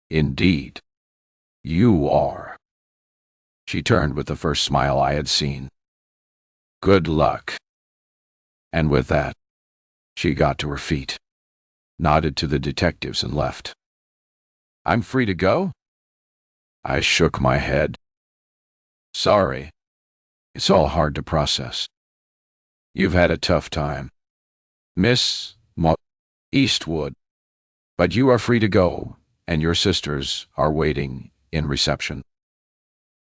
Indeed, you are. She turned with the first smile I had seen. Good luck. And with that, she got to her feet, nodded to the detectives, and left. I'm free to go? I shook my head. Sorry. It's all hard to process. You've had a tough time, Miss Eastwood, but you are free to go, and your sisters are waiting in reception.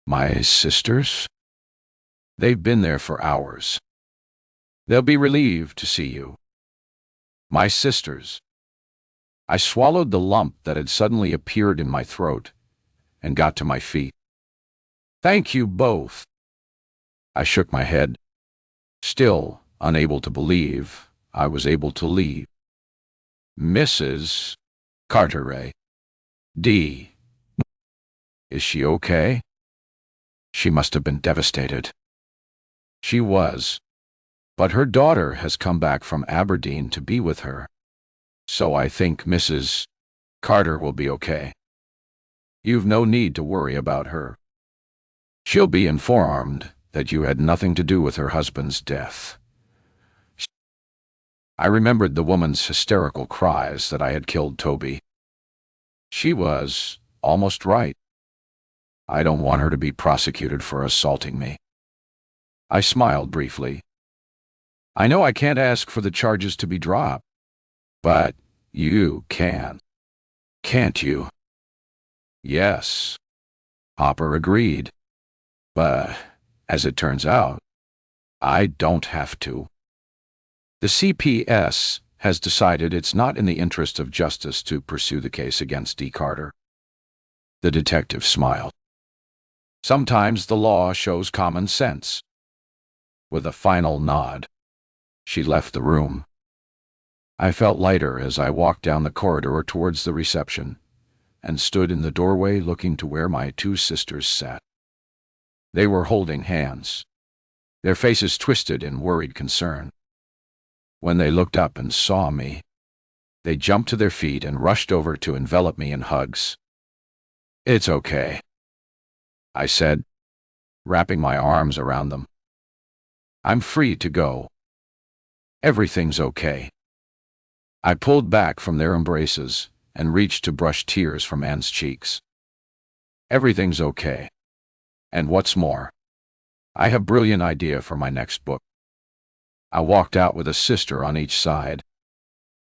My sisters? They've been there for hours. They'll be relieved to see you. My sisters. I swallowed the lump that had suddenly appeared in my throat and got to my feet. Thank you both. I shook my head, still unable to believe I was able to leave. Mrs. Carteret. D. Is she okay? She must have been devastated. She was, but her daughter has come back from Aberdeen to be with her, so I think Mrs. Carter will be okay. You've no need to worry about her. She'll be informed that you had nothing to do with her husband's death. I remembered the woman's hysterical cries that I had killed Toby. She was almost right. I don't want her to be prosecuted for assaulting me. I smiled briefly. I know I can't ask for the charges to be dropped, but you can, can't you? Yes, Hopper agreed. But, as it turns out, I don't have to. The CPS has decided it's not in the interest of justice to pursue the case against D. Carter. The detective smiled. Sometimes the law shows common sense. With a final nod, she left the room. I felt lighter as I walked down the corridor towards the reception and stood in the doorway looking to where my two sisters sat. They were holding hands, their faces twisted in worried concern. When they looked up and saw me, they jumped to their feet and rushed over to envelop me in hugs. It's okay, I said, wrapping my arms around them. I'm free to go. Everything's okay. I pulled back from their embraces and reached to brush tears from Anne's cheeks. Everything's okay. And what's more, I have a brilliant idea for my next book. I walked out with a sister on each side,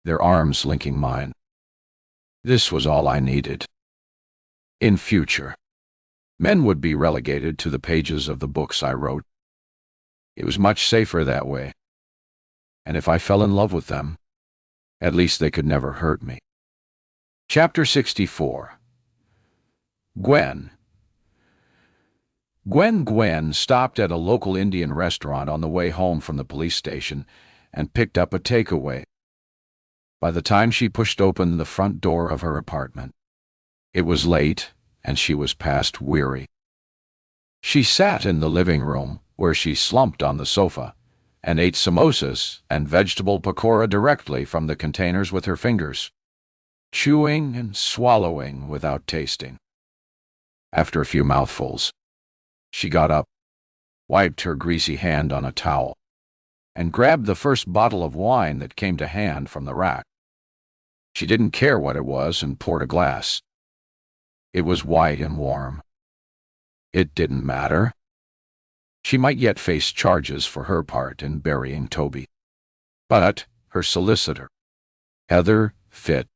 their arms linking mine. This was all I needed. In future, men would be relegated to the pages of the books I wrote. It was much safer that way. And if I fell in love with them, at least they could never hurt me. Chapter 64. Gwen. Gwen stopped at a local Indian restaurant on the way home from the police station and picked up a takeaway. By the time she pushed open the front door of her apartment, it was late and she was past weary. She sat in the living room where she slumped on the sofa and ate samosas and vegetable pakora directly from the containers with her fingers, chewing and swallowing without tasting. After a few mouthfuls, she got up, wiped her greasy hand on a towel, and grabbed the first bottle of wine that came to hand from the rack. She didn't care what it was and poured a glass. It was white and warm. It didn't matter. She might yet face charges for her part in burying Toby. But her solicitor, Heather Fitt,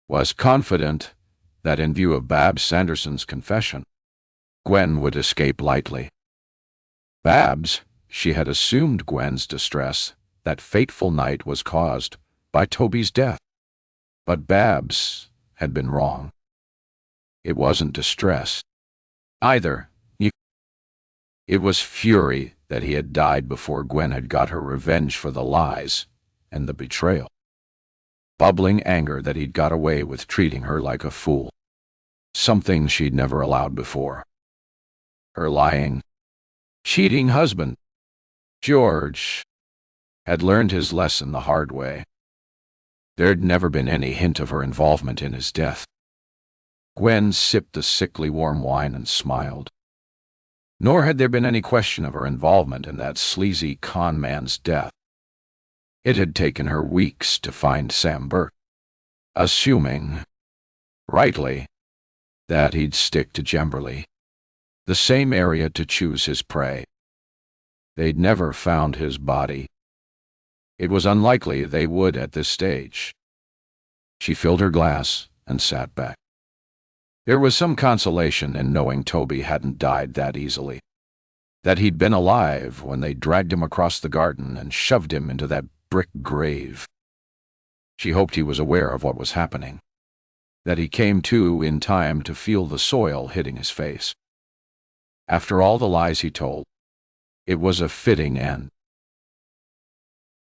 was confident that in view of Babs Sanderson's confession, Gwen would escape lightly. Babs, she had assumed Gwen's distress that fateful night was caused by Toby's death. But Babs had been wrong. It wasn't distress either. It was fury that he had died before Gwen had got her revenge for the lies and the betrayal. Bubbling anger that he'd got away with treating her like a fool. Something she'd never allowed before. Her lying, cheating husband, George, had learned his lesson the hard way. There'd never been any hint of her involvement in his death. Gwen sipped the sickly warm wine and smiled. Nor had there been any question of her involvement in that sleazy con man's death. It had taken her weeks to find Sam Burke, assuming, rightly, that he'd stick to Gemberley, the same area to choose his prey. They'd never found his body. It was unlikely they would at this stage. She filled her glass and sat back. There was some consolation in knowing Toby hadn't died that easily, that he'd been alive when they dragged him across the garden and shoved him into that brick grave. She hoped he was aware of what was happening, that he came to in time to feel the soil hitting his face. After all the lies he told, it was a fitting end.